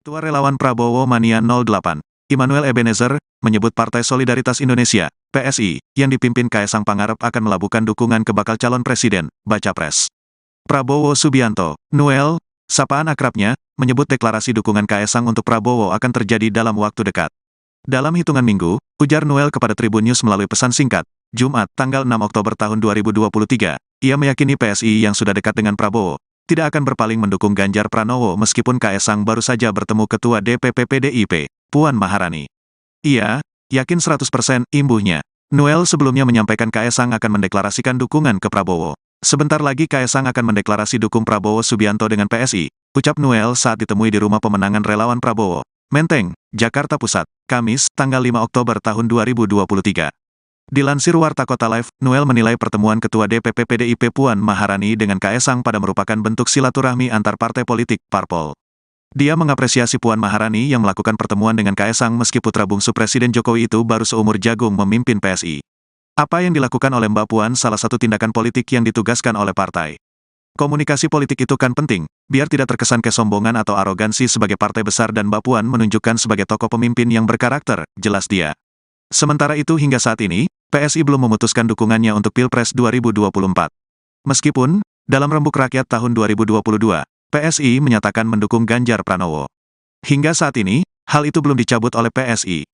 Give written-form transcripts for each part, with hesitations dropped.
Ketua Relawan Prabowo Mania 08, Immanuel Ebenezer, menyebut Partai Solidaritas Indonesia, PSI, yang dipimpin Kaesang Pangarep akan melabuhkan dukungan ke bakal calon presiden, baca pres. Prabowo Subianto, Noel, sapaan akrabnya, menyebut deklarasi dukungan Kaesang untuk Prabowo akan terjadi dalam waktu dekat. Dalam hitungan minggu, ujar Noel kepada Tribun News melalui pesan singkat, Jumat, tanggal 6 Oktober tahun 2023, ia meyakini PSI yang sudah dekat dengan Prabowo tidak akan berpaling mendukung Ganjar Pranowo meskipun Kaesang baru saja bertemu Ketua DPP PDIP, Puan Maharani. Ia yakin 100% imbuhnya. Noel sebelumnya menyampaikan Kaesang akan mendeklarasikan dukungan ke Prabowo. Sebentar lagi Kaesang akan mendeklarasi dukung Prabowo Subianto dengan PSI, ucap Noel saat ditemui di rumah pemenangan relawan Prabowo, Menteng, Jakarta Pusat, Kamis, tanggal 5 Oktober tahun 2023. Dilansir Warta Kota Live, Noel menilai pertemuan Ketua DPP PDIP Puan Maharani dengan Kaesang pada merupakan bentuk silaturahmi antar partai politik, parpol. Dia mengapresiasi Puan Maharani yang melakukan pertemuan dengan Kaesang meski putra bungsu Presiden Jokowi itu baru seumur jagung memimpin PSI. Apa yang dilakukan oleh Mbak Puan salah satu tindakan politik yang ditugaskan oleh partai. Komunikasi politik itu kan penting, biar tidak terkesan kesombongan atau arogansi sebagai partai besar dan Mbak Puan menunjukkan sebagai tokoh pemimpin yang berkarakter, jelas dia. Sementara itu hingga saat ini, PSI belum memutuskan dukungannya untuk Pilpres 2024. Meskipun, dalam Rembuk Rakyat tahun 2022, PSI menyatakan mendukung Ganjar Pranowo. Hingga saat ini, hal itu belum dicabut oleh PSI.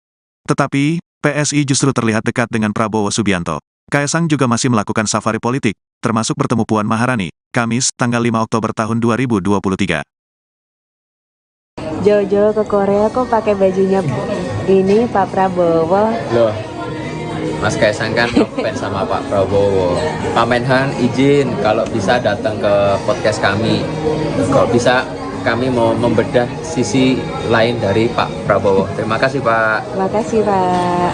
Tetapi, PSI justru terlihat dekat dengan Prabowo Subianto. Kaesang juga masih melakukan safari politik, termasuk bertemu Puan Maharani, Kamis, tanggal 5 Oktober tahun 2023. Jojo ke Korea kok pakai bajunya ini Pak Prabowo? Loh, Mas Kaesang kan ngefans sama Pak Prabowo. Pak Menhan izin kalau bisa datang ke podcast kami. Kalau bisa kami mau membedah sisi lain dari Pak Prabowo. Terima kasih Pak. Terima kasih Pak.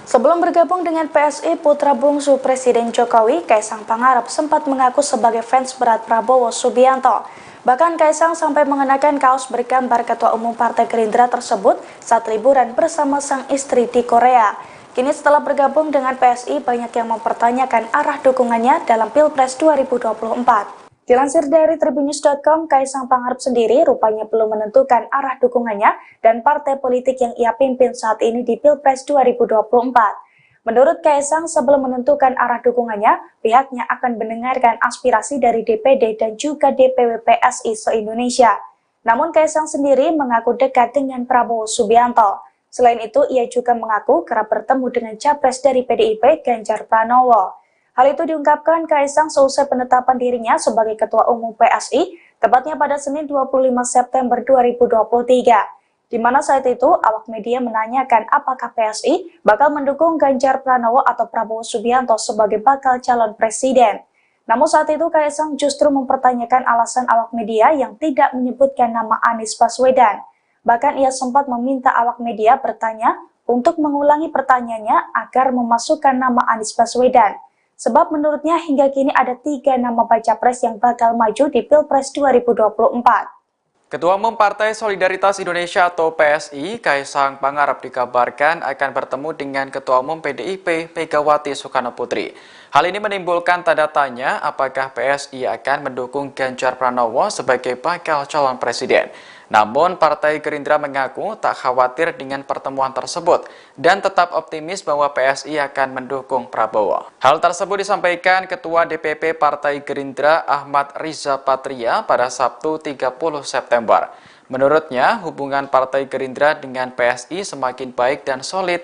Sebelum bergabung dengan PSI, putra bungsu Presiden Jokowi, Kaesang Pangarep sempat mengaku sebagai fans berat Prabowo Subianto. Bahkan Kaesang sampai mengenakan kaos bergambar Ketua Umum Partai Gerindra tersebut saat liburan bersama sang istri di Korea. Kini setelah bergabung dengan PSI, banyak yang mempertanyakan arah dukungannya dalam Pilpres 2024. Dilansir dari tribunnews.com, Kaesang Pangarep sendiri rupanya belum menentukan arah dukungannya dan partai politik yang ia pimpin saat ini di Pilpres 2024. Menurut Kaesang, sebelum menentukan arah dukungannya, pihaknya akan mendengarkan aspirasi dari DPD dan juga DPW PSI se-Indonesia. Namun Kaesang sendiri mengaku dekat dengan Prabowo Subianto. Selain itu, ia juga mengaku kerap bertemu dengan capres dari PDIP, Ganjar Pranowo. Hal itu diungkapkan Kaesang seusai penetapan dirinya sebagai Ketua Umum PSI, tepatnya pada Senin 25 September 2023. Di mana saat itu awak media menanyakan apakah PSI bakal mendukung Ganjar Pranowo atau Prabowo Subianto sebagai bakal calon presiden. Namun saat itu Kaesang justru mempertanyakan alasan awak media yang tidak menyebutkan nama Anies Baswedan. Bahkan ia sempat meminta awak media bertanya untuk mengulangi pertanyaannya agar memasukkan nama Anies Baswedan. Sebab menurutnya hingga kini ada 3 nama baca pres yang bakal maju di Pilpres 2024. Ketua Umum Partai Solidaritas Indonesia atau PSI, Kaesang Pangarep dikabarkan akan bertemu dengan Ketua Umum PDIP, Megawati Soekarnoputri. Hal ini menimbulkan tanda tanya apakah PSI akan mendukung Ganjar Pranowo sebagai bakal calon presiden. Namun, Partai Gerindra mengaku tak khawatir dengan pertemuan tersebut dan tetap optimis bahwa PSI akan mendukung Prabowo. Hal tersebut disampaikan Ketua DPP Partai Gerindra Ahmad Riza Patria pada Sabtu 30 September. Menurutnya, hubungan Partai Gerindra dengan PSI semakin baik dan solid.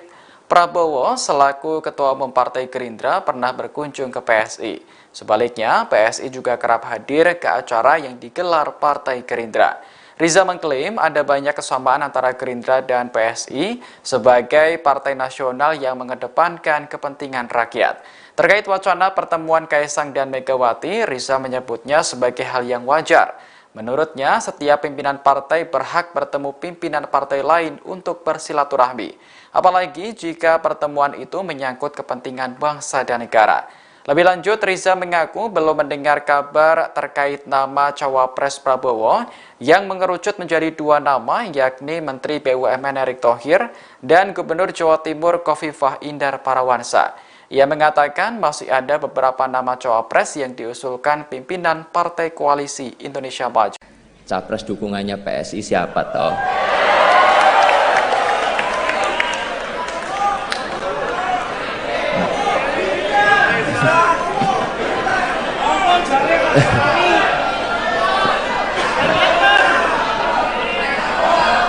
Prabowo selaku Ketua Umum Partai Gerindra pernah berkunjung ke PSI. Sebaliknya, PSI juga kerap hadir ke acara yang digelar Partai Gerindra. Riza mengklaim ada banyak kesamaan antara Gerindra dan PSI sebagai partai nasional yang mengedepankan kepentingan rakyat. Terkait wacana pertemuan Kaesang dan Megawati, Riza menyebutnya sebagai hal yang wajar. Menurutnya, setiap pimpinan partai berhak bertemu pimpinan partai lain untuk bersilaturahmi. Apalagi jika pertemuan itu menyangkut kepentingan bangsa dan negara. Lebih lanjut, Riza mengaku belum mendengar kabar terkait nama Cawapres Prabowo yang mengerucut menjadi 2 nama, yakni Menteri BUMN Erick Thohir dan Gubernur Jawa Timur Khofifah Indar Parawansa. Ia mengatakan masih ada beberapa nama Cawapres yang diusulkan pimpinan Partai Koalisi Indonesia Maju. capres dukungannya PSI siapa toh?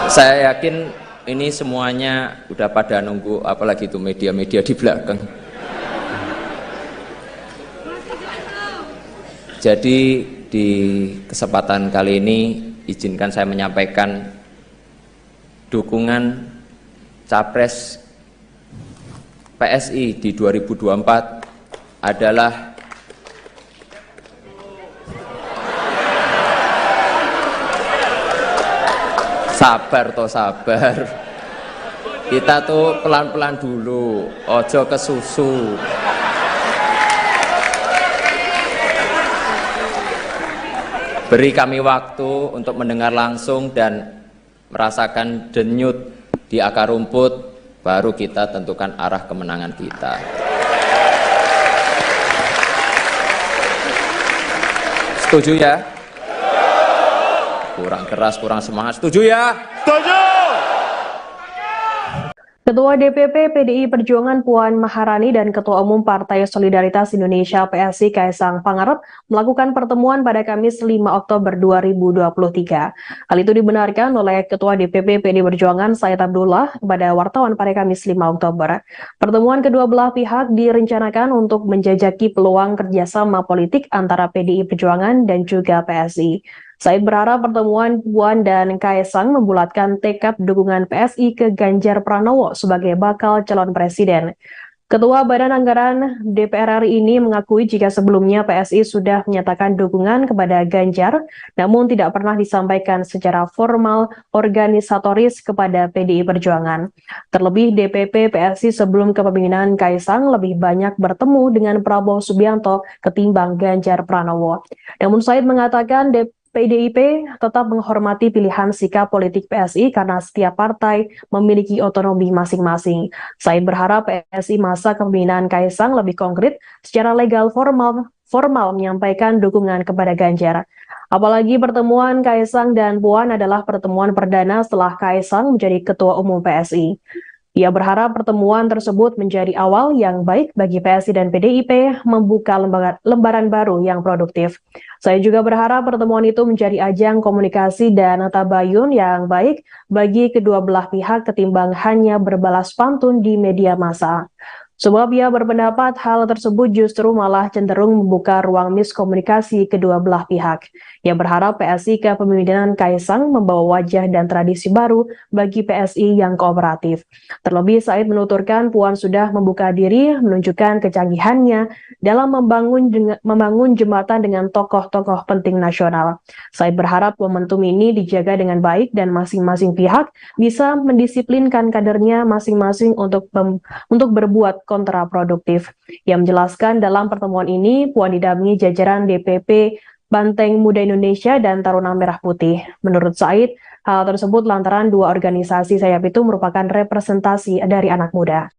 Saya yakin ini semuanya udah pada nunggu, apalagi itu media-media di belakang. Jadi di kesempatan kali ini izinkan saya menyampaikan dukungan capres PSI di 2024 adalah sabar. Kita tuh pelan-pelan dulu, ojo kesusu. Beri kami waktu untuk mendengar langsung dan merasakan denyut di akar rumput, baru kita tentukan arah kemenangan kita. Setuju ya? Kurang keras, kurang semangat. Setuju ya? Setuju! Ketua DPP PDI Perjuangan Puan Maharani dan Ketua Umum Partai Solidaritas Indonesia PSI Kaesang Pangarep melakukan pertemuan pada Kamis 5 Oktober 2023. Hal itu dibenarkan oleh Ketua DPP PDI Perjuangan Said Abdullah kepada wartawan pada Kamis 5 Oktober. Pertemuan kedua belah pihak direncanakan untuk menjajaki peluang kerjasama politik antara PDI Perjuangan dan juga PSI. Said berharap pertemuan Puan dan Kaesang membulatkan tekad dukungan PSI ke Ganjar Pranowo sebagai bakal calon presiden. Ketua Badan Anggaran DPR RI ini mengakui jika sebelumnya PSI sudah menyatakan dukungan kepada Ganjar, namun tidak pernah disampaikan secara formal organisatoris kepada PDI Perjuangan. Terlebih DPP PSI sebelum kepemimpinan Kaesang lebih banyak bertemu dengan Prabowo Subianto ketimbang Ganjar Pranowo. Namun Said mengatakan PDIP tetap menghormati pilihan sikap politik PSI karena setiap partai memiliki otonomi masing-masing. Said berharap PSI masa kepemimpinan Kaesang lebih konkret secara legal formal menyampaikan dukungan kepada Ganjar. Apalagi pertemuan Kaesang dan Puan adalah pertemuan perdana setelah Kaesang menjadi Ketua Umum PSI. Ia berharap pertemuan tersebut menjadi awal yang baik bagi PSI dan PDIP membuka lembaran baru yang produktif. Saya juga berharap pertemuan itu menjadi ajang komunikasi dan tabayun yang baik bagi kedua belah pihak ketimbang hanya berbalas pantun di media massa. Sebab ia berpendapat hal tersebut justru malah cenderung membuka ruang miskomunikasi kedua belah pihak. Ia berharap PSI kepemimpinan Kaesang membawa wajah dan tradisi baru bagi PSI yang kooperatif. Terlebih Said menuturkan Puan sudah membuka diri menunjukkan kecanggihannya dalam membangun jembatan dengan tokoh-tokoh penting nasional. Said berharap momentum ini dijaga dengan baik dan masing-masing pihak bisa mendisiplinkan kadernya masing-masing untuk berbuat kontraproduktif. Ia menjelaskan dalam pertemuan ini Puan didampingi jajaran DPP Banteng Muda Indonesia dan Taruna Merah Putih. Menurut Said, hal tersebut lantaran dua organisasi sayap itu merupakan representasi dari anak muda.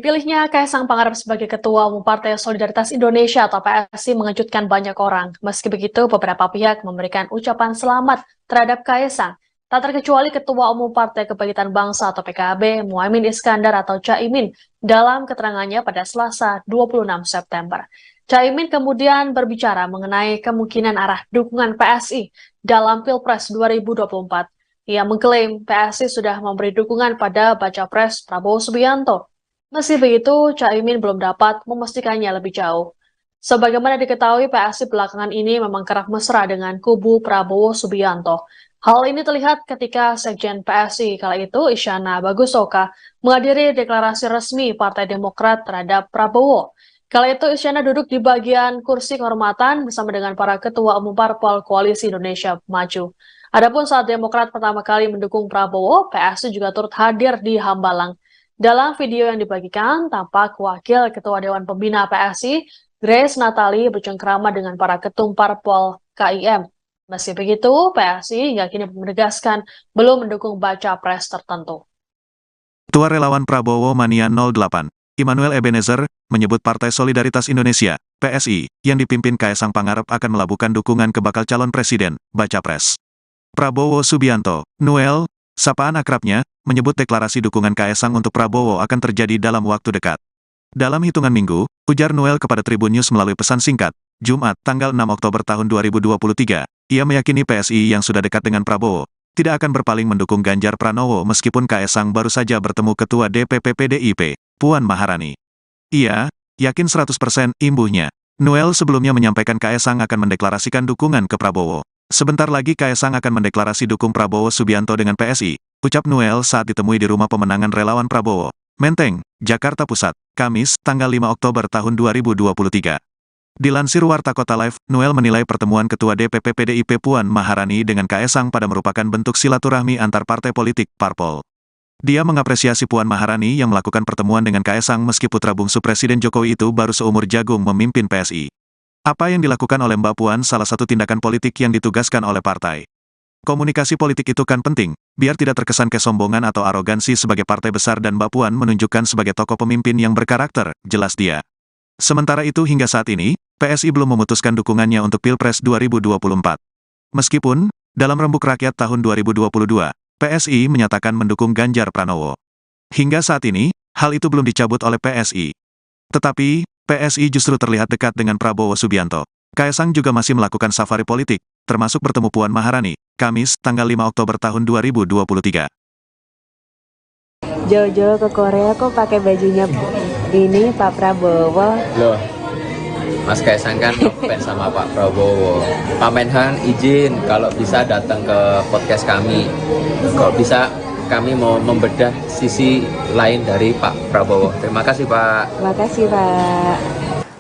Dipilihnya Kaisang Pangarep sebagai Ketua Umum Partai Solidaritas Indonesia atau PSI mengejutkan banyak orang. Meski begitu, beberapa pihak memberikan ucapan selamat terhadap Kaisang. Tak terkecuali Ketua Umum Partai Kebangkitan Bangsa atau PKB, Muhaimin Iskandar atau Caimin, dalam keterangannya pada Selasa 26 September. Caimin kemudian berbicara mengenai kemungkinan arah dukungan PSI dalam Pilpres 2024. Ia mengklaim PSI sudah memberi dukungan pada Baca Pres Prabowo Subianto. Meski begitu, Caimin belum dapat memastikannya lebih jauh. Sebagaimana diketahui, PSI belakangan ini memang kerap mesra dengan kubu Prabowo Subianto. Hal ini terlihat ketika Sekjen PSI kala itu, Isyana Bagusoka, menghadiri deklarasi resmi Partai Demokrat terhadap Prabowo. Kala itu, Isyana duduk di bagian kursi kehormatan bersama dengan para ketua umum parpol Koalisi Indonesia Maju. Adapun saat Demokrat pertama kali mendukung Prabowo, PSI juga turut hadir di Hambalang. Dalam video yang dibagikan, tampak Wakil Ketua Dewan Pembina PSI, Grace Natali, bercengkrama dengan para ketum parpol KIM. Meski begitu, PSI hingga kini menegaskan belum mendukung baca pres tertentu. Ketua Relawan Prabowo Mania 08, Immanuel Ebenezer, menyebut Partai Solidaritas Indonesia, PSI, yang dipimpin Kaisang Pangarep akan melabuhkan dukungan ke bakal calon presiden, baca pres. Prabowo Subianto, Noel, sapaan akrabnya, menyebut deklarasi dukungan Kaisang untuk Prabowo akan terjadi dalam waktu dekat. Dalam hitungan minggu, ujar Noel kepada Tribun News melalui pesan singkat, Jumat, tanggal 6 Oktober tahun 2023, ia meyakini PSI yang sudah dekat dengan Prabowo, tidak akan berpaling mendukung Ganjar Pranowo meskipun Kaisang baru saja bertemu Ketua DPP PDIP, Puan Maharani. Ia yakin 100% imbuhnya. Noel sebelumnya menyampaikan Kaisang akan mendeklarasikan dukungan ke Prabowo. Sebentar lagi Kaisang akan mendeklarasi dukung Prabowo Subianto dengan PSI, ucap Noel saat ditemui di Rumah Pemenangan Relawan Prabowo, Menteng, Jakarta Pusat, Kamis, tanggal 5 Oktober tahun 2023. Dilansir Warta Kota Live, Noel menilai pertemuan Ketua DPP PDIP Puan Maharani dengan Kaisang pada merupakan bentuk silaturahmi antar partai politik, parpol. Dia mengapresiasi Puan Maharani yang melakukan pertemuan dengan Kaisang meski putra bungsu Presiden Jokowi itu baru seumur jagung memimpin PSI. Apa yang dilakukan oleh Mbak Puan salah satu tindakan politik yang ditugaskan oleh partai. Komunikasi politik itu kan penting, biar tidak terkesan kesombongan atau arogansi sebagai partai besar dan Mbak Puan menunjukkan sebagai tokoh pemimpin yang berkarakter, jelas dia. Sementara itu hingga saat ini, PSI belum memutuskan dukungannya untuk Pilpres 2024. Meskipun, dalam Rembuk Rakyat tahun 2022, PSI menyatakan mendukung Ganjar Pranowo. Hingga saat ini, hal itu belum dicabut oleh PSI. Tetapi, PSI justru terlihat dekat dengan Prabowo Subianto. Kaisang juga masih melakukan safari politik, termasuk bertemu Puan Maharani, Kamis, tanggal 5 Oktober tahun 2023. Jojo ke Korea kok pakai bajunya ini Pak Prabowo. Loh, Mas Kaisang kan ngefans sama Pak Prabowo. Pak Menhan izin kalau bisa datang ke podcast kami. Kalau bisa kami mau membedah sisi lain dari Pak Prabowo. Terima kasih Pak. Terima kasih Pak.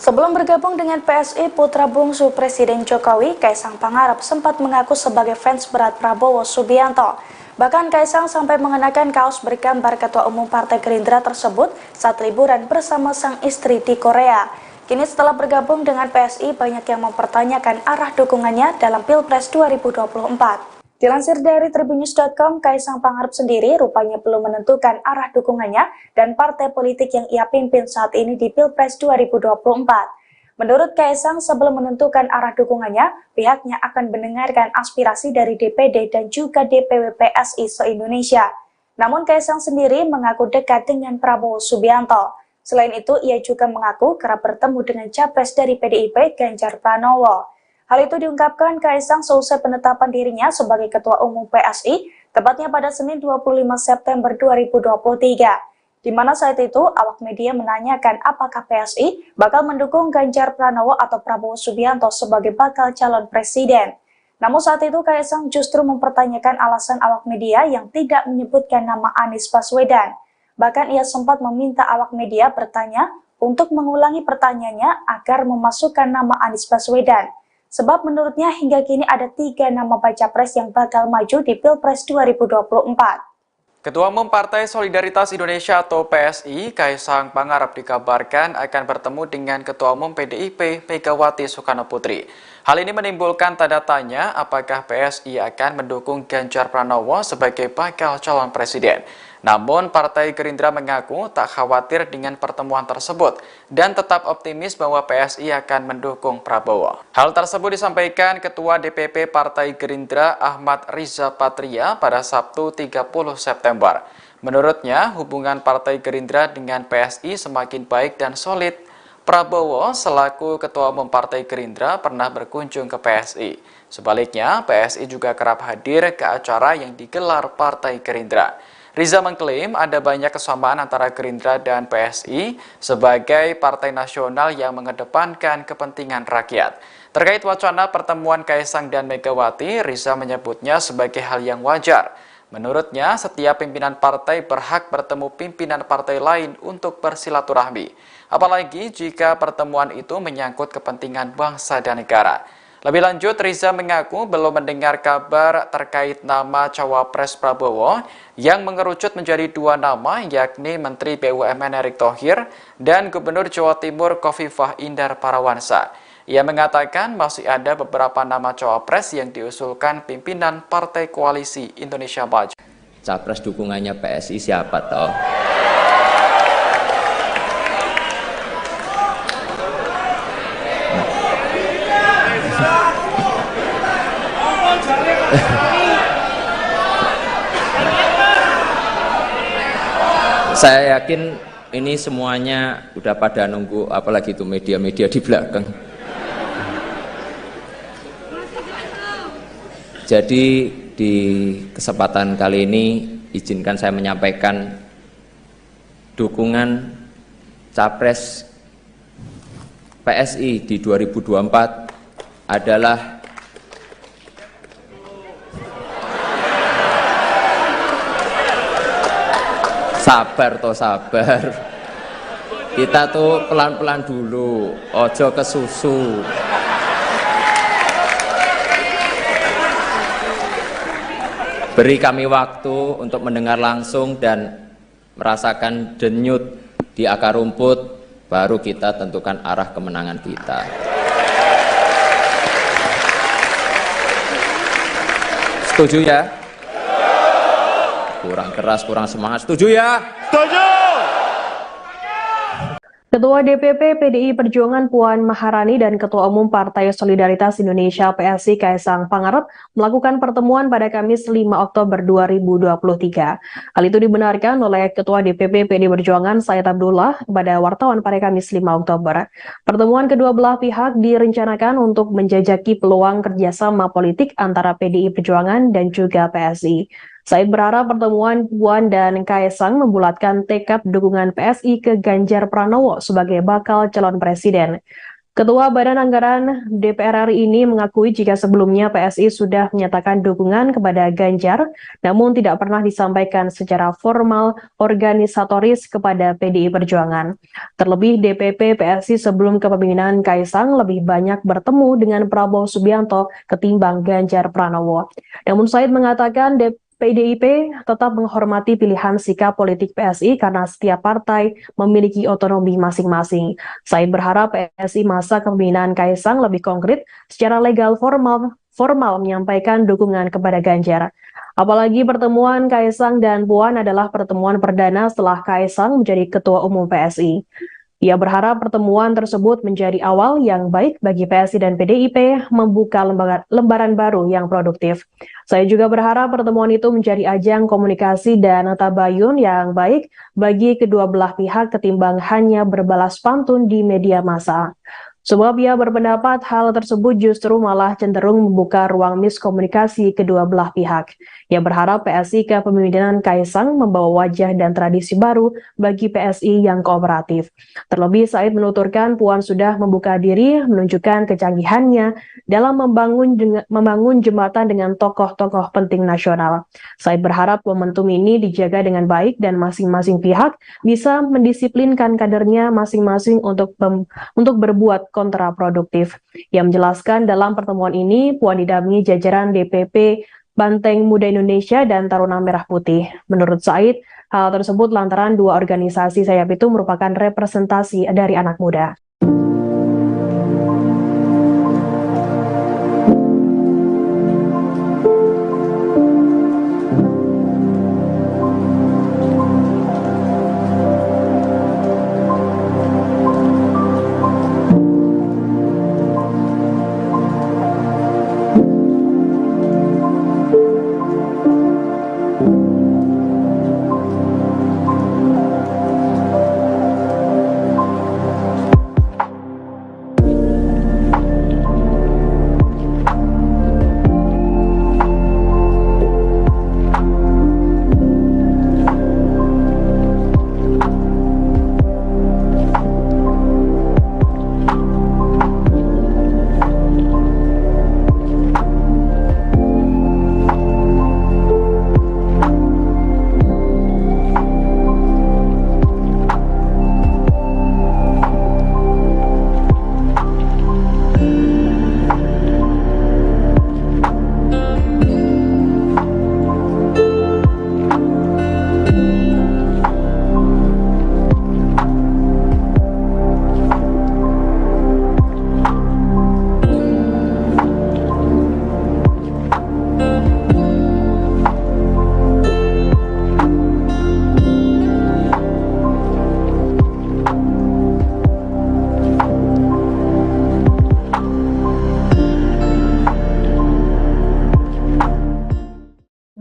Sebelum bergabung dengan PSI, putra bungsu Presiden Jokowi, Kaisang Pangarep sempat mengaku sebagai fans berat Prabowo Subianto. Bahkan Kaisang sampai mengenakan kaos bergambar Ketua Umum Partai Gerindra tersebut saat liburan bersama sang istri di Korea. Kini setelah bergabung dengan PSI, banyak yang mempertanyakan arah dukungannya dalam Pilpres 2024. Dilansir dari tribunnews.com, Kaisang Pangarep sendiri rupanya belum menentukan arah dukungannya dan partai politik yang ia pimpin saat ini di Pilpres 2024. Menurut Kaisang, sebelum menentukan arah dukungannya, pihaknya akan mendengarkan aspirasi dari DPD dan juga DPW PSI se-Indonesia. Namun Kaisang sendiri mengaku dekat dengan Prabowo Subianto. Selain itu, ia juga mengaku kerap bertemu dengan capres dari PDIP, Ganjar Pranowo. Hal itu diungkapkan Kaisang seusai penetapan dirinya sebagai Ketua Umum PSI, tepatnya pada Senin 25 September 2023. Di mana saat itu, awak media menanyakan apakah PSI bakal mendukung Ganjar Pranowo atau Prabowo Subianto sebagai bakal calon presiden. Namun saat itu Kaisang justru mempertanyakan alasan awak media yang tidak menyebutkan nama Anies Baswedan. Bahkan ia sempat meminta awak media bertanya untuk mengulangi pertanyaannya agar memasukkan nama Anies Baswedan. Sebab menurutnya hingga kini ada 3 nama baca pres yang bakal maju di Pilpres 2024. Ketua Umum Partai Solidaritas Indonesia atau PSI, Kaisang Pangarep dikabarkan akan bertemu dengan Ketua Umum PDIP, Megawati Soekarno Putri. Hal ini menimbulkan tanda tanya apakah PSI akan mendukung Ganjar Pranowo sebagai bakal calon presiden. Namun, Partai Gerindra mengaku tak khawatir dengan pertemuan tersebut dan tetap optimis bahwa PSI akan mendukung Prabowo. Hal tersebut disampaikan Ketua DPP Partai Gerindra Ahmad Riza Patria pada Sabtu 30 September. Menurutnya, hubungan Partai Gerindra dengan PSI semakin baik dan solid. Prabowo selaku Ketua Umum Partai Gerindra pernah berkunjung ke PSI. Sebaliknya, PSI juga kerap hadir ke acara yang digelar Partai Gerindra. Riza mengklaim ada banyak kesamaan antara Gerindra dan PSI sebagai partai nasional yang mengedepankan kepentingan rakyat. Terkait wacana pertemuan Kaisang dan Megawati, Riza menyebutnya sebagai hal yang wajar. Menurutnya, setiap pimpinan partai berhak bertemu pimpinan partai lain untuk bersilaturahmi. Apalagi jika pertemuan itu menyangkut kepentingan bangsa dan negara. Lebih lanjut, Riza mengaku belum mendengar kabar terkait nama Cawapres Prabowo yang mengerucut menjadi dua nama, yakni Menteri BUMN Erick Thohir dan Gubernur Jawa Timur Khofifah Indar Parawansa. Ia mengatakan masih ada beberapa nama Cawapres yang diusulkan pimpinan Partai Koalisi Indonesia Maju. Capres dukungannya PSI siapa toh? Saya yakin ini semuanya udah pada nunggu, apalagi itu media-media di belakang. Jadi di kesempatan kali ini izinkan saya menyampaikan dukungan Capres PSI di 2024 adalah sabar. Kita tuh pelan-pelan dulu, ojo kesusu. Beri kami waktu untuk mendengar langsung dan merasakan denyut di akar rumput, baru kita tentukan arah kemenangan kita. Setuju ya? Kurang keras, kurang semangat. Setuju ya? Setuju! Ketua DPP PDI Perjuangan Puan Maharani dan Ketua Umum Partai Solidaritas Indonesia PSI Kaisang Pangarep melakukan pertemuan pada Kamis 5 Oktober 2023. Hal itu dibenarkan oleh Ketua DPP PDI Perjuangan Said Abdullah kepada wartawan pada Kamis 5 Oktober. Pertemuan kedua belah pihak direncanakan untuk menjajaki peluang kerjasama politik antara PDI Perjuangan dan juga PSI. Said berharap pertemuan Puan dan Kaisang membulatkan tekad dukungan PSI ke Ganjar Pranowo sebagai bakal calon presiden. Ketua Badan Anggaran DPR RI ini mengakui jika sebelumnya PSI sudah menyatakan dukungan kepada Ganjar, namun tidak pernah disampaikan secara formal organisatoris kepada PDI Perjuangan. Terlebih DPP PSI sebelum kepemimpinan Kaisang lebih banyak bertemu dengan Prabowo Subianto ketimbang Ganjar Pranowo. Namun Said mengatakan PDIP tetap menghormati pilihan sikap politik PSI karena setiap partai memiliki otonomi masing-masing. Said berharap PSI masa kepemimpinan Kaisang lebih konkret secara legal formal menyampaikan dukungan kepada Ganjar. Apalagi pertemuan Kaisang dan Puan adalah pertemuan perdana setelah Kaisang menjadi Ketua Umum PSI. Ia berharap pertemuan tersebut menjadi awal yang baik bagi PSI dan PDIP membuka lembaran baru yang produktif. Saya juga berharap pertemuan itu menjadi ajang komunikasi dan tabayun yang baik bagi kedua belah pihak ketimbang hanya berbalas pantun di media massa. Sebab ia berpendapat hal tersebut justru malah cenderung membuka ruang miskomunikasi kedua belah pihak. Ia berharap PSI kepemimpinan Kaisang membawa wajah dan tradisi baru bagi PSI yang kooperatif. Terlebih Said menuturkan Puan sudah membuka diri menunjukkan kecanggihannya dalam membangun jembatan dengan tokoh-tokoh penting nasional. Said berharap momentum ini dijaga dengan baik dan masing-masing pihak bisa mendisiplinkan kadernya masing-masing untuk berbuat kontraproduktif. Ia menjelaskan dalam pertemuan ini Puan didampingi jajaran DPP Banteng Muda Indonesia dan Taruna Merah Putih. Menurut Said, hal tersebut lantaran dua organisasi sayap itu merupakan representasi dari anak muda.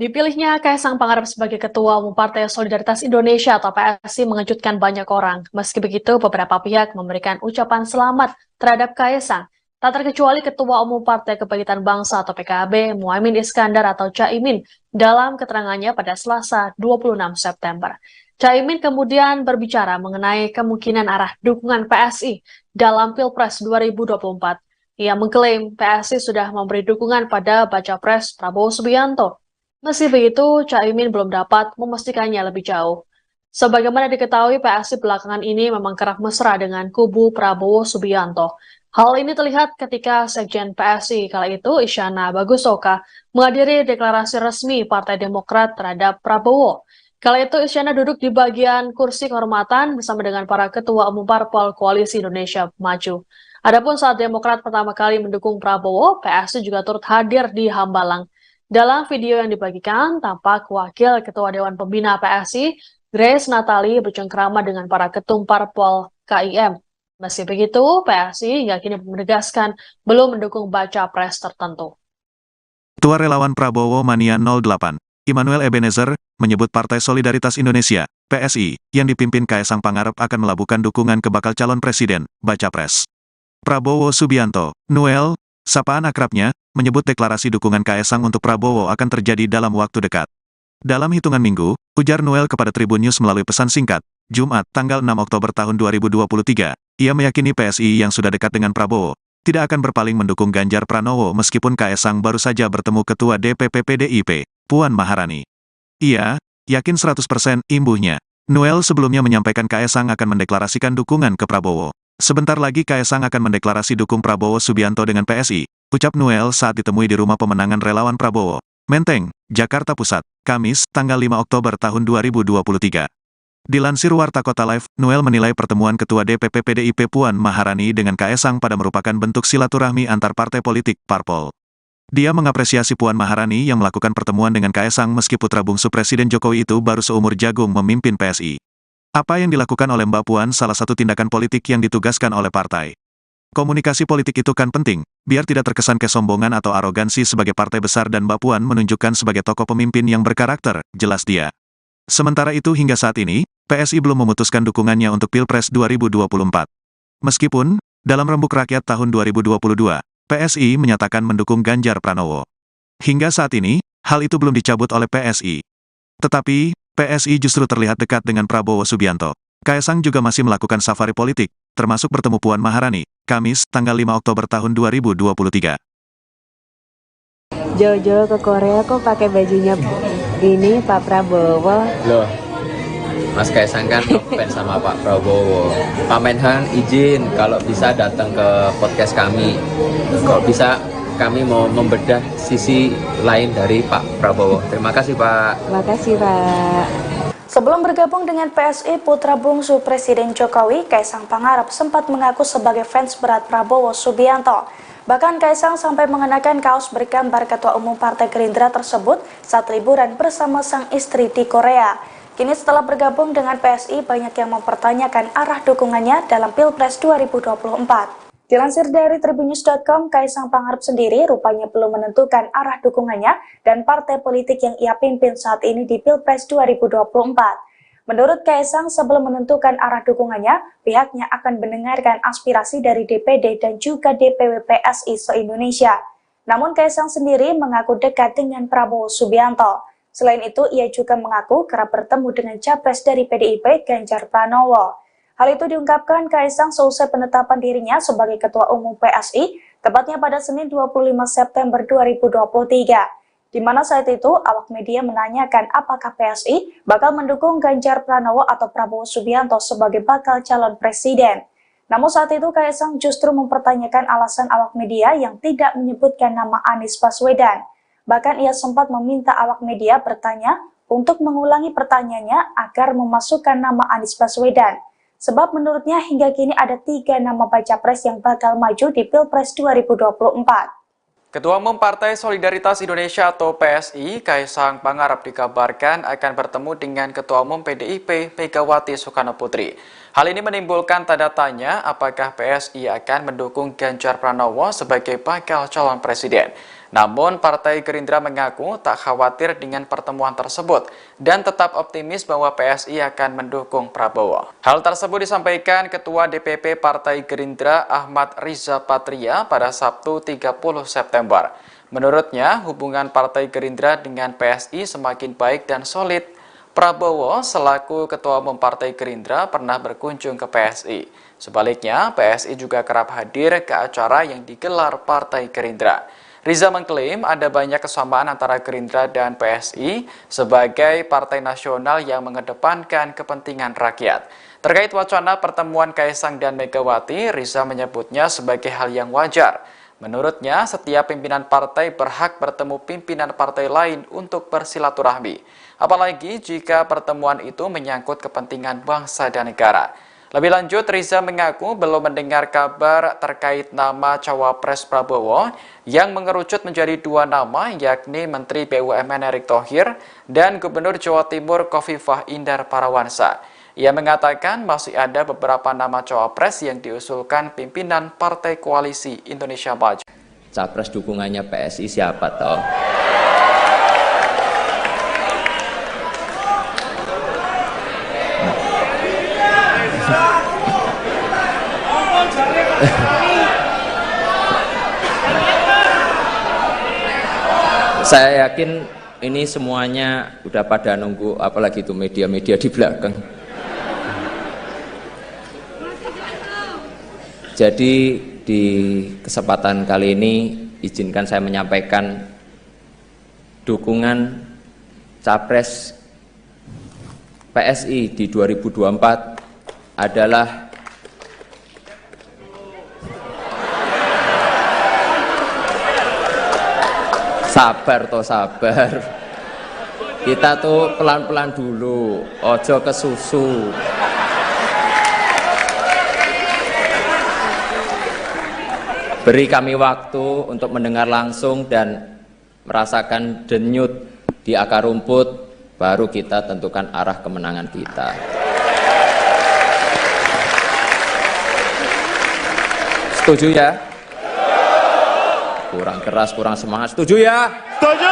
Dipilihnya Kaisang Pangarep sebagai Ketua Umum Partai Solidaritas Indonesia atau PSI mengejutkan banyak orang. Meski begitu, beberapa pihak memberikan ucapan selamat terhadap Kaisang. Tak terkecuali Ketua Umum Partai Kebangkitan Bangsa atau PKB, Muhaimin Iskandar atau Caimin, dalam keterangannya pada Selasa 26 September. Caimin kemudian berbicara mengenai kemungkinan arah dukungan PSI dalam Pilpres 2024. Ia mengklaim PSI sudah memberi dukungan pada Baca Pres Prabowo Subianto. Meski begitu, Caimin belum dapat memastikannya lebih jauh. Sebagaimana diketahui, PSI belakangan ini memang kerap mesra dengan kubu Prabowo Subianto. Hal ini terlihat ketika Sekjen PSI kala itu, Isyana Bagusoka, menghadiri deklarasi resmi Partai Demokrat terhadap Prabowo. Kala itu, Isyana duduk di bagian kursi kehormatan bersama dengan para ketua umum parpol Koalisi Indonesia Maju. Adapun saat Demokrat pertama kali mendukung Prabowo, PSI juga turut hadir di Hambalang. Dalam video yang dibagikan, tampak Wakil Ketua Dewan Pembina PSI, Grace Natali, bercengkrama dengan para ketum parpol KIM. Meski begitu, PSI hingga kini menegaskan belum mendukung baca pres tertentu. Ketua Relawan Prabowo Mania 08, Immanuel Ebenezer, menyebut Partai Solidaritas Indonesia, PSI, yang dipimpin Kaisang Pangarep akan melabuhkan dukungan ke bakal calon presiden, baca pres. Prabowo Subianto, Noel, sapaan akrabnya, menyebut deklarasi dukungan Kaisang untuk Prabowo akan terjadi dalam waktu dekat. Dalam hitungan minggu, ujar Noel kepada Tribun News melalui pesan singkat, Jumat, tanggal 6 Oktober tahun 2023, ia meyakini PSI yang sudah dekat dengan Prabowo, tidak akan berpaling mendukung Ganjar Pranowo meskipun Kaisang baru saja bertemu Ketua DPP PDIP, Puan Maharani. Ia yakin 100% imbuhnya. Noel sebelumnya menyampaikan Kaisang akan mendeklarasikan dukungan ke Prabowo. Sebentar lagi Kaisang akan mendeklarasi dukung Prabowo Subianto dengan PSI, ucap Noel saat ditemui di Rumah Pemenangan Relawan Prabowo, Menteng, Jakarta Pusat, Kamis, tanggal 5 Oktober tahun 2023. Dilansir Warta Kota Live, Noel menilai pertemuan Ketua DPP PDIP Puan Maharani dengan Kaisang pada merupakan bentuk silaturahmi antar partai politik, parpol. Dia mengapresiasi Puan Maharani yang melakukan pertemuan dengan Kaisang meski putra bungsu Presiden Jokowi itu baru seumur jagung memimpin PSI. Apa yang dilakukan oleh Mbak Puan salah satu tindakan politik yang ditugaskan oleh partai. Komunikasi politik itu kan penting, biar tidak terkesan kesombongan atau arogansi sebagai partai besar dan Mbak Puan menunjukkan sebagai tokoh pemimpin yang berkarakter, jelas dia. Sementara itu hingga saat ini, PSI belum memutuskan dukungannya untuk Pilpres 2024. Meskipun, dalam Rembuk Rakyat tahun 2022, PSI menyatakan mendukung Ganjar Pranowo. Hingga saat ini, hal itu belum dicabut oleh PSI. Tetapi, PSI justru terlihat dekat dengan Prabowo Subianto. Kaisang juga masih melakukan safari politik, termasuk bertemu Puan Maharani, Kamis, tanggal 5 Oktober tahun 2023. Jojo ke Korea kok pakai bajunya ini Pak Prabowo. Loh, Mas Kaisang kan ngefans sama Pak Prabowo. Pak Menhan izin kalau bisa datang ke podcast kami. Kalau bisa kami mau membedah sisi lain dari Pak Prabowo. Terima kasih Pak. Terima kasih Pak. Sebelum bergabung dengan PSI, putra bungsu Presiden Jokowi, Kaisang Pangarep sempat mengaku sebagai fans berat Prabowo Subianto. Bahkan Kaisang sampai mengenakan kaos bergambar Ketua Umum Partai Gerindra tersebut saat liburan bersama sang istri di Korea. Kini setelah bergabung dengan PSI, banyak yang mempertanyakan arah dukungannya dalam Pilpres 2024. Dilansir dari tribunnews.com, Kaisang Pangarep sendiri rupanya belum menentukan arah dukungannya dan partai politik yang ia pimpin saat ini di Pilpres 2024. Menurut Kaisang, sebelum menentukan arah dukungannya, pihaknya akan mendengarkan aspirasi dari DPD dan juga DPW PSI se-Indonesia. Namun Kaisang sendiri mengaku dekat dengan Prabowo Subianto. Selain itu, ia juga mengaku kerap bertemu dengan capres dari PDIP, Ganjar Pranowo. Hal itu diungkapkan Kaisang seusai penetapan dirinya sebagai Ketua Umum PSI, tepatnya pada Senin 25 September 2023. Di mana saat itu awak media menanyakan apakah PSI bakal mendukung Ganjar Pranowo atau Prabowo Subianto sebagai bakal calon presiden. Namun saat itu Kaisang justru mempertanyakan alasan awak media yang tidak menyebutkan nama Anies Baswedan. Bahkan ia sempat meminta awak media bertanya untuk mengulangi pertanyaannya agar memasukkan nama Anies Baswedan. Sebab menurutnya hingga kini ada 3 nama baca pres yang bakal maju di Pilpres 2024. Ketua Umum Partai Solidaritas Indonesia atau PSI, Kaisang Pangarep dikabarkan akan bertemu dengan Ketua Umum PDIP, Megawati Soekarno Putri. Hal ini menimbulkan tanda tanya apakah PSI akan mendukung Ganjar Pranowo sebagai bakal calon presiden. Namun, Partai Gerindra mengaku tak khawatir dengan pertemuan tersebut dan tetap optimis bahwa PSI akan mendukung Prabowo. Hal tersebut disampaikan Ketua DPP Partai Gerindra Ahmad Riza Patria pada Sabtu 30 September. Menurutnya, hubungan Partai Gerindra dengan PSI semakin baik dan solid. Prabowo selaku Ketua Umum Partai Gerindra pernah berkunjung ke PSI. Sebaliknya, PSI juga kerap hadir ke acara yang digelar Partai Gerindra. Riza mengklaim ada banyak kesamaan antara Gerindra dan PSI sebagai partai nasional yang mengedepankan kepentingan rakyat. Terkait wacana pertemuan Kaisang dan Megawati, Riza menyebutnya sebagai hal yang wajar. Menurutnya, setiap pimpinan partai berhak bertemu pimpinan partai lain untuk bersilaturahmi. Apalagi jika pertemuan itu menyangkut kepentingan bangsa dan negara. Lebih lanjut, Riza mengaku belum mendengar kabar terkait nama Cawapres Prabowo yang mengerucut menjadi dua nama, yakni Menteri BUMN Erick Thohir dan Gubernur Jawa Timur Khofifah Indar Parawansa. Ia mengatakan masih ada beberapa nama Cawapres yang diusulkan pimpinan Partai Koalisi Indonesia Maju. Capres dukungannya PSI siapa toh? Saya yakin ini semuanya udah pada nunggu, apalagi itu media-media di belakang. Jadi di kesempatan kali ini izinkan saya menyampaikan dukungan Capres PSI di 2024 adalah sabar. Kita tuh pelan-pelan dulu, ojo kesusu. Beri kami waktu untuk mendengar langsung dan merasakan denyut di akar rumput, baru kita tentukan arah kemenangan kita. Setuju ya? Kurang keras, kurang semangat. Setuju ya? Setuju!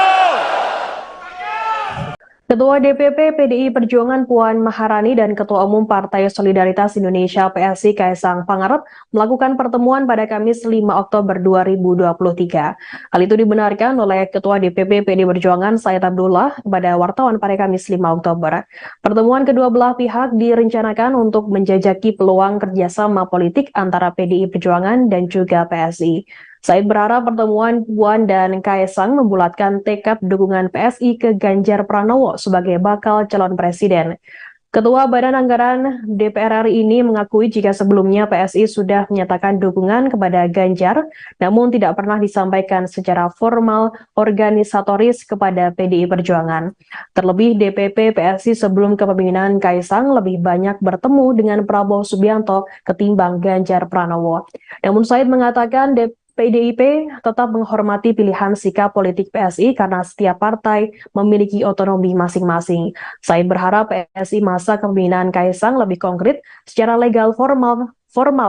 Ketua DPP PDI Perjuangan Puan Maharani dan Ketua Umum Partai Solidaritas Indonesia PSI Kaisang Pangarep melakukan pertemuan pada Kamis 5 Oktober 2023. Hal itu dibenarkan oleh Ketua DPP PDI Perjuangan Said Abdullah kepada wartawan pada Kamis 5 Oktober. Pertemuan kedua belah pihak direncanakan untuk menjajaki peluang kerjasama politik antara PDI Perjuangan dan juga PSI. Said berharap pertemuan Puan dan Kaisang membulatkan tekad dukungan PSI ke Ganjar Pranowo sebagai bakal calon presiden. Ketua Badan Anggaran DPR RI ini mengakui jika sebelumnya PSI sudah menyatakan dukungan kepada Ganjar, namun tidak pernah disampaikan secara formal organisatoris kepada PDI Perjuangan. Terlebih DPP PSI sebelum kepemimpinan Kaisang lebih banyak bertemu dengan Prabowo Subianto ketimbang Ganjar Pranowo. Namun Said mengatakan PDIP tetap menghormati pilihan sikap politik PSI karena setiap partai memiliki otonomi masing-masing. Said berharap PSI masa kepemimpinan Kaisang lebih konkret secara legal formal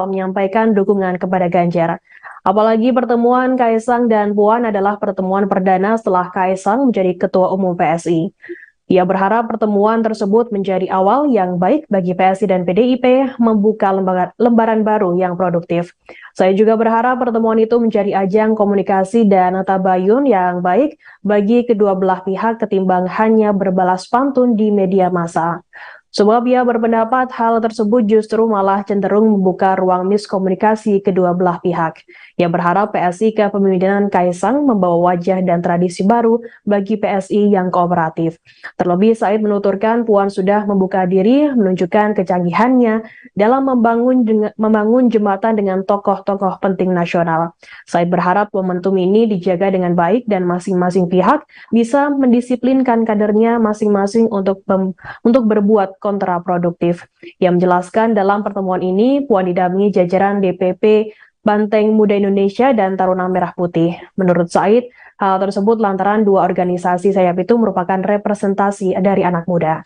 menyampaikan dukungan kepada Ganjar. Apalagi pertemuan Kaisang dan Puan adalah pertemuan perdana setelah Kaisang menjadi Ketua Umum PSI. Ia berharap pertemuan tersebut menjadi awal yang baik bagi PSI dan PDIP membuka lembaran baru yang produktif. Saya juga berharap pertemuan itu menjadi ajang komunikasi dan tabayun yang baik bagi kedua belah pihak ketimbang hanya berbalas pantun di media massa. Sebab ia berpendapat hal tersebut justru malah cenderung membuka ruang miskomunikasi kedua belah pihak. Ia berharap PSI kepemimpinan Kaisang membawa wajah dan tradisi baru bagi PSI yang kooperatif. Terlebih Said menuturkan Puan sudah membuka diri menunjukkan kecanggihannya dalam membangun jembatan dengan tokoh-tokoh penting nasional. Said berharap momentum ini dijaga dengan baik dan masing-masing pihak bisa mendisiplinkan kadernya masing-masing untuk berbuat kontraproduktif. Ia menjelaskan dalam pertemuan ini Puan didampingi jajaran DPP Banteng Muda Indonesia dan Taruna Merah Putih. Menurut Said, hal tersebut lantaran dua organisasi sayap itu merupakan representasi dari anak muda.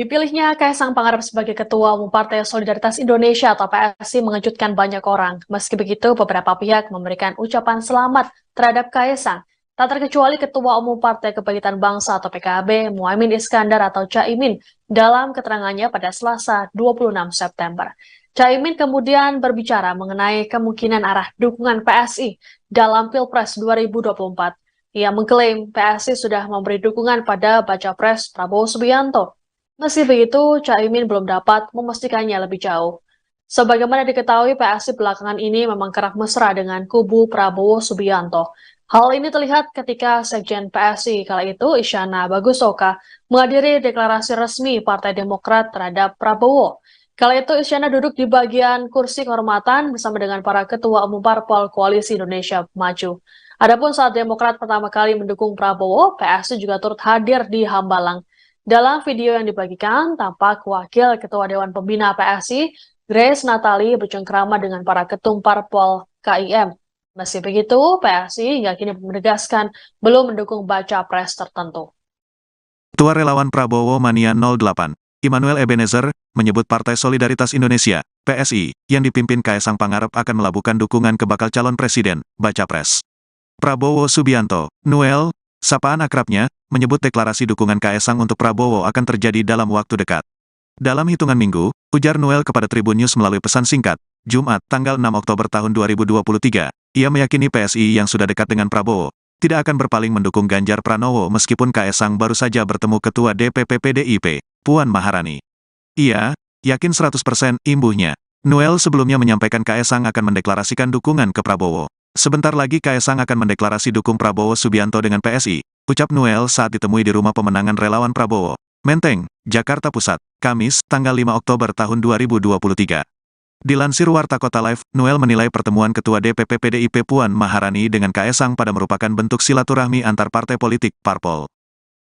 Dipilihnya Kaisang Pangarep sebagai Ketua Umum Partai Solidaritas Indonesia atau PSI mengejutkan banyak orang. Meski begitu, beberapa pihak memberikan ucapan selamat terhadap Kaisang. Tak terkecuali Ketua Umum Partai Kebangkitan Bangsa atau PKB, Muhaimin Iskandar atau Caimin, dalam keterangannya pada Selasa 26 September. Caimin kemudian berbicara mengenai kemungkinan arah dukungan PSI dalam Pilpres 2024. Ia mengklaim PSI sudah memberi dukungan pada Baca Pres Prabowo Subianto. Meski begitu, Caimin belum dapat memastikannya lebih jauh. Sebagaimana diketahui, PSI belakangan ini memang kerap mesra dengan kubu Prabowo Subianto. Hal ini terlihat ketika Sekjen PSI kala itu, Isyana Bagusoka, menghadiri deklarasi resmi Partai Demokrat terhadap Prabowo. Kala itu, Isyana duduk di bagian kursi kehormatan bersama dengan para ketua umum parpol Koalisi Indonesia Maju. Adapun saat Demokrat pertama kali mendukung Prabowo, PSI juga turut hadir di Hambalang. Dalam video yang dibagikan, tampak Wakil Ketua Dewan Pembina PSI, Grace Natali, bercengkrama dengan para ketum parpol KIM. Meski begitu, PSI hingga kini menegaskan belum mendukung baca pres tertentu. Ketua Relawan Prabowo Mania 08, Immanuel Ebenezer, menyebut Partai Solidaritas Indonesia, PSI, yang dipimpin Kaisang Pangarep akan melabuhkan dukungan ke bakal calon presiden, baca pres. Prabowo Subianto, Noel, sapaan akrabnya, menyebut deklarasi dukungan Kaisang untuk Prabowo akan terjadi dalam waktu dekat. Dalam hitungan minggu, ujar Noel kepada Tribun News melalui pesan singkat, Jumat, tanggal 6 Oktober tahun 2023, ia meyakini PSI yang sudah dekat dengan Prabowo, tidak akan berpaling mendukung Ganjar Pranowo meskipun Kaisang baru saja bertemu Ketua DPP PDIP, Puan Maharani. Ia yakin 100% imbuhnya. Noel sebelumnya menyampaikan Kaisang akan mendeklarasikan dukungan ke Prabowo. Sebentar lagi Kaisang akan mendeklarasi dukung Prabowo Subianto dengan PSI, ucap Noel saat ditemui di Rumah Pemenangan Relawan Prabowo, Menteng, Jakarta Pusat, Kamis, tanggal 5 Oktober tahun 2023. Dilansir Warta Kota Live, Noel menilai pertemuan Ketua DPP PDIP Puan Maharani dengan Kaisang pada merupakan bentuk silaturahmi antar partai politik, parpol.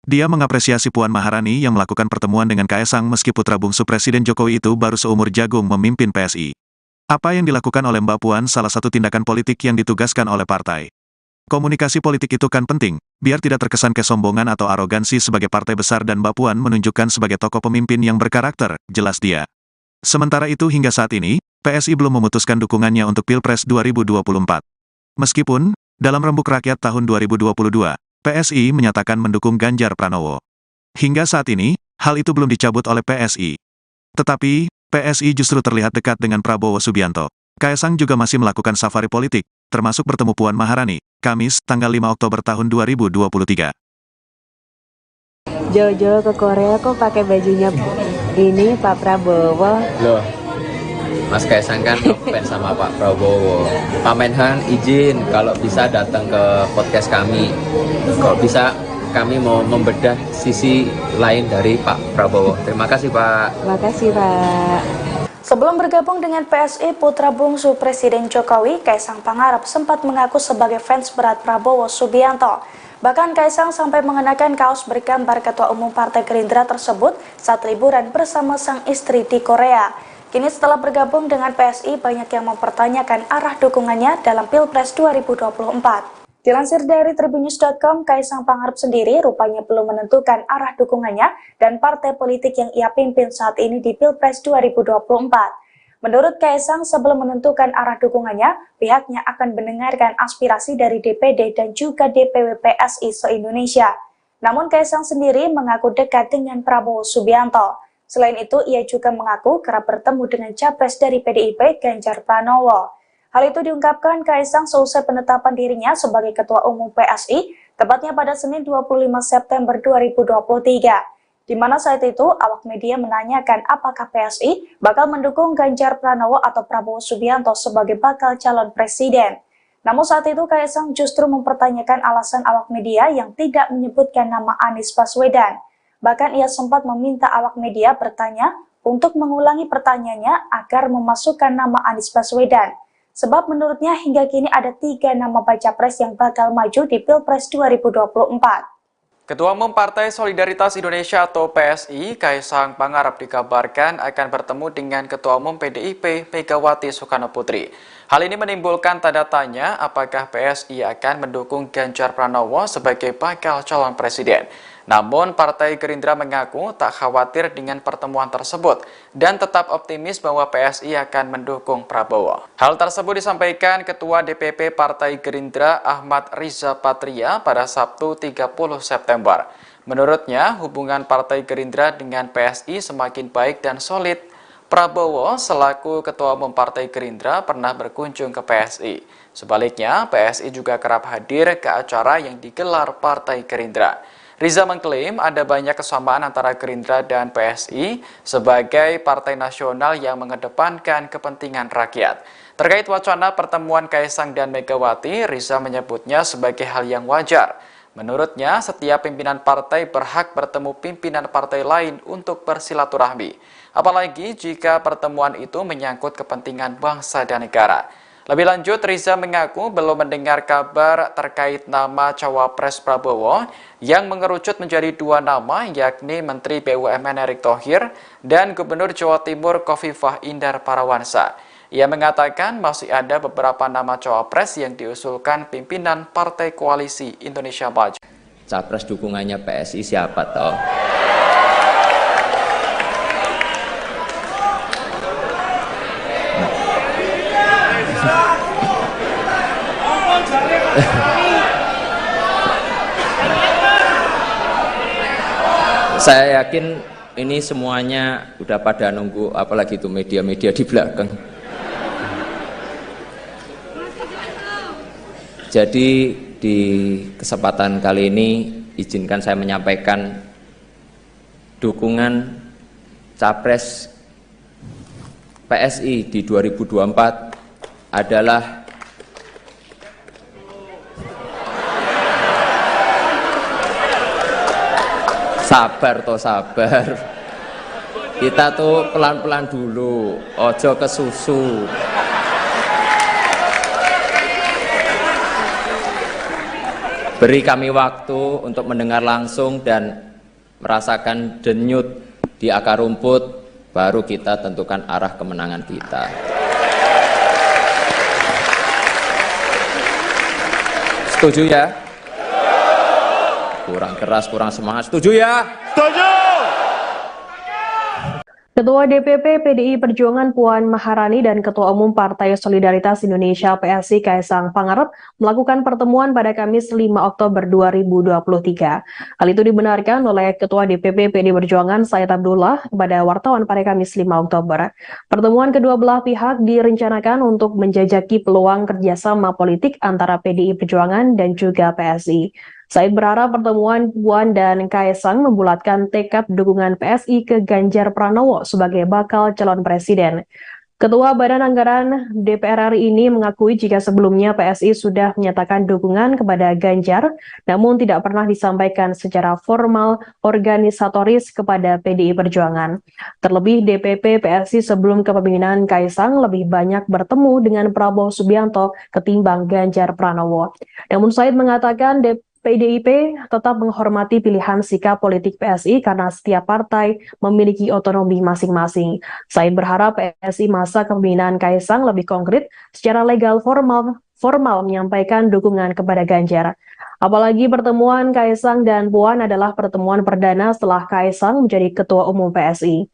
Dia mengapresiasi Puan Maharani yang melakukan pertemuan dengan Kaisang meski putra bungsu Presiden Jokowi itu baru seumur jagung memimpin PSI. Apa yang dilakukan oleh Mbak Puan salah satu tindakan politik yang ditugaskan oleh partai. Komunikasi politik itu kan penting, biar tidak terkesan kesombongan atau arogansi sebagai partai besar dan Mbak Puan menunjukkan sebagai tokoh pemimpin yang berkarakter, jelas dia. Sementara itu hingga saat ini, PSI belum memutuskan dukungannya untuk Pilpres 2024. Meskipun, dalam Rembuk Rakyat tahun 2022, PSI menyatakan mendukung Ganjar Pranowo. Hingga saat ini, hal itu belum dicabut oleh PSI. Tetapi, PSI justru terlihat dekat dengan Prabowo Subianto. Kaisang juga masih melakukan safari politik, termasuk bertemu Puan Maharani, Kamis, tanggal 5 Oktober tahun 2023. Jojo ke Korea kok pakai bajunya ini Pak Prabowo. Loh, Mas Kaisang kan ngefans sama Pak Prabowo. Pak Menhan izin kalau bisa datang ke podcast kami. Kalau bisa kami mau membedah sisi lain dari Pak Prabowo. Terima kasih Pak. Terima kasih Pak. Sebelum bergabung dengan PSI, putra bungsu Presiden Jokowi, Kaisang Pangarep sempat mengaku sebagai fans berat Prabowo Subianto. Bahkan Kaisang sampai mengenakan kaos bergambar Ketua Umum Partai Gerindra tersebut saat liburan bersama sang istri di Korea. Kini setelah bergabung dengan PSI, banyak yang mempertanyakan arah dukungannya dalam Pilpres 2024. Dilansir dari tribunnews.com, Kaisang Pangarep sendiri rupanya belum menentukan arah dukungannya dan partai politik yang ia pimpin saat ini di Pilpres 2024. Menurut Kaisang, sebelum menentukan arah dukungannya, pihaknya akan mendengarkan aspirasi dari DPD dan juga DPW PSI se-Indonesia. Namun Kaisang sendiri mengaku dekat dengan Prabowo Subianto. Selain itu, ia juga mengaku kerap bertemu dengan capres dari PDIP, Ganjar Pranowo. Hal itu diungkapkan Kaisang seusai penetapan dirinya sebagai Ketua Umum PSI, tepatnya pada Senin 25 September 2023. Di mana saat itu awak media menanyakan apakah PSI bakal mendukung Ganjar Pranowo atau Prabowo Subianto sebagai bakal calon presiden. Namun saat itu Kaisang justru mempertanyakan alasan awak media yang tidak menyebutkan nama Anies Baswedan. Bahkan ia sempat meminta awak media bertanya untuk mengulangi pertanyaannya agar memasukkan nama Anies Baswedan. Sebab menurutnya hingga kini ada 3 nama baca pres yang bakal maju di Pilpres 2024. Ketua Umum Partai Solidaritas Indonesia atau PSI, Kaisang Pangarep dikabarkan akan bertemu dengan Ketua Umum PDIP, Megawati Soekarno Putri. Hal ini menimbulkan tanda tanya apakah PSI akan mendukung Ganjar Pranowo sebagai bakal calon presiden. Namun, Partai Gerindra mengaku tak khawatir dengan pertemuan tersebut dan tetap optimis bahwa PSI akan mendukung Prabowo. Hal tersebut disampaikan Ketua DPP Partai Gerindra Ahmad Riza Patria pada Sabtu 30 September. Menurutnya, hubungan Partai Gerindra dengan PSI semakin baik dan solid. Prabowo selaku Ketua Umum Partai Gerindra pernah berkunjung ke PSI. Sebaliknya, PSI juga kerap hadir ke acara yang digelar Partai Gerindra. Riza mengklaim ada banyak kesamaan antara Gerindra dan PSI sebagai partai nasional yang mengedepankan kepentingan rakyat. Terkait wacana pertemuan Kaisang dan Megawati, Riza menyebutnya sebagai hal yang wajar. Menurutnya, setiap pimpinan partai berhak bertemu pimpinan partai lain untuk bersilaturahmi. Apalagi jika pertemuan itu menyangkut kepentingan bangsa dan negara. Lebih lanjut, Riza mengaku belum mendengar kabar terkait nama Cawapres Prabowo yang mengerucut menjadi dua nama, yakni Menteri BUMN Erick Thohir dan Gubernur Jawa Timur Khofifah Indar Parawansa. Ia mengatakan masih ada beberapa nama Cawapres yang diusulkan pimpinan Partai Koalisi Indonesia Maju. Capres dukungannya PSI siapa toh? Saya yakin ini semuanya udah pada nunggu, apalagi itu media-media di belakang. Jadi di kesempatan kali ini izinkan saya menyampaikan dukungan Capres PSI di 2024 adalah sabar. Kita tuh pelan-pelan dulu, ojo kesusu. Beri kami waktu untuk mendengar langsung dan merasakan denyut di akar rumput, baru kita tentukan arah kemenangan kita. Setuju ya? Kurang keras, kurang semangat. Setuju ya? Setuju! Ketua DPP PDI Perjuangan Puan Maharani dan Ketua Umum Partai Solidaritas Indonesia PSI Kaisang Pangarep melakukan pertemuan pada Kamis 5 Oktober 2023. Hal itu dibenarkan oleh Ketua DPP PDI Perjuangan Said Abdullah kepada wartawan pada Kamis 5 Oktober. Pertemuan kedua belah pihak direncanakan untuk menjajaki peluang kerjasama politik antara PDI Perjuangan dan juga PSI. Said berharap pertemuan Puan dan Kaisang membulatkan tekad dukungan PSI ke Ganjar Pranowo sebagai bakal calon presiden. Ketua Badan Anggaran DPR RI ini mengakui jika sebelumnya PSI sudah menyatakan dukungan kepada Ganjar, namun tidak pernah disampaikan secara formal organisatoris kepada PDI Perjuangan. Terlebih DPP PSI sebelum kepemimpinan Kaisang lebih banyak bertemu dengan Prabowo Subianto ketimbang Ganjar Pranowo. Namun Said mengatakan PDIP tetap menghormati pilihan sikap politik PSI karena setiap partai memiliki otonomi masing-masing. Said berharap PSI masa kepemimpinan Kaisang lebih konkret secara legal formal menyampaikan dukungan kepada Ganjar. Apalagi pertemuan Kaisang dan Puan adalah pertemuan perdana setelah Kaisang menjadi Ketua Umum PSI.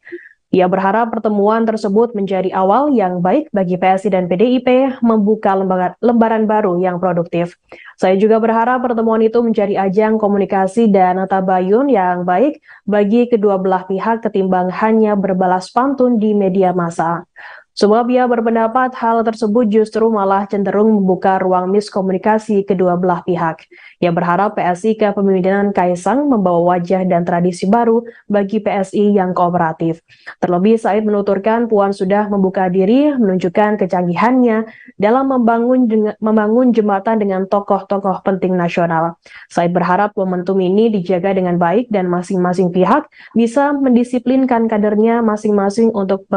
Ia berharap pertemuan tersebut menjadi awal yang baik bagi PSI dan PDIP membuka lembaran baru yang produktif. Saya juga berharap pertemuan itu menjadi ajang komunikasi dan tabayun yang baik bagi kedua belah pihak ketimbang hanya berbalas pantun di media massa. Sebab ia berpendapat hal tersebut justru malah cenderung membuka ruang miskomunikasi kedua belah pihak. Ia berharap PSI kepemimpinan Kaisang membawa wajah dan tradisi baru bagi PSI yang kooperatif. Terlebih Said menuturkan Puan sudah membuka diri menunjukkan kecanggihannya dalam membangun jembatan dengan tokoh-tokoh penting nasional. Said berharap momentum ini dijaga dengan baik dan masing-masing pihak bisa mendisiplinkan kadernya masing-masing untuk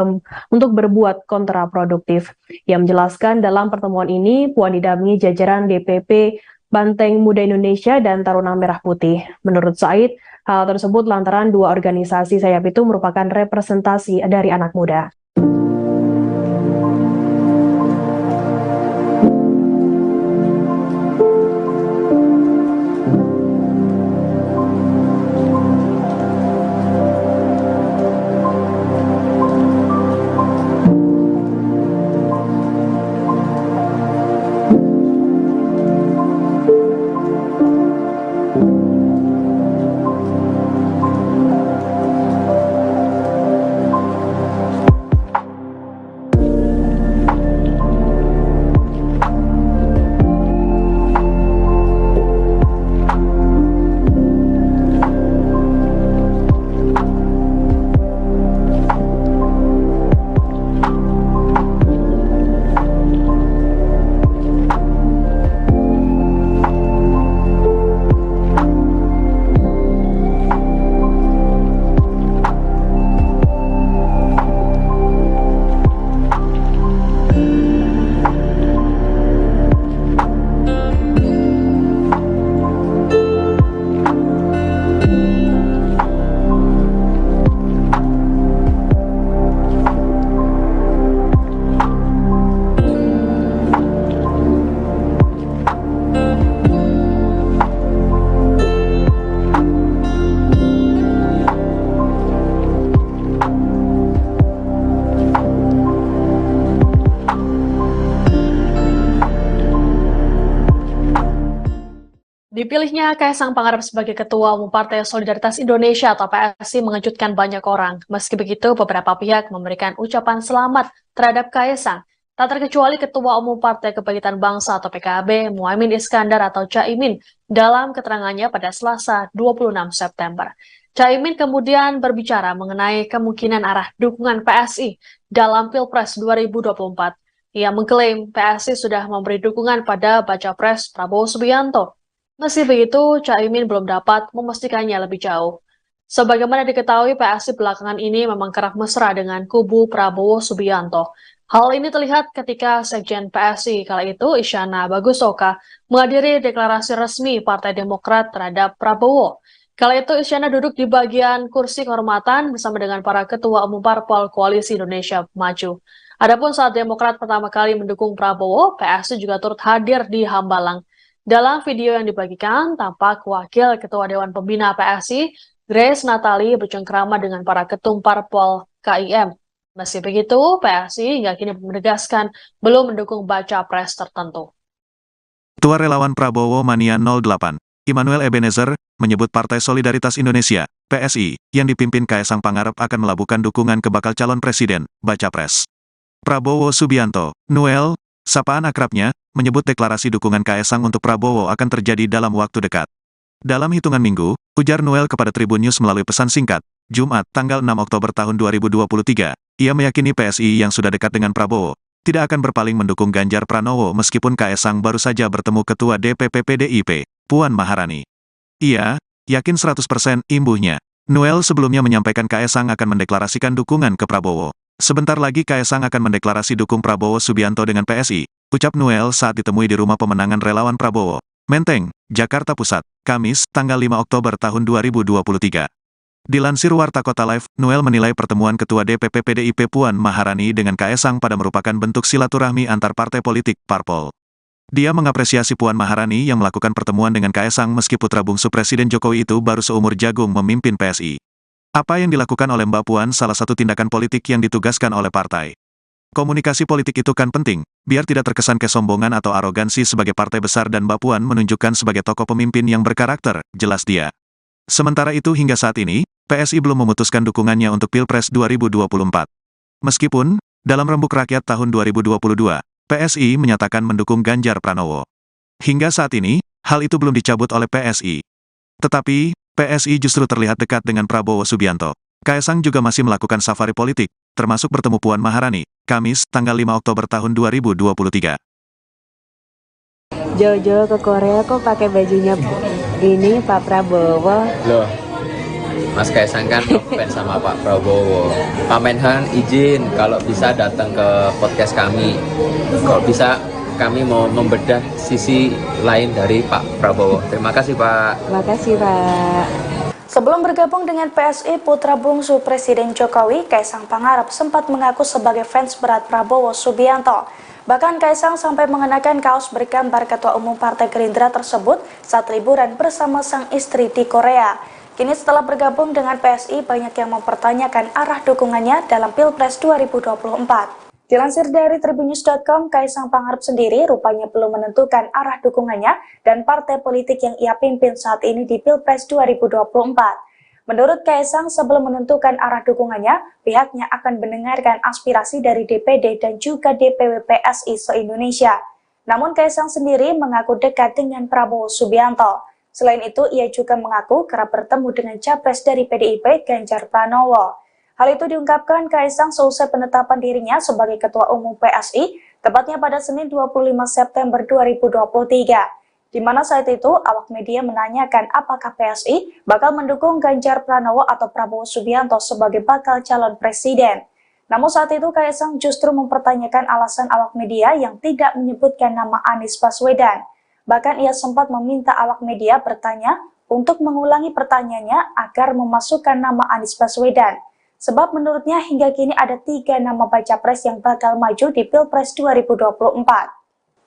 berbuat kontraproduktif. Ia menjelaskan dalam pertemuan ini Puan didampingi jajaran DPP Banteng Muda Indonesia dan Taruna Merah Putih. Menurut Said, hal tersebut lantaran dua organisasi sayap itu merupakan representasi dari anak muda. Dipilihnya Kaisang Pangarep sebagai Ketua Umum Partai Solidaritas Indonesia atau PSI mengejutkan banyak orang. Meski begitu, beberapa pihak memberikan ucapan selamat terhadap Kaisang. Tak terkecuali Ketua Umum Partai Kebangkitan Bangsa atau PKB, Muhaimin Iskandar atau Caimin, dalam keterangannya pada Selasa 26 September. Caimin kemudian berbicara mengenai kemungkinan arah dukungan PSI dalam Pilpres 2024. Ia mengklaim PSI sudah memberi dukungan pada Baca Pres Prabowo Subianto. Meski begitu, Caimin belum dapat memastikannya lebih jauh. Sebagaimana diketahui, PSI belakangan ini memang kerap mesra dengan kubu Prabowo Subianto. Hal ini terlihat ketika Sekjen PSI kala itu, Isyana Bagusoka, menghadiri deklarasi resmi Partai Demokrat terhadap Prabowo. Kala itu, Isyana duduk di bagian kursi kehormatan bersama dengan para ketua umum parpol Koalisi Indonesia Maju. Adapun saat Demokrat pertama kali mendukung Prabowo, PSI juga turut hadir di Hambalang. Dalam video yang dibagikan, tampak Wakil Ketua Dewan Pembina PSI, Grace Natali, bercengkrama dengan para ketum parpol KIM. Meski begitu, PSI hingga kini menegaskan belum mendukung baca pres tertentu. Ketua Relawan Prabowo Mania 08, Immanuel Ebenezer, menyebut Partai Solidaritas Indonesia, PSI, yang dipimpin Kaisang Pangarep akan melabuhkan dukungan ke bakal calon presiden, baca pres. Prabowo Subianto, Noel, sapaan akrabnya, menyebut deklarasi dukungan Kaisang untuk Prabowo akan terjadi dalam waktu dekat. Dalam hitungan minggu, ujar Noel kepada Tribun News melalui pesan singkat, Jumat, tanggal 6 Oktober tahun 2023, ia meyakini PSI yang sudah dekat dengan Prabowo, tidak akan berpaling mendukung Ganjar Pranowo meskipun Kaisang baru saja bertemu Ketua DPP PDIP, Puan Maharani. Ia yakin 100% imbuhnya. Noel sebelumnya menyampaikan Kaisang akan mendeklarasikan dukungan ke Prabowo. Sebentar lagi Kaisang akan mendeklarasi dukung Prabowo Subianto dengan PSI, ucap Noel saat ditemui di rumah pemenangan relawan Prabowo, Menteng, Jakarta Pusat, Kamis, tanggal 5 Oktober tahun 2023. Dilansir Warta Kota Live, Noel menilai pertemuan Ketua DPP PDIP Puan Maharani dengan Kaisang pada merupakan bentuk silaturahmi antar partai politik, parpol. Dia mengapresiasi Puan Maharani yang melakukan pertemuan dengan Kaisang meski putra bungsu Presiden Jokowi itu baru seumur jagung memimpin PSI. Apa yang dilakukan oleh Mbak Puan salah satu tindakan politik yang ditugaskan oleh partai. Komunikasi politik itu kan penting, biar tidak terkesan kesombongan atau arogansi sebagai partai besar dan Mbak Puan menunjukkan sebagai tokoh pemimpin yang berkarakter, jelas dia. Sementara itu hingga saat ini, PSI belum memutuskan dukungannya untuk Pilpres 2024. Meskipun, dalam Rembuk Rakyat tahun 2022, PSI menyatakan mendukung Ganjar Pranowo. Hingga saat ini, hal itu belum dicabut oleh PSI. Tetapi, PSI justru terlihat dekat dengan Prabowo Subianto. Kaisang juga masih melakukan safari politik, termasuk bertemu Puan Maharani, Kamis, tanggal 5 Oktober tahun 2023. Jojo ke Korea kok pakai bajunya ini Pak Prabowo. Loh, Mas Kaisang kan fans sama Pak Prabowo. Pak Menhan izin kalau bisa datang ke podcast kami. Kalau bisa kami mau membedah sisi lain dari Pak Prabowo. Terima kasih Pak. Terima kasih Pak. Sebelum bergabung dengan PSI, putra bungsu Presiden Jokowi, Kaisang Pangarep sempat mengaku sebagai fans berat Prabowo Subianto. Bahkan Kaisang sampai mengenakan kaos bergambar Ketua Umum Partai Gerindra tersebut saat liburan bersama sang istri di Korea. Kini setelah bergabung dengan PSI, banyak yang mempertanyakan arah dukungannya dalam Pilpres 2024. Dilansir dari tribunnews.com, Kaisang Pangarep sendiri rupanya belum menentukan arah dukungannya dan partai politik yang ia pimpin saat ini di Pilpres 2024. Menurut Kaisang, sebelum menentukan arah dukungannya, pihaknya akan mendengarkan aspirasi dari DPD dan juga DPW PSI se-Indonesia. Namun Kaisang sendiri mengaku dekat dengan Prabowo Subianto. Selain itu, ia juga mengaku kerap bertemu dengan capres dari PDIP Ganjar Pranowo. Hal itu diungkapkan Kaisang seusai penetapan dirinya sebagai Ketua Umum PSI, tepatnya pada Senin 25 September 2023. Di mana saat itu, awak media menanyakan apakah PSI bakal mendukung Ganjar Pranowo atau Prabowo Subianto sebagai bakal calon presiden. Namun saat itu Kaisang justru mempertanyakan alasan awak media yang tidak menyebutkan nama Anies Baswedan. Bahkan ia sempat meminta awak media bertanya untuk mengulangi pertanyaannya agar memasukkan nama Anies Baswedan. Sebab menurutnya hingga kini ada 3 nama baca pres yang bakal maju di Pilpres 2024.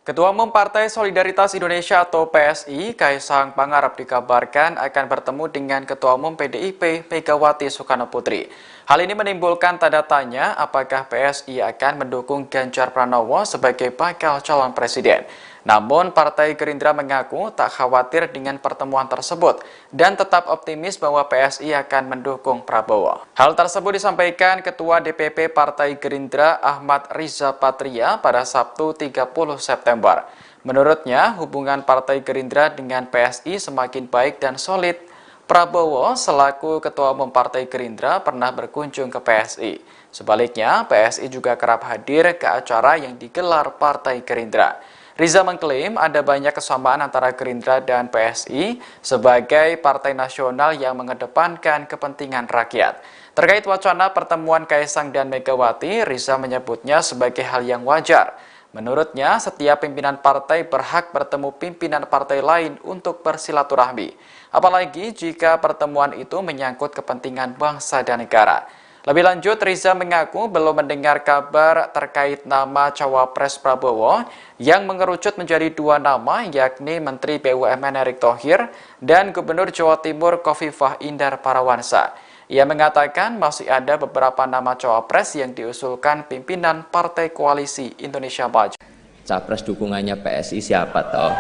Ketua Umum Partai Solidaritas Indonesia atau PSI, Kaisang Pangarep dikabarkan akan bertemu dengan Ketua Umum PDIP Megawati Soekarno Putri. Hal ini menimbulkan tanda tanya apakah PSI akan mendukung Ganjar Pranowo sebagai bakal calon presiden. Namun, Partai Gerindra mengaku tak khawatir dengan pertemuan tersebut dan tetap optimis bahwa PSI akan mendukung Prabowo. Hal tersebut disampaikan Ketua DPP Partai Gerindra Ahmad Riza Patria pada Sabtu 30 September. Menurutnya, hubungan Partai Gerindra dengan PSI semakin baik dan solid. Prabowo selaku Ketua Umum Partai Gerindra pernah berkunjung ke PSI. Sebaliknya, PSI juga kerap hadir ke acara yang digelar Partai Gerindra. Riza mengklaim ada banyak kesamaan antara Gerindra dan PSI sebagai partai nasional yang mengedepankan kepentingan rakyat. Terkait wacana pertemuan Kaisang dan Megawati, Riza menyebutnya sebagai hal yang wajar. Menurutnya, setiap pimpinan partai berhak bertemu pimpinan partai lain untuk bersilaturahmi. Apalagi jika pertemuan itu menyangkut kepentingan bangsa dan negara. Lebih lanjut, Riza mengaku belum mendengar kabar terkait nama Cawapres Prabowo yang mengerucut menjadi dua nama, yakni Menteri BUMN Erick Thohir dan Gubernur Jawa Timur Khofifah Indar Parawansa. Ia mengatakan masih ada beberapa nama cawapres yang diusulkan pimpinan Partai Koalisi Indonesia Maju. Capres dukungannya PSI siapa toh?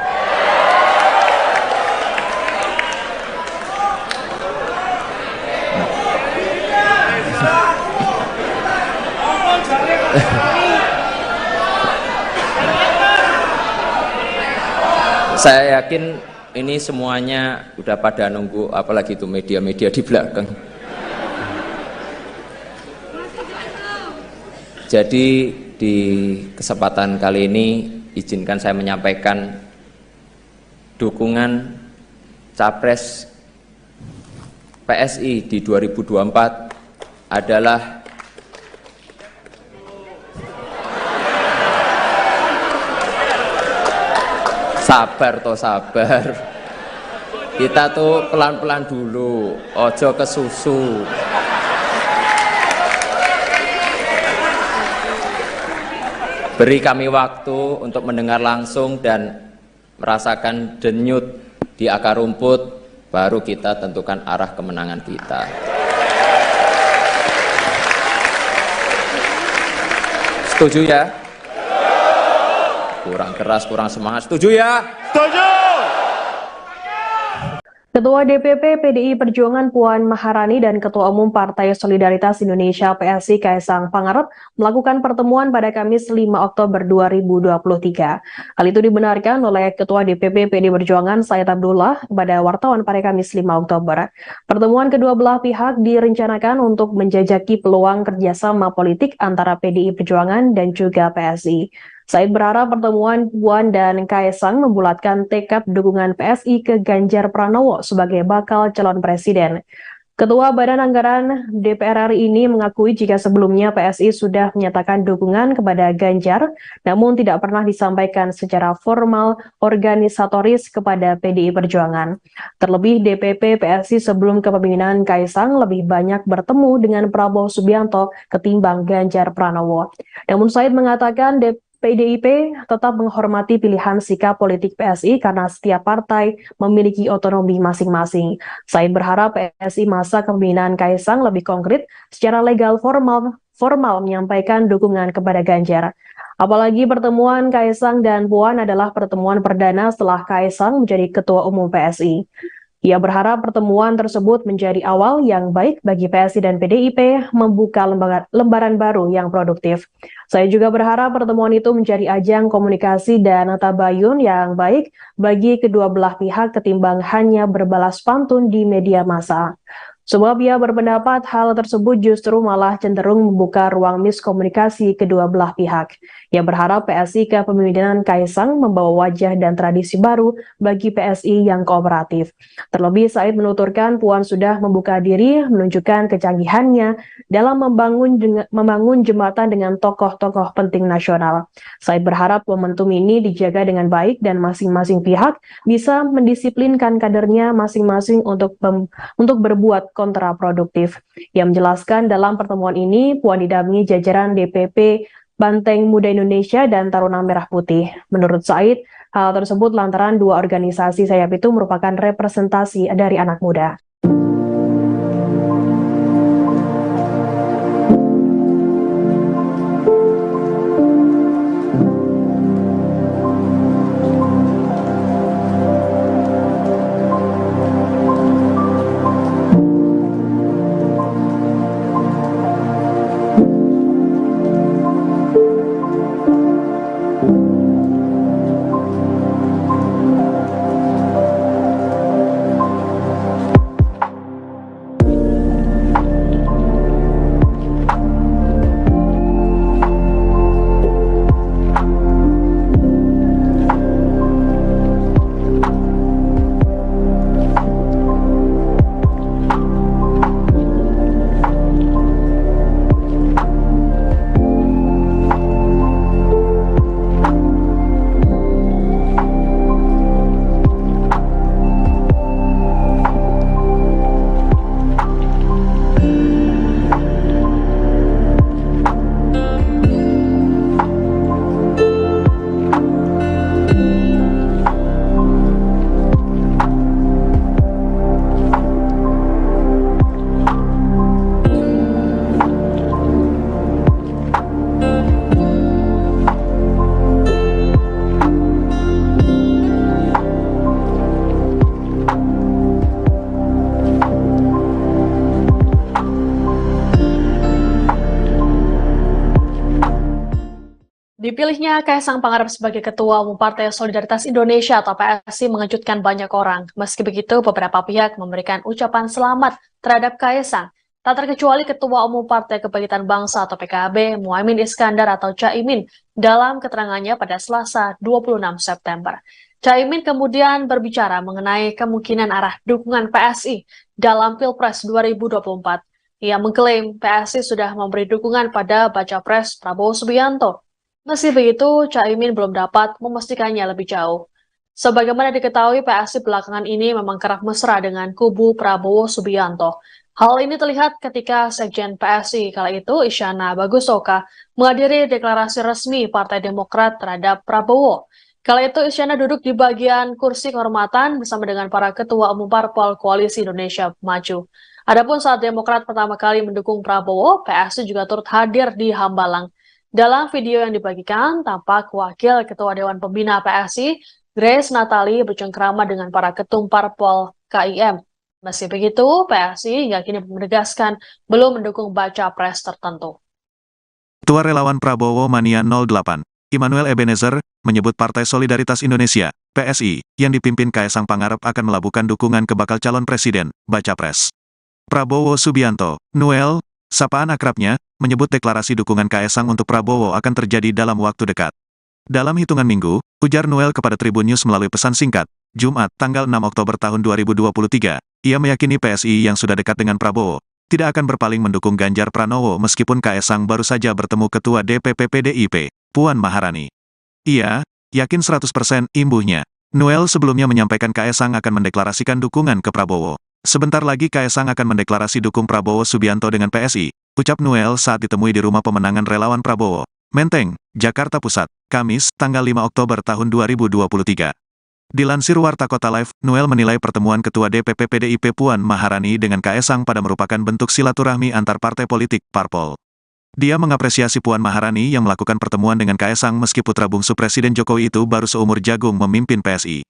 Saya yakin ini semuanya udah pada nunggu, apalagi itu media-media di belakang. Jadi di kesempatan kali ini izinkan saya menyampaikan dukungan Capres PSI di 2024 adalah sabar. Kita tuh pelan-pelan dulu, ojo kesusu. Beri kami waktu untuk mendengar langsung dan merasakan denyut di akar rumput, baru kita tentukan arah kemenangan kita. Setuju ya? Kurang keras, kurang semangat. Setuju ya? Setuju! Ketua DPP PDI Perjuangan Puan Maharani dan Ketua Umum Partai Solidaritas Indonesia PSI Kaisang Pangarep melakukan pertemuan pada Kamis 5 Oktober 2023. Hal itu dibenarkan oleh Ketua DPP PDI Perjuangan Said Abdullah kepada wartawan pada Kamis 5 Oktober. Pertemuan kedua belah pihak direncanakan untuk menjajaki peluang kerjasama politik antara PDI Perjuangan dan juga PSI. Said berharap pertemuan Puan dan Kaisang membulatkan tekad dukungan PSI ke Ganjar Pranowo sebagai bakal calon presiden. Ketua Badan Anggaran DPR RI ini mengakui jika sebelumnya PSI sudah menyatakan dukungan kepada Ganjar, namun tidak pernah disampaikan secara formal organisatoris kepada PDI Perjuangan. Terlebih DPP PSI sebelum kepemimpinan Kaisang lebih banyak bertemu dengan Prabowo Subianto ketimbang Ganjar Pranowo. Namun Said mengatakan PDIP tetap menghormati pilihan sikap politik PSI karena setiap partai memiliki otonomi masing-masing. Said berharap PSI masa kepemimpinan Kaisang lebih konkret secara legal formal menyampaikan dukungan kepada Ganjar. Apalagi pertemuan Kaisang dan Puan adalah pertemuan perdana setelah Kaisang menjadi Ketua Umum PSI. Ia berharap pertemuan tersebut menjadi awal yang baik bagi PSI dan PDIP membuka lembaran baru yang produktif. Saya juga berharap pertemuan itu menjadi ajang komunikasi dan tabayun yang baik bagi kedua belah pihak ketimbang hanya berbalas pantun di media massa. Sebab ia berpendapat hal tersebut justru malah cenderung membuka ruang miskomunikasi kedua belah pihak. Ia berharap PSI kepemimpinan Kaisang membawa wajah dan tradisi baru bagi PSI yang kooperatif. Terlebih Said menuturkan Puan sudah membuka diri menunjukkan kecanggihannya dalam membangun jembatan dengan tokoh-tokoh penting nasional. Said berharap momentum ini dijaga dengan baik dan masing-masing pihak bisa mendisiplinkan kadernya masing-masing untuk berbuat kontraproduktif. Ia menjelaskan dalam pertemuan ini Puan didampingi jajaran DPP Banteng Muda Indonesia dan Taruna Merah Putih. Menurut Said, hal tersebut lantaran dua organisasi sayap itu merupakan representasi dari anak muda. Dipilihnya Kaisang Pangarep sebagai Ketua Umum Partai Solidaritas Indonesia atau PSI mengejutkan banyak orang. Meski begitu, beberapa pihak memberikan ucapan selamat terhadap Kaisang. Tak terkecuali Ketua Umum Partai Kebangkitan Bangsa atau PKB, Muhaimin Iskandar atau Caimin, dalam keterangannya pada Selasa 26 September. Caimin kemudian berbicara mengenai kemungkinan arah dukungan PSI dalam Pilpres 2024. Ia mengklaim PSI sudah memberi dukungan pada Baca Pres Prabowo Subianto. Meski begitu, Caimin belum dapat memastikannya lebih jauh. Sebagaimana diketahui, PSI belakangan ini memang kerap mesra dengan kubu Prabowo Subianto. Hal ini terlihat ketika Sekjen PSI kala itu, Isyana Bagusoka, menghadiri deklarasi resmi Partai Demokrat terhadap Prabowo. Kala itu, Isyana duduk di bagian kursi kehormatan bersama dengan para ketua umum parpol Koalisi Indonesia Maju. Adapun saat Demokrat pertama kali mendukung Prabowo, PSI juga turut hadir di Hambalang. Dalam video yang dibagikan, tampak Wakil Ketua Dewan Pembina PSI, Grace Natali, bercengkrama dengan para ketum parpol KIM. Meski begitu, PSI hingga kini menegaskan belum mendukung baca pres tertentu. Ketua Relawan Prabowo Mania 08, Immanuel Ebenezer, menyebut Partai Solidaritas Indonesia, PSI, yang dipimpin Kaisang Pangarep akan melabuhkan dukungan ke bakal calon presiden, baca pres. Prabowo Subianto, Noel, sapaan akrabnya, menyebut deklarasi dukungan Kaisang untuk Prabowo akan terjadi dalam waktu dekat. Dalam hitungan minggu, ujar Noel kepada Tribun News melalui pesan singkat, Jumat, tanggal 6 Oktober tahun 2023, ia meyakini PSI yang sudah dekat dengan Prabowo, tidak akan berpaling mendukung Ganjar Pranowo meskipun Kaisang baru saja bertemu Ketua DPP PDIP, Puan Maharani. Ia yakin 100% imbuhnya. Noel sebelumnya menyampaikan Kaisang akan mendeklarasikan dukungan ke Prabowo. Sebentar lagi Kaisang akan mendeklarasi dukung Prabowo Subianto dengan PSI, ucap Noel saat ditemui di rumah pemenangan relawan Prabowo, Menteng, Jakarta Pusat, Kamis, tanggal 5 Oktober tahun 2023. Dilansir Warta Kota Live, Noel menilai pertemuan Ketua DPP PDIP Puan Maharani dengan Kaisang pada merupakan bentuk silaturahmi antar partai politik, parpol. Dia mengapresiasi Puan Maharani yang melakukan pertemuan dengan Kaisang meski putra bungsu Presiden Jokowi itu baru seumur jagung memimpin PSI.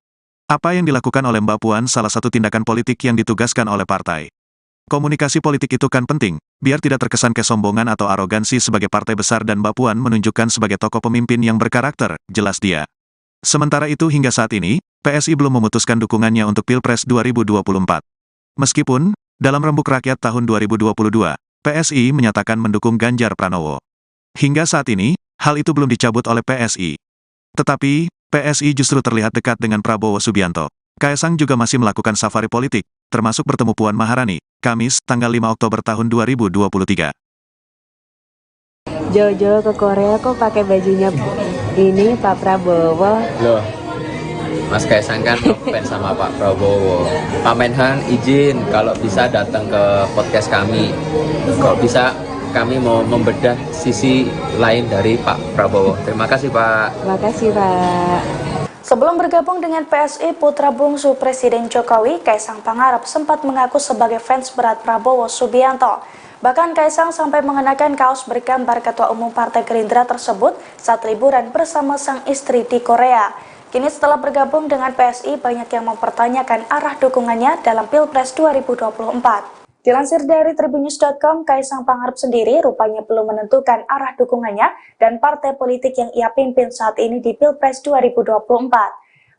Apa yang dilakukan oleh Mbak Puan salah satu tindakan politik yang ditugaskan oleh partai. Komunikasi politik itu kan penting, biar tidak terkesan kesombongan atau arogansi sebagai partai besar dan Mbak Puan menunjukkan sebagai tokoh pemimpin yang berkarakter, jelas dia. Sementara itu hingga saat ini, PSI belum memutuskan dukungannya untuk Pilpres 2024. Meskipun, dalam Rembuk Rakyat tahun 2022, PSI menyatakan mendukung Ganjar Pranowo. Hingga saat ini, hal itu belum dicabut oleh PSI. Tetapi, PSI justru terlihat dekat dengan Prabowo Subianto. Kaisang juga masih melakukan safari politik, termasuk bertemu Puan Maharani, Kamis, tanggal 5 Oktober tahun 2023. Jojo ke Korea kok pakai bajunya ini Pak Prabowo. Loh, Mas Kaisang kan fans sama Pak Prabowo. Pak Menhan izin kalau bisa datang ke podcast kami. Kalau bisa kami mau membedah sisi lain dari Pak Prabowo. Terima kasih Pak. Terima kasih Pak. Sebelum bergabung dengan PSI, putra bungsu Presiden Jokowi, Kaisang Pangarep sempat mengaku sebagai fans berat Prabowo Subianto. Bahkan Kaisang sampai mengenakan kaos bergambar Ketua Umum Partai Gerindra tersebut saat liburan bersama sang istri di Korea. Kini setelah bergabung dengan PSI, banyak yang mempertanyakan arah dukungannya dalam Pilpres 2024. Dilansir dari tribunnews.com, Kaisang Pangarep sendiri rupanya belum menentukan arah dukungannya dan partai politik yang ia pimpin saat ini di Pilpres 2024.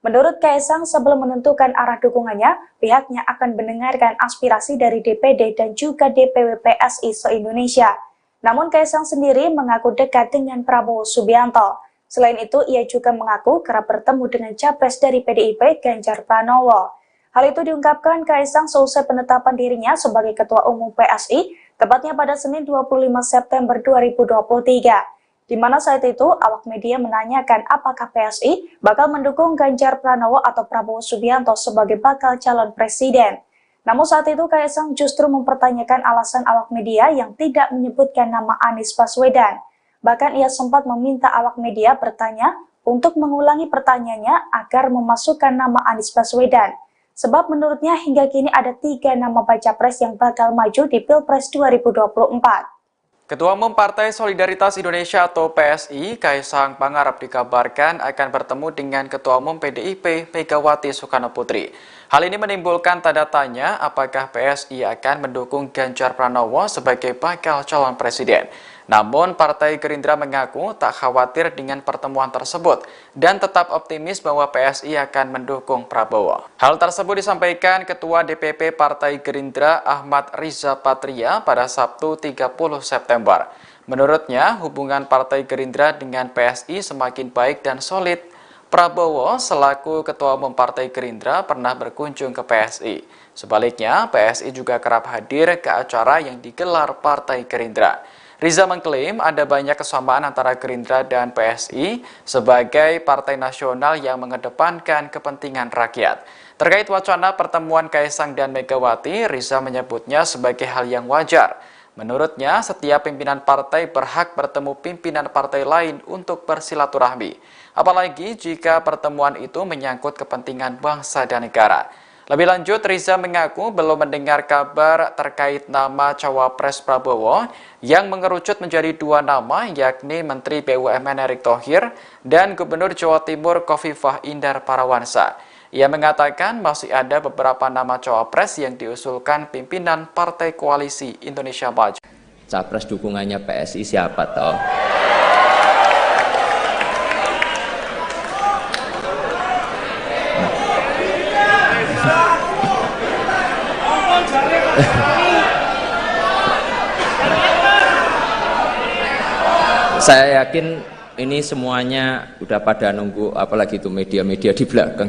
Menurut Kaisang, sebelum menentukan arah dukungannya, pihaknya akan mendengarkan aspirasi dari DPD dan juga DPW PSI se-Indonesia. Namun Kaisang sendiri mengaku dekat dengan Prabowo Subianto. Selain itu, ia juga mengaku kerap bertemu dengan capres dari PDIP Ganjar Pranowo. Hal itu diungkapkan Kaisang seusai penetapan dirinya sebagai Ketua Umum PSI, tepatnya pada Senin 25 September 2023. Di mana saat itu awak media menanyakan apakah PSI bakal mendukung Ganjar Pranowo atau Prabowo Subianto sebagai bakal calon presiden. Namun saat itu Kaisang justru mempertanyakan alasan awak media yang tidak menyebutkan nama Anies Baswedan. Bahkan ia sempat meminta awak media bertanya untuk mengulangi pertanyaannya agar memasukkan nama Anies Baswedan. Sebab menurutnya hingga kini ada 3 nama baca pres yang bakal maju di Pilpres 2024. Ketua Umum Partai Solidaritas Indonesia atau PSI, Kaisang Pangarep dikabarkan akan bertemu dengan Ketua Umum PDIP Megawati Soekarnoputri. Hal ini menimbulkan tanda tanya apakah PSI akan mendukung Ganjar Pranowo sebagai bakal calon presiden. Namun, Partai Gerindra mengaku tak khawatir dengan pertemuan tersebut dan tetap optimis bahwa PSI akan mendukung Prabowo. Hal tersebut disampaikan Ketua DPP Partai Gerindra Ahmad Riza Patria pada Sabtu 30 September. Menurutnya, hubungan Partai Gerindra dengan PSI semakin baik dan solid. Prabowo selaku Ketua Umum Partai Gerindra pernah berkunjung ke PSI. Sebaliknya, PSI juga kerap hadir ke acara yang digelar Partai Gerindra. Riza mengklaim ada banyak kesamaan antara Gerindra dan PSI sebagai partai nasional yang mengedepankan kepentingan rakyat. Terkait wacana pertemuan Kaisang dan Megawati, Riza menyebutnya sebagai hal yang wajar. Menurutnya, setiap pimpinan partai berhak bertemu pimpinan partai lain untuk bersilaturahmi. Apalagi jika pertemuan itu menyangkut kepentingan bangsa dan negara. Lebih lanjut, Riza mengaku belum mendengar kabar terkait nama Cawapres Prabowo yang mengerucut menjadi dua nama, yakni Menteri BUMN Erick Thohir dan Gubernur Jawa Timur Khofifah Indar Parawansa. Ia mengatakan masih ada beberapa nama Cawapres yang diusulkan pimpinan Partai Koalisi Indonesia Maju. Capres dukungannya PSI siapa toh? Saya yakin ini semuanya udah pada nunggu, apalagi itu media-media di belakang.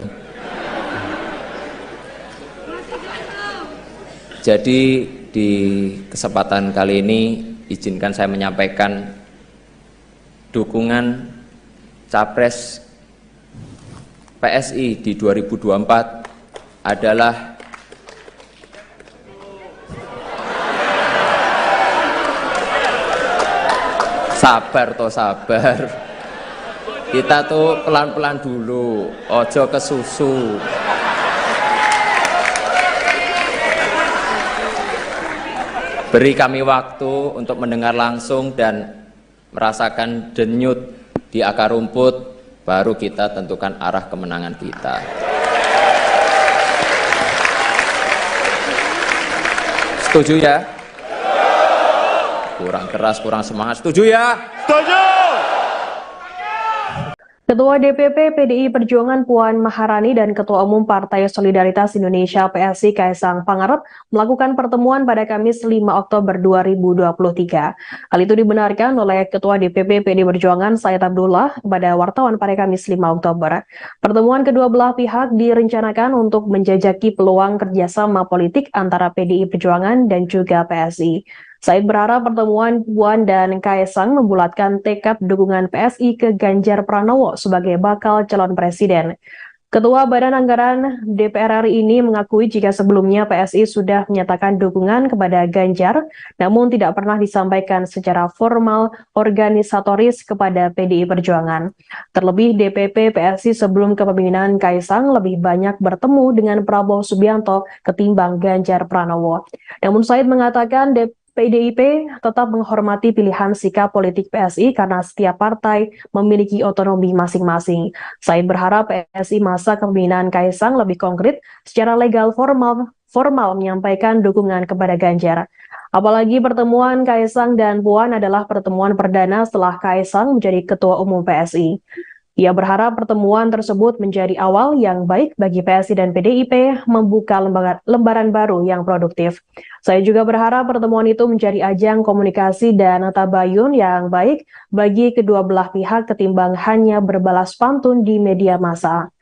Jadi di kesempatan kali ini izinkan saya menyampaikan dukungan Capres PSI di 2024 adalah sabar toh sabar. Kita tuh pelan-pelan dulu, ojo ke susu. Beri kami waktu untuk mendengar langsung dan merasakan denyut di akar rumput, baru kita tentukan arah kemenangan kita. Setuju ya? Kurang keras, kurang semangat. Setuju ya? Setuju! Ketua DPP PDI Perjuangan Puan Maharani dan Ketua Umum Partai Solidaritas Indonesia PSI Kaisang Pangarep melakukan pertemuan pada Kamis 5 Oktober 2023. Hal itu dibenarkan oleh Ketua DPP PDI Perjuangan Said Abdullah kepada wartawan pada Kamis 5 Oktober. Pertemuan kedua belah pihak direncanakan untuk menjajaki peluang kerjasama politik antara PDI Perjuangan dan juga PSI. Said berharap pertemuan Puan dan Kaisang membulatkan tekad dukungan PSI ke Ganjar Pranowo sebagai bakal calon presiden. Ketua Badan Anggaran DPR RI ini mengakui jika sebelumnya PSI sudah menyatakan dukungan kepada Ganjar, namun tidak pernah disampaikan secara formal organisatoris kepada PDI Perjuangan. Terlebih DPP PSI sebelum kepemimpinan Kaisang lebih banyak bertemu dengan Prabowo Subianto ketimbang Ganjar Pranowo. Namun Said mengatakan PDIP tetap menghormati pilihan sikap politik PSI karena setiap partai memiliki otonomi masing-masing. Said berharap PSI masa kepemimpinan Kaisang lebih konkret secara legal formal menyampaikan dukungan kepada Ganjar. Apalagi pertemuan Kaisang dan Puan adalah pertemuan perdana setelah Kaisang menjadi Ketua Umum PSI. Ia berharap pertemuan tersebut menjadi awal yang baik bagi PSI dan PDIP membuka lembaran baru yang produktif. Saya juga berharap pertemuan itu menjadi ajang komunikasi dan tabayun yang baik bagi kedua belah pihak ketimbang hanya berbalas pantun di media massa.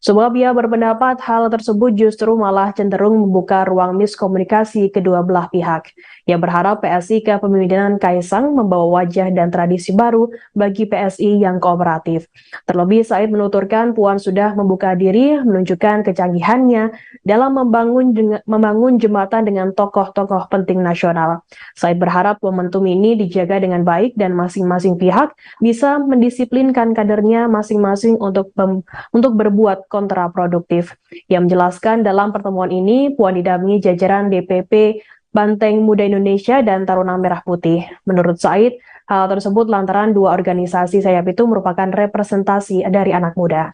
Sebab ia berpendapat hal tersebut justru malah cenderung membuka ruang miskomunikasi kedua belah pihak. Ia berharap PSI kepemimpinan Kaisang membawa wajah dan tradisi baru bagi PSI yang kooperatif. Terlebih Said menuturkan Puan sudah membuka diri menunjukkan kecanggihannya dalam membangun jembatan dengan tokoh-tokoh penting nasional. Said berharap momentum ini dijaga dengan baik dan masing-masing pihak bisa mendisiplinkan kadernya masing-masing untuk berbuat kontraproduktif. Ia menjelaskan dalam pertemuan ini Puan didampingi jajaran DPP Banteng Muda Indonesia dan Taruna Merah Putih. Menurut Said, hal tersebut lantaran dua organisasi sayap itu merupakan representasi dari anak muda.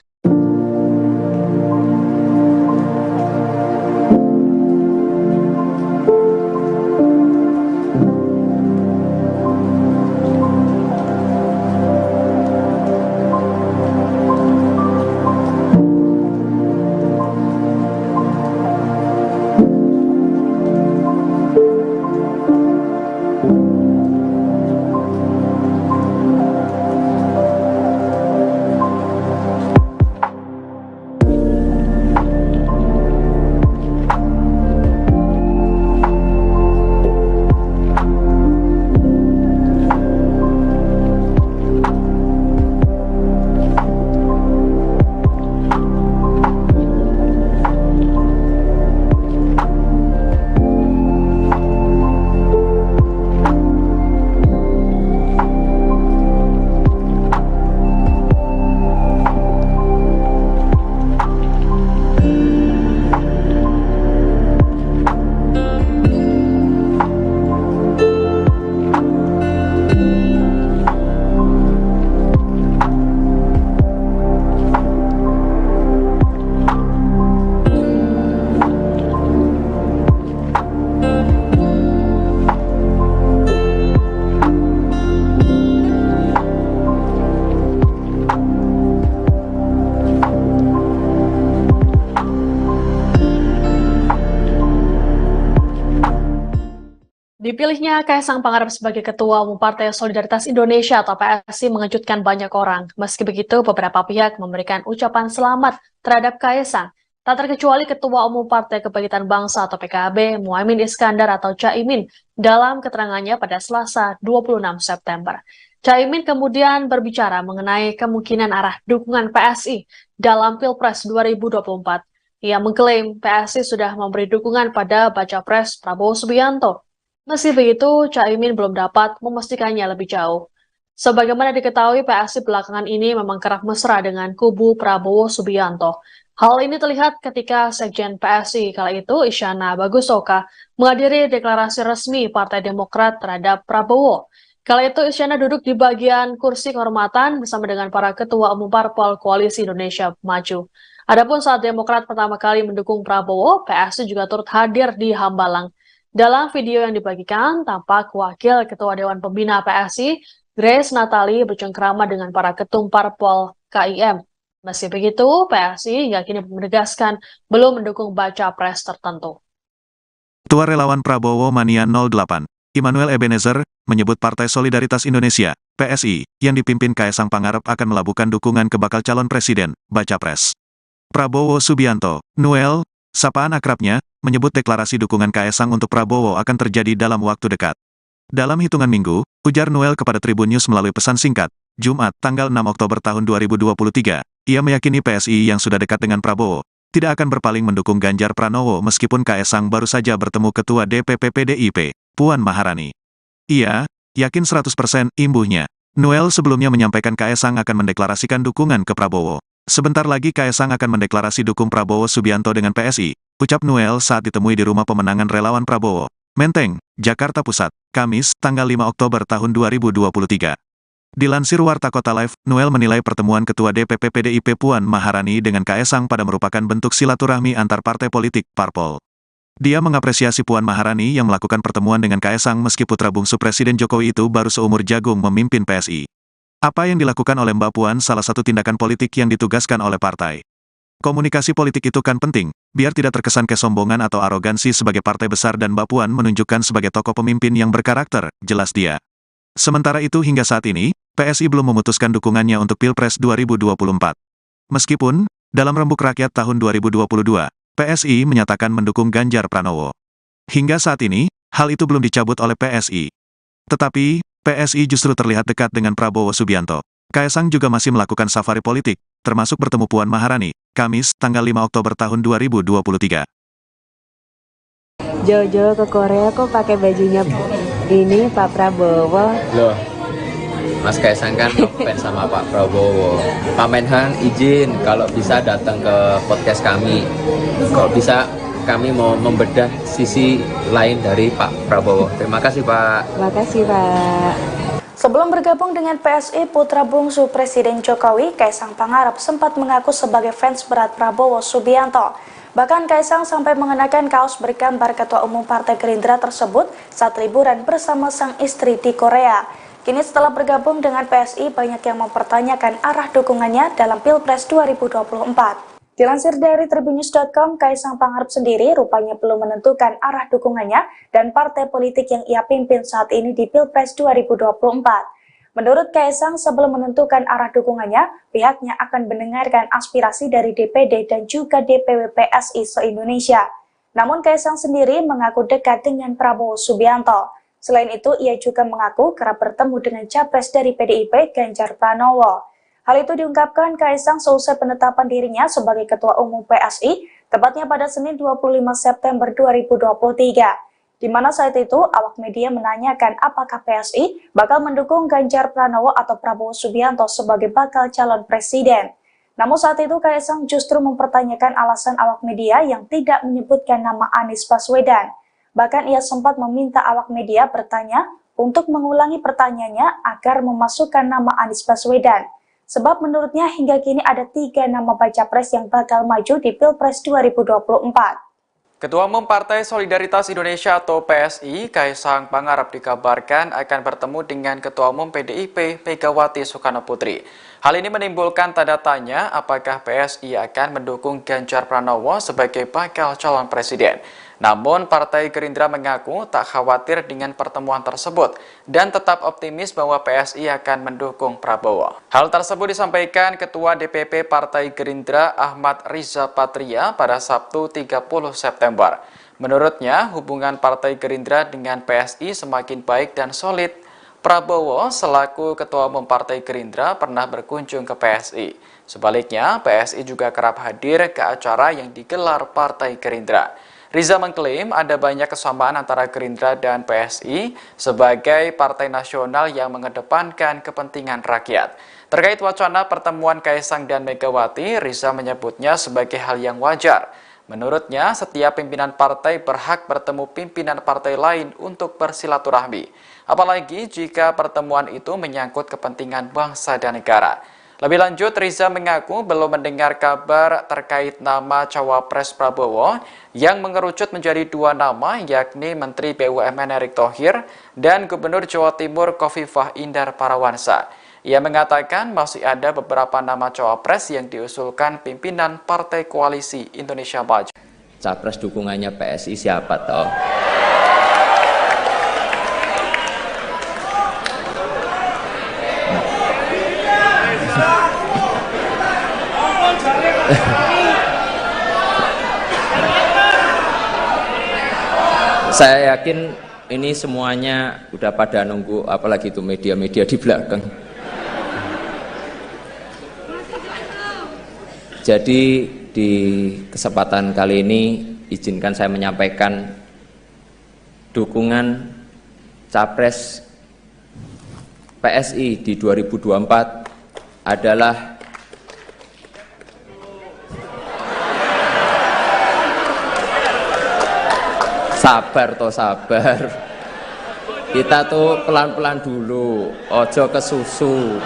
Dipilihnya Kaisang Pangarep sebagai Ketua Umum Partai Solidaritas Indonesia atau PSI mengejutkan banyak orang. Meski begitu, beberapa pihak memberikan ucapan selamat terhadap Kaisang. Tak terkecuali Ketua Umum Partai Kebangkitan Bangsa atau PKB, Muhaimin Iskandar atau Caimin, dalam keterangannya pada Selasa 26 September. Caimin kemudian berbicara mengenai kemungkinan arah dukungan PSI dalam Pilpres 2024. Ia mengklaim PSI sudah memberi dukungan pada Baca Pres Prabowo Subianto. Meski begitu, Caimin belum dapat memastikannya lebih jauh. Sebagaimana diketahui, PSI belakangan ini memang kerap mesra dengan kubu Prabowo Subianto. Hal ini terlihat ketika Sekjen PSI kala itu, Isyana Bagusoka, menghadiri deklarasi resmi Partai Demokrat terhadap Prabowo. Kala itu Isyana duduk di bagian kursi kehormatan bersama dengan para ketua umum parpol Koalisi Indonesia Maju. Adapun saat Demokrat pertama kali mendukung Prabowo, PSI juga turut hadir di Hambalang. Dalam video yang dibagikan, tampak Wakil Ketua Dewan Pembina PSI, Grace Natali, bercengkrama dengan para ketum parpol KIM. Meski begitu, PSI hingga kini menegaskan belum mendukung baca pres tertentu. Ketua Relawan Prabowo Mania 08, Immanuel Ebenezer, menyebut Partai Solidaritas Indonesia, PSI, yang dipimpin Kaisang Pangarep akan melabuhkan dukungan ke bakal calon presiden, baca pres. Prabowo Subianto, Noel, sapaan akrabnya, menyebut deklarasi dukungan Kaisang untuk Prabowo akan terjadi dalam waktu dekat. Dalam hitungan minggu, ujar Noel kepada Tribun News melalui pesan singkat, Jumat, tanggal 6 Oktober tahun 2023, ia meyakini PSI yang sudah dekat dengan Prabowo, tidak akan berpaling mendukung Ganjar Pranowo meskipun Kaisang baru saja bertemu Ketua DPP PDIP, Puan Maharani. Ia yakin 100% imbuhnya. Noel sebelumnya menyampaikan Kaisang akan mendeklarasikan dukungan ke Prabowo. Sebentar lagi Kaisang akan mendeklarasi dukung Prabowo Subianto dengan PSI, ucap Noel saat ditemui di rumah pemenangan relawan Prabowo, Menteng, Jakarta Pusat, Kamis, tanggal 5 Oktober tahun 2023. Dilansir Warta Kota Live, Noel menilai pertemuan Ketua DPP PDIP Puan Maharani dengan Kaisang pada merupakan bentuk silaturahmi antar partai politik, parpol. Dia mengapresiasi Puan Maharani yang melakukan pertemuan dengan Kaisang meski putra bungsu Presiden Jokowi itu baru seumur jagung memimpin PSI. Apa yang dilakukan oleh Mbak Puan salah satu tindakan politik yang ditugaskan oleh partai. Komunikasi politik itu kan penting, biar tidak terkesan kesombongan atau arogansi sebagai partai besar dan Mbak Puan menunjukkan sebagai tokoh pemimpin yang berkarakter, jelas dia. Sementara itu hingga saat ini, PSI belum memutuskan dukungannya untuk Pilpres 2024. Meskipun, dalam Rembuk Rakyat tahun 2022, PSI menyatakan mendukung Ganjar Pranowo. Hingga saat ini, hal itu belum dicabut oleh PSI. Tetapi, PSI justru terlihat dekat dengan Prabowo Subianto. Kaisang juga masih melakukan safari politik, termasuk bertemu Puan Maharani, Kamis, tanggal 5 Oktober tahun 2023. Jojo ke Korea kok pakai bajunya ini Pak Prabowo. Loh, Mas Kaisang kan ngefans sama Pak Prabowo. Pak Menhan izin kalau bisa datang ke podcast kami. Kalau bisa kami mau membedah sisi lain dari Pak Prabowo. Terima kasih Pak. Makasih Pak. Sebelum bergabung dengan PSI, putra bungsu Presiden Jokowi, Kaisang Pangarep sempat mengaku sebagai fans berat Prabowo Subianto. Bahkan Kaisang sampai mengenakan kaos bergambar Ketua Umum Partai Gerindra tersebut saat liburan bersama sang istri di Korea. Kini setelah bergabung dengan PSI, banyak yang mempertanyakan arah dukungannya dalam Pilpres 2024. Dilansir dari tribunnews.com, Kaisang Pangarep sendiri rupanya belum menentukan arah dukungannya dan partai politik yang ia pimpin saat ini di Pilpres 2024. Menurut Kaisang, sebelum menentukan arah dukungannya, pihaknya akan mendengarkan aspirasi dari DPD dan juga DPW PSI se-Indonesia. Namun Kaisang sendiri mengaku dekat dengan Prabowo Subianto. Selain itu, ia juga mengaku kerap bertemu dengan capres dari PDIP, Ganjar Pranowo. Hal itu diungkapkan Kaisang seusai penetapan dirinya sebagai Ketua Umum PSI, tepatnya pada Senin 25 September 2023. Di mana saat itu awak media menanyakan apakah PSI bakal mendukung Ganjar Pranowo atau Prabowo Subianto sebagai bakal calon presiden. Namun saat itu Kaisang justru mempertanyakan alasan awak media yang tidak menyebutkan nama Anies Baswedan. Bahkan ia sempat meminta awak media bertanya untuk mengulangi pertanyaannya agar memasukkan nama Anies Baswedan. Sebab menurutnya hingga kini ada 3 nama baca pres yang bakal maju di Pilpres 2024. Ketua Umum Partai Solidaritas Indonesia atau PSI, Kaisang Pangarep dikabarkan akan bertemu dengan Ketua Umum PDIP, Megawati Soekarnoputri. Hal ini menimbulkan tanda tanya apakah PSI akan mendukung Ganjar Pranowo sebagai bakal calon presiden. Namun, Partai Gerindra mengaku tak khawatir dengan pertemuan tersebut dan tetap optimis bahwa PSI akan mendukung Prabowo. Hal tersebut disampaikan Ketua DPP Partai Gerindra Ahmad Riza Patria pada Sabtu 30 September. Menurutnya, hubungan Partai Gerindra dengan PSI semakin baik dan solid. Prabowo selaku Ketua Umum Partai Gerindra pernah berkunjung ke PSI. Sebaliknya, PSI juga kerap hadir ke acara yang digelar Partai Gerindra. Riza mengklaim ada banyak kesamaan antara Gerindra dan PSI sebagai partai nasional yang mengedepankan kepentingan rakyat. Terkait wacana pertemuan Kaisang dan Megawati, Riza menyebutnya sebagai hal yang wajar. Menurutnya, setiap pimpinan partai berhak bertemu pimpinan partai lain untuk bersilaturahmi. Apalagi jika pertemuan itu menyangkut kepentingan bangsa dan negara. Lebih lanjut, Riza mengaku belum mendengar kabar terkait nama Cawapres Prabowo yang mengerucut menjadi dua nama, yakni Menteri BUMN Erick Thohir dan Gubernur Jawa Timur Khofifah Indar Parawansa. Ia mengatakan masih ada beberapa nama Cawapres yang diusulkan pimpinan Partai Koalisi Indonesia Maju. Capres dukungannya PSI siapa toh? Saya yakin ini semuanya udah pada nunggu, apalagi itu media-media di belakang. Jadi di kesempatan kali ini izinkan saya menyampaikan dukungan Capres PSI di 2024 adalah sabar. Kita tuh pelan-pelan dulu, ojo kesusu.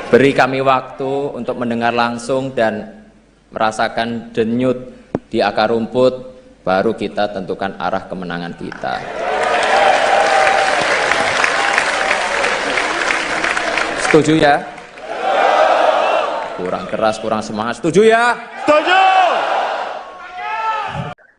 Beri kami waktu untuk mendengar langsung dan merasakan denyut di akar rumput, baru kita tentukan arah kemenangan kita. Setuju ya? Kurang keras, kurang semangat. Setuju ya? Setuju!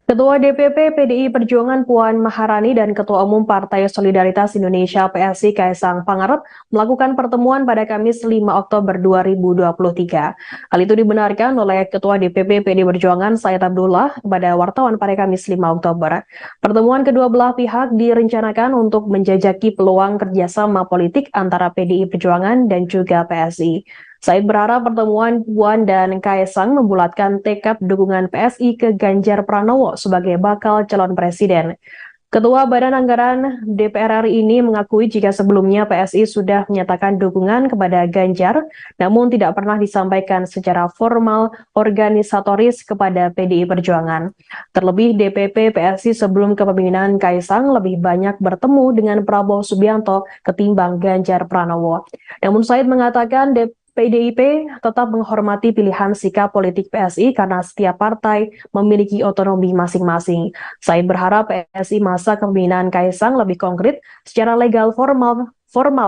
Ketua DPP PDI Perjuangan Puan Maharani dan Ketua Umum Partai Solidaritas Indonesia PSI Kaisang Pangarep melakukan pertemuan pada Kamis 5 Oktober 2023. Hal itu dibenarkan oleh Ketua DPP PDI Perjuangan Said Abdullah kepada wartawan pada Kamis 5 Oktober. Pertemuan kedua belah pihak direncanakan untuk menjajaki peluang kerjasama politik antara PDI Perjuangan dan juga PSI. Said berharap pertemuan Puan dan Kaisang membulatkan tekad dukungan PSI ke Ganjar Pranowo sebagai bakal calon presiden. Ketua Badan Anggaran DPR RI ini mengakui jika sebelumnya PSI sudah menyatakan dukungan kepada Ganjar, namun tidak pernah disampaikan secara formal organisatoris kepada PDI Perjuangan. Terlebih DPP PSI sebelum kepemimpinan Kaisang lebih banyak bertemu dengan Prabowo Subianto ketimbang Ganjar Pranowo. Namun Said mengatakan PDIP tetap menghormati pilihan sikap politik PSI karena setiap partai memiliki otonomi masing-masing. Said berharap PSI masa kepemimpinan Kaisang lebih konkret secara legal formal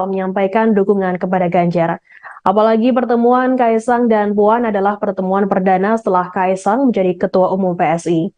menyampaikan dukungan kepada Ganjar. Apalagi pertemuan Kaisang dan Puan adalah pertemuan perdana setelah Kaisang menjadi Ketua Umum PSI.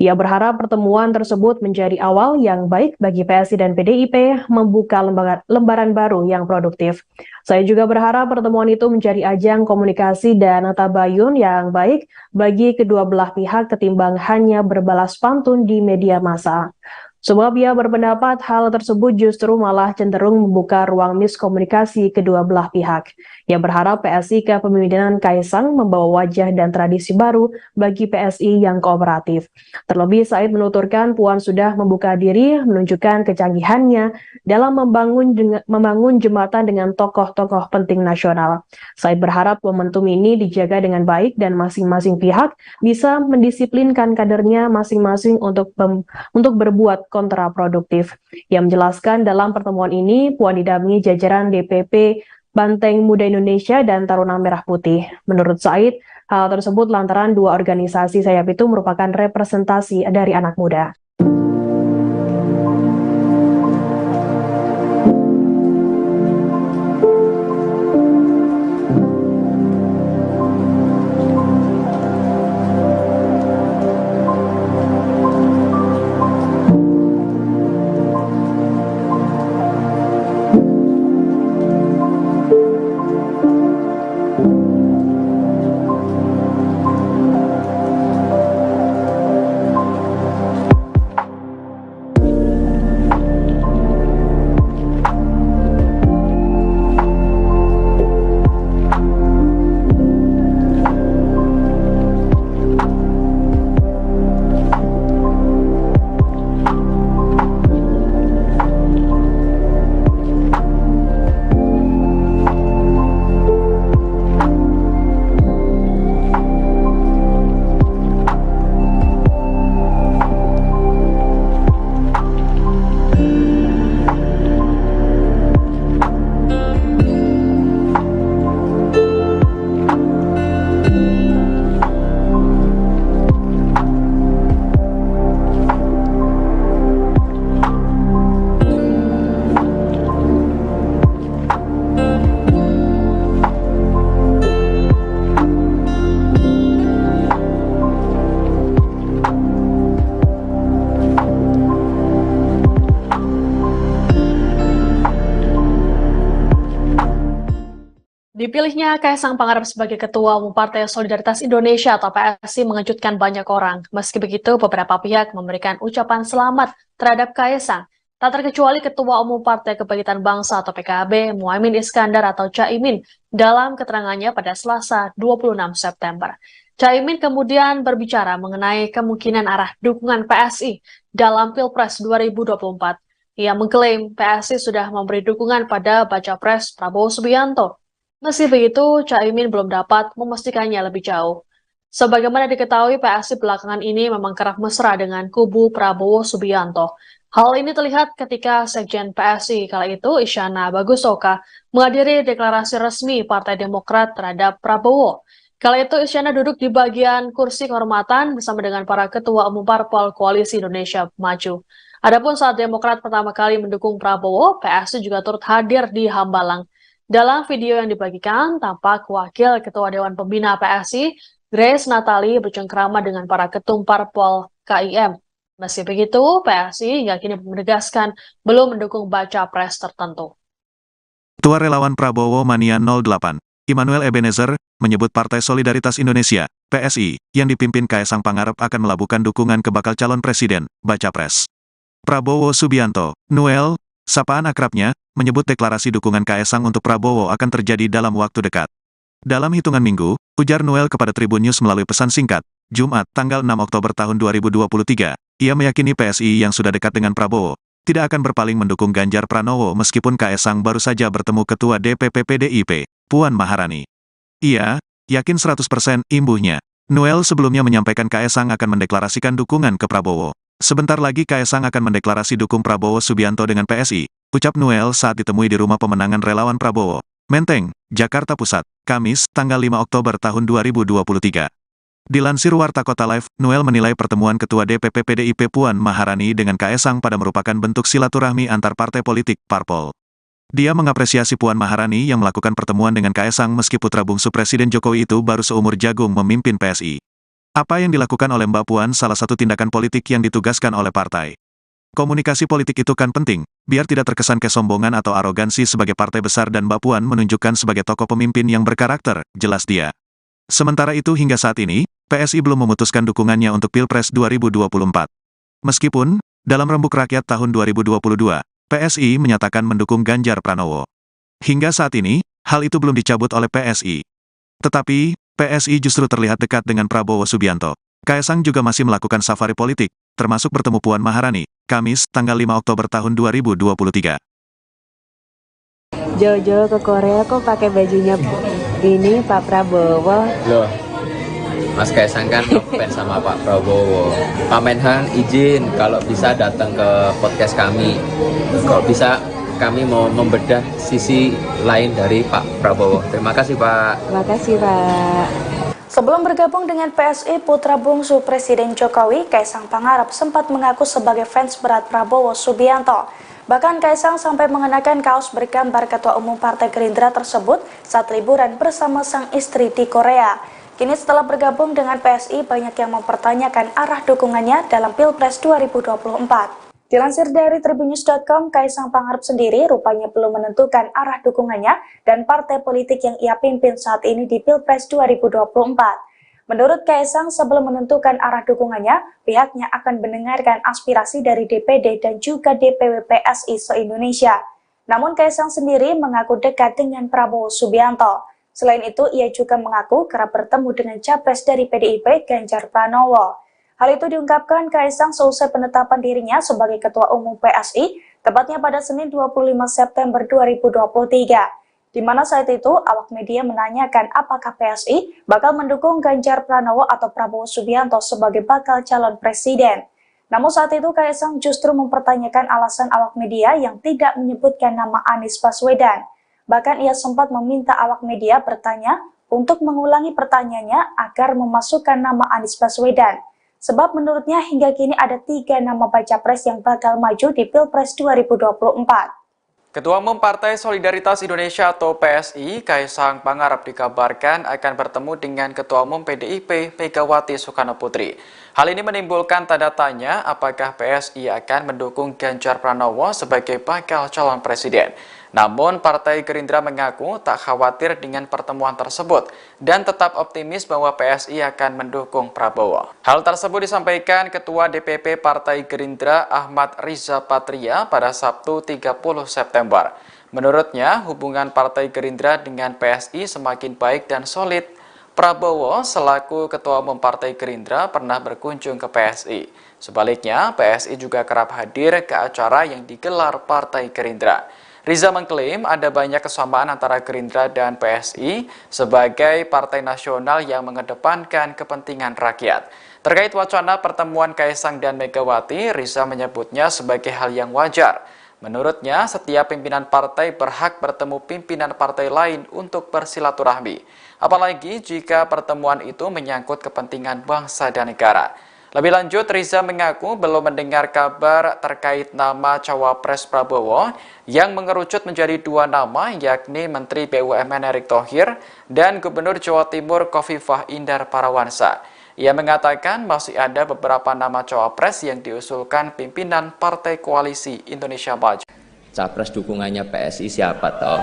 Ia berharap pertemuan tersebut menjadi awal yang baik bagi PSI dan PDIP membuka lembaran baru yang produktif. Saya juga berharap pertemuan itu menjadi ajang komunikasi dan tabayun yang baik bagi kedua belah pihak ketimbang hanya berbalas pantun di media massa. Sebab ia berpendapat hal tersebut justru malah cenderung membuka ruang miskomunikasi kedua belah pihak. Ia berharap PSI kepemimpinan Kaisang membawa wajah dan tradisi baru bagi PSI yang kooperatif. Terlebih Said menuturkan Puan sudah membuka diri menunjukkan kecanggihannya dalam membangun jembatan dengan tokoh-tokoh penting nasional. Said berharap momentum ini dijaga dengan baik dan masing-masing pihak bisa mendisiplinkan kadernya masing-masing untuk berbuat kontraproduktif. Ia menjelaskan dalam pertemuan ini Puan didampingi jajaran DPP Banteng Muda Indonesia dan Taruna Merah Putih. Menurut Said, hal tersebut lantaran dua organisasi sayap itu merupakan representasi dari anak muda. Dipilihnya Kaisang Pangarep sebagai Ketua Umum Partai Solidaritas Indonesia atau PSI mengejutkan banyak orang. Meski begitu, beberapa pihak memberikan ucapan selamat terhadap Kaisang. Tak terkecuali Ketua Umum Partai Kebangkitan Bangsa atau PKB, Muhaimin Iskandar atau Caimin, dalam keterangannya pada Selasa 26 September. Caimin kemudian berbicara mengenai kemungkinan arah dukungan PSI dalam Pilpres 2024. Ia mengklaim PSI sudah memberi dukungan pada Baca Pres Prabowo Subianto. Meski begitu, Caimin belum dapat memastikannya lebih jauh. Sebagaimana diketahui, PSI belakangan ini memang kerap mesra dengan kubu Prabowo Subianto. Hal ini terlihat ketika Sekjen PSI kala itu, Isyana Bagusoka, menghadiri deklarasi resmi Partai Demokrat terhadap Prabowo. Kala itu, Isyana duduk di bagian kursi kehormatan bersama dengan para ketua umum parpol Koalisi Indonesia Maju. Adapun saat Demokrat pertama kali mendukung Prabowo, PSI juga turut hadir di Hambalang. Dalam video yang dibagikan, tampak Wakil Ketua Dewan Pembina PSI, Grace Natali, bercengkrama dengan para ketum parpol KIM. Meski begitu, PSI hingga kini menegaskan belum mendukung baca pres tertentu. Ketua Relawan Prabowo Mania 08, Immanuel Ebenezer, menyebut Partai Solidaritas Indonesia, PSI, yang dipimpin Kaisang Pangarep akan melabuhkan dukungan ke bakal calon presiden, baca pres. Prabowo Subianto, Noel, sapaan akrabnya, menyebut deklarasi dukungan Kaisang untuk Prabowo akan terjadi dalam waktu dekat. Dalam hitungan minggu, ujar Noel kepada Tribun News melalui pesan singkat, Jumat, tanggal 6 Oktober tahun 2023, ia meyakini PSI yang sudah dekat dengan Prabowo, tidak akan berpaling mendukung Ganjar Pranowo meskipun Kaisang baru saja bertemu Ketua DPP PDIP, Puan Maharani. Ia yakin 100% imbuhnya. Noel sebelumnya menyampaikan Kaisang akan mendeklarasikan dukungan ke Prabowo. Sebentar lagi Kaisang akan mendeklarasi dukung Prabowo Subianto dengan PSI, ucap Noel saat ditemui di Rumah Pemenangan Relawan Prabowo, Menteng, Jakarta Pusat, Kamis, tanggal 5 Oktober tahun 2023. Dilansir Warta Kota Live, Noel menilai pertemuan Ketua DPP PDIP Puan Maharani dengan Kaisang pada merupakan bentuk silaturahmi antar partai politik, parpol. Dia mengapresiasi Puan Maharani yang melakukan pertemuan dengan Kaisang meski putra bungsu Presiden Jokowi itu baru seumur jagung memimpin PSI. Apa yang dilakukan oleh Mbak Puan salah satu tindakan politik yang ditugaskan oleh partai. Komunikasi politik itu kan penting, biar tidak terkesan kesombongan atau arogansi sebagai partai besar dan Mbak Puan menunjukkan sebagai tokoh pemimpin yang berkarakter, jelas dia. Sementara itu hingga saat ini, PSI belum memutuskan dukungannya untuk Pilpres 2024. Meskipun, dalam Rembuk Rakyat tahun 2022, PSI menyatakan mendukung Ganjar Pranowo. Hingga saat ini, hal itu belum dicabut oleh PSI. Tetapi, PSI justru terlihat dekat dengan Prabowo Subianto. Kaisang juga masih melakukan safari politik, termasuk bertemu Puan Maharani, Kamis, tanggal 5 Oktober tahun 2023. Jojo ke Korea kok pakai bajunya ini Pak Prabowo. Loh, Mas Kaisang kan ngefans sama Pak Prabowo. Pak Menhan izin kalau bisa datang ke podcast kami. Kalau bisa kami mau membedah sisi lain dari Pak Prabowo. Terima kasih Pak. Terima kasih Pak. Sebelum bergabung dengan PSI, putra bungsu Presiden Jokowi, Kaisang Pangarep sempat mengaku sebagai fans berat Prabowo Subianto. Bahkan Kaisang sampai mengenakan kaos bergambar Ketua Umum Partai Gerindra tersebut saat liburan bersama sang istri di Korea. Kini setelah bergabung dengan PSI, banyak yang mempertanyakan arah dukungannya dalam Pilpres 2024. Dilansir dari tribunnews.com, Kaisang Pangarep sendiri rupanya belum menentukan arah dukungannya dan partai politik yang ia pimpin saat ini di Pilpres 2024. Menurut Kaisang, sebelum menentukan arah dukungannya, pihaknya akan mendengarkan aspirasi dari DPD dan juga DPW PSI se-Indonesia. Namun Kaisang sendiri mengaku dekat dengan Prabowo Subianto. Selain itu, ia juga mengaku kerap bertemu dengan capres dari PDIP, Ganjar Pranowo. Hal itu diungkapkan Kaisang seusai penetapan dirinya sebagai Ketua Umum PSI, tepatnya pada Senin 25 September 2023. Di mana saat itu, awak media menanyakan apakah PSI bakal mendukung Ganjar Pranowo atau Prabowo Subianto sebagai bakal calon presiden. Namun saat itu Kaisang justru mempertanyakan alasan awak media yang tidak menyebutkan nama Anies Baswedan. Bahkan ia sempat meminta awak media bertanya untuk mengulangi pertanyaannya agar memasukkan nama Anies Baswedan. Sebab menurutnya hingga kini ada 3 nama baca pres yang bakal maju di Pilpres 2024. Ketua Umum Partai Solidaritas Indonesia atau PSI, Kaisang Pangarep dikabarkan akan bertemu dengan Ketua Umum PDIP, Megawati Soekarno Putri. Hal ini menimbulkan tanda tanya apakah PSI akan mendukung Ganjar Pranowo sebagai bakal calon presiden. Namun, Partai Gerindra mengaku tak khawatir dengan pertemuan tersebut dan tetap optimis bahwa PSI akan mendukung Prabowo. Hal tersebut disampaikan Ketua DPP Partai Gerindra Ahmad Riza Patria pada Sabtu 30 September. Menurutnya, hubungan Partai Gerindra dengan PSI semakin baik dan solid. Prabowo selaku Ketua Umum Partai Gerindra pernah berkunjung ke PSI. Sebaliknya, PSI juga kerap hadir ke acara yang digelar Partai Gerindra. Riza mengklaim ada banyak kesamaan antara Gerindra dan PSI sebagai partai nasional yang mengedepankan kepentingan rakyat. Terkait wacana pertemuan Kaisang dan Megawati, Riza menyebutnya sebagai hal yang wajar. Menurutnya, setiap pimpinan partai berhak bertemu pimpinan partai lain untuk bersilaturahmi. Apalagi jika pertemuan itu menyangkut kepentingan bangsa dan negara. Lebih lanjut, Riza mengaku belum mendengar kabar terkait nama Cawapres Prabowo yang mengerucut menjadi dua nama, yakni Menteri BUMN Erick Thohir dan Gubernur Jawa Timur Khofifah Indar Parawansa. Ia mengatakan masih ada beberapa nama cawapres yang diusulkan pimpinan Partai Koalisi Indonesia Maju. Capres dukungannya PSI siapa toh?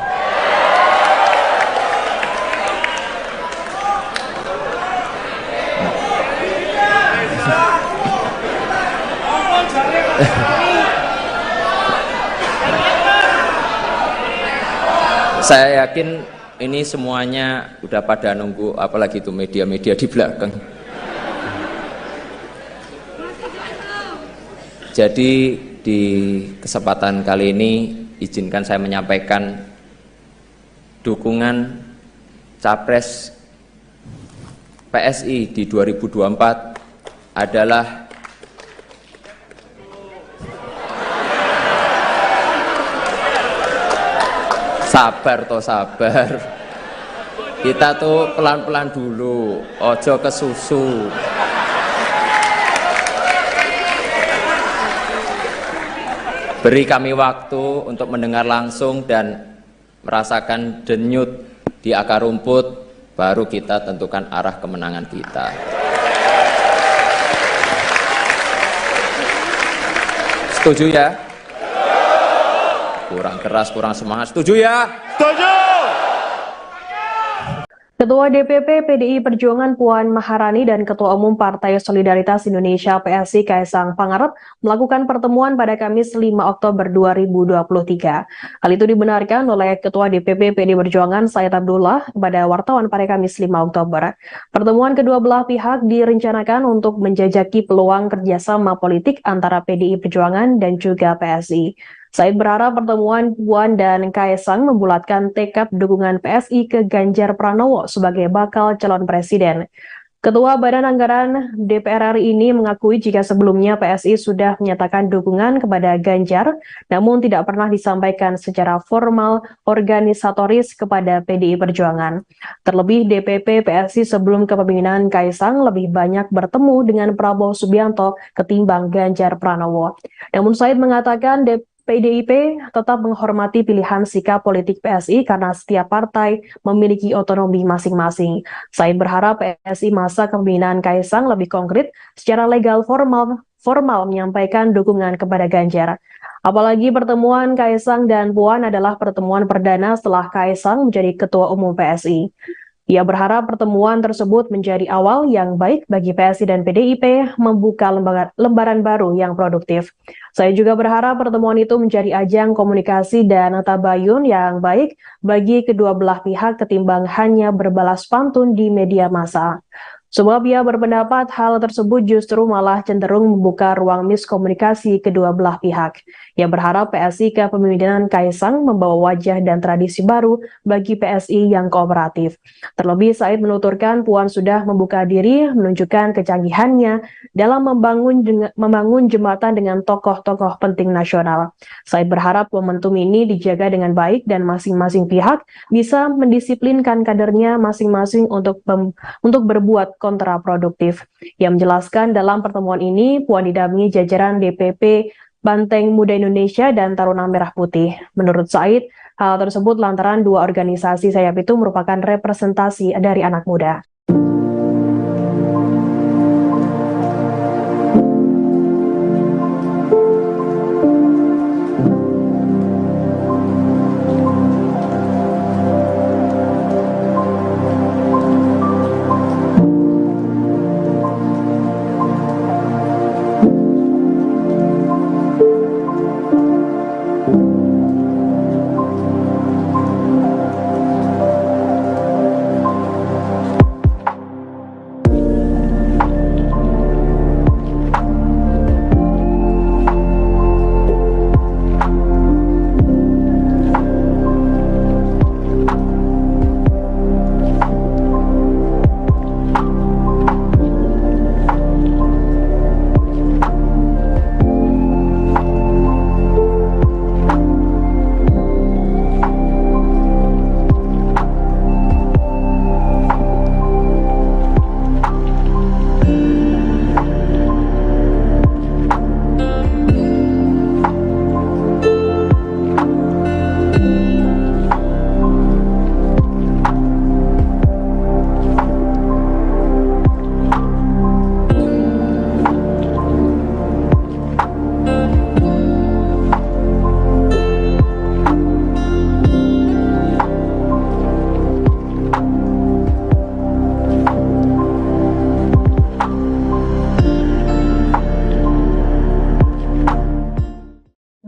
Saya yakin ini semuanya udah pada nunggu, apalagi itu media-media di belakang. Jadi di kesempatan kali ini izinkan saya menyampaikan dukungan Capres PSI di 2024 adalah sabar toh sabar. Kita tuh pelan-pelan dulu, ojo kesusu. Beri kami waktu untuk mendengar langsung dan merasakan denyut di akar rumput, baru kita tentukan arah kemenangan kita. Setuju ya? Kurang keras, kurang semangat. Setuju ya? Setuju! Ketua DPP PDI Perjuangan Puan Maharani dan Ketua Umum Partai Solidaritas Indonesia PSI Kaisang Pangarep melakukan pertemuan pada Kamis 5 Oktober 2023. Hal itu dibenarkan oleh Ketua DPP PDI Perjuangan Said Abdullah kepada wartawan pada Kamis 5 Oktober. Pertemuan kedua belah pihak direncanakan untuk menjajaki peluang kerjasama politik antara PDI Perjuangan dan juga PSI. Said berharap pertemuan Puan dan Kaisang membulatkan tekad dukungan PSI ke Ganjar Pranowo sebagai bakal calon presiden. Ketua Badan Anggaran DPR RI ini mengakui jika sebelumnya PSI sudah menyatakan dukungan kepada Ganjar, namun tidak pernah disampaikan secara formal organisatoris kepada PDI Perjuangan. Terlebih DPP PSI sebelum kepemimpinan Kaisang lebih banyak bertemu dengan Prabowo Subianto ketimbang Ganjar Pranowo. Namun Said mengatakan PDIP tetap menghormati pilihan sikap politik PSI karena setiap partai memiliki otonomi masing-masing. Said berharap PSI masa kepemimpinan Kaisang lebih konkret secara legal formal menyampaikan dukungan kepada Ganjar. Apalagi pertemuan Kaisang dan Puan adalah pertemuan perdana setelah Kaisang menjadi Ketua Umum PSI. Ia berharap pertemuan tersebut menjadi awal yang baik bagi PSI dan PDIP membuka lembaran baru yang produktif. Saya juga berharap pertemuan itu menjadi ajang komunikasi dan tabayun yang baik bagi kedua belah pihak ketimbang hanya berbalas pantun di media massa. Sebab ia berpendapat hal tersebut justru malah cenderung membuka ruang miskomunikasi kedua belah pihak. Ia berharap PSI kepemimpinan Kaisang membawa wajah dan tradisi baru bagi PSI yang kooperatif. Terlebih Said menuturkan Puan sudah membuka diri menunjukkan kecanggihannya dalam membangun jembatan dengan tokoh-tokoh penting nasional. Said berharap momentum ini dijaga dengan baik dan masing-masing pihak bisa mendisiplinkan kadernya masing-masing untuk berbuat kontraproduktif. Ia menjelaskan dalam pertemuan ini Puan didampingi jajaran DPP Banteng Muda Indonesia dan Taruna Merah Putih. Menurut Said, hal tersebut lantaran dua organisasi sayap itu merupakan representasi dari anak muda.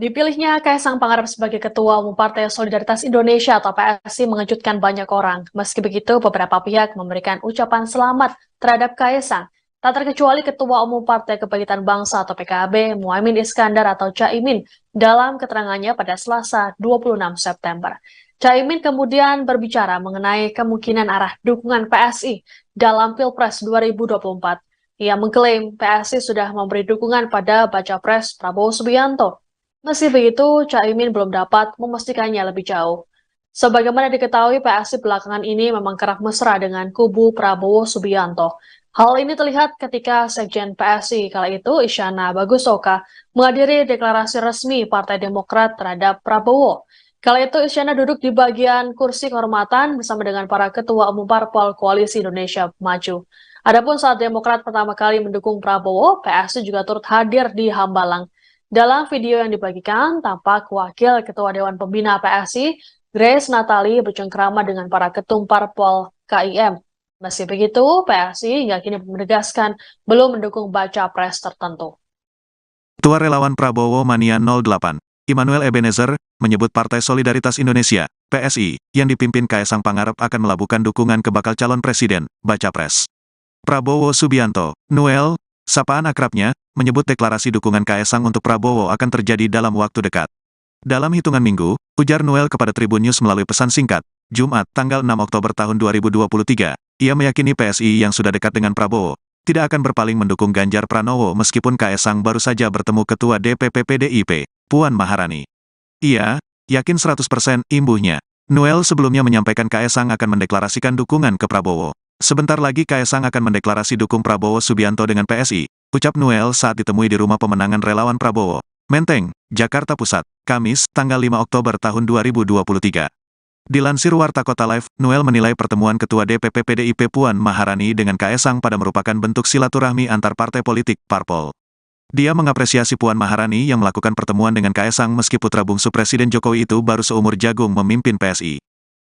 Dipilihnya Kaisang Pangarep sebagai Ketua Umum Partai Solidaritas Indonesia atau PSI mengejutkan banyak orang. Meski begitu, beberapa pihak memberikan ucapan selamat terhadap Kaisang. Tak terkecuali Ketua Umum Partai Kebangkitan Bangsa atau PKB, Muhaimin Iskandar atau Caimin, dalam keterangannya pada Selasa 26 September. Caimin kemudian berbicara mengenai kemungkinan arah dukungan PSI dalam Pilpres 2024. Ia mengklaim PSI sudah memberi dukungan pada Baca Pres Prabowo Subianto. Meski begitu, Caimin belum dapat memastikannya lebih jauh. Sebagaimana diketahui, PSI belakangan ini memang kerap mesra dengan kubu Prabowo Subianto. Hal ini terlihat ketika Sekjen PSI kala itu, Isyana Bagusoka, menghadiri deklarasi resmi Partai Demokrat terhadap Prabowo. Kala itu, Isyana duduk di bagian kursi kehormatan bersama dengan para ketua umum parpol Koalisi Indonesia Maju. Adapun saat Demokrat pertama kali mendukung Prabowo, PSI juga turut hadir di Hambalang. Dalam video yang dibagikan, tampak Wakil Ketua Dewan Pembina PSI, Grace Natali, bercengkrama dengan para ketum parpol KIM. Meski begitu, PSI hingga kini menegaskan belum mendukung baca pres tertentu. Ketua Relawan Prabowo Mania 08, Immanuel Ebenezer, menyebut Partai Solidaritas Indonesia, PSI, yang dipimpin Kaisang Pangarep akan melabuhkan dukungan ke bakal calon presiden, baca pres. Prabowo Subianto, Noel, sapaan akrabnya, menyebut deklarasi dukungan Kaisang untuk Prabowo akan terjadi dalam waktu dekat. Dalam hitungan minggu, ujar Noel kepada Tribun News melalui pesan singkat, Jumat, tanggal 6 Oktober tahun 2023, ia meyakini PSI yang sudah dekat dengan Prabowo, tidak akan berpaling mendukung Ganjar Pranowo meskipun Kaisang baru saja bertemu Ketua DPP PDIP, Puan Maharani. Ia yakin 100% imbuhnya. Noel sebelumnya menyampaikan Kaisang akan mendeklarasikan dukungan ke Prabowo. Sebentar lagi Kaisang akan mendeklarasi dukung Prabowo Subianto dengan PSI, ucap Noel saat ditemui di Rumah Pemenangan Relawan Prabowo, Menteng, Jakarta Pusat, Kamis, tanggal 5 Oktober tahun 2023. Dilansir Warta Kota Live, Noel menilai pertemuan Ketua DPP PDIP Puan Maharani dengan Kaisang pada merupakan bentuk silaturahmi antar partai politik, parpol. Dia mengapresiasi Puan Maharani yang melakukan pertemuan dengan Kaisang meski putra bungsu Presiden Jokowi itu baru seumur jagung memimpin PSI.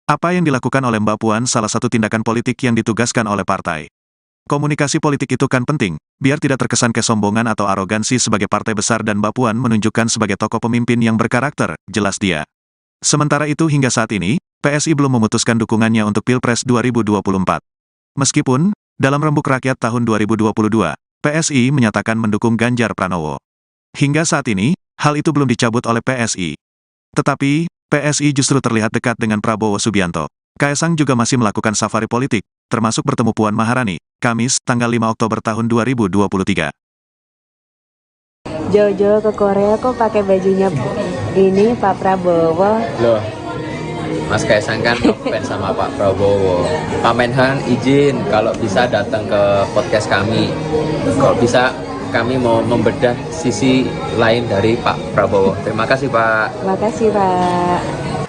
Apa yang dilakukan oleh Mbak Puan salah satu tindakan politik yang ditugaskan oleh partai. Komunikasi politik itu kan penting, biar tidak terkesan kesombongan atau arogansi sebagai partai besar dan Mbak Puan menunjukkan sebagai tokoh pemimpin yang berkarakter, jelas dia. Sementara itu hingga saat ini, PSI belum memutuskan dukungannya untuk Pilpres 2024. Meskipun, dalam Rembuk Rakyat tahun 2022, PSI menyatakan mendukung Ganjar Pranowo. Hingga saat ini, hal itu belum dicabut oleh PSI. Tetapi, PSI justru terlihat dekat dengan Prabowo Subianto. Kaisang juga masih melakukan safari politik, termasuk bertemu Puan Maharani, Kamis, tanggal 5 Oktober tahun 2023. Jojo ke Korea kok pakai bajunya ini Pak Prabowo. Loh, Mas Kaisang kan ngefans sama Pak Prabowo. Pak Menhan izin kalau bisa datang ke podcast kami. Kalau bisa kami mau membedah sisi lain dari Pak Prabowo. Terima kasih Pak. Terima kasih Pak.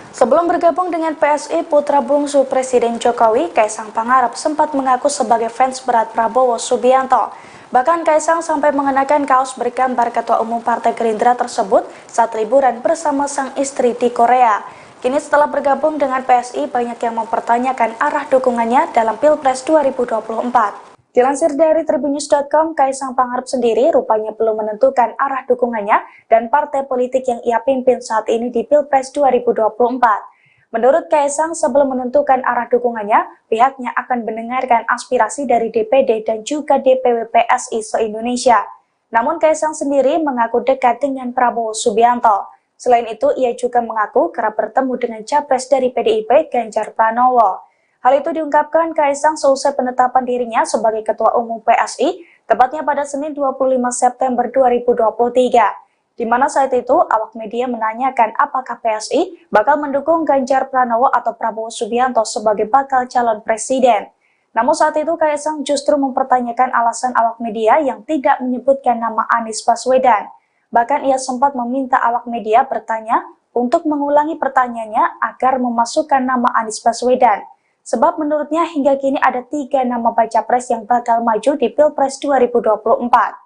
Sebelum bergabung dengan PSI, putra bungsu Presiden Jokowi, Kaisang Pangarep sempat mengaku sebagai fans berat Prabowo Subianto. Bahkan Kaisang sampai mengenakan kaos bergambar Ketua Umum Partai Gerindra tersebut saat liburan bersama sang istri di Korea. Kini setelah bergabung dengan PSI, banyak yang mempertanyakan arah dukungannya dalam Pilpres 2024. Dilansir dari tribunnews.com, Kaisang Pangarep sendiri rupanya belum menentukan arah dukungannya dan partai politik yang ia pimpin saat ini di Pilpres 2024. Menurut Kaisang, sebelum menentukan arah dukungannya, pihaknya akan mendengarkan aspirasi dari DPD dan juga DPW PSI se-Indonesia. Namun Kaisang sendiri mengaku dekat dengan Prabowo Subianto. Selain itu, ia juga mengaku kerap bertemu dengan capres dari PDIP Ganjar Pranowo. Hal itu diungkapkan Kaisang seusai penetapan dirinya sebagai Ketua Umum PSI, tepatnya pada Senin 25 September 2023. Di mana saat itu, awak media menanyakan apakah PSI bakal mendukung Ganjar Pranowo atau Prabowo Subianto sebagai bakal calon presiden. Namun saat itu Kaisang justru mempertanyakan alasan awak media yang tidak menyebutkan nama Anies Baswedan. Bahkan ia sempat meminta awak media bertanya untuk mengulangi pertanyaannya agar memasukkan nama Anies Baswedan. Sebab menurutnya hingga kini ada 3 nama baca pres yang bakal maju di Pilpres 2024.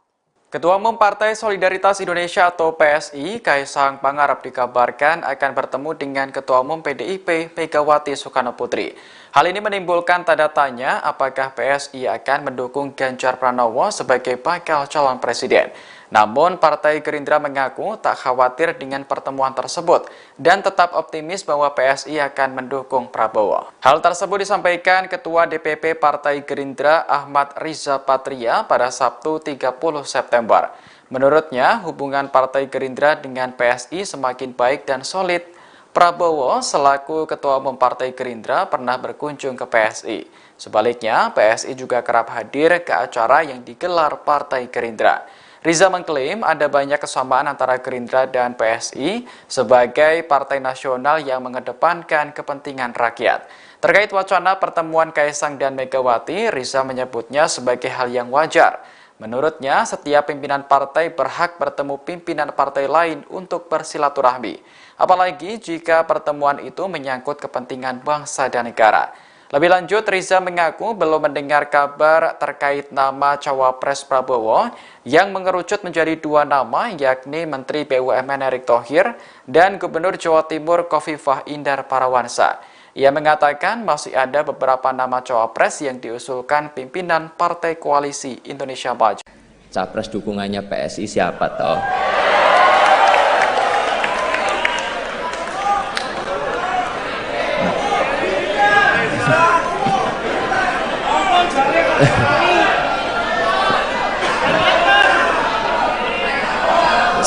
Ketua Umum Partai Solidaritas Indonesia atau PSI, Kaisang Pangarep dikabarkan akan bertemu dengan Ketua Umum PDIP Megawati Soekarnoputri. Hal ini menimbulkan tanda tanya apakah PSI akan mendukung Ganjar Pranowo sebagai bakal calon presiden. Namun, Partai Gerindra mengaku tak khawatir dengan pertemuan tersebut dan tetap optimis bahwa PSI akan mendukung Prabowo. Hal tersebut disampaikan Ketua DPP Partai Gerindra Ahmad Riza Patria pada Sabtu 30 September. Menurutnya, hubungan Partai Gerindra dengan PSI semakin baik dan solid. Prabowo selaku Ketua Umum Partai Gerindra pernah berkunjung ke PSI. Sebaliknya, PSI juga kerap hadir ke acara yang digelar Partai Gerindra. Riza mengklaim ada banyak kesamaan antara Gerindra dan PSI sebagai partai nasional yang mengedepankan kepentingan rakyat. Terkait wacana pertemuan Kaisang dan Megawati, Riza menyebutnya sebagai hal yang wajar. Menurutnya, setiap pimpinan partai berhak bertemu pimpinan partai lain untuk bersilaturahmi. Apalagi jika pertemuan itu menyangkut kepentingan bangsa dan negara. Lebih lanjut, Riza mengaku belum mendengar kabar terkait nama Cawapres Prabowo yang mengerucut menjadi dua nama, yakni Menteri BUMN Erick Thohir dan Gubernur Jawa Timur Khofifah Indar Parawansa. Ia mengatakan masih ada beberapa nama Cawapres yang diusulkan pimpinan Partai Koalisi Indonesia Maju. Capres dukungannya PSI siapa toh?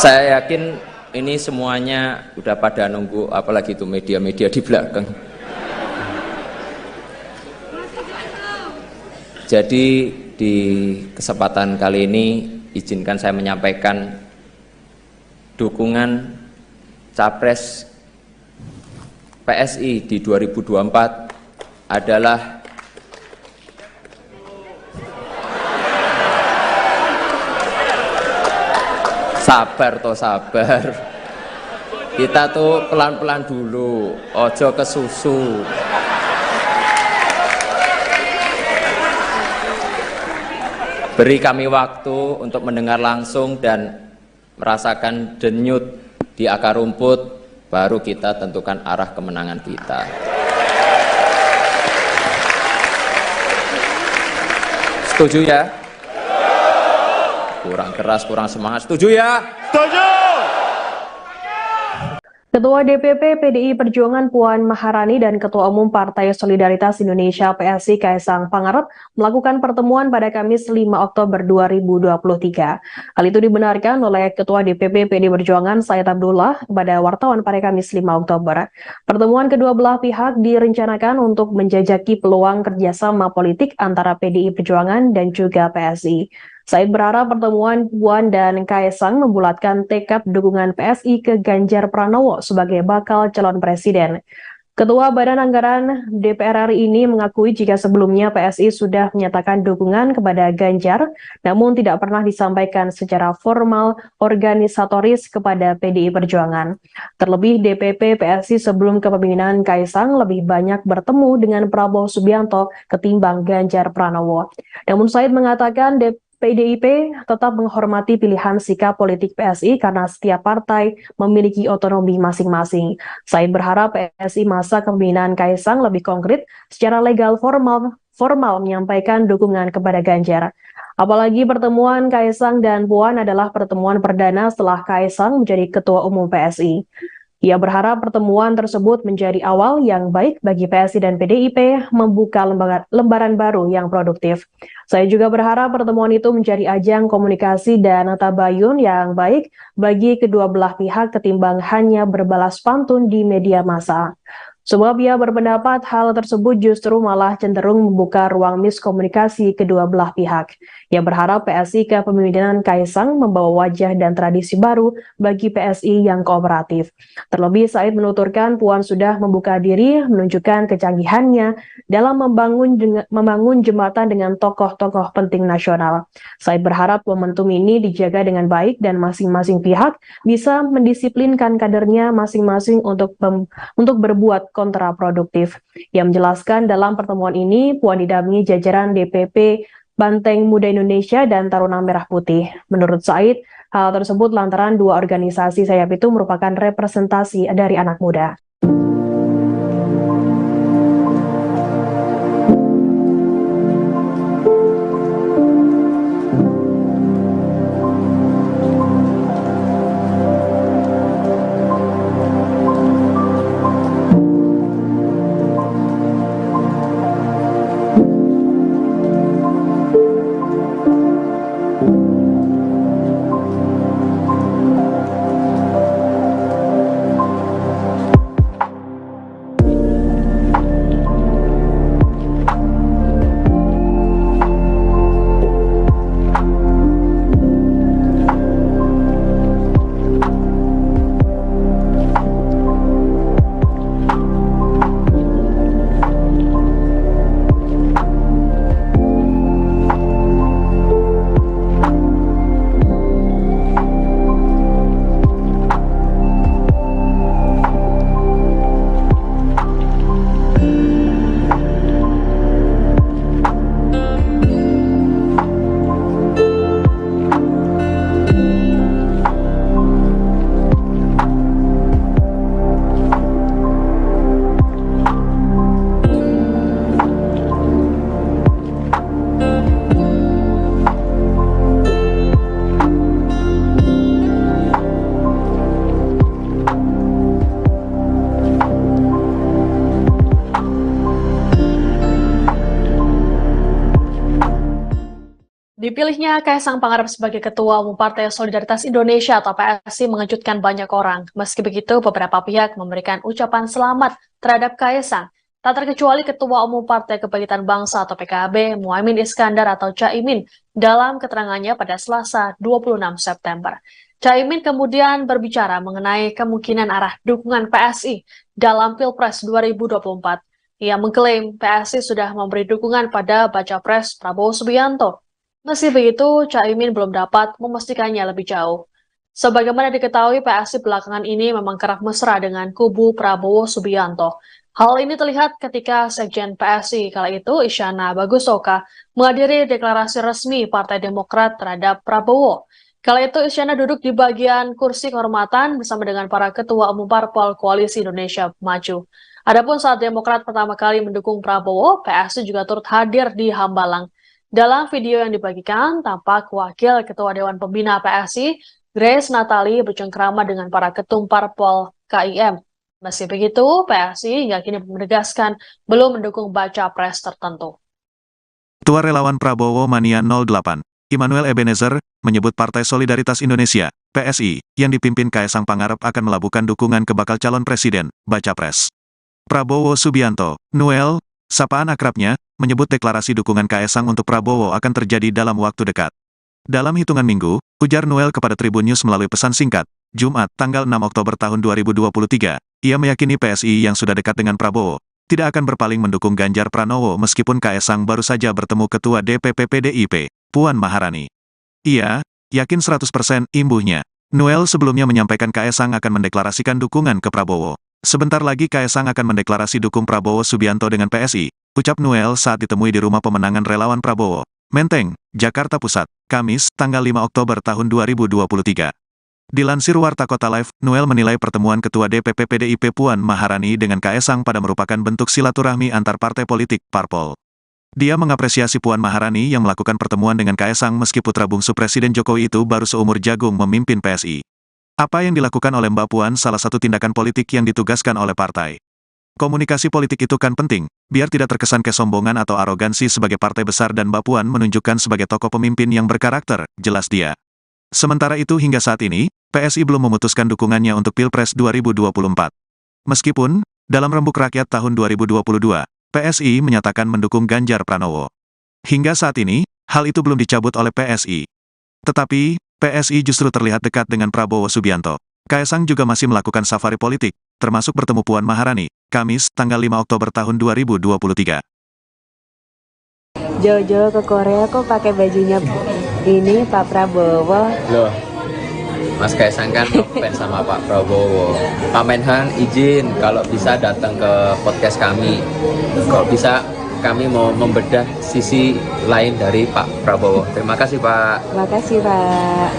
Saya yakin ini semuanya udah pada nunggu, apalagi itu media-media di belakang. Jadi di kesempatan kali ini izinkan saya menyampaikan dukungan Capres PSI di 2024 adalah sabar toh sabar. Kita tuh pelan-pelan dulu, ojo kesusu. Beri kami waktu untuk mendengar langsung dan merasakan denyut di akar rumput, baru kita tentukan arah kemenangan kita. Setuju ya? Kurang keras, kurang semangat. Setuju ya? Setuju! Ketua DPP PDI Perjuangan Puan Maharani dan Ketua Umum Partai Solidaritas Indonesia PSI Kaisang Pangarep melakukan pertemuan pada Kamis 5 Oktober 2023. Hal itu dibenarkan oleh Ketua DPP PDI Perjuangan Said Abdullah kepada wartawan pada Kamis 5 Oktober. Pertemuan kedua belah pihak direncanakan untuk menjajaki peluang kerjasama politik antara PDI Perjuangan dan juga PSI. Said berharap pertemuan Puan dan Kaisang membulatkan tekad dukungan PSI ke Ganjar Pranowo sebagai bakal calon presiden. Ketua Badan Anggaran DPR RI ini mengakui jika sebelumnya PSI sudah menyatakan dukungan kepada Ganjar, namun tidak pernah disampaikan secara formal organisatoris kepada PDI Perjuangan. Terlebih DPP PSI sebelum kepemimpinan Kaisang lebih banyak bertemu dengan Prabowo Subianto ketimbang Ganjar Pranowo. Namun Said mengatakan PDIP tetap menghormati pilihan sikap politik PSI karena setiap partai memiliki otonomi masing-masing. Said berharap PSI masa kepemimpinan Kaisang lebih konkret secara legal formal menyampaikan dukungan kepada Ganjar. Apalagi pertemuan Kaisang dan Puan adalah pertemuan perdana setelah Kaisang menjadi Ketua Umum PSI. Ia berharap pertemuan tersebut menjadi awal yang baik bagi PSI dan PDIP membuka lembaran baru yang produktif. Saya juga berharap pertemuan itu menjadi ajang komunikasi dan tabayun yang baik bagi kedua belah pihak ketimbang hanya berbalas pantun di media massa. Sebab ia berpendapat hal tersebut justru malah cenderung membuka ruang miskomunikasi kedua belah pihak. Ia berharap PSI kepemimpinan Kaisang membawa wajah dan tradisi baru bagi PSI yang kooperatif. Terlebih Said menuturkan Puan sudah membuka diri menunjukkan kecanggihannya dalam membangun jembatan dengan tokoh-tokoh penting nasional. Said berharap momentum ini dijaga dengan baik dan masing-masing pihak bisa mendisiplinkan kadernya masing-masing untuk berbuat kontraproduktif. Ia menjelaskan dalam pertemuan ini Puan didampingi jajaran DPP Banteng Muda Indonesia dan Taruna Merah Putih. Menurut Said, hal tersebut lantaran dua organisasi sayap itu merupakan representasi dari anak muda. Dipilihnya Kaisang Pangarep sebagai Ketua Umum Partai Solidaritas Indonesia atau PSI mengejutkan banyak orang. Meski begitu, beberapa pihak memberikan ucapan selamat terhadap Kaisang. Tak terkecuali Ketua Umum Partai Kebangkitan Bangsa atau PKB, Muhaimin Iskandar atau Caimin, dalam keterangannya pada Selasa 26 September. Caimin kemudian berbicara mengenai kemungkinan arah dukungan PSI dalam Pilpres 2024. Ia mengklaim PSI sudah memberi dukungan pada Baca Pres Prabowo Subianto. Meski begitu, Caimin belum dapat memastikannya lebih jauh. Sebagaimana diketahui, PSI belakangan ini memang kerap mesra dengan kubu Prabowo Subianto. Hal ini terlihat ketika Sekjen PSI kala itu, Isyana Bagusoka, menghadiri deklarasi resmi Partai Demokrat terhadap Prabowo. Kala itu, Isyana duduk di bagian kursi kehormatan bersama dengan para ketua umum parpol Koalisi Indonesia Maju. Adapun saat Demokrat pertama kali mendukung Prabowo, PSI juga turut hadir di Hambalang. Dalam video yang dibagikan, tampak Wakil Ketua Dewan Pembina PSI, Grace Natali, bercengkrama dengan para ketum parpol KIM. Meski begitu, PSI hingga kini menegaskan belum mendukung baca pres tertentu. Ketua Relawan Prabowo Mania 08, Immanuel Ebenezer, menyebut Partai Solidaritas Indonesia, PSI, yang dipimpin Kaisang Pangarep akan melabuhkan dukungan ke bakal calon presiden, baca pres. Prabowo Subianto, Noel, sapaan akrabnya, menyebut deklarasi dukungan Kaisang untuk Prabowo akan terjadi dalam waktu dekat. Dalam hitungan minggu, ujar Noel kepada Tribun News melalui pesan singkat, Jumat, tanggal 6 Oktober tahun 2023, ia meyakini PSI yang sudah dekat dengan Prabowo, tidak akan berpaling mendukung Ganjar Pranowo meskipun Kaisang baru saja bertemu Ketua DPP PDIP, Puan Maharani. Ia yakin 100% imbuhnya. Noel sebelumnya menyampaikan Kaisang akan mendeklarasikan dukungan ke Prabowo. Sebentar lagi Kaisang akan mendeklarasi dukung Prabowo Subianto dengan PSI, ucap Noel saat ditemui di rumah pemenangan relawan Prabowo, Menteng, Jakarta Pusat, Kamis, tanggal 5 Oktober tahun 2023. Dilansir Warta Kota Live, Noel menilai pertemuan Ketua DPP PDIP Puan Maharani dengan Kaisang pada merupakan bentuk silaturahmi antar partai politik, parpol. Dia mengapresiasi Puan Maharani yang melakukan pertemuan dengan Kaisang meski putra bungsu Presiden Jokowi itu baru seumur jagung memimpin PSI. Apa yang dilakukan oleh Mbak Puan salah satu tindakan politik yang ditugaskan oleh partai. Komunikasi politik itu kan penting, biar tidak terkesan kesombongan atau arogansi sebagai partai besar dan Mbak Puan menunjukkan sebagai tokoh pemimpin yang berkarakter, jelas dia. Sementara itu hingga saat ini, PSI belum memutuskan dukungannya untuk Pilpres 2024. Meskipun, dalam Rembuk Rakyat tahun 2022, PSI menyatakan mendukung Ganjar Pranowo. Hingga saat ini, hal itu belum dicabut oleh PSI. Tetapi, PSI justru terlihat dekat dengan Prabowo Subianto. Kaisang juga masih melakukan safari politik, termasuk bertemu Puan Maharani, Kamis, tanggal 5 Oktober tahun 2023. Jojo ke Korea kok pakai bajunya ini Pak Prabowo. Loh, Mas Kaisang kan fans sama Pak Prabowo. Pak Menhan izin kalau bisa datang ke podcast kami. Kalau bisa kami mau membedah sisi lain dari Pak Prabowo. Terima kasih Pak. Terima kasih Pak.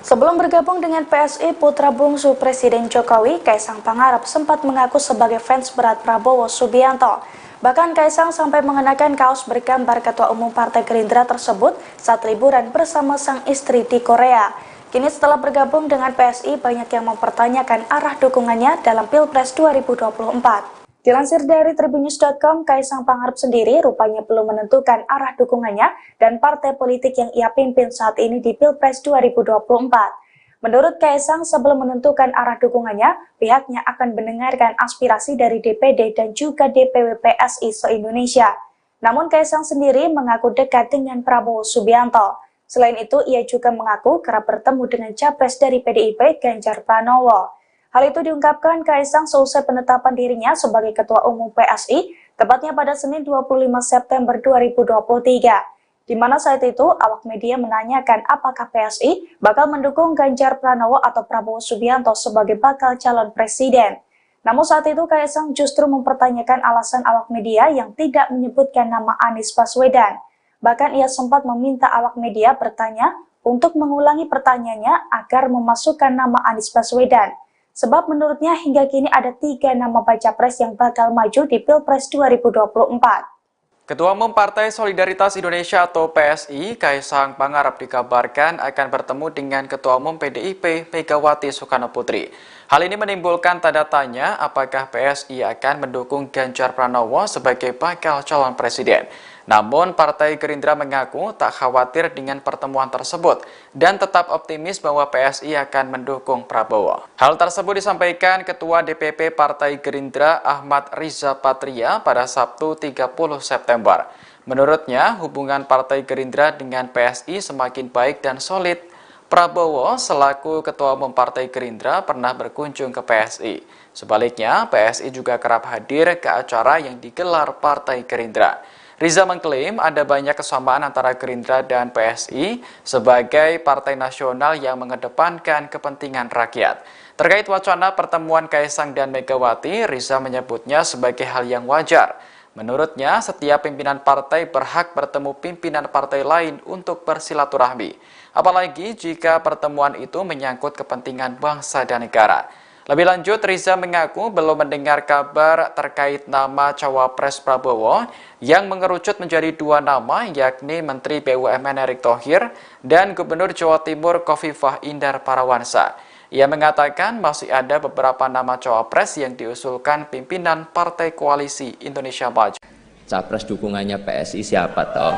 Sebelum bergabung dengan PSI, putra bungsu Presiden Jokowi, Kaisang Pangarep sempat mengaku sebagai fans berat Prabowo Subianto. Bahkan Kaisang sampai mengenakan kaos bergambar Ketua Umum Partai Gerindra tersebut saat liburan bersama sang istri di Korea. Kini setelah bergabung dengan PSI, banyak yang mempertanyakan arah dukungannya dalam Pilpres 2024. Dilansir dari tribunnews.com, Kaisang Pangarep sendiri rupanya belum menentukan arah dukungannya dan partai politik yang ia pimpin saat ini di Pilpres 2024. Menurut Kaisang, sebelum menentukan arah dukungannya, pihaknya akan mendengarkan aspirasi dari DPD dan juga DPW PSI se-Indonesia. Namun Kaisang sendiri mengaku dekat dengan Prabowo Subianto. Selain itu, ia juga mengaku kerap bertemu dengan capres dari PDIP Ganjar Pranowo. Hal itu diungkapkan Kaisang seusai penetapan dirinya sebagai Ketua Umum PSI, tepatnya pada Senin 25 September 2023. Di mana saat itu, awak media menanyakan apakah PSI bakal mendukung Ganjar Pranowo atau Prabowo Subianto sebagai bakal calon presiden. Namun saat itu Kaisang justru mempertanyakan alasan awak media yang tidak menyebutkan nama Anies Baswedan. Bahkan ia sempat meminta awak media bertanya untuk mengulangi pertanyaannya agar memasukkan nama Anies Baswedan. Sebab menurutnya hingga kini ada 3 nama baca pres yang bakal maju di Pilpres 2024. Ketua Umum Partai Solidaritas Indonesia atau PSI, Kaisang Pangarep dikabarkan akan bertemu dengan Ketua Umum PDIP Megawati Soekarno Putri. Hal ini menimbulkan tanda tanya apakah PSI akan mendukung Ganjar Pranowo sebagai bakal calon presiden. Namun, Partai Gerindra mengaku tak khawatir dengan pertemuan tersebut dan tetap optimis bahwa PSI akan mendukung Prabowo. Hal tersebut disampaikan Ketua DPP Partai Gerindra Ahmad Riza Patria pada Sabtu 30 September. Menurutnya, hubungan Partai Gerindra dengan PSI semakin baik dan solid. Prabowo selaku Ketua Umum Partai Gerindra pernah berkunjung ke PSI. Sebaliknya, PSI juga kerap hadir ke acara yang digelar Partai Gerindra. Riza mengklaim ada banyak kesamaan antara Gerindra dan PSI sebagai partai nasional yang mengedepankan kepentingan rakyat. Terkait wacana pertemuan Kaisang dan Megawati, Riza menyebutnya sebagai hal yang wajar. Menurutnya, setiap pimpinan partai berhak bertemu pimpinan partai lain untuk bersilaturahmi. Apalagi jika pertemuan itu menyangkut kepentingan bangsa dan negara. Lebih lanjut, Riza mengaku belum mendengar kabar terkait nama Cawapres Prabowo yang mengerucut menjadi dua nama, yakni Menteri BUMN Erick Thohir dan Gubernur Jawa Timur Khofifah Indar Parawansa. Ia mengatakan masih ada beberapa nama cawapres yang diusulkan pimpinan Partai Koalisi Indonesia Maju. Capres dukungannya PSI siapa toh?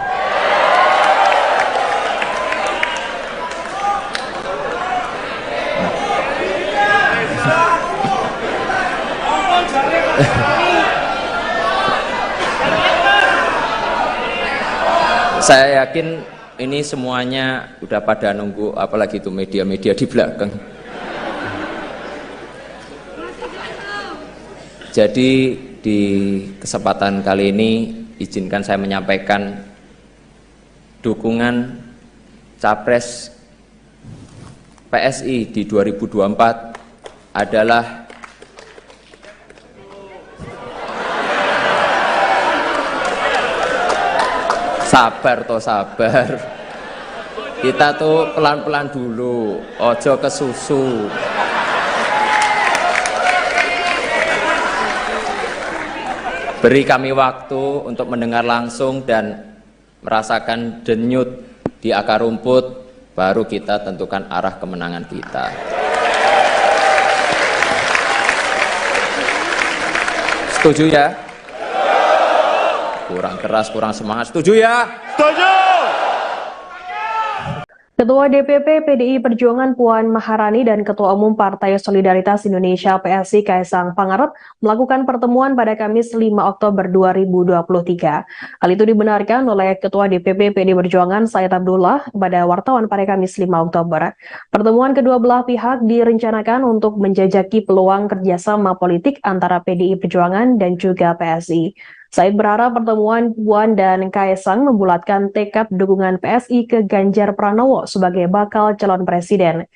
Saya yakin ini semuanya udah pada nunggu, apalagi itu media-media di belakang. Jadi di kesempatan kali ini izinkan saya menyampaikan dukungan Capres PSI di 2024 adalah sabar. Kita tuh pelan-pelan dulu, ojo kesusu. Beri kami waktu untuk mendengar langsung dan merasakan denyut di akar rumput, baru kita tentukan arah kemenangan kita. Setuju ya? Kurang keras, kurang semangat. Setuju ya? Setuju! Ketua DPP PDI Perjuangan Puan Maharani dan Ketua Umum Partai Solidaritas Indonesia PSI Kaisang Pangarep melakukan pertemuan pada Kamis 5 Oktober 2023. Hal itu dibenarkan oleh Ketua DPP PDI Perjuangan Said Abdullah kepada wartawan pada Kamis 5 Oktober. Pertemuan kedua belah pihak direncanakan untuk menjajaki peluang kerjasama politik antara PDI Perjuangan dan juga PSI. Said berharap pertemuan Puan dan Kaisang membulatkan tekad dukungan PSI ke Ganjar Pranowo sebagai bakal calon presiden.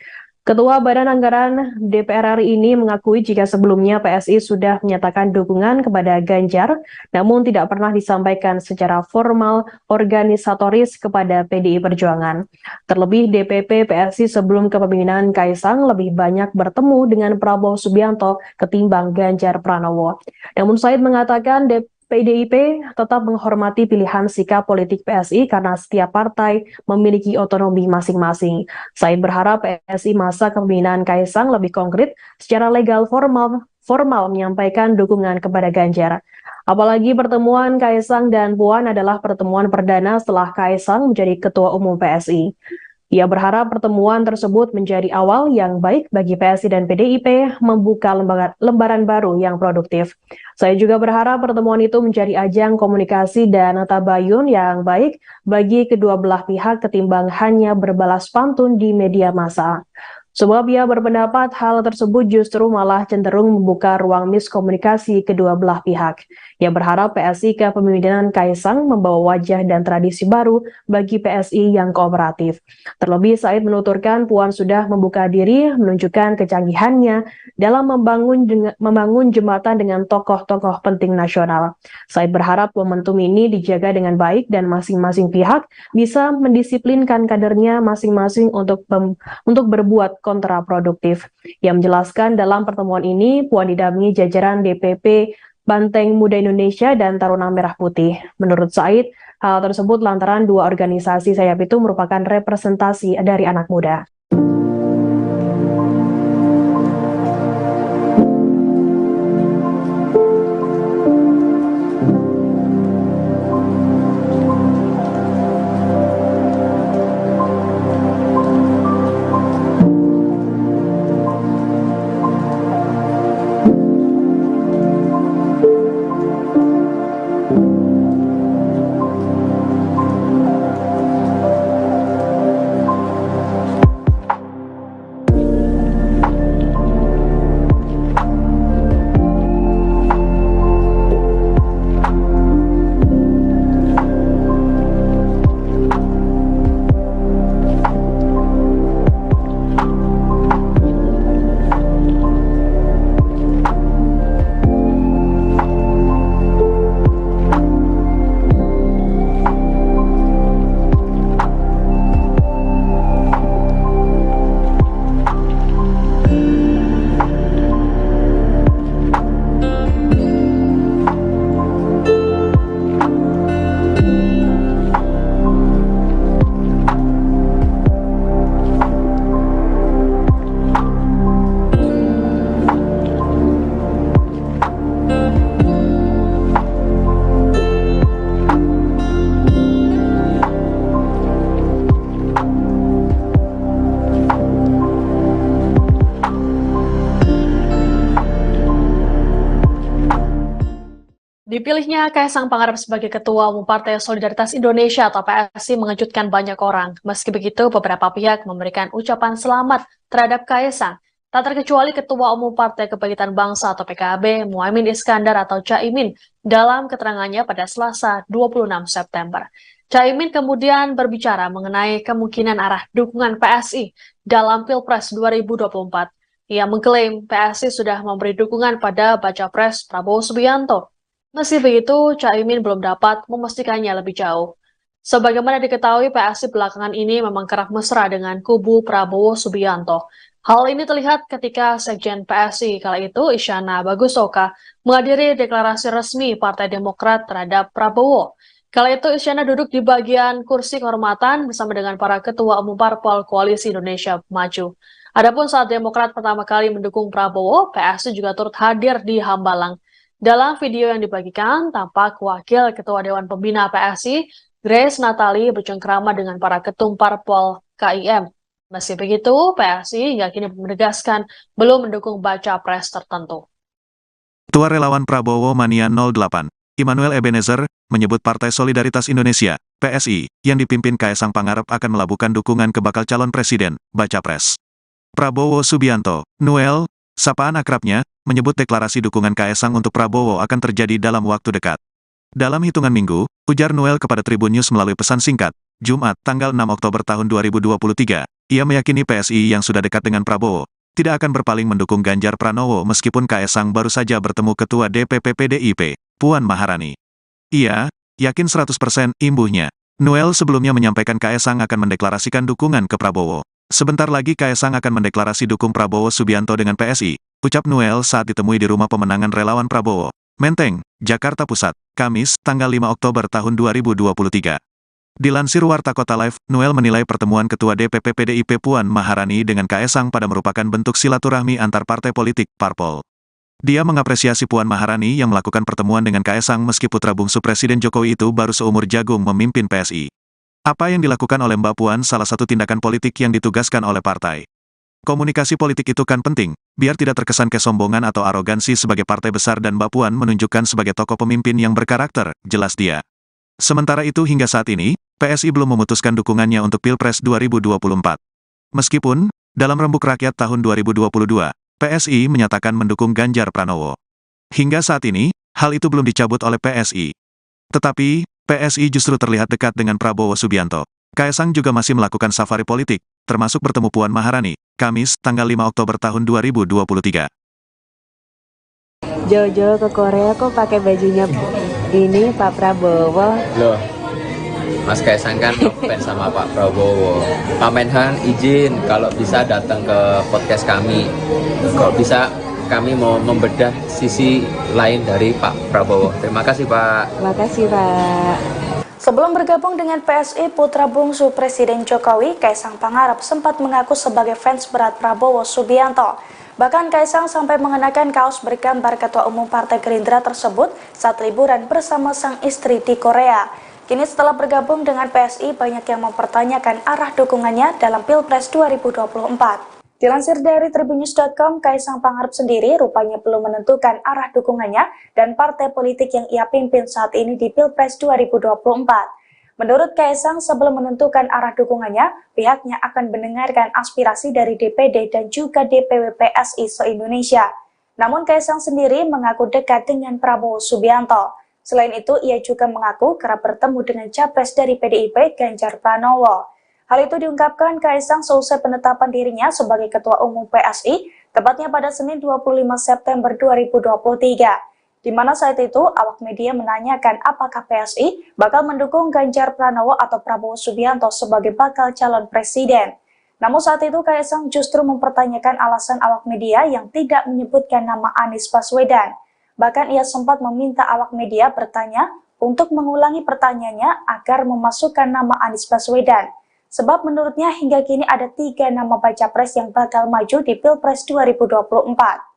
Ketua Badan Anggaran DPR RI ini mengakui jika sebelumnya PSI sudah menyatakan dukungan kepada Ganjar, namun tidak pernah disampaikan secara formal organisatoris kepada PDI Perjuangan. Terlebih DPP PSI sebelum kepemimpinan Kaisang lebih banyak bertemu dengan Prabowo Subianto ketimbang Ganjar Pranowo. Namun Said mengatakan PDIP tetap menghormati pilihan sikap politik PSI karena setiap partai memiliki otonomi masing-masing. Said berharap PSI masa kepemimpinan Kaisang lebih konkret secara legal formal menyampaikan dukungan kepada Ganjar. Apalagi pertemuan Kaisang dan Puan adalah pertemuan perdana setelah Kaisang menjadi Ketua Umum PSI. Ia berharap pertemuan tersebut menjadi awal yang baik bagi PSI dan PDIP membuka lembaran baru yang produktif. Saya juga berharap pertemuan itu menjadi ajang komunikasi dan tabayun yang baik bagi kedua belah pihak ketimbang hanya berbalas pantun di media massa. Sebab ia berpendapat hal tersebut justru malah cenderung membuka ruang miskomunikasi kedua belah pihak. Ia berharap PSI kepemimpinan Kaisang membawa wajah dan tradisi baru bagi PSI yang kooperatif. Terlebih Said menuturkan Puan sudah membuka diri menunjukkan kecanggihannya dalam membangun jembatan dengan tokoh-tokoh penting nasional. Said berharap momentum ini dijaga dengan baik dan masing-masing pihak bisa mendisiplinkan kadernya masing-masing untuk berbuat kontraproduktif. Ia menjelaskan dalam pertemuan ini Puan didampingi jajaran DPP Banteng Muda Indonesia dan Taruna Merah Putih. Menurut Said, hal tersebut lantaran dua organisasi sayap itu merupakan representasi dari anak muda. Dipilihnya Kaisang Pangarep sebagai Ketua Umum Partai Solidaritas Indonesia atau PSI mengejutkan banyak orang. Meski begitu, beberapa pihak memberikan ucapan selamat terhadap Kaisang. Tak terkecuali Ketua Umum Partai Kebangkitan Bangsa atau PKB, Muhaimin Iskandar atau Caimin, dalam keterangannya pada Selasa 26 September. Caimin kemudian berbicara mengenai kemungkinan arah dukungan PSI dalam Pilpres 2024. Ia mengklaim PSI sudah memberi dukungan pada Baca Pres Prabowo Subianto. Meski begitu, Caimin belum dapat memastikannya lebih jauh. Sebagaimana diketahui, PSI belakangan ini memang kerap mesra dengan kubu Prabowo Subianto. Hal ini terlihat ketika Sekjen PSI kala itu, Isyana Bagusoka, menghadiri deklarasi resmi Partai Demokrat terhadap Prabowo. Kala itu, Isyana duduk di bagian kursi kehormatan bersama dengan para ketua umum parpol Koalisi Indonesia Maju. Adapun saat Demokrat pertama kali mendukung Prabowo, PSI juga turut hadir di Hambalang. Dalam video yang dibagikan, tampak Wakil Ketua Dewan Pembina PSI, Grace Natali, bercengkrama dengan para ketum parpol KIM. Meski begitu, PSI hingga kini menegaskan belum mendukung baca pres tertentu. Ketua Relawan Prabowo Mania 08, Immanuel Ebenezer, menyebut Partai Solidaritas Indonesia, PSI, yang dipimpin Kaisang Pangarep akan melabuhkan dukungan ke bakal calon presiden, baca pres. Prabowo Subianto, Noel, sapaan akrabnya, menyebut deklarasi dukungan Kaisang untuk Prabowo akan terjadi dalam waktu dekat. Dalam hitungan minggu, ujar Noel kepada Tribun News melalui pesan singkat, Jumat, tanggal 6 Oktober tahun 2023, ia meyakini PSI yang sudah dekat dengan Prabowo, tidak akan berpaling mendukung Ganjar Pranowo meskipun Kaisang baru saja bertemu Ketua DPP PDIP, Puan Maharani. Ia yakin 100% imbuhnya. Noel sebelumnya menyampaikan Kaisang akan mendeklarasikan dukungan ke Prabowo. Sebentar lagi Kaisang akan mendeklarasi dukung Prabowo Subianto dengan PSI, ucap Noel saat ditemui di rumah pemenangan relawan Prabowo, Menteng, Jakarta Pusat, Kamis, tanggal 5 Oktober tahun 2023. Dilansir Warta Kota Live, Noel menilai pertemuan Ketua DPP PDIP Puan Maharani dengan Kaisang pada merupakan bentuk silaturahmi antar partai politik, parpol. Dia mengapresiasi Puan Maharani yang melakukan pertemuan dengan Kaisang meski putra bungsu Presiden Jokowi itu baru seumur jagung memimpin PSI. Apa yang dilakukan oleh Mbak Puan salah satu tindakan politik yang ditugaskan oleh partai. Komunikasi politik itu kan penting, biar tidak terkesan kesombongan atau arogansi sebagai partai besar dan Mbak Puan menunjukkan sebagai tokoh pemimpin yang berkarakter, jelas dia. Sementara itu hingga saat ini, PSI belum memutuskan dukungannya untuk Pilpres 2024. Meskipun, dalam Rembuk Rakyat tahun 2022, PSI menyatakan mendukung Ganjar Pranowo. Hingga saat ini, hal itu belum dicabut oleh PSI. Tetapi, PSI justru terlihat dekat dengan Prabowo Subianto. Kaisang juga masih melakukan safari politik, termasuk bertemu Puan Maharani, Kamis, tanggal 5 Oktober tahun 2023. Jojo ke Korea kok pakai bajunya ini Pak Prabowo. Loh, Mas Kaisang kan fans sama Pak Prabowo. Pak Menhan izin kalau bisa datang ke podcast kami. Kalau bisa kami mau membedah sisi lain dari Pak Prabowo. Terima kasih Pak. Terima kasih Pak. Sebelum bergabung dengan PSI, putra bungsu Presiden Jokowi, Kaisang Pangarep sempat mengaku sebagai fans berat Prabowo Subianto. Bahkan Kaisang sampai mengenakan kaos bergambar Ketua Umum Partai Gerindra tersebut saat liburan bersama sang istri di Korea. Kini setelah bergabung dengan PSI, banyak yang mempertanyakan arah dukungannya dalam Pilpres 2024. Dilansir dari tribunnews.com, Kaisang Pangarep sendiri rupanya belum menentukan arah dukungannya dan partai politik yang ia pimpin saat ini di Pilpres 2024. Menurut Kaisang, sebelum menentukan arah dukungannya, pihaknya akan mendengarkan aspirasi dari DPD dan juga DPW PSI se-Indonesia. Namun Kaisang sendiri mengaku dekat dengan Prabowo Subianto. Selain itu, ia juga mengaku kerap bertemu dengan capres dari PDIP Ganjar Pranowo. Hal itu diungkapkan Kaisang seusai penetapan dirinya sebagai Ketua Umum PSI, tepatnya pada Senin 25 September 2023. Di mana saat itu, awak media menanyakan apakah PSI bakal mendukung Ganjar Pranowo atau Prabowo Subianto sebagai bakal calon presiden. Namun saat itu Kaisang justru mempertanyakan alasan awak media yang tidak menyebutkan nama Anies Baswedan. Bahkan ia sempat meminta awak media bertanya untuk mengulangi pertanyaannya agar memasukkan nama Anies Baswedan. Sebab menurutnya hingga kini ada 3 nama baca pres yang bakal maju di Pilpres 2024.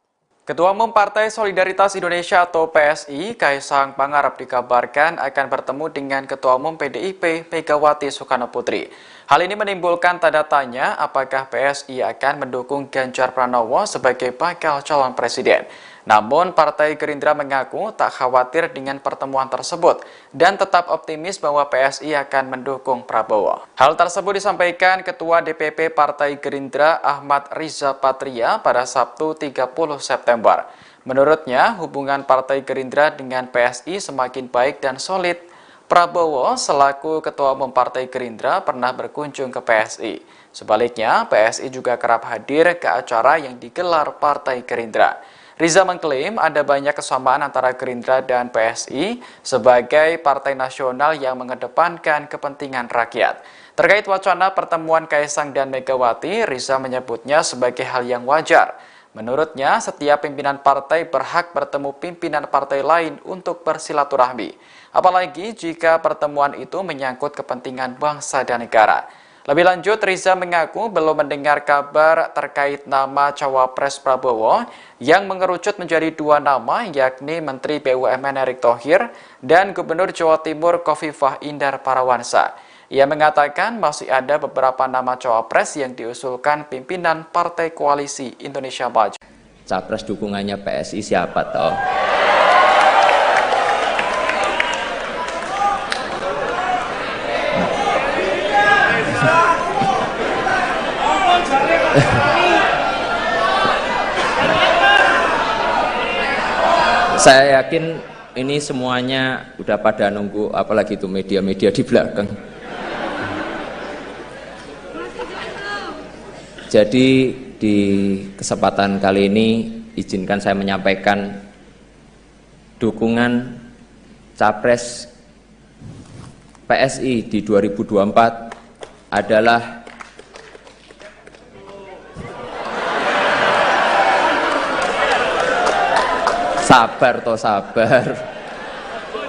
Ketua Umum Partai Solidaritas Indonesia atau PSI, Kaisang Pangarep dikabarkan akan bertemu dengan Ketua Umum PDIP Megawati Soekarnoputri. Hal ini menimbulkan tanda tanya apakah PSI akan mendukung Ganjar Pranowo sebagai bakal calon presiden. Namun, Partai Gerindra mengaku tak khawatir dengan pertemuan tersebut dan tetap optimis bahwa PSI akan mendukung Prabowo. Hal tersebut disampaikan Ketua DPP Partai Gerindra Ahmad Riza Patria pada Sabtu 30 September. Menurutnya, hubungan Partai Gerindra dengan PSI semakin baik dan solid. Prabowo selaku Ketua Umum Partai Gerindra pernah berkunjung ke PSI. Sebaliknya, PSI juga kerap hadir ke acara yang digelar Partai Gerindra. Riza mengklaim ada banyak kesamaan antara Gerindra dan PSI sebagai partai nasional yang mengedepankan kepentingan rakyat. Terkait wacana pertemuan Kaisang dan Megawati, Riza menyebutnya sebagai hal yang wajar. Menurutnya, setiap pimpinan partai berhak bertemu pimpinan partai lain untuk bersilaturahmi. Apalagi jika pertemuan itu menyangkut kepentingan bangsa dan negara. Lebih lanjut, Riza mengaku belum mendengar kabar terkait nama Cawapres Prabowo yang mengerucut menjadi dua nama, yakni Menteri BUMN Erick Thohir dan Gubernur Jawa Timur Khofifah Indar Parawansa. Ia mengatakan masih ada beberapa nama Cawapres yang diusulkan pimpinan Partai Koalisi Indonesia Maju. Capres dukungannya PSI siapa toh? Saya yakin ini semuanya udah pada nunggu, apalagi itu media-media di belakang. Jadi di kesempatan kali ini izinkan saya menyampaikan dukungan Capres PSI di 2024 adalah sabar.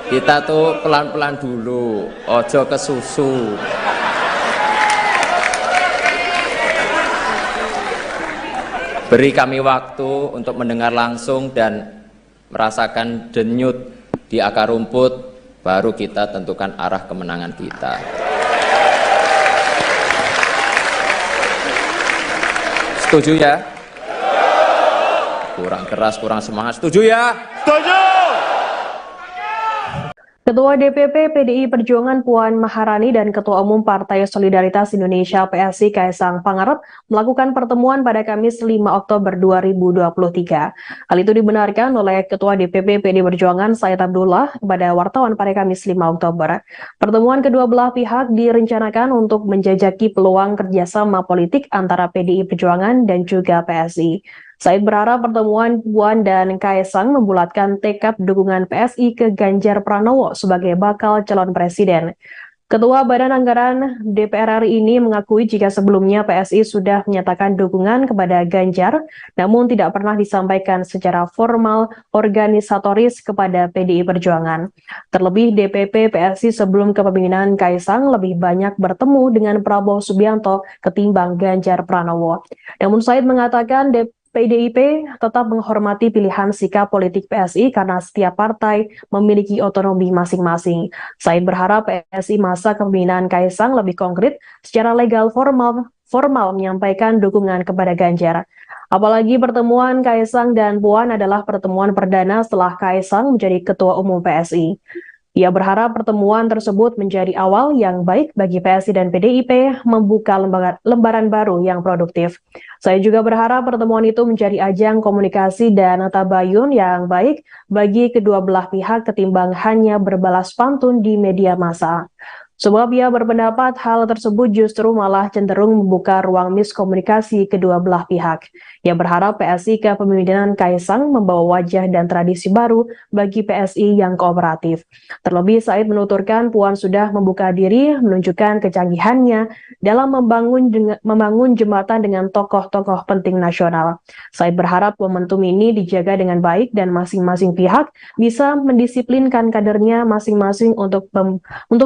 Kita tuh pelan-pelan dulu, ojo kesusu. Beri kami waktu untuk mendengar langsung dan merasakan denyut di akar rumput, baru kita tentukan arah kemenangan kita. Setuju ya? Kurang keras, kurang semangat. Setuju ya? Setuju! Ketua DPP PDI Perjuangan Puan Maharani dan Ketua Umum Partai Solidaritas Indonesia PSI Kaisang Pangarep melakukan pertemuan pada Kamis 5 Oktober 2023. Hal itu dibenarkan oleh Ketua DPP PDI Perjuangan Said Abdullah kepada wartawan pada Kamis 5 Oktober. Pertemuan kedua belah pihak direncanakan untuk menjajaki peluang kerjasama politik antara PDI Perjuangan dan juga PSI. Said berharap pertemuan Puan dan Kaisang membulatkan tekad dukungan PSI ke Ganjar Pranowo sebagai bakal calon presiden. Ketua Badan Anggaran DPR RI ini mengakui jika sebelumnya PSI sudah menyatakan dukungan kepada Ganjar, namun tidak pernah disampaikan secara formal organisatoris kepada PDI Perjuangan. Terlebih DPP PSI sebelum kepemimpinan Kaisang lebih banyak bertemu dengan Prabowo Subianto ketimbang Ganjar Pranowo. Namun Said mengatakan PDIP tetap menghormati pilihan sikap politik PSI karena setiap partai memiliki otonomi masing-masing. Said berharap PSI masa kepemimpinan Kaisang lebih konkret secara legal formal menyampaikan dukungan kepada Ganjar. Apalagi pertemuan Kaisang dan Puan adalah pertemuan perdana setelah Kaisang menjadi Ketua Umum PSI. Ia berharap pertemuan tersebut menjadi awal yang baik bagi PSI dan PDIP membuka lembaran baru yang produktif. Saya juga berharap pertemuan itu menjadi ajang komunikasi dan tabayun yang baik bagi kedua belah pihak ketimbang hanya berbalas pantun di media massa. Sebab ia berpendapat hal tersebut justru malah cenderung membuka ruang miskomunikasi kedua belah pihak. Ia berharap PSI kepemimpinan Kaisang membawa wajah dan tradisi baru bagi PSI yang kooperatif. Terlebih Said menuturkan Puan sudah membuka diri menunjukkan kecanggihannya dalam membangun jembatan dengan tokoh-tokoh penting nasional. Said berharap momentum ini dijaga dengan baik dan masing-masing pihak bisa mendisiplinkan kadernya masing-masing untuk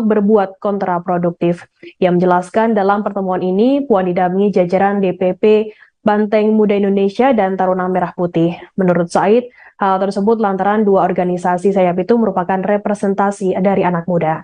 berbuat kontraproduktif. Ia menjelaskan dalam pertemuan ini Puan didampingi jajaran DPP Banteng Muda Indonesia dan Taruna Merah Putih. Menurut Said, hal tersebut lantaran dua organisasi sayap itu merupakan representasi dari anak muda.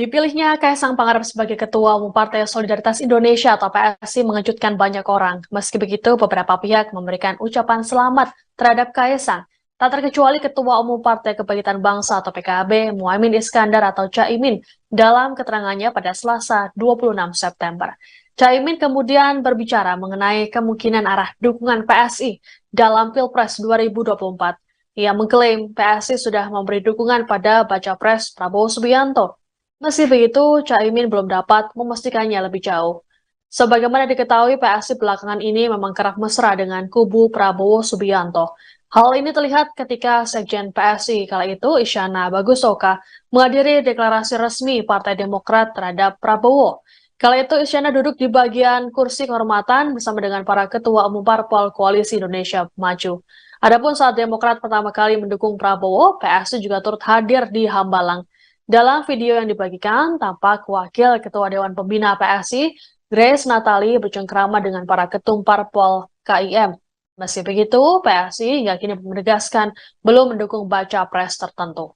Dipilihnya Kaisang Pangarep sebagai Ketua Umum Partai Solidaritas Indonesia atau PSI mengejutkan banyak orang. Meski begitu, beberapa pihak memberikan ucapan selamat terhadap Kaisang. Tak terkecuali Ketua Umum Partai Kebangkitan Bangsa atau PKB, Muhaimin Iskandar atau Caimin, dalam keterangannya pada Selasa 26 September. Caimin kemudian berbicara mengenai kemungkinan arah dukungan PSI dalam Pilpres 2024. Ia mengklaim PSI sudah memberi dukungan pada Baca Pres Prabowo Subianto. Meski begitu, Caimin belum dapat memastikannya lebih jauh. Sebagaimana diketahui, PSI belakangan ini memang kerap mesra dengan kubu Prabowo Subianto. Hal ini terlihat ketika Sekjen PSI kala itu, Isyana Bagusoka, menghadiri deklarasi resmi Partai Demokrat terhadap Prabowo. Kala itu, Isyana duduk di bagian kursi kehormatan bersama dengan para ketua umum parpol Koalisi Indonesia Maju. Adapun saat Demokrat pertama kali mendukung Prabowo, PSI juga turut hadir di Hambalang. Dalam video yang dibagikan, tampak Wakil Ketua Dewan Pembina PSI, Grace Natali, bercengkrama dengan para ketum parpol KIM. Meski begitu, PSI hingga kini menegaskan belum mendukung baca pres tertentu.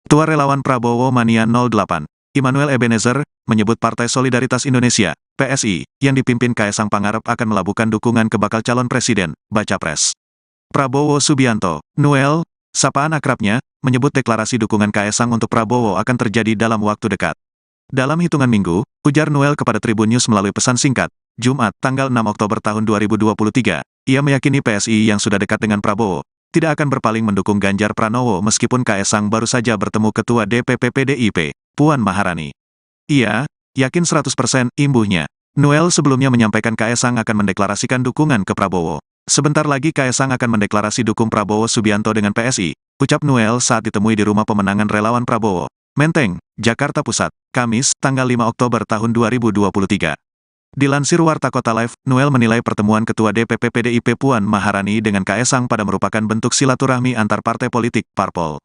Ketua Relawan Prabowo Mania 08, Immanuel Ebenezer, menyebut Partai Solidaritas Indonesia, PSI, yang dipimpin Kaisang Pangarep akan melabuhkan dukungan ke bakal calon presiden, baca pres. Prabowo Subianto, Noel, sapaan akrabnya, menyebut deklarasi dukungan Kaisang untuk Prabowo akan terjadi dalam waktu dekat. Dalam hitungan minggu, ujar Noel kepada Tribun News melalui pesan singkat, Jumat, tanggal 6 Oktober tahun 2023, ia meyakini PSI yang sudah dekat dengan Prabowo, tidak akan berpaling mendukung Ganjar Pranowo meskipun Kaisang baru saja bertemu Ketua DPP PDIP, Puan Maharani. Ia yakin 100% imbuhnya. Noel sebelumnya menyampaikan Kaisang akan mendeklarasikan dukungan ke Prabowo. Sebentar lagi Kaisang akan mendeklarasi dukung Prabowo Subianto dengan PSI, ucap Noel saat ditemui di rumah pemenangan relawan Prabowo, Menteng, Jakarta Pusat, Kamis, tanggal 5 Oktober tahun 2023. Dilansir Warta Kota Live, Noel menilai pertemuan Ketua DPP PDIP Puan Maharani dengan Kaisang pada merupakan bentuk silaturahmi antar partai politik, parpol.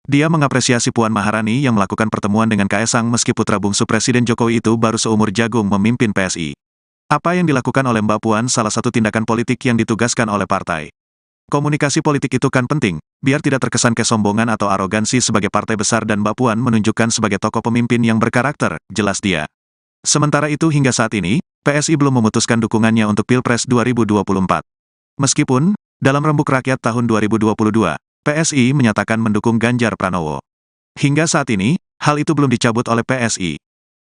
Dia mengapresiasi Puan Maharani yang melakukan pertemuan dengan Kaisang meski putra bungsu Presiden Jokowi itu baru seumur jagung memimpin PSI. Apa yang dilakukan oleh Mbak Puan salah satu tindakan politik yang ditugaskan oleh partai. Komunikasi politik itu kan penting, biar tidak terkesan kesombongan atau arogansi sebagai partai besar dan Mbak Puan menunjukkan sebagai tokoh pemimpin yang berkarakter, jelas dia. Sementara itu hingga saat ini, PSI belum memutuskan dukungannya untuk Pilpres 2024. Meskipun, dalam Rembuk Rakyat tahun 2022, PSI menyatakan mendukung Ganjar Pranowo. Hingga saat ini, hal itu belum dicabut oleh PSI.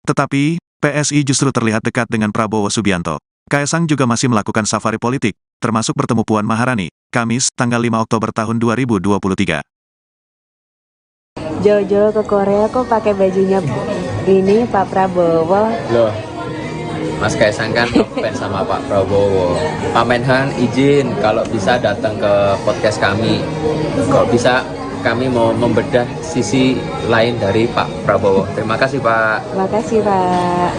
Tetapi, PSI justru terlihat dekat dengan Prabowo Subianto. Kaisang juga masih melakukan safari politik, termasuk bertemu Puan Maharani, Kamis, tanggal 5 Oktober tahun 2023. Jojo ke Korea kok pakai bajunya ini Pak Prabowo. Loh, Mas Kaisang kan fans sama Pak Prabowo. Pak Menhan izin kalau bisa datang ke podcast kami. Kalau bisa kami mau membedah sisi lain dari Pak Prabowo. Terima kasih Pak. Terima kasih Pak.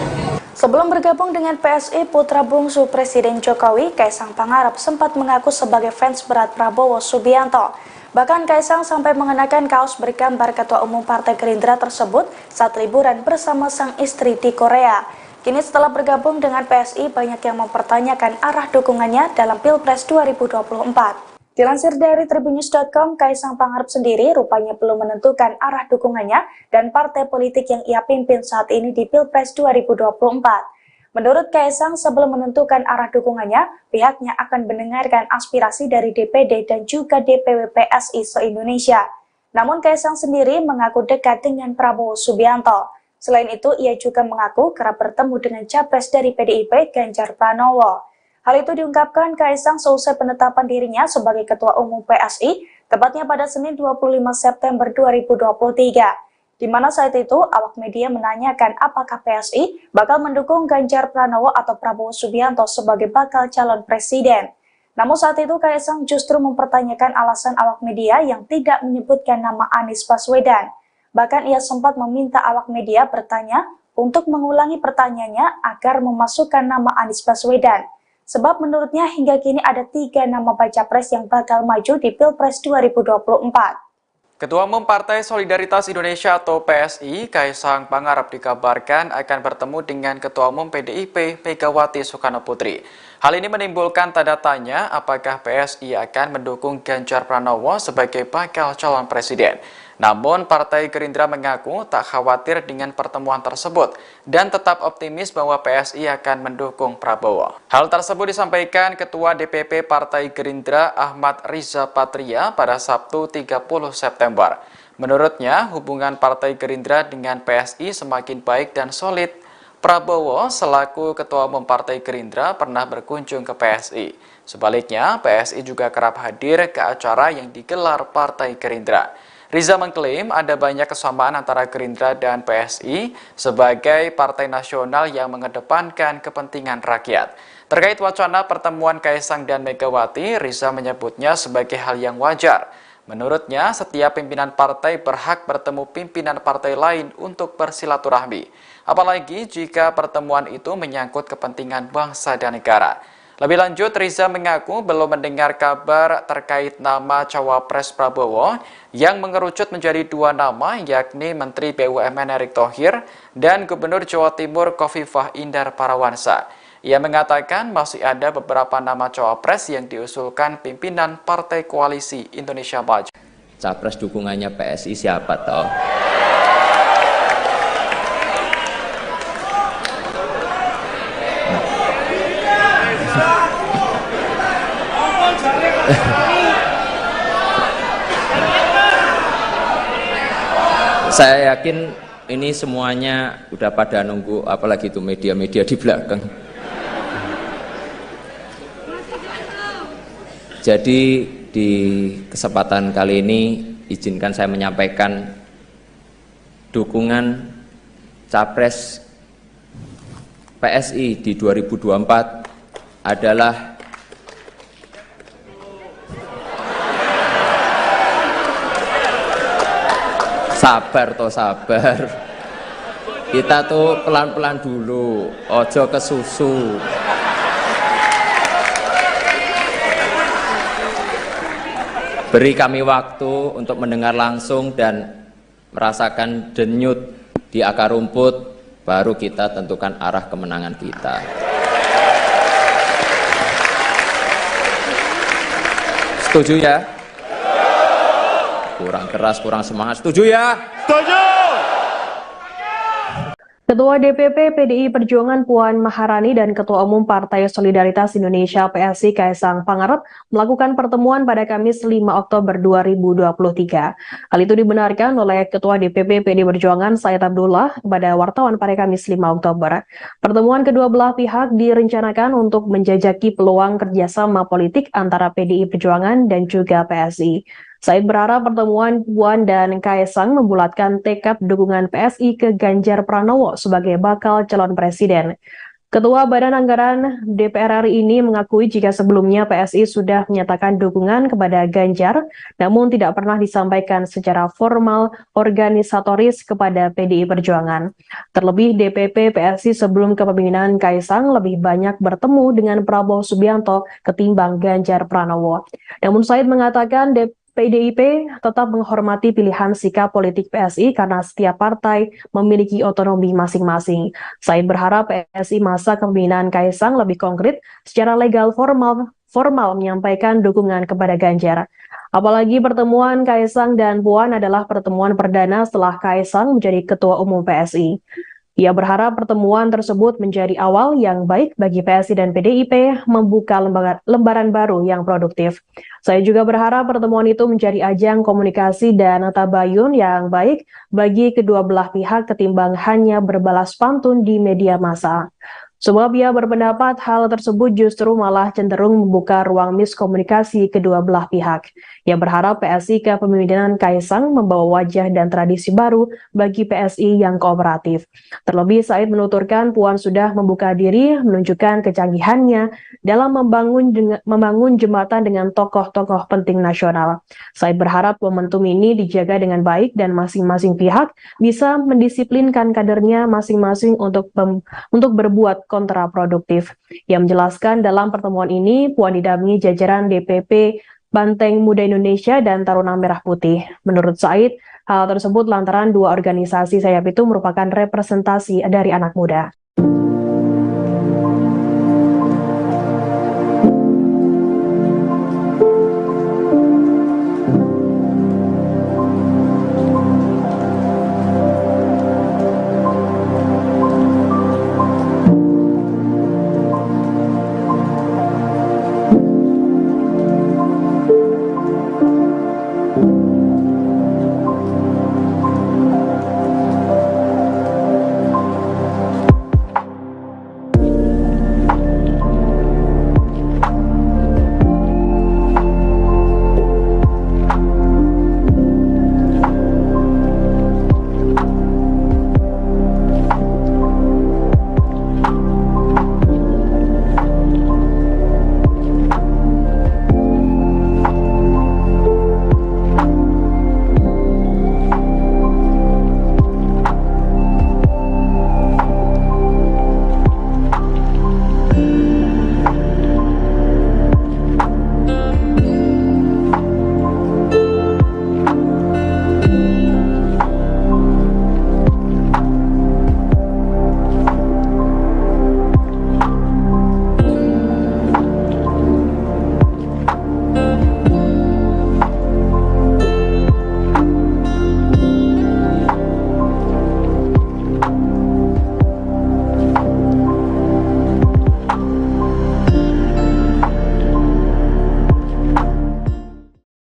Sebelum bergabung dengan PSI, putra bungsu Presiden Jokowi, Kaisang Pangarep sempat mengaku sebagai fans berat Prabowo Subianto. Bahkan Kaisang sampai mengenakan kaos bergambar Ketua Umum Partai Gerindra tersebut saat liburan bersama sang istri di Korea. Kini setelah bergabung dengan PSI, banyak yang mempertanyakan arah dukungannya dalam Pilpres 2024. Dilansir dari tribunnews.com, Kaisang Pangarep sendiri rupanya belum menentukan arah dukungannya dan partai politik yang ia pimpin saat ini di Pilpres 2024. Menurut Kaisang, sebelum menentukan arah dukungannya, pihaknya akan mendengarkan aspirasi dari DPD dan juga DPW PSI se-Indonesia. Namun Kaisang sendiri mengaku dekat dengan Prabowo Subianto. Selain itu, ia juga mengaku kerap bertemu dengan capres dari PDIP Ganjar Pranowo. Hal itu diungkapkan Kaisang seusai penetapan dirinya sebagai Ketua Umum PSI, tepatnya pada Senin 25 September 2023. Di mana saat itu, awak media menanyakan apakah PSI bakal mendukung Ganjar Pranowo atau Prabowo Subianto sebagai bakal calon presiden. Namun saat itu Kaisang justru mempertanyakan alasan awak media yang tidak menyebutkan nama Anies Baswedan. Bahkan ia sempat meminta awak media bertanya untuk mengulangi pertanyaannya agar memasukkan nama Anies Baswedan. Sebab menurutnya hingga kini ada 3 nama baca pres yang bakal maju di Pilpres 2024. Ketua Umum Partai Solidaritas Indonesia atau PSI, Kaisang Pangarep dikabarkan akan bertemu dengan Ketua Umum PDIP Megawati Soekarnoputri. Hal ini menimbulkan tanda tanya apakah PSI akan mendukung Ganjar Pranowo sebagai bakal calon presiden. Namun, Partai Gerindra mengaku tak khawatir dengan pertemuan tersebut dan tetap optimis bahwa PSI akan mendukung Prabowo. Hal tersebut disampaikan Ketua DPP Partai Gerindra Ahmad Riza Patria pada Sabtu 30 September. Menurutnya, hubungan Partai Gerindra dengan PSI semakin baik dan solid. Prabowo selaku Ketua Umum Partai Gerindra pernah berkunjung ke PSI. Sebaliknya, PSI juga kerap hadir ke acara yang digelar Partai Gerindra. Riza mengklaim ada banyak kesamaan antara Gerindra dan PSI sebagai partai nasional yang mengedepankan kepentingan rakyat. Terkait wacana pertemuan Kaisang dan Megawati, Riza menyebutnya sebagai hal yang wajar. Menurutnya, setiap pimpinan partai berhak bertemu pimpinan partai lain untuk bersilaturahmi. Apalagi jika pertemuan itu menyangkut kepentingan bangsa dan negara. Lebih lanjut, Riza mengaku belum mendengar kabar terkait nama Cawapres Prabowo yang mengerucut menjadi dua nama, yakni Menteri BUMN Erick Thohir dan Gubernur Jawa Timur Khofifah Indar Parawansa. Ia mengatakan masih ada beberapa nama Cawapres yang diusulkan pimpinan Partai Koalisi Indonesia Maju. Capres dukungannya PSI siapa toh? Saya yakin ini semuanya udah pada nunggu, apalagi itu media-media di belakang. Jadi di kesempatan kali ini izinkan saya menyampaikan dukungan Capres PSI di 2024 adalah sabar. Kita tuh pelan-pelan dulu, ojo kesusu. Beri kami waktu untuk mendengar langsung dan merasakan denyut di akar rumput, baru kita tentukan arah kemenangan kita. Setuju ya? Kurang keras, kurang semangat. Setuju ya? Setuju! Ketua DPP PDI Perjuangan Puan Maharani dan Ketua Umum Partai Solidaritas Indonesia PSI Kaisang Pangarep melakukan pertemuan pada Kamis 5 Oktober 2023. Hal itu dibenarkan oleh Ketua DPP PDI Perjuangan Said Abdullah kepada wartawan pada Kamis 5 Oktober. Pertemuan kedua belah pihak direncanakan untuk menjajaki peluang kerjasama politik antara PDI Perjuangan dan juga PSI. Said berharap pertemuan Puan dan Kaisang membulatkan tekad dukungan PSI ke Ganjar Pranowo sebagai bakal calon presiden. Ketua Badan Anggaran DPR RI ini mengakui jika sebelumnya PSI sudah menyatakan dukungan kepada Ganjar, namun tidak pernah disampaikan secara formal organisatoris kepada PDI Perjuangan. Terlebih DPP PSI sebelum kepemimpinan Kaisang lebih banyak bertemu dengan Prabowo Subianto ketimbang Ganjar Pranowo. Namun Said mengatakan PDIP tetap menghormati pilihan sikap politik PSI karena setiap partai memiliki otonomi masing-masing. Said berharap PSI masa kepemimpinan Kaisang lebih konkret secara legal formal menyampaikan dukungan kepada Ganjar. Apalagi pertemuan Kaisang dan Puan adalah pertemuan perdana setelah Kaisang menjadi Ketua Umum PSI. Ia berharap pertemuan tersebut menjadi awal yang baik bagi PSI dan PDIP membuka lembaran baru yang produktif. Saya juga berharap pertemuan itu menjadi ajang komunikasi dan tabayun yang baik bagi kedua belah pihak ketimbang hanya berbalas pantun di media massa. Sebab ia berpendapat hal tersebut justru malah cenderung membuka ruang miskomunikasi kedua belah pihak. Ia berharap PSI kepemimpinan Kaisang membawa wajah dan tradisi baru bagi PSI yang kooperatif. Terlebih Said menuturkan Puan sudah membuka diri menunjukkan kecanggihannya dalam membangun jembatan dengan tokoh-tokoh penting nasional. Said berharap momentum ini dijaga dengan baik dan masing-masing pihak bisa mendisiplinkan kadernya masing-masing untuk berbuat kontraproduktif. Ia menjelaskan dalam pertemuan ini Puan didampingi jajaran DPP Banteng Muda Indonesia dan Taruna Merah Putih. Menurut Said, hal tersebut lantaran dua organisasi sayap itu merupakan representasi dari anak muda.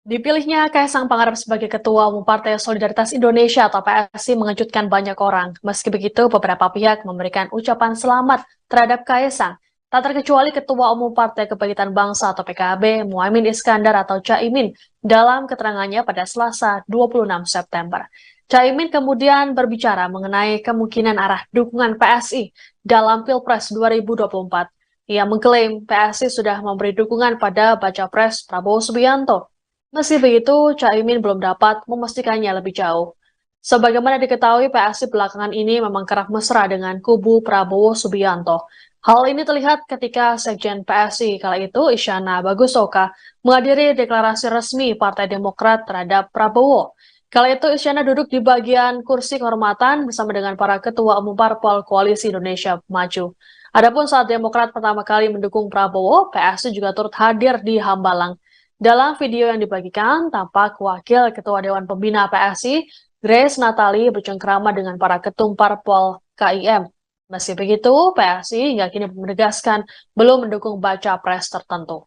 Dipilihnya Kaisang Pangarep sebagai Ketua Umum Partai Solidaritas Indonesia atau PSI mengejutkan banyak orang. Meski begitu, beberapa pihak memberikan ucapan selamat terhadap Kaisang. Tak terkecuali Ketua Umum Partai Kebangkitan Bangsa atau PKB, Muhaimin Iskandar atau Caimin, dalam keterangannya pada Selasa 26 September. Caimin kemudian berbicara mengenai kemungkinan arah dukungan PSI dalam Pilpres 2024. Ia mengklaim PSI sudah memberi dukungan pada Baca Pres Prabowo Subianto. Meski begitu, Caimin belum dapat memastikannya lebih jauh. Sebagaimana diketahui, PSI belakangan ini memang kerap mesra dengan kubu Prabowo Subianto. Hal ini terlihat ketika Sekjen PSI kala itu, Isyana Bagusoka, menghadiri deklarasi resmi Partai Demokrat terhadap Prabowo. Kala itu, Isyana duduk di bagian kursi kehormatan bersama dengan para ketua umum parpol Koalisi Indonesia Maju. Adapun saat Demokrat pertama kali mendukung Prabowo, PSI juga turut hadir di Hambalang. Dalam video yang dibagikan, tampak Wakil Ketua Dewan Pembina PSI, Grace Natali, bercengkrama dengan para ketum parpol KIM. Meski begitu, PSI hingga kini menegaskan belum mendukung baca pres tertentu.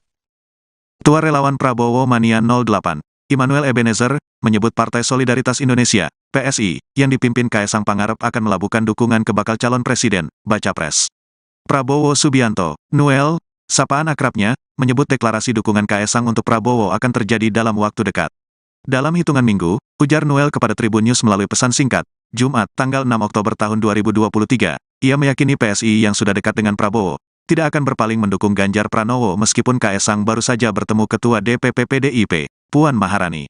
Ketua Relawan Prabowo Mania 08, Immanuel Ebenezer, menyebut Partai Solidaritas Indonesia, PSI, yang dipimpin Kaisang Pangarep akan melabuhkan dukungan ke bakal calon presiden, baca pres. Prabowo Subianto, Noel, sapaan akrabnya, menyebut deklarasi dukungan Kaisang untuk Prabowo akan terjadi dalam waktu dekat. Dalam hitungan minggu, ujar Noel kepada Tribun News melalui pesan singkat, Jumat, tanggal 6 Oktober tahun 2023, ia meyakini PSI yang sudah dekat dengan Prabowo, tidak akan berpaling mendukung Ganjar Pranowo meskipun Kaisang baru saja bertemu Ketua DPP PDIP, Puan Maharani.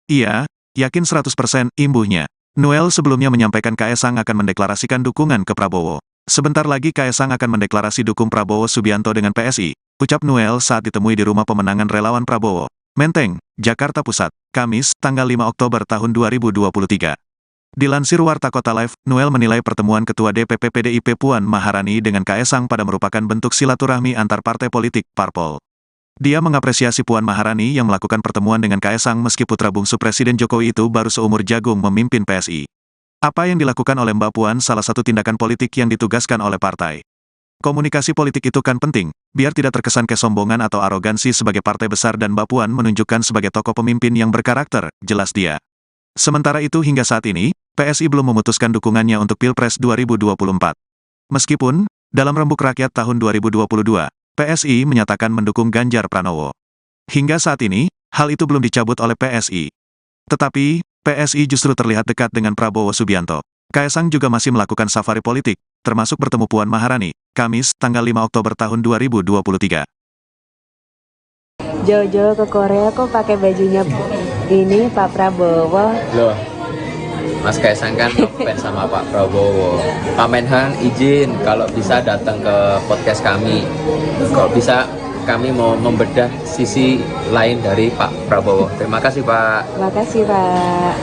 Ia yakin 100% imbuhnya. Noel sebelumnya menyampaikan Kaisang akan mendeklarasikan dukungan ke Prabowo. Sebentar lagi Kaisang akan mendeklarasi dukung Prabowo Subianto dengan PSI, ucap Noel saat ditemui di rumah pemenangan relawan Prabowo, Menteng, Jakarta Pusat, Kamis, tanggal 5 Oktober tahun 2023. Dilansir Warta Kota Live, Noel menilai pertemuan Ketua DPP PDIP Puan Maharani dengan Kaisang pada merupakan bentuk silaturahmi antar partai politik, parpol. Dia mengapresiasi Puan Maharani yang melakukan pertemuan dengan Kaisang meski putra bungsu Presiden Jokowi itu baru seumur jagung memimpin PSI. Apa yang dilakukan oleh Mbak Puan salah satu tindakan politik yang ditugaskan oleh partai. Komunikasi politik itu kan penting, biar tidak terkesan kesombongan atau arogansi sebagai partai besar dan Mbak Puan menunjukkan sebagai tokoh pemimpin yang berkarakter, jelas dia. Sementara itu hingga saat ini, PSI belum memutuskan dukungannya untuk Pilpres 2024. Meskipun, dalam Rembuk Rakyat tahun 2022, PSI menyatakan mendukung Ganjar Pranowo. Hingga saat ini, hal itu belum dicabut oleh PSI. Tetapi, PSI justru terlihat dekat dengan Prabowo Subianto. Kaisang juga masih melakukan safari politik, termasuk bertemu Puan Maharani, Kamis, tanggal 5 Oktober tahun 2023. Jojo ke Korea kok pakai bajunya ini Pak Prabowo. Loh, Mas Kaisang kan fans sama Pak Prabowo. Pak Menhan izin kalau bisa datang ke podcast kami. Kalau bisa kami mau membedah sisi lain dari Pak Prabowo. Terima kasih Pak. Terima kasih Pak.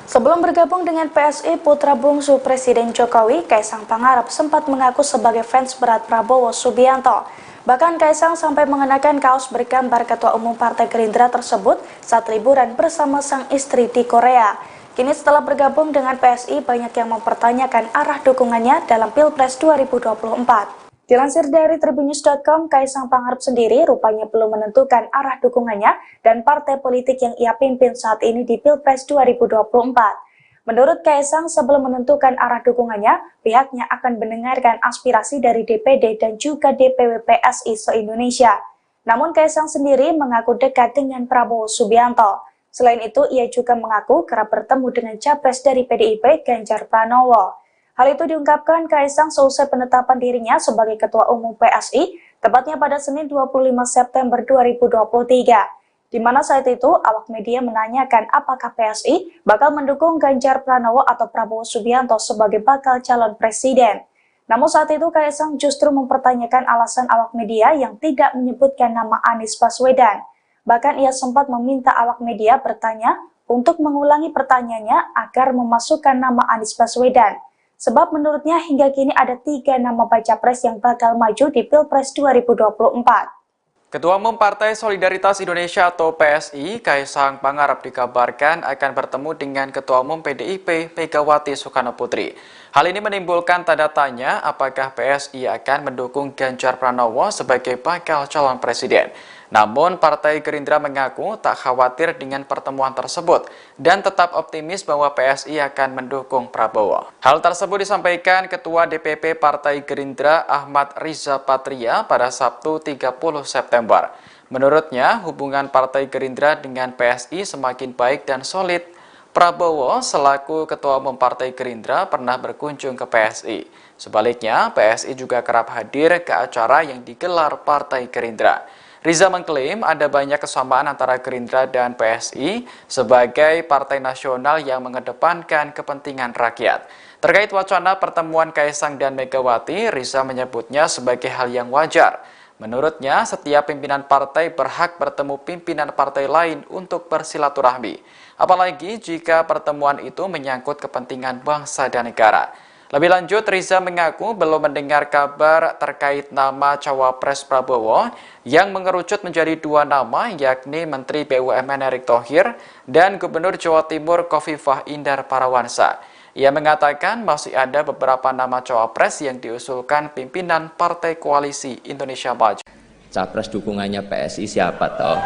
Sebelum bergabung dengan PSI, putra bungsu Presiden Jokowi, Kaisang Pangarep sempat mengaku sebagai fans berat Prabowo Subianto. Bahkan Kaisang sampai mengenakan kaos bergambar Ketua Umum Partai Gerindra tersebut saat liburan bersama sang istri di Korea. Kini setelah bergabung dengan PSI, banyak yang mempertanyakan arah dukungannya dalam Pilpres 2024. Dilansir dari tribunnews.com, Kaisang Pangarep sendiri rupanya belum menentukan arah dukungannya dan partai politik yang ia pimpin saat ini di Pilpres 2024. Menurut Kaisang, sebelum menentukan arah dukungannya, pihaknya akan mendengarkan aspirasi dari DPD dan juga DPW PSI se-Indonesia. Namun Kaisang sendiri mengaku dekat dengan Prabowo Subianto. Selain itu, ia juga mengaku kerap bertemu dengan capres dari PDIP Ganjar Pranowo. Hal itu diungkapkan Kaisang seusai penetapan dirinya sebagai Ketua Umum PSI, tepatnya pada Senin 25 September 2023. Di mana saat itu, awak media menanyakan apakah PSI bakal mendukung Ganjar Pranowo atau Prabowo Subianto sebagai bakal calon presiden. Namun saat itu Kaisang justru mempertanyakan alasan awak media yang tidak menyebutkan nama Anies Baswedan. Bahkan ia sempat meminta awak media bertanya untuk mengulangi pertanyaannya agar memasukkan nama Anies Baswedan. Sebab menurutnya hingga kini ada 3 nama baca pres yang bakal maju di Pilpres 2024. Ketua Umum Partai Solidaritas Indonesia atau PSI, Kaisang Pangarep dikabarkan akan bertemu dengan Ketua Umum PDIP Megawati Soekarno Putri. Hal ini menimbulkan tanda tanya apakah PSI akan mendukung Ganjar Pranowo sebagai bakal calon presiden. Namun, Partai Gerindra mengaku tak khawatir dengan pertemuan tersebut dan tetap optimis bahwa PSI akan mendukung Prabowo. Hal tersebut disampaikan Ketua DPP Partai Gerindra Ahmad Riza Patria pada Sabtu 30 September. Menurutnya, hubungan Partai Gerindra dengan PSI semakin baik dan solid. Prabowo selaku Ketua Umum Partai Gerindra pernah berkunjung ke PSI. Sebaliknya, PSI juga kerap hadir ke acara yang digelar Partai Gerindra. Riza mengklaim ada banyak kesamaan antara Gerindra dan PSI sebagai partai nasional yang mengedepankan kepentingan rakyat. Terkait wacana pertemuan Kaisang dan Megawati, Riza menyebutnya sebagai hal yang wajar. Menurutnya, setiap pimpinan partai berhak bertemu pimpinan partai lain untuk bersilaturahmi. Apalagi jika pertemuan itu menyangkut kepentingan bangsa dan negara. Lebih lanjut, Riza mengaku belum mendengar kabar terkait nama Cawapres Prabowo yang mengerucut menjadi dua nama, yakni Menteri BUMN Erick Thohir dan Gubernur Jawa Timur Khofifah Indar Parawansa. Ia mengatakan masih ada beberapa nama cawapres yang diusulkan pimpinan Partai Koalisi Indonesia Maju. Capres dukungannya PSI siapa toh?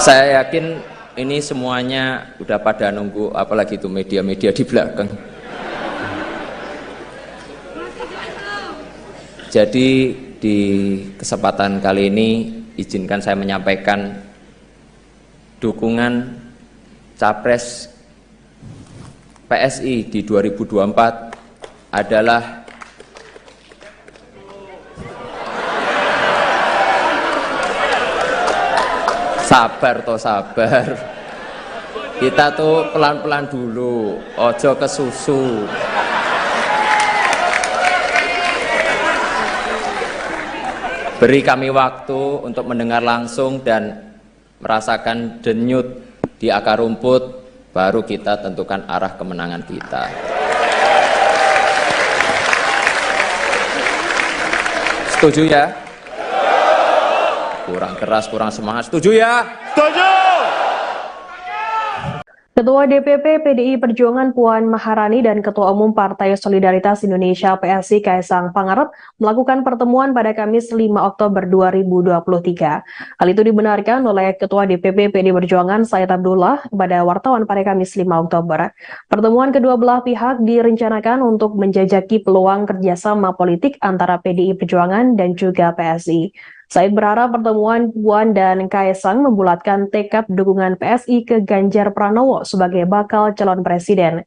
Saya yakin ini semuanya udah pada nunggu, apalagi itu media-media di belakang. Jadi di kesempatan kali ini izinkan saya menyampaikan dukungan Capres PSI di 2024 adalah sabar. Kita tuh pelan-pelan dulu, ojo kesusu. Beri kami waktu untuk mendengar langsung dan merasakan denyut di akar rumput, baru kita tentukan arah kemenangan kita. Setuju ya? Kurang keras, kurang semangat. Setuju ya? Setuju! Ketua DPP PDI Perjuangan Puan Maharani dan Ketua Umum Partai Solidaritas Indonesia PSI Kaisang Pangarep melakukan pertemuan pada Kamis 5 Oktober 2023. Hal itu dibenarkan oleh Ketua DPP PDI Perjuangan Said Abdullah kepada wartawan pada Kamis 5 Oktober. Pertemuan kedua belah pihak direncanakan untuk menjajaki peluang kerjasama politik antara PDI Perjuangan dan juga PSI. Said berharap pertemuan Puan dan Kaisang membulatkan tekad dukungan PSI ke Ganjar Pranowo sebagai bakal calon presiden.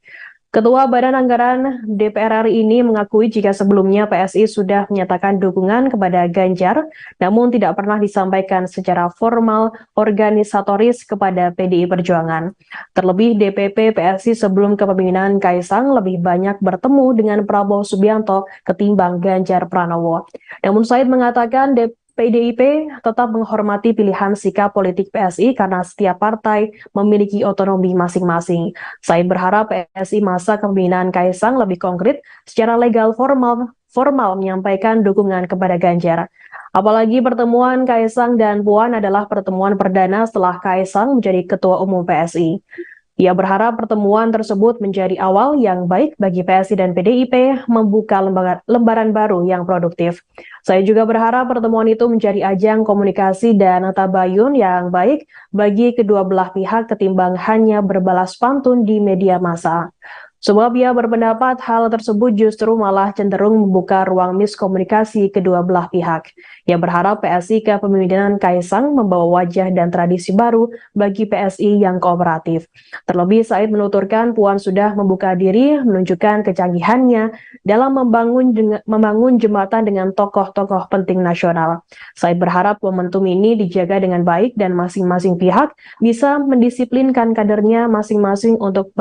Ketua Badan Anggaran DPR RI ini mengakui jika sebelumnya PSI sudah menyatakan dukungan kepada Ganjar, namun tidak pernah disampaikan secara formal organisatoris kepada PDI Perjuangan. Terlebih DPP PSI sebelum kepemimpinan Kaisang lebih banyak bertemu dengan Prabowo Subianto ketimbang Ganjar Pranowo. Namun Said mengatakan PDIP tetap menghormati pilihan sikap politik PSI karena setiap partai memiliki otonomi masing-masing. Said berharap PSI masa kepemimpinan Kaisang lebih konkret secara legal formal menyampaikan dukungan kepada Ganjar. Apalagi pertemuan Kaisang dan Puan adalah pertemuan perdana setelah Kaisang menjadi Ketua Umum PSI. Ia berharap pertemuan tersebut menjadi awal yang baik bagi PSI dan PDIP membuka lembaran baru yang produktif. Saya juga berharap pertemuan itu menjadi ajang komunikasi dan tabayun yang baik bagi kedua belah pihak ketimbang hanya berbalas pantun di media massa. Sebab ia berpendapat hal tersebut justru malah cenderung membuka ruang miskomunikasi kedua belah pihak. Ia berharap PSI kepemimpinan Kaisang membawa wajah dan tradisi baru bagi PSI yang kooperatif. Terlebih Said menuturkan Puan sudah membuka diri menunjukkan kecanggihannya dalam membangun jembatan dengan tokoh-tokoh penting nasional. Said berharap momentum ini dijaga dengan baik dan masing-masing pihak bisa mendisiplinkan kadernya masing-masing untuk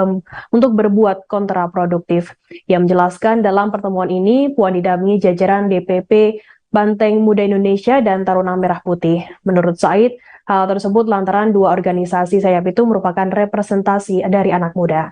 berbuat kontraproduktif. Ia menjelaskan dalam pertemuan ini Puan didampingi jajaran DPP Banteng Muda Indonesia dan Taruna Merah Putih. Menurut Said, hal tersebut lantaran dua organisasi sayap itu merupakan representasi dari anak muda.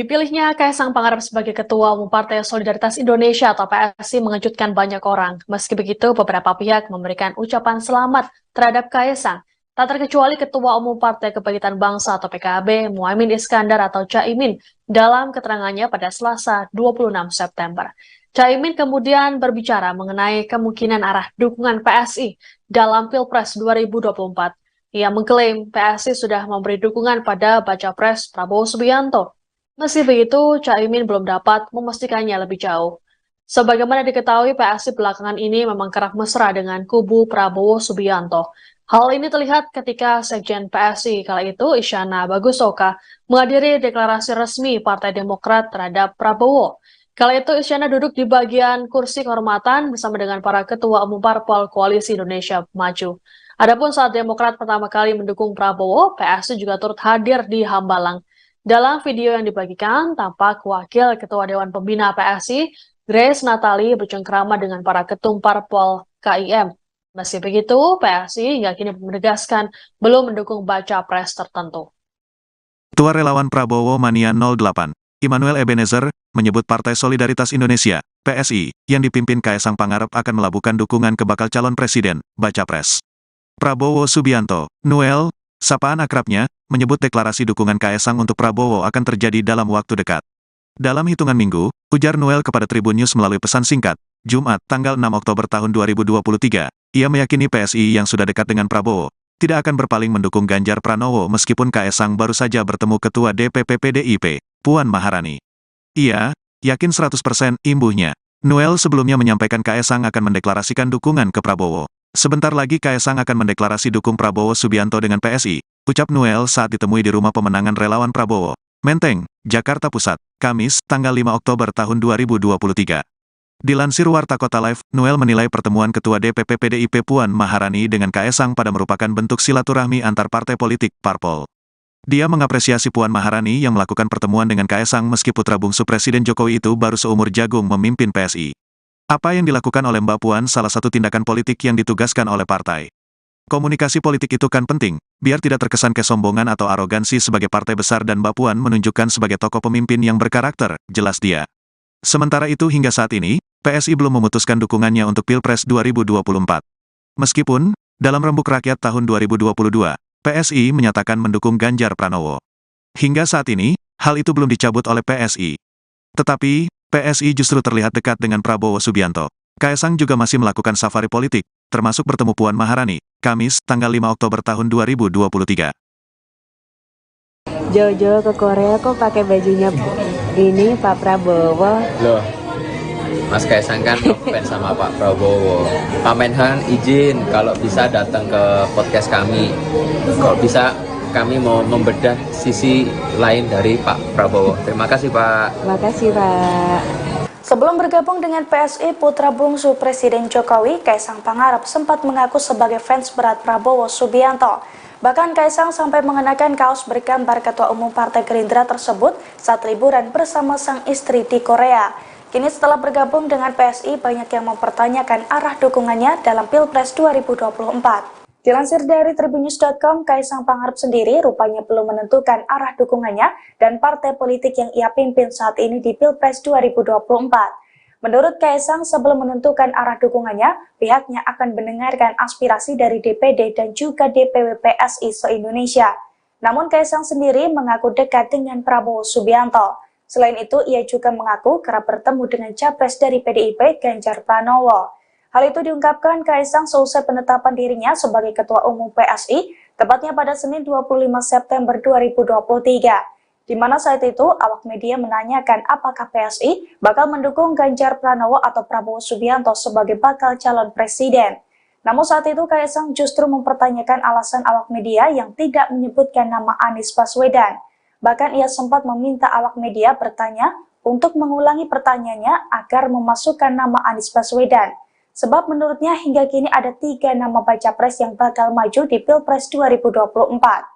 Dipilihnya Kaisang Pangarep sebagai Ketua Umum Partai Solidaritas Indonesia atau PSI mengejutkan banyak orang. Meski begitu, beberapa pihak memberikan ucapan selamat terhadap Kaisang. Tak terkecuali Ketua Umum Partai Kebangkitan Bangsa atau PKB, Muhaimin Iskandar atau Caimin, dalam keterangannya pada Selasa 26 September. Caimin kemudian berbicara mengenai kemungkinan arah dukungan PSI dalam Pilpres 2024. Ia mengklaim PSI sudah memberi dukungan pada Baca Pres Prabowo Subianto. Meski begitu, Caimin belum dapat memastikannya lebih jauh. Sebagaimana diketahui, PSI belakangan ini memang kerap mesra dengan kubu Prabowo Subianto. Hal ini terlihat ketika Sekjen PSI kala itu, Isyana Bagusoka, menghadiri deklarasi resmi Partai Demokrat terhadap Prabowo. Kala itu, Isyana duduk di bagian kursi kehormatan bersama dengan para ketua umum parpol Koalisi Indonesia Maju. Adapun saat Demokrat pertama kali mendukung Prabowo, PSI juga turut hadir di Hambalang. Dalam video yang dibagikan, tampak Wakil Ketua Dewan Pembina PSI, Grace Natali, bercengkrama dengan para ketum parpol KIM. Meski begitu, PSI hingga kini menegaskan belum mendukung baca pres tertentu. Ketua Relawan Prabowo Mania 08, Immanuel Ebenezer, menyebut Partai Solidaritas Indonesia, PSI, yang dipimpin Kaisang Pangarep akan melabuhkan dukungan ke bakal calon presiden, baca pres. Prabowo Subianto, Noel, sapaan akrabnya, menyebut deklarasi dukungan Kaisang untuk Prabowo akan terjadi dalam waktu dekat. Dalam hitungan minggu, ujar Noel kepada Tribun News melalui pesan singkat, Jumat, tanggal 6 Oktober tahun 2023, ia meyakini PSI yang sudah dekat dengan Prabowo, tidak akan berpaling mendukung Ganjar Pranowo meskipun Kaisang baru saja bertemu Ketua DPP PDIP, Puan Maharani. Ia yakin 100% imbuhnya. Noel sebelumnya menyampaikan Kaisang akan mendeklarasikan dukungan ke Prabowo. Sebentar lagi Kaisang akan mendeklarasi dukung Prabowo Subianto dengan PSI, ucap Noel saat ditemui di rumah pemenangan relawan Prabowo, Menteng, Jakarta Pusat, Kamis, tanggal 5 Oktober tahun 2023. Dilansir Warta Kota Live, Noel menilai pertemuan Ketua DPP PDIP Puan Maharani dengan Kaisang pada merupakan bentuk silaturahmi antar partai politik, parpol. Dia mengapresiasi Puan Maharani yang melakukan pertemuan dengan Kaisang meski putra bungsu Presiden Jokowi itu baru seumur jagung memimpin PSI. Apa yang dilakukan oleh Mbak Puan salah satu tindakan politik yang ditugaskan oleh partai. Komunikasi politik itu kan penting, biar tidak terkesan kesombongan atau arogansi sebagai partai besar dan Mbak Puan menunjukkan sebagai tokoh pemimpin yang berkarakter, jelas dia. Sementara itu hingga saat ini, PSI belum memutuskan dukungannya untuk Pilpres 2024. Meskipun, dalam Rembuk Rakyat tahun 2022, PSI menyatakan mendukung Ganjar Pranowo. Hingga saat ini, hal itu belum dicabut oleh PSI. Tetapi, PSI justru terlihat dekat dengan Prabowo Subianto. Kaisang juga masih melakukan safari politik, termasuk bertemu Puan Maharani, Kamis, tanggal 5 Oktober tahun 2023. Jojo ke Korea kok pakai bajunya ini Pak Prabowo. Loh, Mas Kaisang kan fans sama Pak Prabowo. Pak Menhan izin kalau bisa datang ke podcast kami. Kalau bisa kami mau membedah sisi lain dari Pak Prabowo. Terima kasih Pak. Terima kasih Pak. Sebelum bergabung dengan PSI, putra bungsu Presiden Jokowi, Kaisang Pangarep sempat mengaku sebagai fans berat Prabowo Subianto. Bahkan Kaisang sampai mengenakan kaos bergambar Ketua Umum Partai Gerindra tersebut saat liburan bersama sang istri di Korea. Kini setelah bergabung dengan PSI, banyak yang mempertanyakan arah dukungannya dalam Pilpres 2024. Dilansir dari tribunnews.com, Kaisang Pangarep sendiri rupanya belum menentukan arah dukungannya dan partai politik yang ia pimpin saat ini di Pilpres 2024. Menurut Kaisang, sebelum menentukan arah dukungannya, pihaknya akan mendengarkan aspirasi dari DPD dan juga DPW PSI se-Indonesia. Namun Kaisang sendiri mengaku dekat dengan Prabowo Subianto. Selain itu, ia juga mengaku kerap bertemu dengan capres dari PDIP, Ganjar Pranowo. Hal itu diungkapkan Kaisang seusai penetapan dirinya sebagai Ketua Umum PSI, tepatnya pada Senin 25 September 2023. Di mana saat itu, awak media menanyakan apakah PSI bakal mendukung Ganjar Pranowo atau Prabowo Subianto sebagai bakal calon presiden. Namun saat itu Kaisang justru mempertanyakan alasan awak media yang tidak menyebutkan nama Anies Baswedan. Bahkan ia sempat meminta awak media bertanya untuk mengulangi pertanyaannya agar memasukkan nama Anies Baswedan. Sebab menurutnya hingga kini ada 3 nama baca pres yang bakal maju di Pilpres 2024.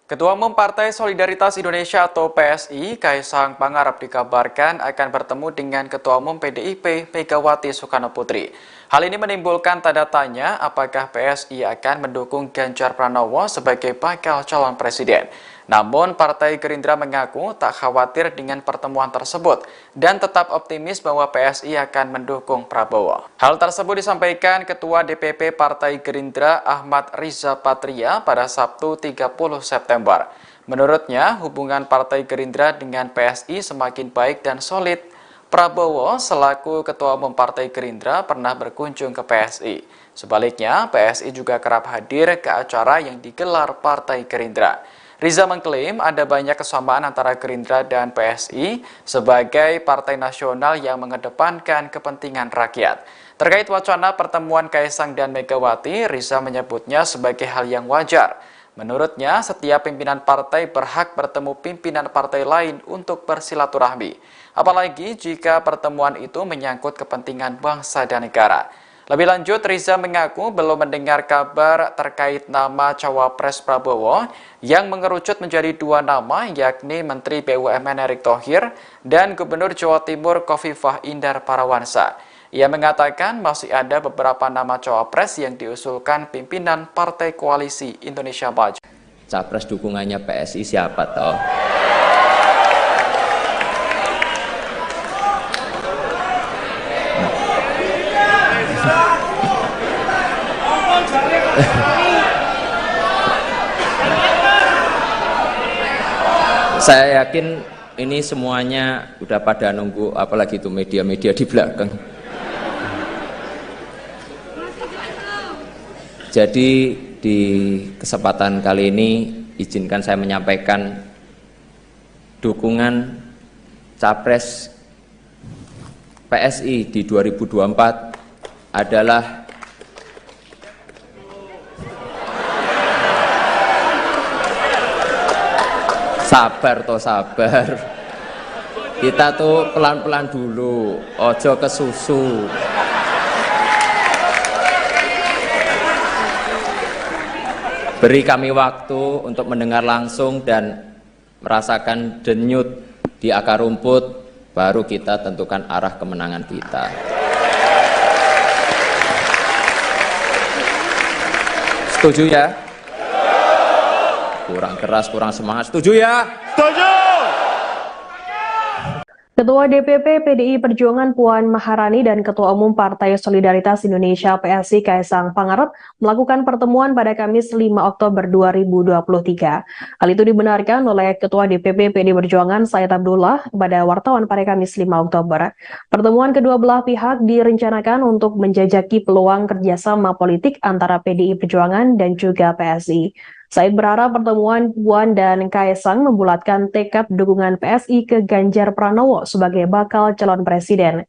Ketua Umum Partai Solidaritas Indonesia atau PSI, Kaisang Pangarep dikabarkan akan bertemu dengan Ketua Umum PDIP, Megawati Soekarnoputri. Hal ini menimbulkan tanda tanya apakah PSI akan mendukung Ganjar Pranowo sebagai bakal calon presiden. Namun, Partai Gerindra mengaku tak khawatir dengan pertemuan tersebut dan tetap optimis bahwa PSI akan mendukung Prabowo. Hal tersebut disampaikan Ketua DPP Partai Gerindra Ahmad Riza Patria pada Sabtu 30 September. Menurutnya, hubungan Partai Gerindra dengan PSI semakin baik dan solid. Prabowo selaku Ketua Umum Partai Gerindra pernah berkunjung ke PSI. Sebaliknya, PSI juga kerap hadir ke acara yang digelar Partai Gerindra. Riza mengklaim ada banyak kesamaan antara Gerindra dan PSI sebagai partai nasional yang mengedepankan kepentingan rakyat. Terkait wacana pertemuan Kaisang dan Megawati, Riza menyebutnya sebagai hal yang wajar. Menurutnya, setiap pimpinan partai berhak bertemu pimpinan partai lain untuk bersilaturahmi. Apalagi jika pertemuan itu menyangkut kepentingan bangsa dan negara. Lebih lanjut, Riza mengaku belum mendengar kabar terkait nama Cawapres Prabowo yang mengerucut menjadi dua nama, yakni Menteri BUMN Erick Thohir dan Gubernur Jawa Timur Khofifah Indar Parawansa. Ia mengatakan masih ada beberapa nama Cawapres yang diusulkan pimpinan Partai Koalisi Indonesia Maju. Capres dukungannya PSI siapa toh? Saya yakin ini semuanya udah pada nunggu, apalagi itu media-media di belakang. Jadi di kesempatan kali ini izinkan saya menyampaikan dukungan Capres PSI di 2024 adalah sabar. Kita tuh pelan-pelan dulu, ojo kesusu. Beri kami waktu untuk mendengar langsung dan merasakan denyut di akar rumput, baru kita tentukan arah kemenangan kita. Setuju ya? Kurang keras, kurang semangat. Setuju ya? Setuju! Ketua DPP PDI Perjuangan Puan Maharani dan Ketua Umum Partai Solidaritas Indonesia PSI Kaisang Pangarep melakukan pertemuan pada Kamis 5 Oktober 2023. Hal itu dibenarkan oleh Ketua DPP PDI Perjuangan Said Abdullah kepada wartawan pada Kamis 5 Oktober. Pertemuan kedua belah pihak direncanakan untuk menjajaki peluang kerjasama politik antara PDI Perjuangan dan juga PSI. Said berharap pertemuan Puan dan Kaisang membulatkan tekad dukungan PSI ke Ganjar Pranowo sebagai bakal calon presiden.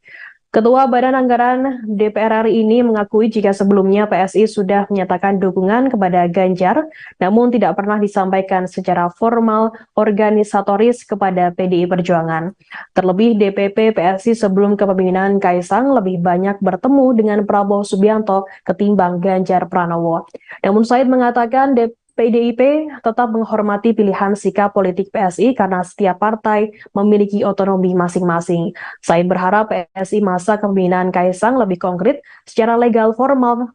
Ketua Badan Anggaran DPR RI ini mengakui jika sebelumnya PSI sudah menyatakan dukungan kepada Ganjar, namun tidak pernah disampaikan secara formal organisatoris kepada PDI Perjuangan. Terlebih DPP PSI sebelum kepemimpinan Kaisang lebih banyak bertemu dengan Prabowo Subianto ketimbang Ganjar Pranowo. Namun Said mengatakan PDIP tetap menghormati pilihan sikap politik PSI karena setiap partai memiliki otonomi masing-masing. Said berharap PSI masa kepemimpinan Kaisang lebih konkret secara legal formal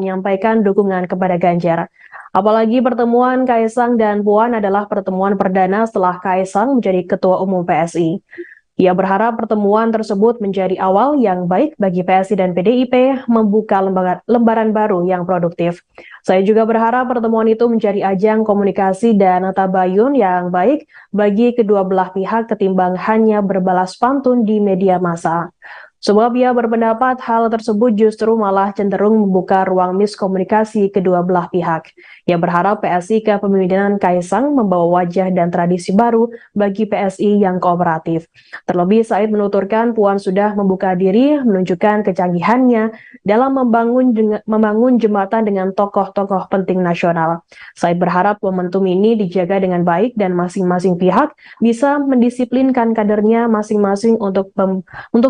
menyampaikan dukungan kepada Ganjar. Apalagi pertemuan Kaisang dan Puan adalah pertemuan perdana setelah Kaisang menjadi Ketua Umum PSI. Ia berharap pertemuan tersebut menjadi awal yang baik bagi PSI dan PDIP membuka lembaran baru yang produktif. Saya juga berharap pertemuan itu menjadi ajang komunikasi dan tabayun yang baik bagi kedua belah pihak ketimbang hanya berbalas pantun di media massa. Sebab ia berpendapat hal tersebut justru malah cenderung membuka ruang miskomunikasi kedua belah pihak. Ia berharap PSI kepemimpinan Kaisang membawa wajah dan tradisi baru bagi PSI yang kooperatif. Terlebih Said menuturkan Puan sudah membuka diri menunjukkan kecanggihannya dalam membangun jembatan dengan tokoh-tokoh penting nasional. Said berharap momentum ini dijaga dengan baik dan masing-masing pihak bisa mendisiplinkan kadernya masing-masing untuk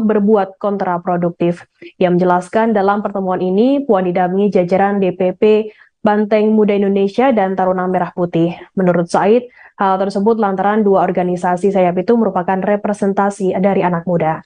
berbuat kontraproduktif. Ia menjelaskan dalam pertemuan ini Puan didampingi jajaran DPP Banteng Muda Indonesia dan Taruna Merah Putih. Menurut Said, hal tersebut lantaran dua organisasi sayap itu merupakan representasi dari anak muda.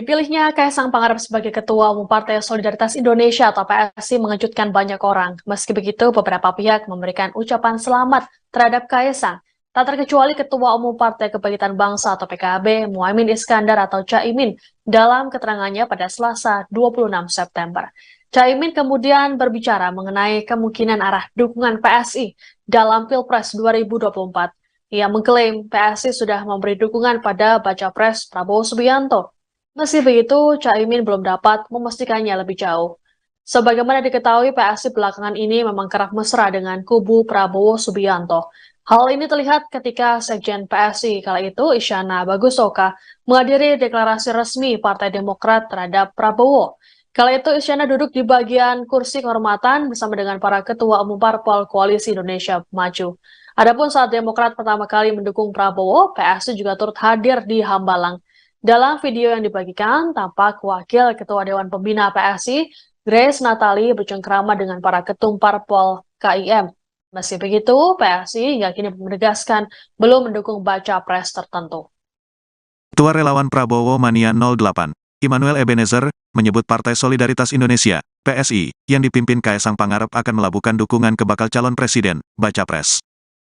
Dipilihnya Kaisang Pangarep sebagai Ketua Umum Partai Solidaritas Indonesia atau PSI mengejutkan banyak orang. Meski begitu, beberapa pihak memberikan ucapan selamat terhadap Kaisang. Tak terkecuali Ketua Umum Partai Kebangkitan Bangsa atau PKB, Muhaimin Iskandar atau Caimin, dalam keterangannya pada Selasa 26 September. Caimin kemudian berbicara mengenai kemungkinan arah dukungan PSI dalam Pilpres 2024. Ia mengklaim PSI sudah memberi dukungan pada Baca Pres Prabowo Subianto. Meski begitu, Caimin belum dapat memastikannya lebih jauh. Sebagaimana diketahui, PSI belakangan ini memang kerap mesra dengan kubu Prabowo Subianto. Hal ini terlihat ketika Sekjen PSI kala itu, Isyana Bagusoka, menghadiri deklarasi resmi Partai Demokrat terhadap Prabowo. Kala itu, Isyana duduk di bagian kursi kehormatan bersama dengan para ketua umum parpol Koalisi Indonesia Maju. Adapun saat Demokrat pertama kali mendukung Prabowo, PSI juga turut hadir di Hambalang. Dalam video yang dibagikan, tampak Wakil Ketua Dewan Pembina PSI, Grace Natali, bercengkrama dengan para ketum parpol KIM. Meski begitu, PSI hingga kini menegaskan belum mendukung baca pres tertentu. Ketua Relawan Prabowo Mania 08, Immanuel Ebenezer, menyebut Partai Solidaritas Indonesia, PSI, yang dipimpin Kaisang Pangarep akan melabuhkan dukungan ke bakal calon presiden, baca pres.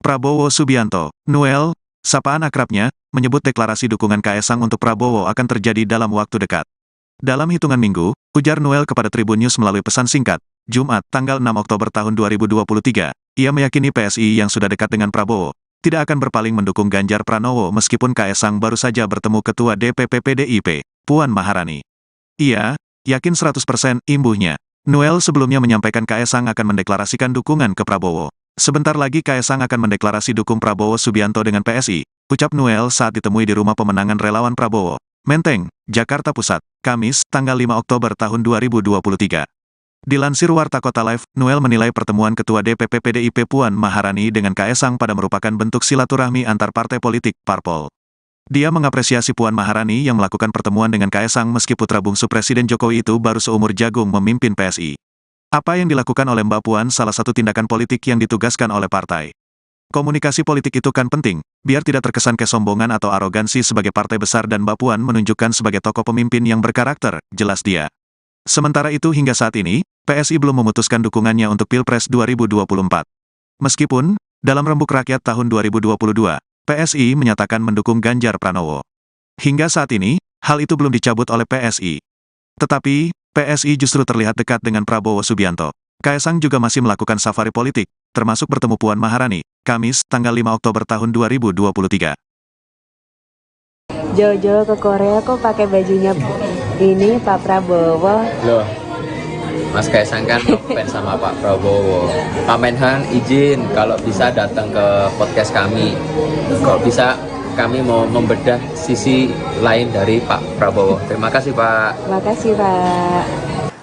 Prabowo Subianto, Noel, sapaan akrabnya, menyebut deklarasi dukungan Kaisang untuk Prabowo akan terjadi dalam waktu dekat. Dalam hitungan minggu, ujar Noel kepada Tribun News melalui pesan singkat, Jumat, tanggal 6 Oktober tahun 2023, ia meyakini PSI yang sudah dekat dengan Prabowo, tidak akan berpaling mendukung Ganjar Pranowo meskipun Kaisang baru saja bertemu Ketua DPP PDIP, Puan Maharani. Ia yakin 100% imbuhnya. Noel sebelumnya menyampaikan Kaisang akan mendeklarasikan dukungan ke Prabowo. Sebentar lagi Kaisang akan mendeklarasi dukung Prabowo Subianto dengan PSI, ucap Noel saat ditemui di rumah pemenangan relawan Prabowo, Menteng, Jakarta Pusat, Kamis, tanggal 5 Oktober tahun 2023. Dilansir Warta Kota Live, Noel menilai pertemuan Ketua DPP PDIP Puan Maharani dengan Kaisang pada merupakan bentuk silaturahmi antar partai politik, parpol. Dia mengapresiasi Puan Maharani yang melakukan pertemuan dengan Kaisang meski putra bungsu Presiden Jokowi itu baru seumur jagung memimpin PSI. Apa yang dilakukan oleh Mbak Puan salah satu tindakan politik yang ditugaskan oleh partai. Komunikasi politik itu kan penting, biar tidak terkesan kesombongan atau arogansi sebagai partai besar dan Mbak Puan menunjukkan sebagai tokoh pemimpin yang berkarakter, jelas dia. Sementara itu hingga saat ini, PSI belum memutuskan dukungannya untuk Pilpres 2024. Meskipun, dalam Rembuk Rakyat tahun 2022, PSI menyatakan mendukung Ganjar Pranowo. Hingga saat ini, hal itu belum dicabut oleh PSI. Tetapi, PSI justru terlihat dekat dengan Prabowo Subianto. Kaisang juga masih melakukan safari politik, termasuk bertemu Puan Maharani, Kamis, tanggal 5 Oktober tahun 2023. Jojo ke Korea kok pakai bajunya ini Pak Prabowo. Loh, Mas Kaisang kan fans sama Pak Prabowo. Pak Menhan izin kalau bisa datang ke podcast kami. Kalau bisa kami mau membedah sisi lain dari Pak Prabowo. Terima kasih Pak. Terima kasih Pak.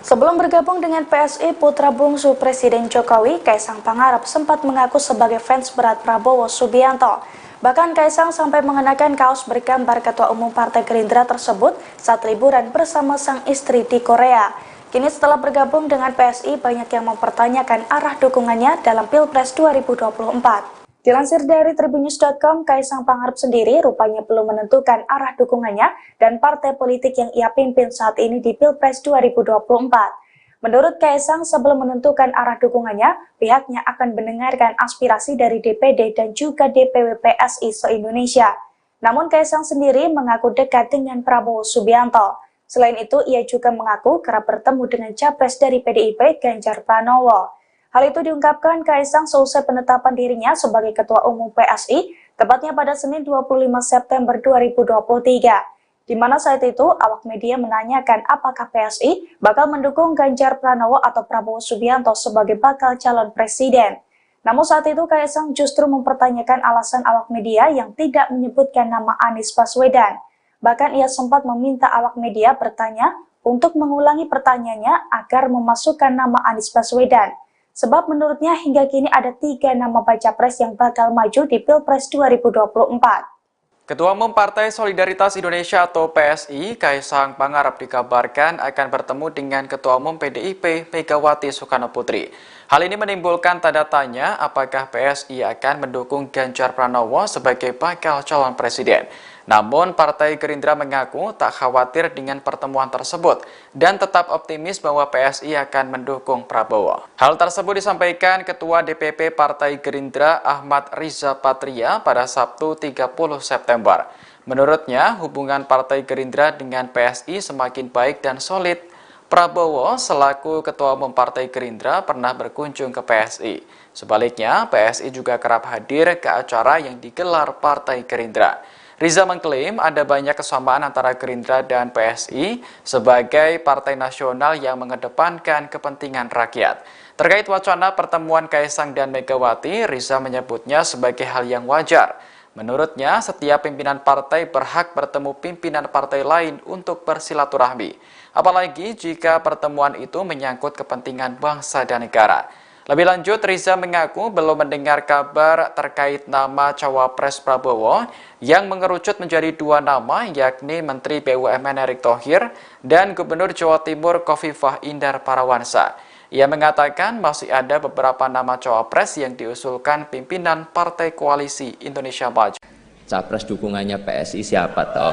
Sebelum bergabung dengan PSI, putra bungsu Presiden Jokowi, Kaisang Pangarep sempat mengaku sebagai fans berat Prabowo Subianto. Bahkan Kaisang sampai mengenakan kaos bergambar Ketua Umum Partai Gerindra tersebut saat liburan bersama sang istri di Korea. Kini setelah bergabung dengan PSI, banyak yang mempertanyakan arah dukungannya dalam Pilpres 2024. Dilansir dari tribunnews.com, Kaisang Pangarep sendiri rupanya belum menentukan arah dukungannya dan partai politik yang ia pimpin saat ini di Pilpres 2024. Menurut Kaisang, sebelum menentukan arah dukungannya, pihaknya akan mendengarkan aspirasi dari DPD dan juga DPW PSI se-Indonesia. Namun Kaisang sendiri mengaku dekat dengan Prabowo Subianto. Selain itu, ia juga mengaku kerap bertemu dengan capres dari PDIP Ganjar Pranowo. Hal itu diungkapkan Kaisang seusai penetapan dirinya sebagai Ketua Umum PSI, tepatnya pada Senin 25 September 2023. Di mana saat itu awak media menanyakan apakah PSI bakal mendukung Ganjar Pranowo atau Prabowo Subianto sebagai bakal calon presiden. Namun saat itu Kaisang justru mempertanyakan alasan awak media yang tidak menyebutkan nama Anies Baswedan. Bahkan ia sempat meminta awak media bertanya untuk mengulangi pertanyaannya agar memasukkan nama Anies Baswedan. Sebab menurutnya hingga kini ada 3 nama baca pres yang bakal maju di Pilpres 2024. Ketua Umum Partai Solidaritas Indonesia atau PSI, Kaisang Pangarep dikabarkan akan bertemu dengan Ketua Umum PDIP Megawati Soekarno Putri. Hal ini menimbulkan tanda tanya apakah PSI akan mendukung Ganjar Pranowo sebagai bakal calon presiden. Namun, Partai Gerindra mengaku tak khawatir dengan pertemuan tersebut dan tetap optimis bahwa PSI akan mendukung Prabowo. Hal tersebut disampaikan Ketua DPP Partai Gerindra Ahmad Riza Patria pada Sabtu 30 September. Menurutnya, hubungan Partai Gerindra dengan PSI semakin baik dan solid. Prabowo selaku Ketua Umum Partai Gerindra pernah berkunjung ke PSI. Sebaliknya, PSI juga kerap hadir ke acara yang digelar Partai Gerindra. Riza mengklaim ada banyak kesamaan antara Gerindra dan PSI sebagai partai nasional yang mengedepankan kepentingan rakyat. Terkait wacana pertemuan Kaisang dan Megawati, Riza menyebutnya sebagai hal yang wajar. Menurutnya, setiap pimpinan partai berhak bertemu pimpinan partai lain untuk bersilaturahmi. Apalagi jika pertemuan itu menyangkut kepentingan bangsa dan negara. Lebih lanjut, Riza mengaku belum mendengar kabar terkait nama Cawapres Prabowo yang mengerucut menjadi dua nama, yakni Menteri BUMN Erick Thohir dan Gubernur Jawa Timur Khofifah Indar Parawansa. Ia mengatakan masih ada beberapa nama cawapres yang diusulkan pimpinan Partai Koalisi Indonesia Maju. Capres dukungannya PSI siapa toh?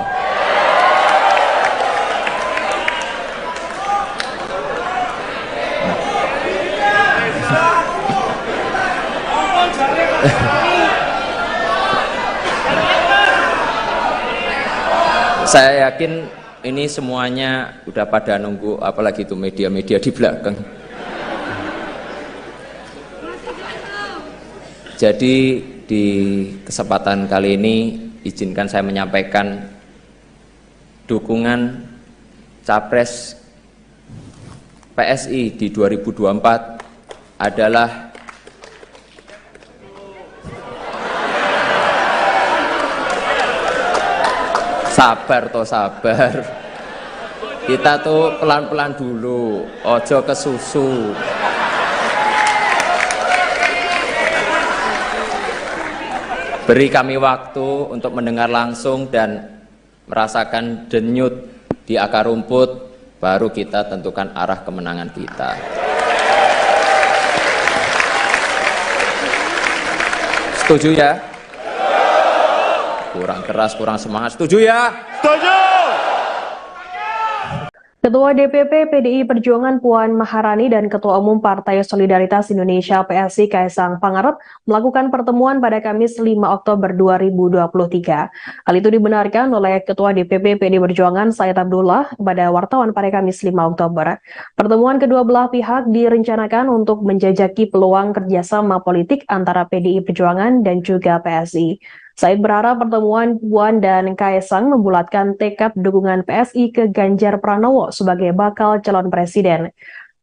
Saya yakin ini semuanya udah pada nunggu, apalagi itu media-media di belakang. Jadi di kesempatan kali ini izinkan saya menyampaikan dukungan Capres PSI di 2024 adalah sabar. Kita tuh pelan-pelan dulu, ojo kesusu. Beri kami waktu untuk mendengar langsung dan merasakan denyut di akar rumput, baru kita tentukan arah kemenangan kita. Setuju ya? Kurang keras, kurang semangat. Setuju ya? Setuju! Ketua DPP PDI Perjuangan Puan Maharani dan Ketua Umum Partai Solidaritas Indonesia PSI Kaisang Pangarep melakukan pertemuan pada Kamis 5 Oktober 2023. Hal itu dibenarkan oleh Ketua DPP PDI Perjuangan Said Abdullah kepada wartawan pada Kamis 5 Oktober. Pertemuan kedua belah pihak direncanakan untuk menjajaki peluang kerjasama politik antara PDI Perjuangan dan juga PSI. Said berharap pertemuan Puan dan Kaisang membulatkan tekad dukungan PSI ke Ganjar Pranowo sebagai bakal calon presiden.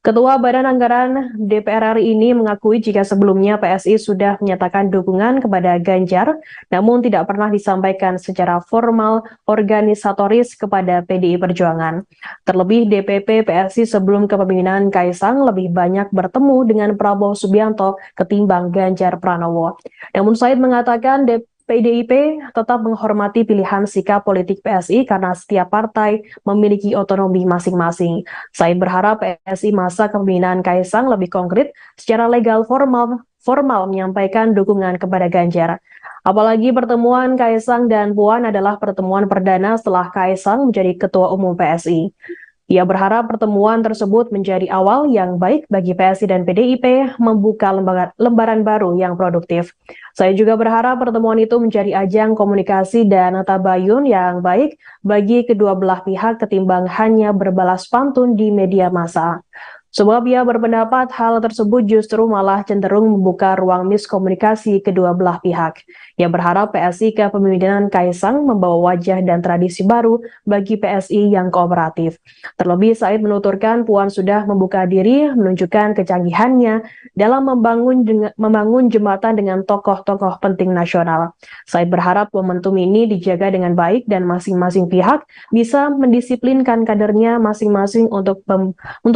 Ketua Badan Anggaran DPR RI ini mengakui jika sebelumnya PSI sudah menyatakan dukungan kepada Ganjar, namun tidak pernah disampaikan secara formal organisatoris kepada PDI Perjuangan. Terlebih DPP PSI sebelum kepemimpinan Kaisang lebih banyak bertemu dengan Prabowo Subianto ketimbang Ganjar Pranowo. Namun Said mengatakan PDIP tetap menghormati pilihan sikap politik PSI karena setiap partai memiliki otonomi masing-masing. Said berharap PSI masa kepemimpinan Kaisang lebih konkret secara legal formal menyampaikan dukungan kepada Ganjar. Apalagi pertemuan Kaisang dan Puan adalah pertemuan perdana setelah Kaisang menjadi Ketua Umum PSI. Ia berharap pertemuan tersebut menjadi awal yang baik bagi PSI dan PDIP membuka lembaran baru yang produktif. Saya juga berharap pertemuan itu menjadi ajang komunikasi dan tabayun yang baik bagi kedua belah pihak ketimbang hanya berbalas pantun di media massa. Sebab ia berpendapat hal tersebut justru malah cenderung membuka ruang miskomunikasi kedua belah pihak. Ia berharap PSI kepemimpinan Kaisang membawa wajah dan tradisi baru bagi PSI yang kooperatif. Terlebih Said menuturkan Puan sudah membuka diri menunjukkan kecanggihannya dalam membangun jembatan dengan tokoh-tokoh penting nasional. Said berharap momentum ini dijaga dengan baik dan masing-masing pihak bisa mendisiplinkan kadernya masing-masing untuk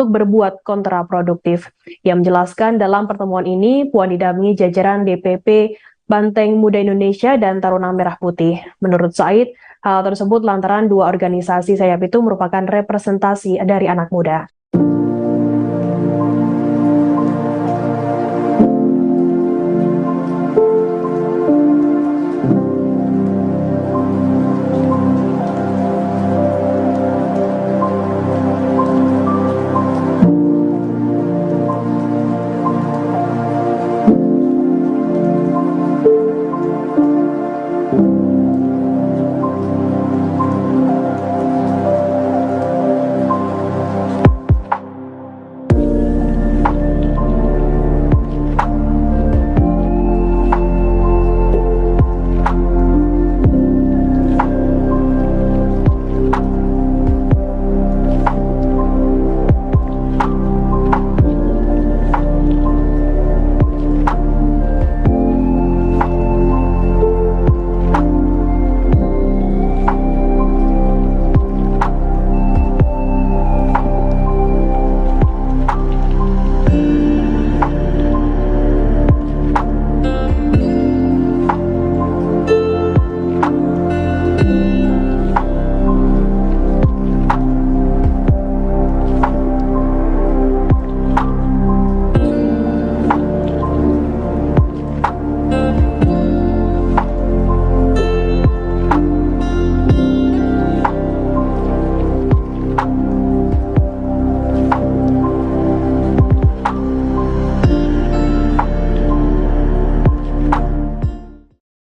berbuat kontraproduktif. Ia menjelaskan dalam pertemuan ini Puan didampingi jajaran DPP Banteng Muda Indonesia dan Taruna Merah Putih. Menurut Said, hal tersebut lantaran dua organisasi sayap itu merupakan representasi dari anak muda.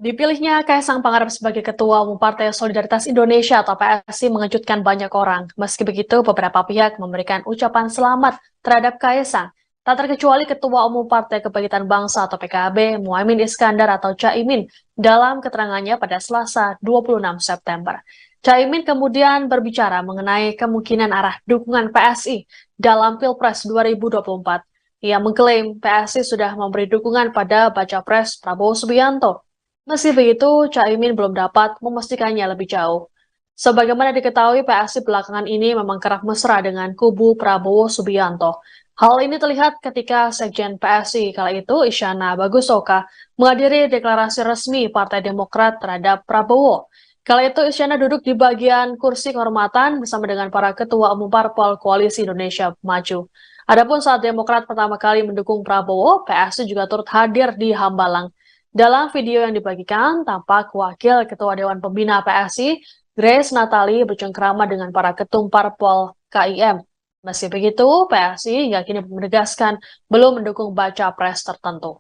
Dipilihnya Kaisang Pangarep sebagai Ketua Umum Partai Solidaritas Indonesia atau PSI mengejutkan banyak orang. Meski begitu, beberapa pihak memberikan ucapan selamat terhadap Kaisang. Tak terkecuali Ketua Umum Partai Kebangkitan Bangsa atau PKB, Muhaimin Iskandar atau Caimin, dalam keterangannya pada Selasa 26 September. Caimin kemudian berbicara mengenai kemungkinan arah dukungan PSI dalam Pilpres 2024. Ia mengklaim PSI sudah memberi dukungan pada Baca Pres Prabowo Subianto. Meski begitu, Caimin belum dapat memastikannya lebih jauh. Sebagaimana diketahui, PSI belakangan ini memang kerap mesra dengan kubu Prabowo Subianto. Hal ini terlihat ketika Sekjen PSI kala itu, Isyana Bagusoka, menghadiri deklarasi resmi Partai Demokrat terhadap Prabowo. Kala itu Isyana duduk di bagian kursi kehormatan bersama dengan para ketua umum parpol Koalisi Indonesia Maju. Adapun saat Demokrat pertama kali mendukung Prabowo, PSI juga turut hadir di Hambalang. Dalam video yang dibagikan, tampak Wakil Ketua Dewan Pembina PSI, Grace Natali, bercengkrama dengan para ketum parpol KIM. Meski begitu, PSI hingga kini menegaskan belum mendukung baca pres tertentu.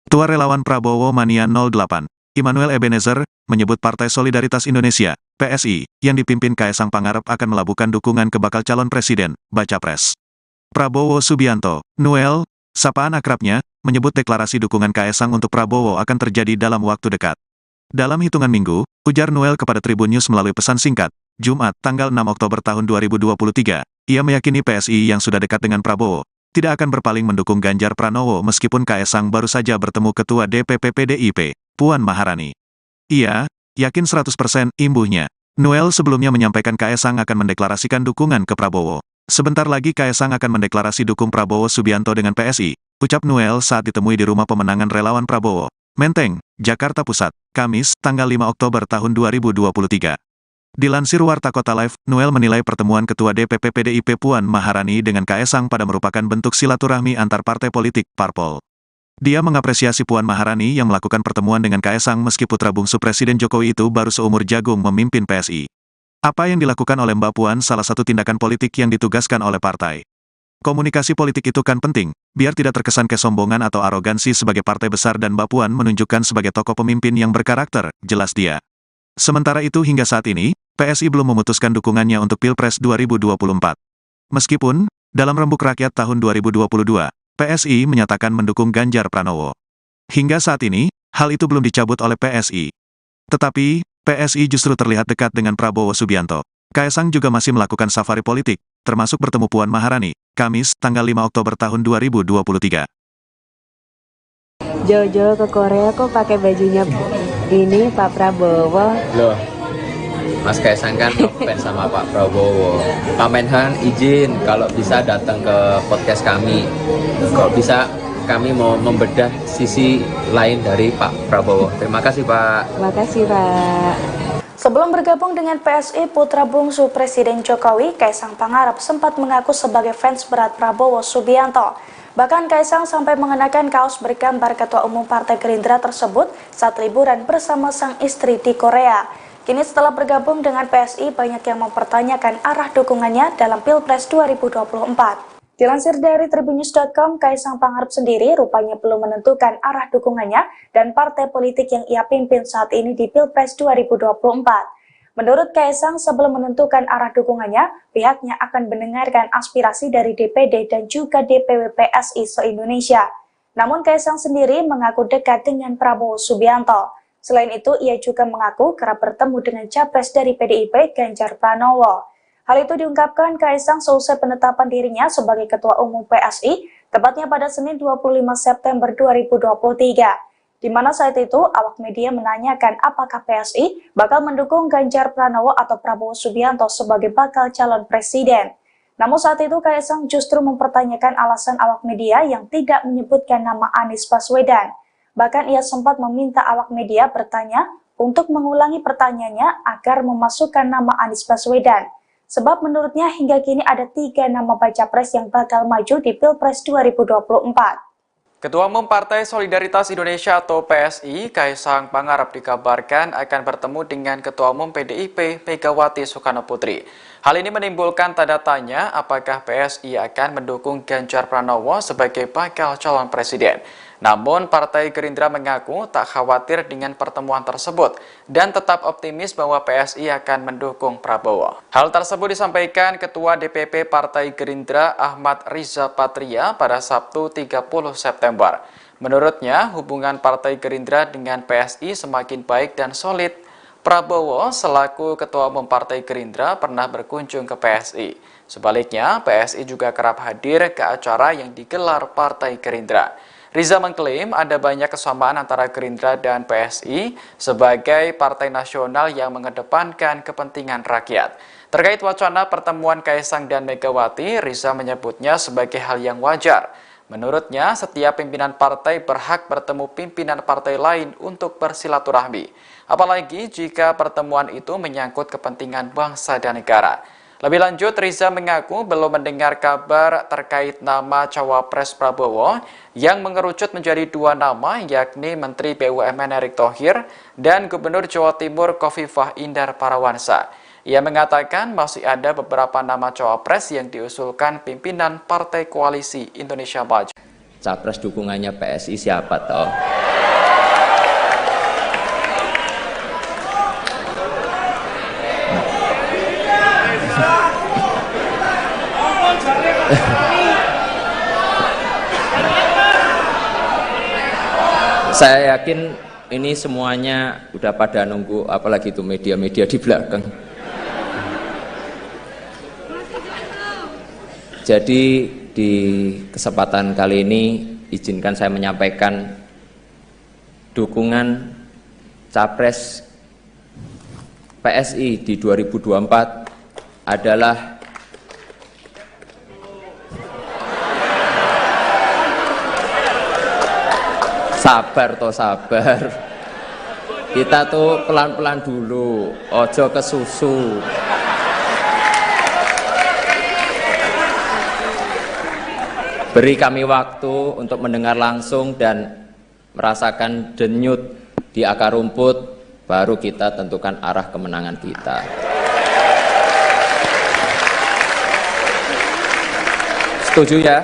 Ketua Relawan Prabowo Mania 08, Immanuel Ebenezer, menyebut Partai Solidaritas Indonesia, PSI, yang dipimpin Kaisang Pangarep akan melabuhkan dukungan ke bakal calon presiden, baca pres. Prabowo Subianto, Noel, sapaan akrabnya, menyebut deklarasi dukungan Kaisang untuk Prabowo akan terjadi dalam waktu dekat. Dalam hitungan minggu, ujar Noel kepada Tribun News melalui pesan singkat, Jumat, tanggal 6 Oktober tahun 2023, ia meyakini PSI yang sudah dekat dengan Prabowo, tidak akan berpaling mendukung Ganjar Pranowo meskipun Kaisang baru saja bertemu Ketua DPP PDIP, Puan Maharani. Ia yakin 100% imbuhnya. Noel sebelumnya menyampaikan Kaisang akan mendeklarasikan dukungan ke Prabowo. Sebentar lagi Kaisang akan mendeklarasi dukung Prabowo Subianto dengan PSI, ucap Noel saat ditemui di rumah pemenangan relawan Prabowo, Menteng, Jakarta Pusat, Kamis, tanggal 5 Oktober tahun 2023. Dilansir Warta Kota Live, Noel menilai pertemuan Ketua DPP PDIP Puan Maharani dengan Kaisang pada merupakan bentuk silaturahmi antar partai politik, parpol. Dia mengapresiasi Puan Maharani yang melakukan pertemuan dengan Kaisang meski putra bungsu Presiden Jokowi itu baru seumur jagung memimpin PSI. Apa yang dilakukan oleh Mbak Puan salah satu tindakan politik yang ditugaskan oleh partai. Komunikasi politik itu kan penting, biar tidak terkesan kesombongan atau arogansi sebagai partai besar dan Mbak Puan menunjukkan sebagai tokoh pemimpin yang berkarakter, jelas dia. Sementara itu hingga saat ini, PSI belum memutuskan dukungannya untuk Pilpres 2024. Meskipun, dalam Rembuk Rakyat tahun 2022, PSI menyatakan mendukung Ganjar Pranowo. Hingga saat ini, hal itu belum dicabut oleh PSI. Tetapi, PSI justru terlihat dekat dengan Prabowo Subianto. Kaisang juga masih melakukan safari politik, termasuk bertemu Puan Maharani, Kamis, tanggal 5 Oktober tahun 2023. Jojo ke Korea kok pakai bajunya ini Pak Prabowo. Loh, Mas Kaisang kan ngefans sama Pak Prabowo. Pak Menhan izin kalau bisa datang ke podcast kami. Kalau bisa kami mau membedah sisi lain dari Pak Prabowo. Terima kasih Pak. Makasih Pak. Sebelum bergabung dengan PSI, putra bungsu Presiden Jokowi, Kaisang Pangarep sempat mengaku sebagai fans berat Prabowo Subianto. Bahkan Kaisang sampai mengenakan kaos bergambar Ketua Umum Partai Gerindra tersebut saat liburan bersama sang istri di Korea. Kini setelah bergabung dengan PSI, banyak yang mempertanyakan arah dukungannya dalam Pilpres 2024. Dilansir dari tribunnews.com, Kaisang Pangarep sendiri rupanya belum menentukan arah dukungannya dan partai politik yang ia pimpin saat ini di Pilpres 2024. Menurut Kaisang, sebelum menentukan arah dukungannya, pihaknya akan mendengarkan aspirasi dari DPD dan juga DPW PSI se-Indonesia. Namun Kaisang sendiri mengaku dekat dengan Prabowo Subianto. Selain itu, ia juga mengaku kerap bertemu dengan capres dari PDIP, Ganjar Pranowo. Hal itu diungkapkan Kaisang seusai penetapan dirinya sebagai Ketua Umum PSI, tepatnya pada Senin 25 September 2023. Di mana saat itu awak media menanyakan apakah PSI bakal mendukung Ganjar Pranowo atau Prabowo Subianto sebagai bakal calon presiden. Namun saat itu Kaisang justru mempertanyakan alasan awak media yang tidak menyebutkan nama Anies Baswedan. Bahkan ia sempat meminta awak media bertanya untuk mengulangi pertanyaannya agar memasukkan nama Anies Baswedan. Sebab menurutnya hingga kini ada 3 nama baca pres yang bakal maju di Pilpres 2024. Ketua Umum Partai Solidaritas Indonesia atau PSI, Kaisang Pangarep dikabarkan akan bertemu dengan Ketua Umum PDIP, Megawati Soekarnoputri. Hal ini menimbulkan tanda tanya apakah PSI akan mendukung Ganjar Pranowo sebagai bakal calon presiden. Namun, Partai Gerindra mengaku tak khawatir dengan pertemuan tersebut dan tetap optimis bahwa PSI akan mendukung Prabowo. Hal tersebut disampaikan Ketua DPP Partai Gerindra Ahmad Riza Patria pada Sabtu 30 September. Menurutnya, hubungan Partai Gerindra dengan PSI semakin baik dan solid. Prabowo selaku Ketua Umum Partai Gerindra pernah berkunjung ke PSI. Sebaliknya, PSI juga kerap hadir ke acara yang digelar Partai Gerindra. Riza mengklaim ada banyak kesamaan antara Gerindra dan PSI sebagai partai nasional yang mengedepankan kepentingan rakyat. Terkait wacana pertemuan Kaisang dan Megawati, Riza menyebutnya sebagai hal yang wajar. Menurutnya, setiap pimpinan partai berhak bertemu pimpinan partai lain untuk bersilaturahmi. Apalagi jika pertemuan itu menyangkut kepentingan bangsa dan negara. Lebih lanjut, Riza mengaku belum mendengar kabar terkait nama Cawapres Prabowo yang mengerucut menjadi dua nama, yakni Menteri BUMN Erick Thohir dan Gubernur Jawa Timur Khofifah Indar Parawansa. Ia mengatakan masih ada beberapa nama Cawapres yang diusulkan pimpinan Partai Koalisi Indonesia Maju. Capres dukungannya PSI siapa toh? Saya yakin ini semuanya udah pada nunggu, apalagi itu media-media di belakang. Jadi di kesempatan kali ini izinkan saya menyampaikan dukungan Capres PSI di 2024 adalah sabar. Kita tuh pelan-pelan dulu, ojo ke susu. Beri kami waktu untuk mendengar langsung dan merasakan denyut di akar rumput, baru kita tentukan arah kemenangan kita. Setuju ya?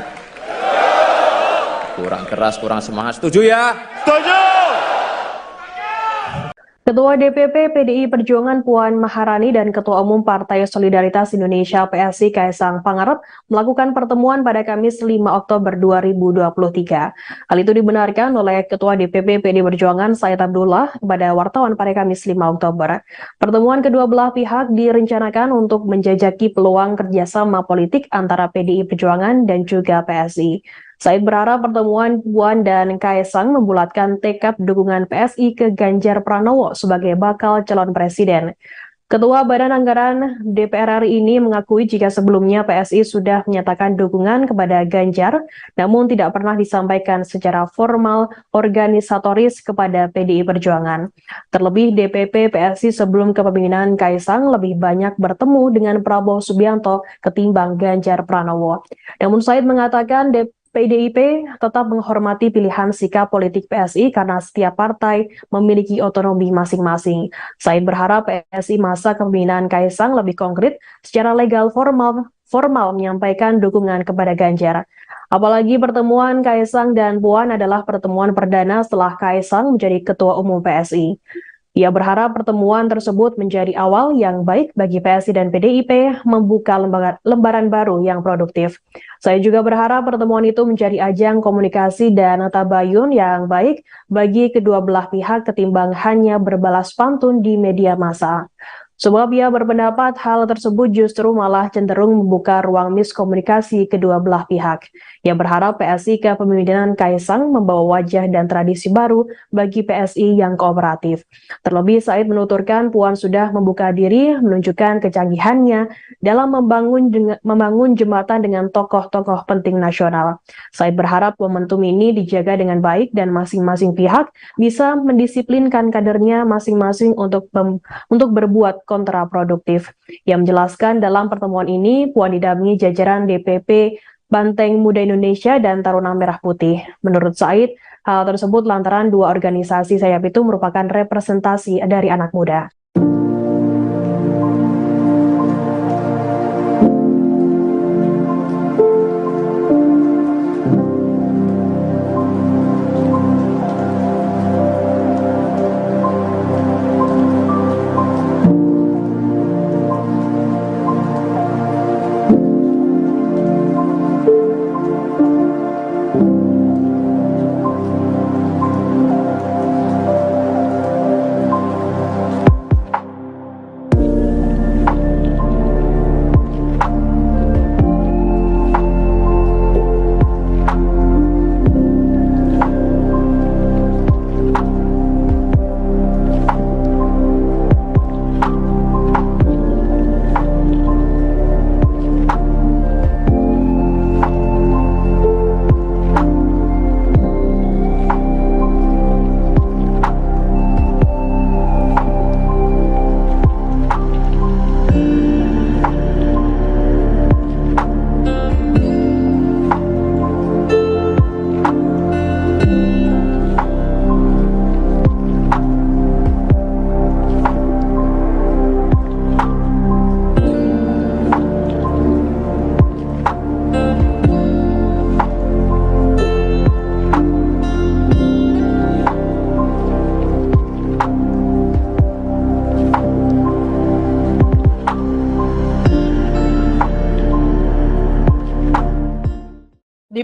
Kurang keras, kurang semangat. Setuju ya? Setuju! Ketua DPP PDI Perjuangan Puan Maharani dan Ketua Umum Partai Solidaritas Indonesia PSI Kaisang Pangarep melakukan pertemuan pada Kamis 5 Oktober 2023. Hal itu dibenarkan oleh Ketua DPP PDI Perjuangan Said Abdullah kepada wartawan pada Kamis 5 Oktober. Pertemuan kedua belah pihak direncanakan untuk menjajaki peluang kerjasama politik antara PDI Perjuangan dan juga PSI. Said berharap pertemuan Puan dan Kaisang membulatkan tekad dukungan PSI ke Ganjar Pranowo sebagai bakal calon presiden. Ketua Badan Anggaran DPR RI ini mengakui jika sebelumnya PSI sudah menyatakan dukungan kepada Ganjar, namun tidak pernah disampaikan secara formal organisatoris kepada PDI Perjuangan. Terlebih DPP PSI sebelum kepemimpinan Kaisang lebih banyak bertemu dengan Prabowo Subianto ketimbang Ganjar Pranowo. Namun Said mengatakan PDIP tetap menghormati pilihan sikap politik PSI karena setiap partai memiliki otonomi masing-masing. Said berharap PSI masa kepemimpinan Kaisang lebih konkret secara legal formal menyampaikan dukungan kepada Ganjar. Apalagi pertemuan Kaisang dan Puan adalah pertemuan perdana setelah Kaisang menjadi Ketua Umum PSI. Ia berharap pertemuan tersebut menjadi awal yang baik bagi PSI dan PDIP membuka lembaran baru yang produktif. Saya juga berharap pertemuan itu menjadi ajang komunikasi dan tabayun yang baik bagi kedua belah pihak ketimbang hanya berbalas pantun di media massa. Sebab ia berpendapat hal tersebut justru malah cenderung membuka ruang miskomunikasi kedua belah pihak. Ia berharap PSI kepemimpinan Kaisang membawa wajah dan tradisi baru bagi PSI yang kooperatif. Terlebih Said menuturkan Puan sudah membuka diri menunjukkan kecanggihannya dalam membangun jembatan dengan tokoh-tokoh penting nasional. Said berharap momentum ini dijaga dengan baik dan masing-masing pihak bisa mendisiplinkan kadernya masing-masing untuk berbuat kontraproduktif. Yang menjelaskan dalam pertemuan ini, Puan didampingi jajaran DPP Banteng Muda Indonesia dan Taruna Merah Putih. Menurut Said, hal tersebut lantaran dua organisasi sayap itu merupakan representasi dari anak muda.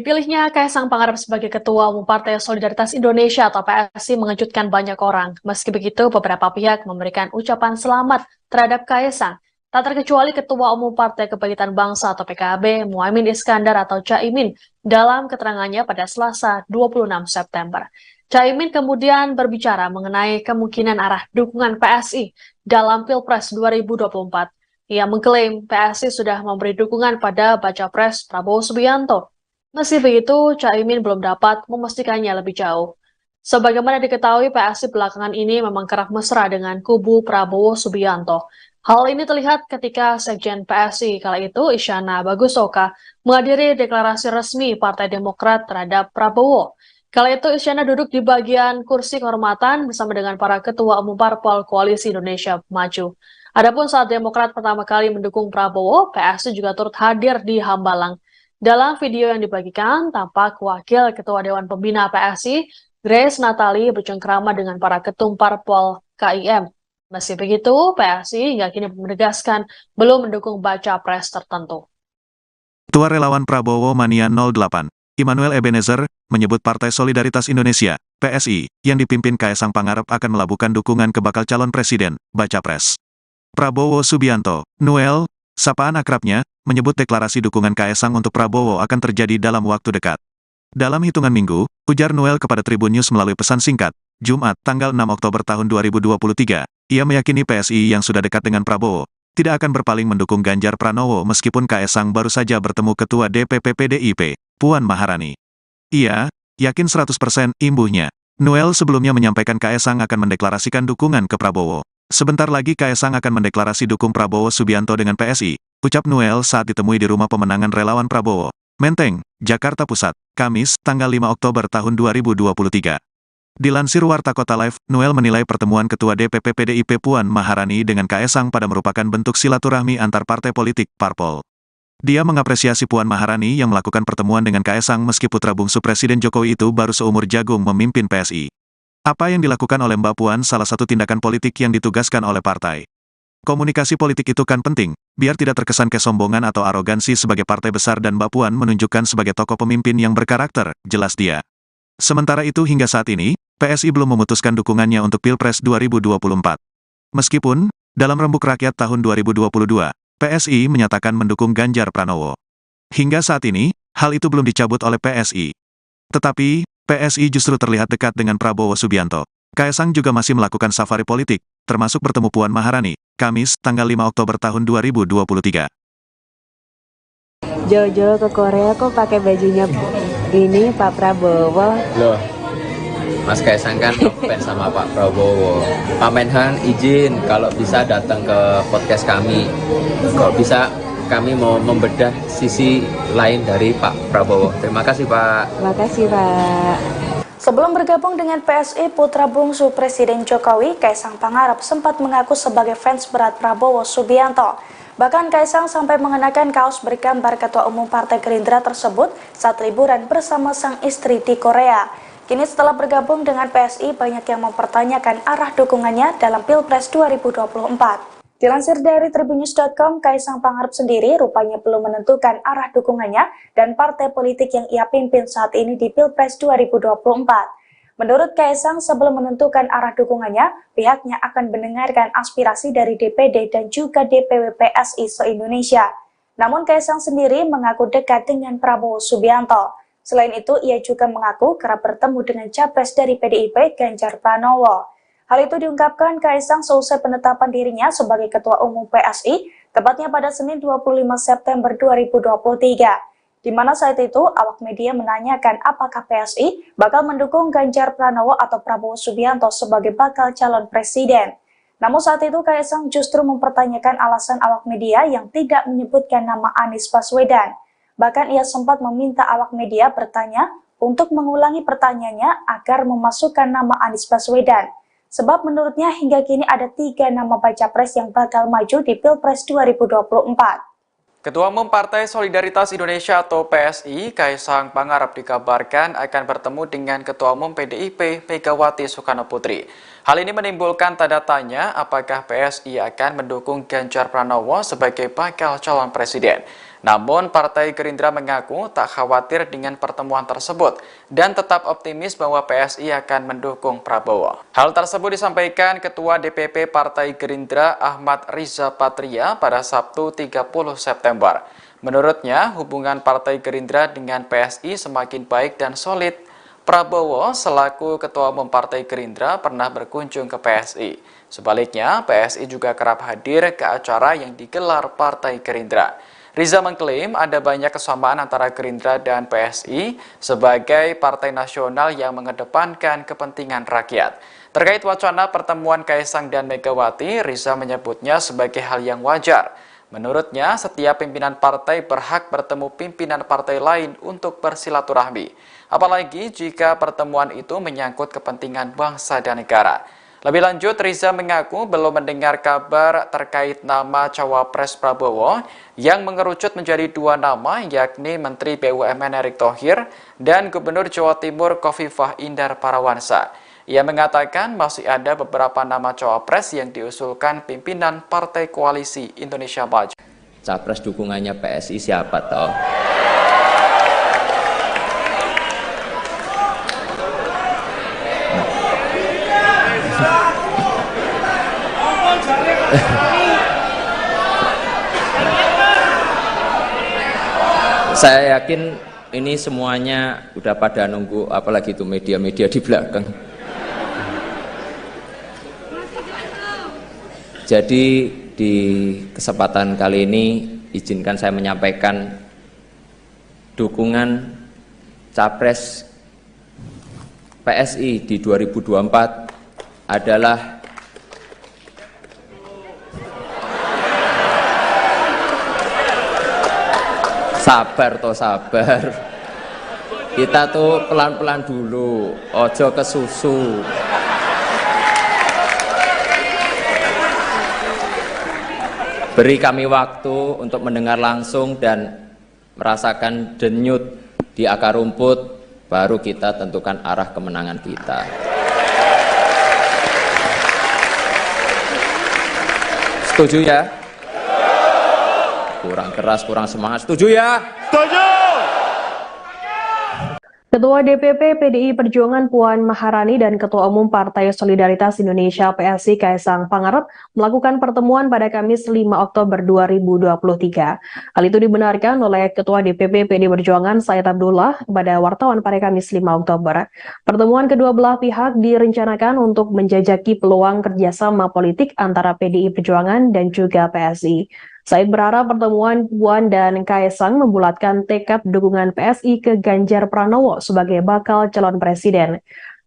Dipilihnya Kaisang Pangarep sebagai Ketua Umum Partai Solidaritas Indonesia atau PSI mengejutkan banyak orang. Meski begitu, beberapa pihak memberikan ucapan selamat terhadap Kaisang. Tak terkecuali Ketua Umum Partai Kebangkitan Bangsa atau PKB, Muhaimin Iskandar atau Caimin, dalam keterangannya pada Selasa 26 September. Caimin kemudian berbicara mengenai kemungkinan arah dukungan PSI dalam Pilpres 2024. Ia mengklaim PSI sudah memberi dukungan pada Baca Pres Prabowo Subianto. Meski begitu, Caimin belum dapat memastikannya lebih jauh. Sebagaimana diketahui, PSI belakangan ini memang kerap mesra dengan kubu Prabowo Subianto. Hal ini terlihat ketika Sekjen PSI kala itu, Isyana Bagusoka, menghadiri deklarasi resmi Partai Demokrat terhadap Prabowo. Kala itu Isyana duduk di bagian kursi kehormatan bersama dengan para ketua umum parpol Koalisi Indonesia Maju. Adapun saat Demokrat pertama kali mendukung Prabowo, PSI juga turut hadir di Hambalang. Dalam video yang dibagikan, tampak Wakil Ketua Dewan Pembina PSI, Grace Natali, bercengkrama dengan para ketum parpol KIM. Meski begitu, PSI hingga kini menegaskan belum mendukung baca pres tertentu. Ketua Relawan Prabowo Mania 08, Immanuel Ebenezer, menyebut Partai Solidaritas Indonesia, PSI, yang dipimpin Kaisang Pangarep akan melabuhkan dukungan ke bakal calon presiden, baca pres. Prabowo Subianto, Noel, sapaan akrabnya, menyebut deklarasi dukungan Kaisang untuk Prabowo akan terjadi dalam waktu dekat. Dalam hitungan minggu, ujar Noel kepada Tribun News melalui pesan singkat, Jumat, tanggal 6 Oktober tahun 2023, ia meyakini PSI yang sudah dekat dengan Prabowo, tidak akan berpaling mendukung Ganjar Pranowo meskipun Kaisang baru saja bertemu Ketua DPP PDIP, Puan Maharani. Ia yakin 100% imbuhnya. Noel sebelumnya menyampaikan Kaisang akan mendeklarasikan dukungan ke Prabowo. Sebentar lagi Kaisang akan mendeklarasi dukung Prabowo Subianto dengan PSI, ucap Noel saat ditemui di rumah pemenangan relawan Prabowo, Menteng, Jakarta Pusat, Kamis, tanggal 5 Oktober tahun 2023. Dilansir Warta Kota Live, Noel menilai pertemuan Ketua DPP PDIP Puan Maharani dengan Kaisang pada merupakan bentuk silaturahmi antar partai politik, parpol. Dia mengapresiasi Puan Maharani yang melakukan pertemuan dengan Kaisang meski putra bungsu Presiden Jokowi itu baru seumur jagung memimpin PSI. Apa yang dilakukan oleh Mbak Puan salah satu tindakan politik yang ditugaskan oleh partai. Komunikasi politik itu kan penting, biar tidak terkesan kesombongan atau arogansi sebagai partai besar dan Mbak Puan menunjukkan sebagai tokoh pemimpin yang berkarakter, jelas dia. Sementara itu hingga saat ini, PSI belum memutuskan dukungannya untuk Pilpres 2024. Meskipun, dalam Rembuk Rakyat tahun 2022, PSI menyatakan mendukung Ganjar Pranowo. Hingga saat ini, hal itu belum dicabut oleh PSI. Tetapi, PSI justru terlihat dekat dengan Prabowo Subianto. Kaisang juga masih melakukan safari politik, termasuk bertemu Puan Maharani, Kamis, tanggal 5 Oktober tahun 2023. Jojo ke Korea kok pakai bajunya ini Pak Prabowo. Loh, Mas Kaisang kan fans sama Pak Prabowo. Pak Menhan izin kalau bisa datang ke podcast kami. Kalau bisa kami mau membedah sisi lain dari Pak Prabowo. Terima kasih Pak. Makasih Pak. Sebelum bergabung dengan PSI, putra bungsu Presiden Jokowi, Kaisang Pangarep sempat mengaku sebagai fans berat Prabowo Subianto. Bahkan Kaisang sampai mengenakan kaos bergambar Ketua Umum Partai Gerindra tersebut saat liburan bersama sang istri di Korea. Kini setelah bergabung dengan PSI, banyak yang mempertanyakan arah dukungannya dalam Pilpres 2024. Dilansir dari tribunnews.com, Kaisang Pangarep sendiri rupanya belum menentukan arah dukungannya dan partai politik yang ia pimpin saat ini di Pilpres 2024. Menurut Kaisang, sebelum menentukan arah dukungannya, pihaknya akan mendengarkan aspirasi dari DPD dan juga DPW PSI se-Indonesia. Namun Kaisang sendiri mengaku dekat dengan Prabowo Subianto. Selain itu, ia juga mengaku kerap bertemu dengan capres dari PDIP, Ganjar Pranowo. Hal itu diungkapkan Kaisang seusai penetapan dirinya sebagai Ketua Umum PSI, tepatnya pada Senin 25 September 2023. Di mana saat itu, awak media menanyakan apakah PSI bakal mendukung Ganjar Pranowo atau Prabowo Subianto sebagai bakal calon presiden. Namun saat itu Kaisang justru mempertanyakan alasan awak media yang tidak menyebutkan nama Anies Baswedan. Bahkan ia sempat meminta awak media bertanya untuk mengulangi pertanyaannya agar memasukkan nama Anies Baswedan. Sebab menurutnya hingga kini ada 3 nama baca pres yang bakal maju di Pilpres 2024. Ketua Umum Partai Solidaritas Indonesia atau PSI, Kaisang Pangarep dikabarkan akan bertemu dengan Ketua Umum PDIP, Megawati Soekarnoputri. Hal ini menimbulkan tanda tanya apakah PSI akan mendukung Ganjar Pranowo sebagai bakal calon presiden. Namun, Partai Gerindra mengaku tak khawatir dengan pertemuan tersebut dan tetap optimis bahwa PSI akan mendukung Prabowo. Hal tersebut disampaikan Ketua DPP Partai Gerindra Ahmad Riza Patria pada Sabtu 30 September. Menurutnya, hubungan Partai Gerindra dengan PSI semakin baik dan solid. Prabowo selaku Ketua Umum Partai Gerindra pernah berkunjung ke PSI. Sebaliknya, PSI juga kerap hadir ke acara yang digelar Partai Gerindra. Riza mengklaim ada banyak kesamaan antara Gerindra dan PSI sebagai partai nasional yang mengedepankan kepentingan rakyat. Terkait wacana pertemuan Kaisang dan Megawati, Riza menyebutnya sebagai hal yang wajar. Menurutnya, setiap pimpinan partai berhak bertemu pimpinan partai lain untuk bersilaturahmi. Apalagi jika pertemuan itu menyangkut kepentingan bangsa dan negara. Lebih lanjut, Riza mengaku belum mendengar kabar terkait nama Cawapres Prabowo yang mengerucut menjadi dua nama, yakni Menteri BUMN Erick Thohir dan Gubernur Jawa Timur Khofifah Indar Parawansa. Ia mengatakan masih ada beberapa nama Cawapres yang diusulkan pimpinan Partai Koalisi Indonesia Maju. Capres dukungannya PSI siapa toh? Saya yakin ini semuanya udah pada nunggu, apalagi itu media-media di belakang. Jadi di kesempatan kali ini izinkan saya menyampaikan dukungan Capres PSI di 2024 adalah sabar toh sabar. Kita tuh pelan-pelan dulu, ojo ke susu. Beri kami waktu untuk mendengar langsung dan merasakan denyut di akar rumput, baru kita tentukan arah kemenangan kita. Setuju ya? Kurang keras, kurang semangat. Setuju ya? Setuju! Ketua DPP PDI Perjuangan Puan Maharani dan Ketua Umum Partai Solidaritas Indonesia PSI Kaisang Pangarep melakukan pertemuan pada Kamis 5 Oktober 2023. Hal itu dibenarkan oleh Ketua DPP PDI Perjuangan Said Abdullah kepada wartawan pada Kamis 5 Oktober. Pertemuan kedua belah pihak direncanakan untuk menjajaki peluang kerjasama politik antara PDI Perjuangan dan juga PSI. Said berharap pertemuan Puan dan Kaisang membulatkan tekad dukungan PSI ke Ganjar Pranowo sebagai bakal calon presiden.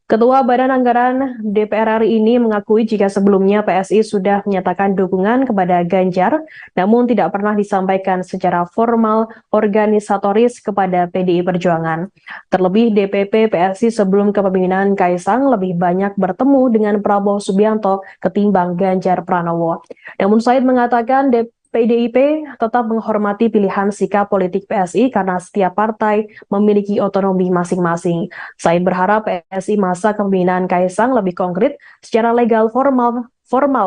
Ketua Badan Anggaran DPR RI ini mengakui jika sebelumnya PSI sudah menyatakan dukungan kepada Ganjar, namun tidak pernah disampaikan secara formal organisatoris kepada PDI Perjuangan. Terlebih DPP PSI sebelum kepemimpinan Kaisang lebih banyak bertemu dengan Prabowo Subianto ketimbang Ganjar Pranowo. Namun Said mengatakan PDIP tetap menghormati pilihan sikap politik PSI karena setiap partai memiliki otonomi masing-masing. Said berharap PSI masa kepemimpinan Kaisang lebih konkret secara legal formal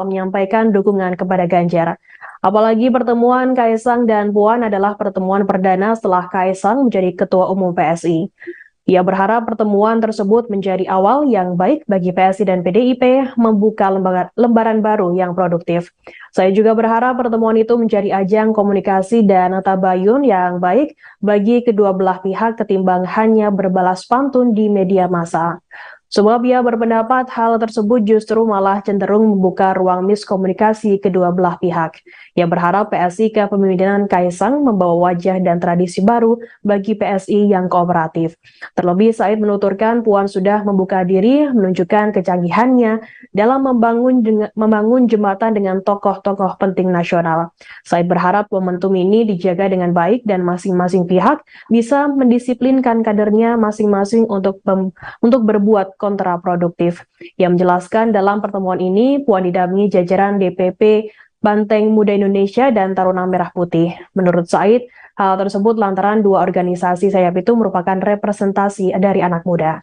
menyampaikan dukungan kepada Ganjar. Apalagi pertemuan Kaisang dan Puan adalah pertemuan perdana setelah Kaisang menjadi Ketua Umum PSI. Ia berharap pertemuan tersebut menjadi awal yang baik bagi PSI dan PDIP membuka lembaran baru yang produktif. Saya juga berharap pertemuan itu menjadi ajang komunikasi dan tabayun yang baik bagi kedua belah pihak ketimbang hanya berbalas pantun di media massa. Sebab ia berpendapat hal tersebut justru malah cenderung membuka ruang miskomunikasi kedua belah pihak. Ia berharap PSI kepemimpinan Kaisang membawa wajah dan tradisi baru bagi PSI yang kooperatif. Terlebih Said menuturkan Puan sudah membuka diri menunjukkan kecanggihannya dalam membangun jembatan dengan tokoh-tokoh penting nasional. Said berharap momentum ini dijaga dengan baik dan masing-masing pihak bisa mendisiplinkan kadernya masing-masing untuk berbuat kontraproduktif. Ia menjelaskan dalam pertemuan ini Puan didampingi jajaran DPP Banteng Muda Indonesia dan Taruna Merah Putih. Menurut Said, hal tersebut lantaran dua organisasi sayap itu merupakan representasi dari anak muda.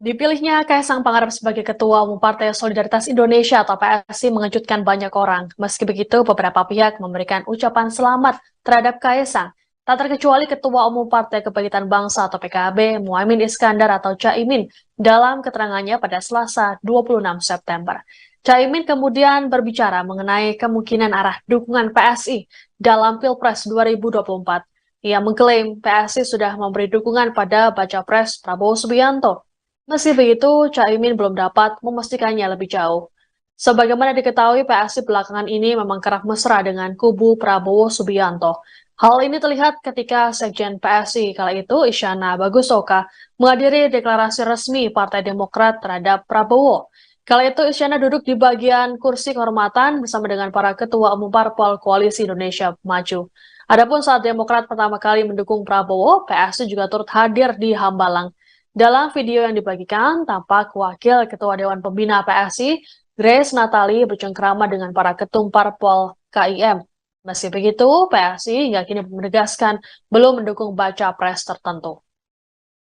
Dipilihnya Kaisang Pangarep sebagai Ketua Umum Partai Solidaritas Indonesia atau PSI mengejutkan banyak orang. Meski begitu, beberapa pihak memberikan ucapan selamat terhadap Kaisang. Tak terkecuali Ketua Umum Partai Kebangkitan Bangsa atau PKB, Muhaimin Iskandar atau Caimin, dalam keterangannya pada Selasa 26 September. Caimin kemudian berbicara mengenai kemungkinan arah dukungan PSI dalam Pilpres 2024. Ia mengklaim PSI sudah memberi dukungan pada Baca Pres Prabowo Subianto. Meski begitu, Caimin belum dapat memastikannya lebih jauh. Sebagaimana diketahui, PSI belakangan ini memang kerap mesra dengan kubu Prabowo Subianto. Hal ini terlihat ketika Sekjen PSI kala itu, Isyana Bagusoka, menghadiri deklarasi resmi Partai Demokrat terhadap Prabowo. Kala itu Isyana duduk di bagian kursi kehormatan bersama dengan para ketua umum parpol Koalisi Indonesia Maju. Adapun saat Demokrat pertama kali mendukung Prabowo, PSI juga turut hadir di Hambalang. Dalam video yang dibagikan, tampak Wakil Ketua Dewan Pembina PSI, Grace Natali, bercengkrama dengan para ketum parpol KIM. Meski begitu, PSI hingga kini menegaskan belum mendukung baca pres tertentu.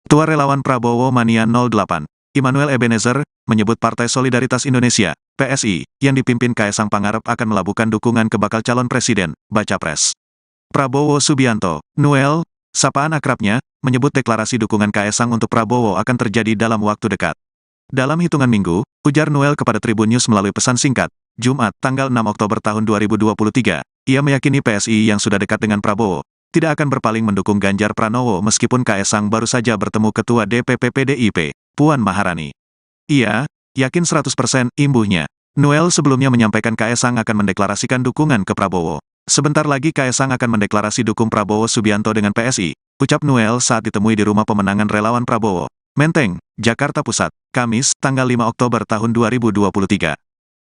Ketua Relawan Prabowo Mania 08, Immanuel Ebenezer, menyebut Partai Solidaritas Indonesia, PSI, yang dipimpin Kaisang Pangarep akan melabuhkan dukungan ke bakal calon presiden, baca pres. Prabowo Subianto, Noel, sapaan akrabnya, menyebut deklarasi dukungan Kaisang untuk Prabowo akan terjadi dalam waktu dekat. Dalam hitungan minggu, ujar Noel kepada Tribun News melalui pesan singkat, Jumat, tanggal 6 Oktober tahun 2023, ia meyakini PSI yang sudah dekat dengan Prabowo, tidak akan berpaling mendukung Ganjar Pranowo meskipun Kaisang baru saja bertemu Ketua DPP PDIP, Puan Maharani. Ia yakin 100% imbuhnya. Noel sebelumnya menyampaikan Kaisang akan mendeklarasikan dukungan ke Prabowo. Sebentar lagi Kaisang akan mendeklarasi dukung Prabowo Subianto dengan PSI, ucap Noel saat ditemui di rumah pemenangan relawan Prabowo, Menteng, Jakarta Pusat, Kamis, tanggal 5 Oktober tahun 2023.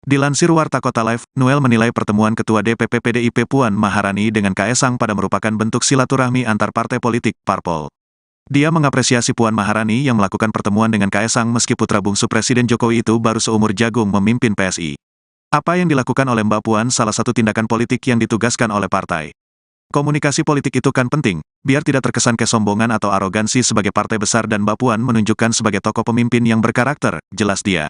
Dilansir Warta Kota Live, Noel menilai pertemuan Ketua DPP PDIP Puan Maharani dengan Kaisang pada merupakan bentuk silaturahmi antar partai politik, parpol. Dia mengapresiasi Puan Maharani yang melakukan pertemuan dengan Kaisang meski putra bungsu Presiden Jokowi itu baru seumur jagung memimpin PSI. Apa yang dilakukan oleh Mbak Puan salah satu tindakan politik yang ditugaskan oleh partai. Komunikasi politik itu kan penting, biar tidak terkesan kesombongan atau arogansi sebagai partai besar dan Mbak Puan menunjukkan sebagai tokoh pemimpin yang berkarakter, jelas dia.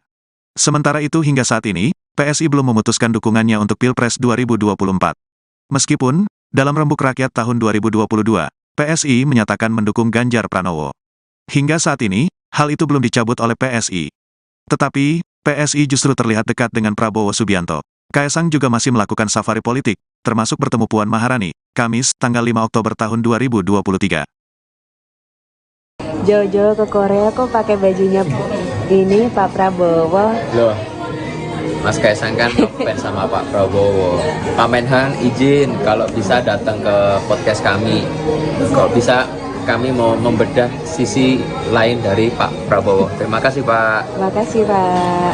Sementara itu hingga saat ini, PSI belum memutuskan dukungannya untuk Pilpres 2024. Meskipun, dalam Rembuk Rakyat tahun 2022, PSI menyatakan mendukung Ganjar Pranowo. Hingga saat ini, hal itu belum dicabut oleh PSI. Tetapi, PSI justru terlihat dekat dengan Prabowo Subianto. Kaisang juga masih melakukan safari politik, termasuk bertemu Puan Maharani, Kamis, tanggal 5 Oktober tahun 2023. Jojo ke Korea kok pakai bajunya ini Pak Prabowo. Loh, Mas Kaisang kan ngefans sama Pak Prabowo. Pak Menhan izin kalau bisa datang ke podcast kami. Kalau bisa kami mau membedah sisi lain dari Pak Prabowo. Terima kasih Pak. Makasih Pak.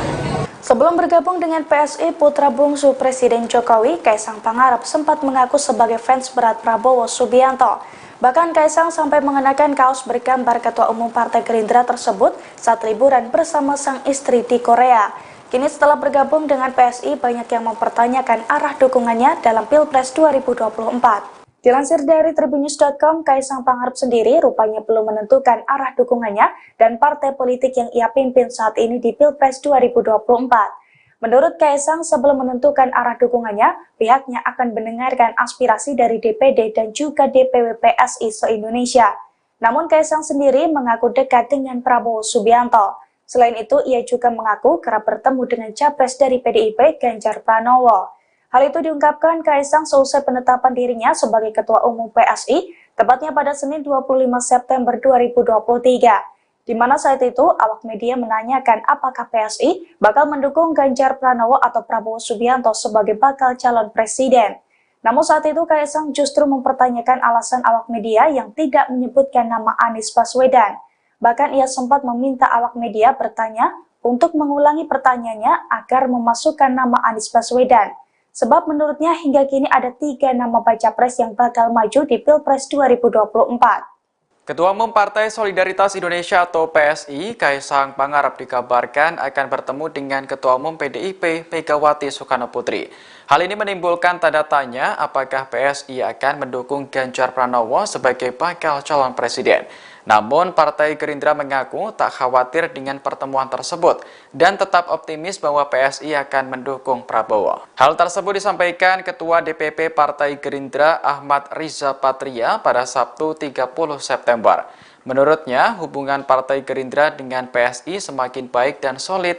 Sebelum bergabung dengan PSI, putra bungsu Presiden Jokowi, Kaisang Pangarep sempat mengaku sebagai fans berat Prabowo Subianto. Bahkan Kaisang sampai mengenakan kaos bergambar Ketua Umum Partai Gerindra tersebut saat liburan bersama sang istri di Korea. Kini setelah bergabung dengan PSI, banyak yang mempertanyakan arah dukungannya dalam Pilpres 2024. Dilansir dari tribunnews.com, Kaisang Pangarep sendiri rupanya belum menentukan arah dukungannya dan partai politik yang ia pimpin saat ini di Pilpres 2024. Menurut Kaisang, sebelum menentukan arah dukungannya, pihaknya akan mendengarkan aspirasi dari DPD dan juga DPW PSI se-Indonesia. Namun Kaisang sendiri mengaku dekat dengan Prabowo Subianto. Selain itu, ia juga mengaku kerap bertemu dengan capres dari PDIP, Ganjar Pranowo. Hal itu diungkapkan Kaisang seusai penetapan dirinya sebagai Ketua Umum PSI, tepatnya pada Senin 25 September 2023. Di mana saat itu awak media menanyakan apakah PSI bakal mendukung Ganjar Pranowo atau Prabowo Subianto sebagai bakal calon presiden. Namun saat itu Kaisang justru mempertanyakan alasan awak media yang tidak menyebutkan nama Anies Baswedan. Bahkan ia sempat meminta awak media bertanya untuk mengulangi pertanyaannya agar memasukkan nama Anies Baswedan. Sebab menurutnya hingga kini ada 3 nama baca pres yang bakal maju di Pilpres 2024. Ketua Umum Partai Solidaritas Indonesia atau PSI, Kaisang Pangarep dikabarkan akan bertemu dengan Ketua Umum PDIP, Megawati Soekarno Putri. Hal ini menimbulkan tanda tanya apakah PSI akan mendukung Ganjar Pranowo sebagai bakal calon presiden. Namun, Partai Gerindra mengaku tak khawatir dengan pertemuan tersebut dan tetap optimis bahwa PSI akan mendukung Prabowo. Hal tersebut disampaikan Ketua DPP Partai Gerindra Ahmad Riza Patria pada Sabtu 30 September. Menurutnya, hubungan Partai Gerindra dengan PSI semakin baik dan solid.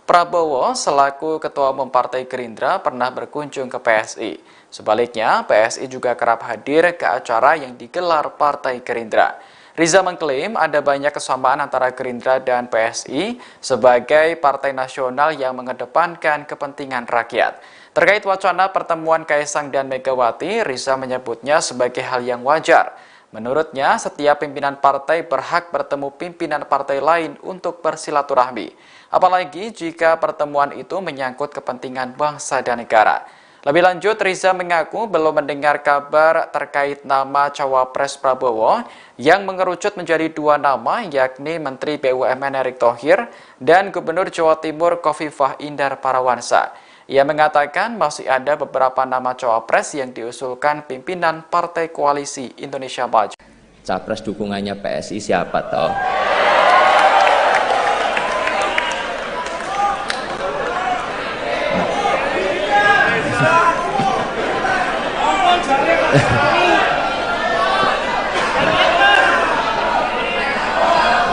Prabowo selaku Ketua Umum Partai Gerindra pernah berkunjung ke PSI. Sebaliknya, PSI juga kerap hadir ke acara yang digelar Partai Gerindra. Riza mengklaim ada banyak kesamaan antara Gerindra dan PSI sebagai partai nasional yang mengedepankan kepentingan rakyat. Terkait wacana pertemuan Kaisang dan Megawati, Riza menyebutnya sebagai hal yang wajar. Menurutnya, setiap pimpinan partai berhak bertemu pimpinan partai lain untuk bersilaturahmi. Apalagi jika pertemuan itu menyangkut kepentingan bangsa dan negara. Lebih lanjut, Riza mengaku belum mendengar kabar terkait nama Cawapres Prabowo yang mengerucut menjadi dua nama, yakni Menteri BUMN Erick Thohir dan Gubernur Jawa Timur Khofifah Indar Parawansa. Ia mengatakan masih ada beberapa nama cawapres yang diusulkan pimpinan Partai Koalisi Indonesia Maju. Capres dukungannya PSI siapa toh?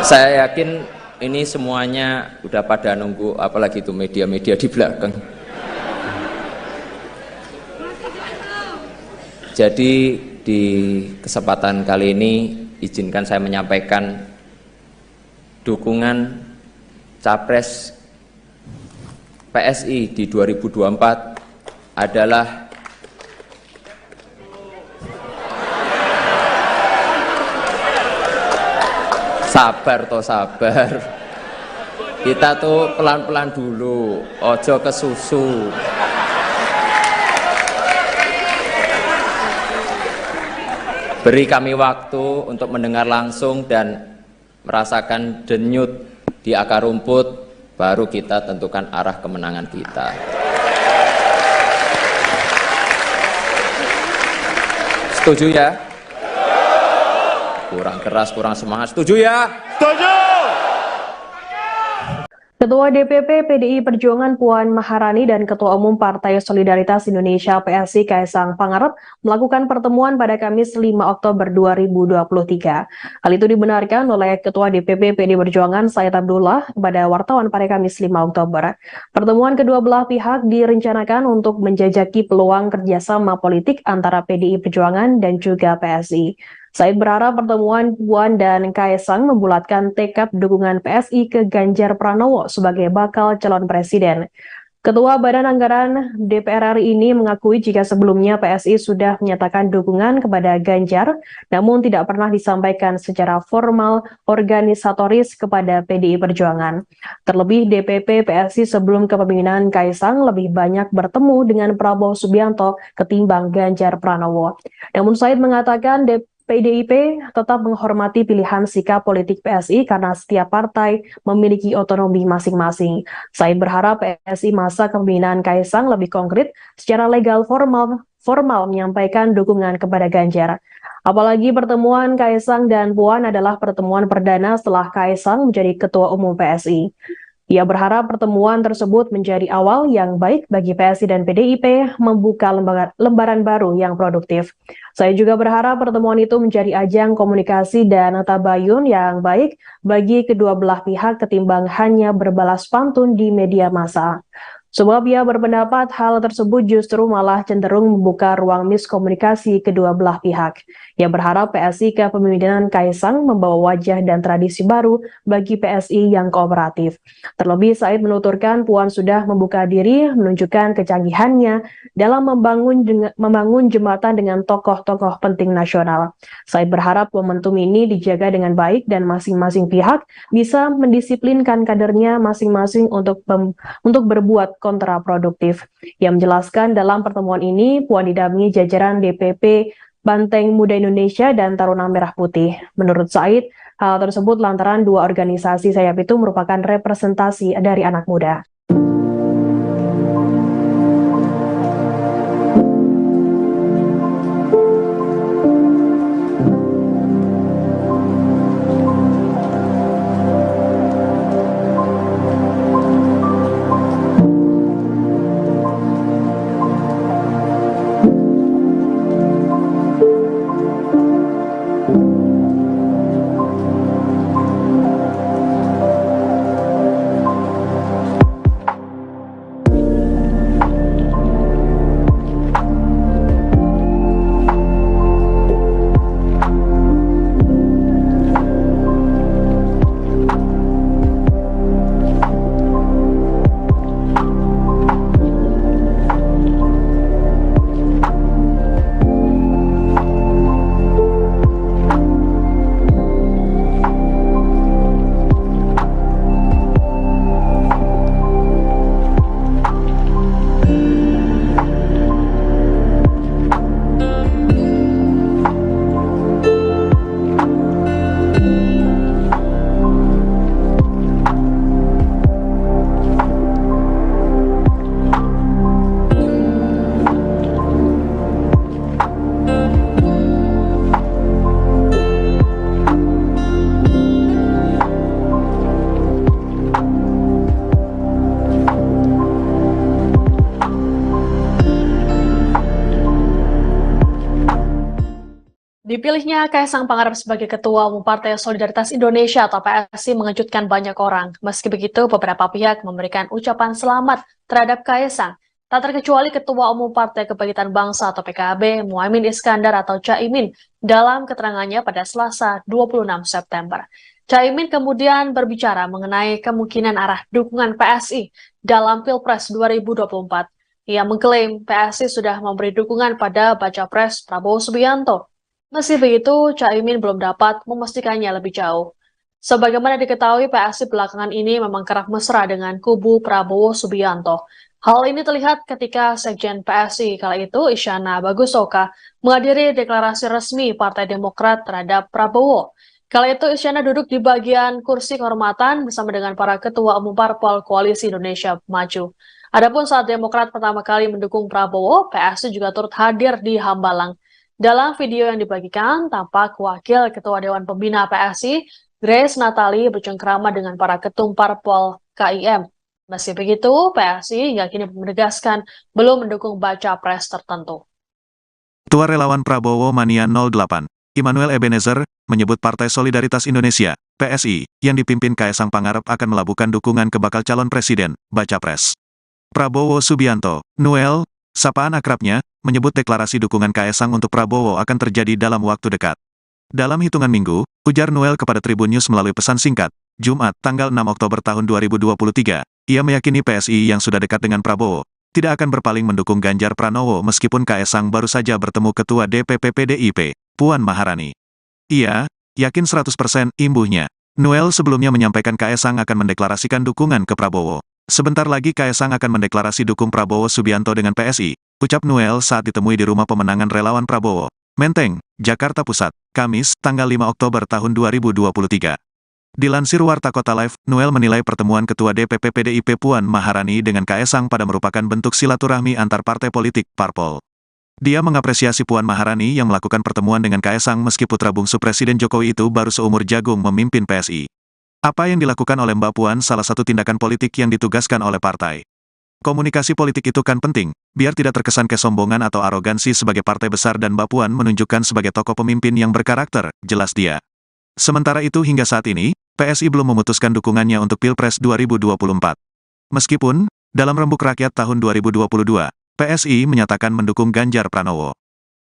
Saya yakin ini semuanya udah pada nunggu, apalagi itu media-media di belakang. Jadi di kesempatan kali ini izinkan saya menyampaikan dukungan Capres PSI di 2024 adalah sabar. Kita tuh pelan-pelan dulu, ojo kesusu. Beri kami waktu untuk mendengar langsung dan merasakan denyut di akar rumput, baru kita tentukan arah kemenangan kita. Setuju ya? Kurang keras, kurang semangat. Setuju ya? Setuju! Ketua DPP PDI Perjuangan Puan Maharani dan Ketua Umum Partai Solidaritas Indonesia PSI Kaisang Pangarep melakukan pertemuan pada Kamis 5 Oktober 2023. Hal itu dibenarkan oleh Ketua DPP PDI Perjuangan Said Abdullah kepada wartawan pada Kamis 5 Oktober. Pertemuan kedua belah pihak direncanakan untuk menjajaki peluang kerjasama politik antara PDI Perjuangan dan juga PSI. Said berharap pertemuan Puan dan Kaisang membulatkan tekad dukungan PSI ke Ganjar Pranowo sebagai bakal calon presiden. Ketua Badan Anggaran DPR RI ini mengakui jika sebelumnya PSI sudah menyatakan dukungan kepada Ganjar, namun tidak pernah disampaikan secara formal organisatoris kepada PDI Perjuangan. Terlebih DPP PSI sebelum kepemimpinan Kaisang lebih banyak bertemu dengan Prabowo Subianto ketimbang Ganjar Pranowo. Namun Said mengatakan PDIP tetap menghormati pilihan sikap politik PSI karena setiap partai memiliki otonomi masing-masing. Said berharap PSI masa kepemimpinan Kaisang lebih konkret secara legal formal menyampaikan dukungan kepada Ganjar. Apalagi pertemuan Kaisang dan Puan adalah pertemuan perdana setelah Kaisang menjadi Ketua Umum PSI. Ia berharap pertemuan tersebut menjadi awal yang baik bagi PSI dan PDIP membuka lembaran baru yang produktif. Saya juga berharap pertemuan itu menjadi ajang komunikasi dan tabayun yang baik bagi kedua belah pihak ketimbang hanya berbalas pantun di media massa. Sebab ia berpendapat hal tersebut justru malah cenderung membuka ruang miskomunikasi kedua belah pihak. Ia berharap PSI kepemimpinan Kaisang membawa wajah dan tradisi baru bagi PSI yang kooperatif. Terlebih Said menuturkan Puan sudah membuka diri menunjukkan kecanggihannya dalam membangun jembatan dengan tokoh-tokoh penting nasional. Said berharap momentum ini dijaga dengan baik dan masing-masing pihak bisa mendisiplinkan kadernya masing-masing untuk berbuat kontraproduktif. Ia menjelaskan dalam pertemuan ini Puan didampingi jajaran DPP Banteng Muda Indonesia dan Taruna Merah Putih. Menurut Said, hal tersebut lantaran dua organisasi sayap itu merupakan representasi dari anak muda. Dipilihnya Kaisang Pangarep sebagai Ketua Umum Partai Solidaritas Indonesia atau PSI mengejutkan banyak orang. Meski begitu, beberapa pihak memberikan ucapan selamat terhadap Kaisang. Tak terkecuali Ketua Umum Partai Kebangkitan Bangsa atau PKB, Muhaimin Iskandar atau Caimin, dalam keterangannya pada Selasa 26 September. Caimin kemudian berbicara mengenai kemungkinan arah dukungan PSI dalam Pilpres 2024. Ia mengklaim PSI sudah memberi dukungan pada Baca Pres Prabowo Subianto. Meski begitu, Caimin belum dapat memastikannya lebih jauh. Sebagaimana diketahui, PSI belakangan ini memang kerap mesra dengan kubu Prabowo Subianto. Hal ini terlihat ketika Sekjen PSI kala itu, Isyana Bagusoka, menghadiri deklarasi resmi Partai Demokrat terhadap Prabowo. Kala itu Isyana duduk di bagian kursi kehormatan bersama dengan para ketua umum parpol Koalisi Indonesia Maju. Adapun saat Demokrat pertama kali mendukung Prabowo, PSI juga turut hadir di Hambalang. Dalam video yang dibagikan, tampak Wakil Ketua Dewan Pembina PSI, Grace Natali, bercengkrama dengan para ketum parpol KIM. Meski begitu, PSI hingga kini menegaskan belum mendukung baca pres tertentu. Ketua Relawan Prabowo Mania 08, Immanuel Ebenezer, menyebut Partai Solidaritas Indonesia, PSI, yang dipimpin Kaisang Pangarep akan melabuhkan dukungan ke bakal calon presiden, baca pres. Prabowo Subianto, Noel, sapaan akrabnya, menyebut deklarasi dukungan Kaisang untuk Prabowo akan terjadi dalam waktu dekat. Dalam hitungan minggu, ujar Noel kepada Tribun News melalui pesan singkat, Jumat, tanggal 6 Oktober tahun 2023, ia meyakini PSI yang sudah dekat dengan Prabowo, tidak akan berpaling mendukung Ganjar Pranowo meskipun Kaisang baru saja bertemu Ketua DPP PDIP, Puan Maharani. Ia yakin 100% imbuhnya. Noel sebelumnya menyampaikan Kaisang akan mendeklarasikan dukungan ke Prabowo. Sebentar lagi Kaisang akan mendeklarasi dukung Prabowo Subianto dengan PSI, ucap Noel saat ditemui di rumah pemenangan relawan Prabowo, Menteng, Jakarta Pusat, Kamis, tanggal 5 Oktober tahun 2023. Dilansir Warta Kota Live, Noel menilai pertemuan Ketua DPP PDIP Puan Maharani dengan Kaisang pada merupakan bentuk silaturahmi antar partai politik, parpol. Dia mengapresiasi Puan Maharani yang melakukan pertemuan dengan Kaisang meski putra bungsu Presiden Jokowi itu baru seumur jagung memimpin PSI. Apa yang dilakukan oleh Mbak Puan salah satu tindakan politik yang ditugaskan oleh partai. Komunikasi politik itu kan penting, biar tidak terkesan kesombongan atau arogansi sebagai partai besar dan Mbak Puan menunjukkan sebagai tokoh pemimpin yang berkarakter, jelas dia. Sementara itu hingga saat ini, PSI belum memutuskan dukungannya untuk Pilpres 2024. Meskipun, dalam Rembuk Rakyat tahun 2022, PSI menyatakan mendukung Ganjar Pranowo.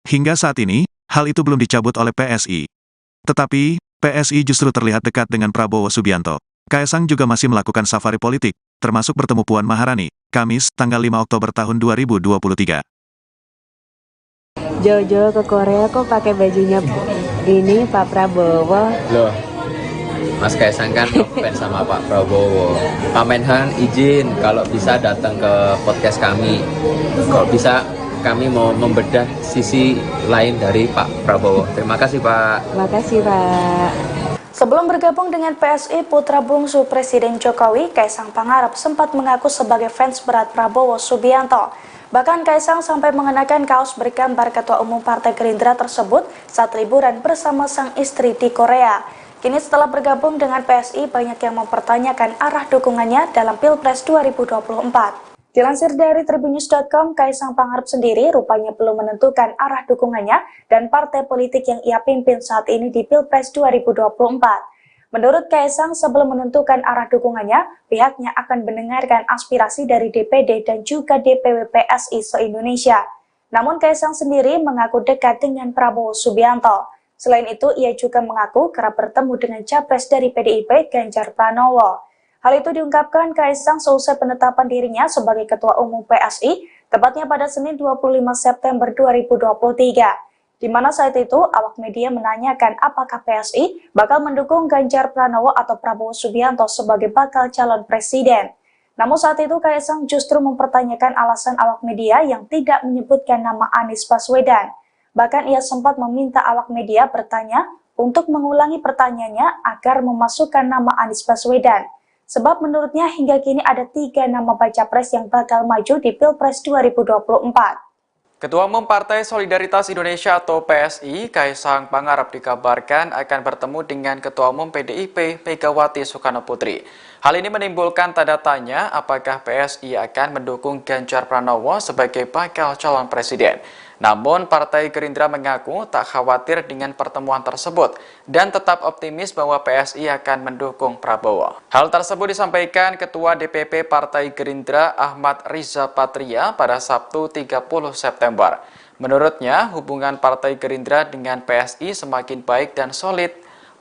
Hingga saat ini, hal itu belum dicabut oleh PSI. Tetapi, PSI justru terlihat dekat dengan Prabowo Subianto. Kaisang juga masih melakukan safari politik, termasuk bertemu Puan Maharani, Kamis, tanggal 5 Oktober tahun 2023. Jojo ke Korea kok pakai bajunya ini Pak Prabowo. Loh, Mas Kaisang kan fans sama Pak Prabowo. Pak Menhan izin kalau bisa datang ke podcast kami. Kalau bisa kami mau membedah sisi lain dari Pak Prabowo. Terima kasih Pak. Makasih Pak. Sebelum bergabung dengan PSI, putra bungsu Presiden Jokowi, Kaisang Pangarep sempat mengaku sebagai fans berat Prabowo Subianto. Bahkan Kaisang sampai mengenakan kaos bergambar Ketua Umum Partai Gerindra tersebut saat liburan bersama sang istri di Korea. Kini setelah bergabung dengan PSI, banyak yang mempertanyakan arah dukungannya dalam Pilpres 2024. Dilansir dari tribunnews.com, Kaisang Pangarep sendiri rupanya belum menentukan arah dukungannya dan partai politik yang ia pimpin saat ini di Pilpres 2024. Menurut Kaisang, sebelum menentukan arah dukungannya, pihaknya akan mendengarkan aspirasi dari DPD dan juga DPW PSI se-Indonesia. Namun Kaisang sendiri mengaku dekat dengan Prabowo Subianto. Selain itu, ia juga mengaku kerap bertemu dengan capres dari PDIP Ganjar Pranowo. Hal itu diungkapkan Kaisang seusai penetapan dirinya sebagai Ketua Umum PSI, tepatnya pada Senin 25 September 2023. Di mana saat itu awak media menanyakan apakah PSI bakal mendukung Ganjar Pranowo atau Prabowo Subianto sebagai bakal calon presiden. Namun saat itu Kaisang justru mempertanyakan alasan awak media yang tidak menyebutkan nama Anies Baswedan. Bahkan ia sempat meminta awak media bertanya untuk mengulangi pertanyaannya agar memasukkan nama Anies Baswedan. Sebab menurutnya hingga kini ada 3 nama baca pres yang bakal maju di Pilpres 2024. Ketua Umum Partai Solidaritas Indonesia atau PSI, Kaisang Pangarep dikabarkan akan bertemu dengan Ketua Umum PDIP Megawati Soekarnoputri. Hal ini menimbulkan tanda tanya apakah PSI akan mendukung Ganjar Pranowo sebagai bakal calon presiden. Namun, Partai Gerindra mengaku tak khawatir dengan pertemuan tersebut dan tetap optimis bahwa PSI akan mendukung Prabowo. Hal tersebut disampaikan Ketua DPP Partai Gerindra Ahmad Riza Patria pada Sabtu 30 September. Menurutnya, hubungan Partai Gerindra dengan PSI semakin baik dan solid.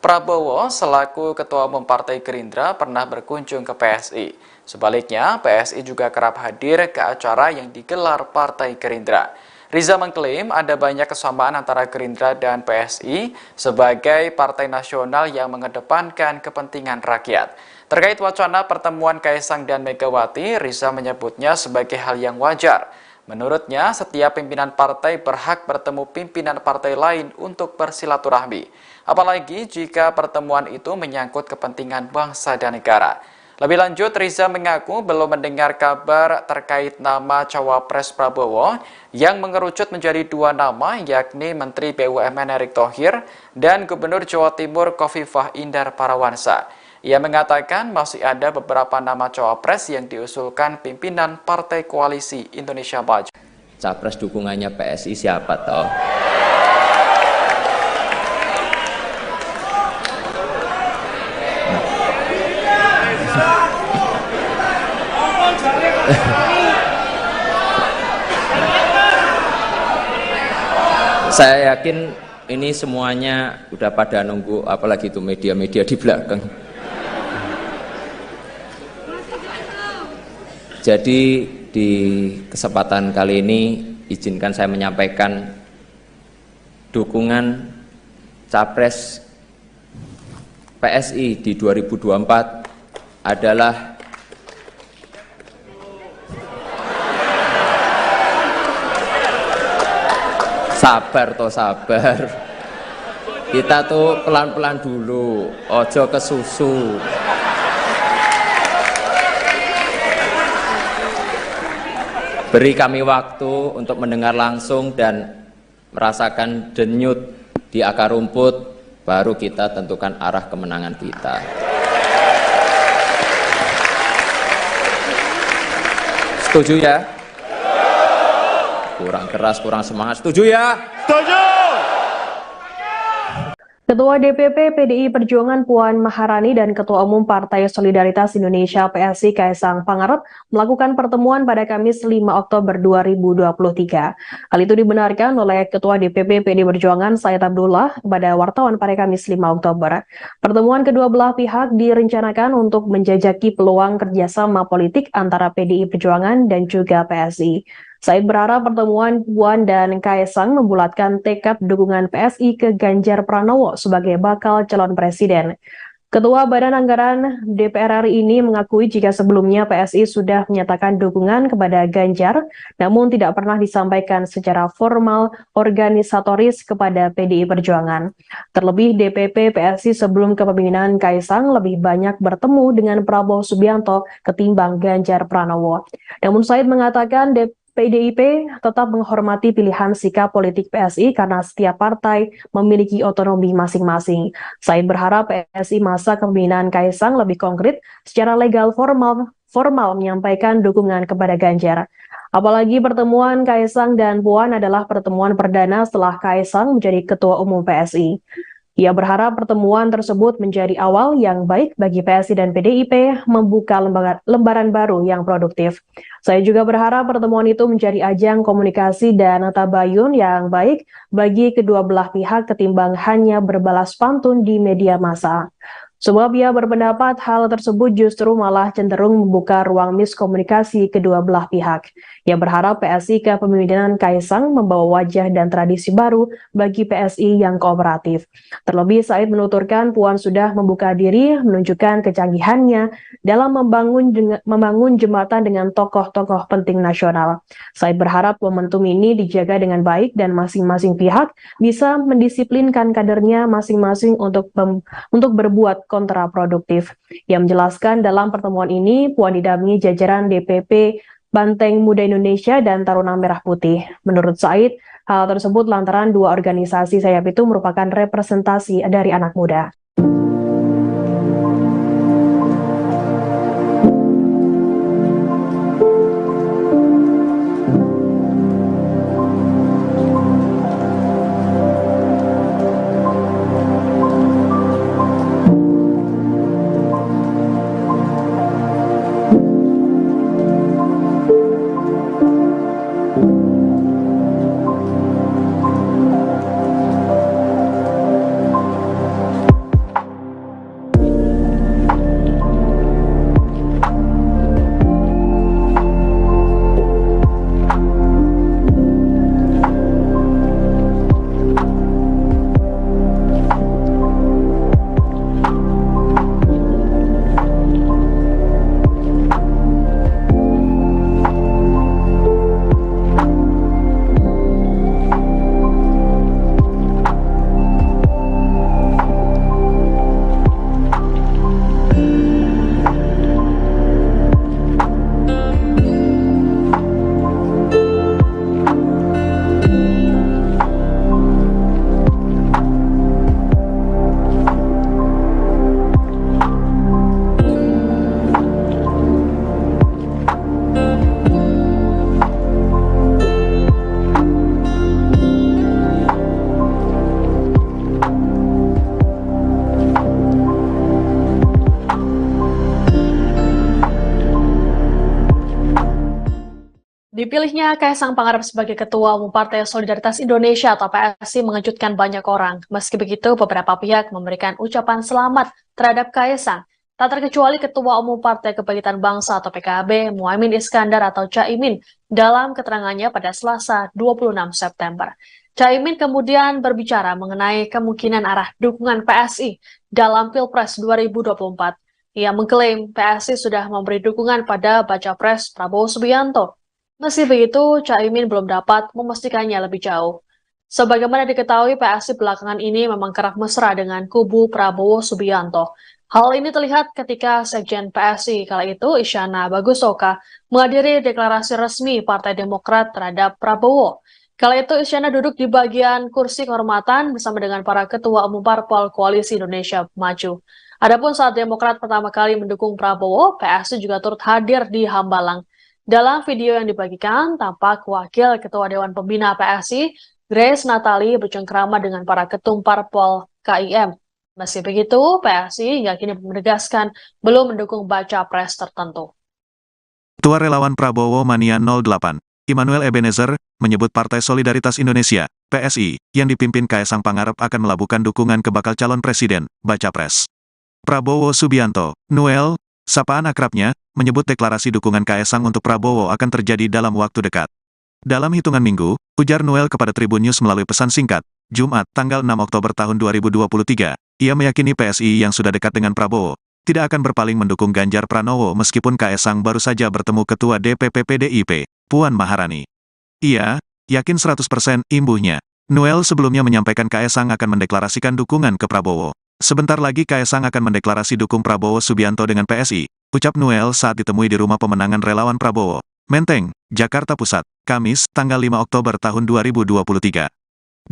Prabowo selaku Ketua Umum Partai Gerindra pernah berkunjung ke PSI. Sebaliknya, PSI juga kerap hadir ke acara yang digelar Partai Gerindra. Riza mengklaim ada banyak kesamaan antara Gerindra dan PSI sebagai partai nasional yang mengedepankan kepentingan rakyat. Terkait wacana pertemuan Kaisang dan Megawati, Riza menyebutnya sebagai hal yang wajar. Menurutnya, setiap pimpinan partai berhak bertemu pimpinan partai lain untuk bersilaturahmi. Apalagi jika pertemuan itu menyangkut kepentingan bangsa dan negara. Lebih lanjut, Riza mengaku belum mendengar kabar terkait nama Cawapres Prabowo yang mengerucut menjadi dua nama, yakni Menteri BUMN Erick Thohir dan Gubernur Jawa Timur Khofifah Indar Parawansa. Ia mengatakan masih ada beberapa nama Cawapres yang diusulkan pimpinan Partai Koalisi Indonesia Maju. Capres dukungannya PSI siapa toh? Saya yakin ini semuanya udah pada nunggu, apalagi itu media-media di belakang. Jadi di kesempatan kali ini izinkan saya menyampaikan dukungan Capres PSI di 2024 adalah sabar. Kita tuh pelan-pelan dulu, ojo ke susu. Beri kami waktu untuk mendengar langsung dan merasakan denyut di akar rumput, baru kita tentukan arah kemenangan kita. Setuju ya? Kurang keras, kurang semangat. Setuju ya? Setuju! Ketua DPP PDI Perjuangan Puan Maharani dan Ketua Umum Partai Solidaritas Indonesia PSI Kaisang Pangarep melakukan pertemuan pada Kamis 5 Oktober 2023. Hal itu dibenarkan oleh Ketua DPP PDI Perjuangan Said Abdullah kepada wartawan pada Kamis 5 Oktober. Pertemuan kedua belah pihak direncanakan untuk menjajaki peluang kerjasama politik antara PDI Perjuangan dan juga PSI. Said berharap pertemuan Puan dan Kaisang membulatkan tekad dukungan PSI ke Ganjar Pranowo sebagai bakal calon presiden. Ketua Badan Anggaran DPR RI ini mengakui jika sebelumnya PSI sudah menyatakan dukungan kepada Ganjar, namun tidak pernah disampaikan secara formal organisatoris kepada PDI Perjuangan. Terlebih DPP PSI sebelum kepemimpinan Kaisang lebih banyak bertemu dengan Prabowo Subianto ketimbang Ganjar Pranowo. Namun Said mengatakan PDIP tetap menghormati pilihan sikap politik PSI karena setiap partai memiliki otonomi masing-masing. Said berharap PSI masa kepemimpinan Kaisang lebih konkret secara legal formal menyampaikan dukungan kepada Ganjar. Apalagi pertemuan Kaisang dan Puan adalah pertemuan perdana setelah Kaisang menjadi Ketua Umum PSI. Ia berharap pertemuan tersebut menjadi awal yang baik bagi PSI dan PDIP membuka lembaran baru yang produktif. Saya juga berharap pertemuan itu menjadi ajang komunikasi dan tabayun yang baik bagi kedua belah pihak ketimbang hanya berbalas pantun di media massa. Sebab ia berpendapat hal tersebut justru malah cenderung membuka ruang miskomunikasi kedua belah pihak. Ia berharap PSI kepemimpinan Kaisang membawa wajah dan tradisi baru bagi PSI yang kooperatif. Terlebih Said menuturkan Puan sudah membuka diri menunjukkan kecanggihannya dalam membangun jembatan dengan tokoh-tokoh penting nasional. Said berharap momentum ini dijaga dengan baik dan masing-masing pihak bisa mendisiplinkan kadernya masing-masing untuk berbuat kontraproduktif. Ia menjelaskan dalam pertemuan ini Puan didampingi jajaran DPP Banteng Muda Indonesia dan Taruna Merah Putih. Menurut Said, hal tersebut lantaran dua organisasi sayap itu merupakan representasi dari anak muda. Dipilihnya Kaisang Pangarep sebagai Ketua Umum Partai Solidaritas Indonesia atau PSI mengejutkan banyak orang. Meski begitu, beberapa pihak memberikan ucapan selamat terhadap Kaisang. Tak terkecuali Ketua Umum Partai Kebangkitan Bangsa atau PKB, Muhaimin Iskandar atau Caimin, dalam keterangannya pada Selasa 26 September. Caimin kemudian berbicara mengenai kemungkinan arah dukungan PSI dalam Pilpres 2024. Ia mengklaim PSI sudah memberi dukungan pada Baca Pres Prabowo Subianto. Meski begitu, Caimin belum dapat memastikannya lebih jauh. Sebagaimana diketahui, PSI belakangan ini memang kerap mesra dengan kubu Prabowo Subianto. Hal ini terlihat ketika Sekjen PSI kala itu, Isyana Bagusoka, menghadiri deklarasi resmi Partai Demokrat terhadap Prabowo. Kala itu, Isyana duduk di bagian kursi kehormatan bersama dengan para ketua umum parpol Koalisi Indonesia Maju. Adapun saat Demokrat pertama kali mendukung Prabowo, PSI juga turut hadir di Hambalang. Dalam video yang dibagikan, tampak Wakil Ketua Dewan Pembina PSI, Grace Natali, bercengkrama dengan para ketum parpol KIM. Meski begitu, PSI hingga kini menegaskan belum mendukung baca pres tertentu. Ketua Relawan Prabowo Mania 08, Immanuel Ebenezer, menyebut Partai Solidaritas Indonesia, PSI, yang dipimpin Kaisang Pangarep akan melabuhkan dukungan ke bakal calon presiden, baca pres. Prabowo Subianto, Noel, sapaan akrabnya, menyebut deklarasi dukungan Kaisang untuk Prabowo akan terjadi dalam waktu dekat. Dalam hitungan minggu, ujar Noel kepada Tribun News melalui pesan singkat, Jumat, tanggal 6 Oktober tahun 2023, ia meyakini PSI yang sudah dekat dengan Prabowo, tidak akan berpaling mendukung Ganjar Pranowo meskipun Kaisang baru saja bertemu Ketua DPP PDIP, Puan Maharani. Ia yakin 100% imbuhnya. Noel sebelumnya menyampaikan Kaisang akan mendeklarasikan dukungan ke Prabowo. Sebentar lagi Kaisang akan mendeklarasi dukung Prabowo Subianto dengan PSI, ucap Noel saat ditemui di Rumah Pemenangan Relawan Prabowo, Menteng, Jakarta Pusat, Kamis, tanggal 5 Oktober tahun 2023.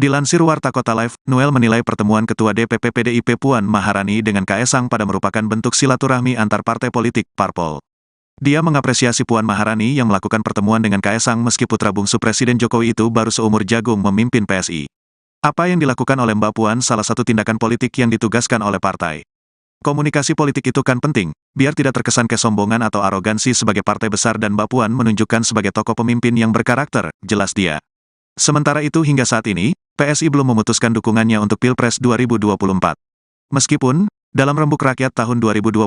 Dilansir Warta Kota Live, Noel menilai pertemuan Ketua DPP PDIP Puan Maharani dengan Kaisang pada merupakan bentuk silaturahmi antar partai politik, parpol. Dia mengapresiasi Puan Maharani yang melakukan pertemuan dengan Kaisang meski putra bungsu Presiden Jokowi itu baru seumur jagung memimpin PSI. Apa yang dilakukan oleh Mbak Puan salah satu tindakan politik yang ditugaskan oleh partai. Komunikasi politik itu kan penting, biar tidak terkesan kesombongan atau arogansi sebagai partai besar dan Mbak Puan menunjukkan sebagai tokoh pemimpin yang berkarakter, jelas dia. Sementara itu hingga saat ini, PSI belum memutuskan dukungannya untuk Pilpres 2024. Meskipun, dalam Rembuk Rakyat tahun 2022,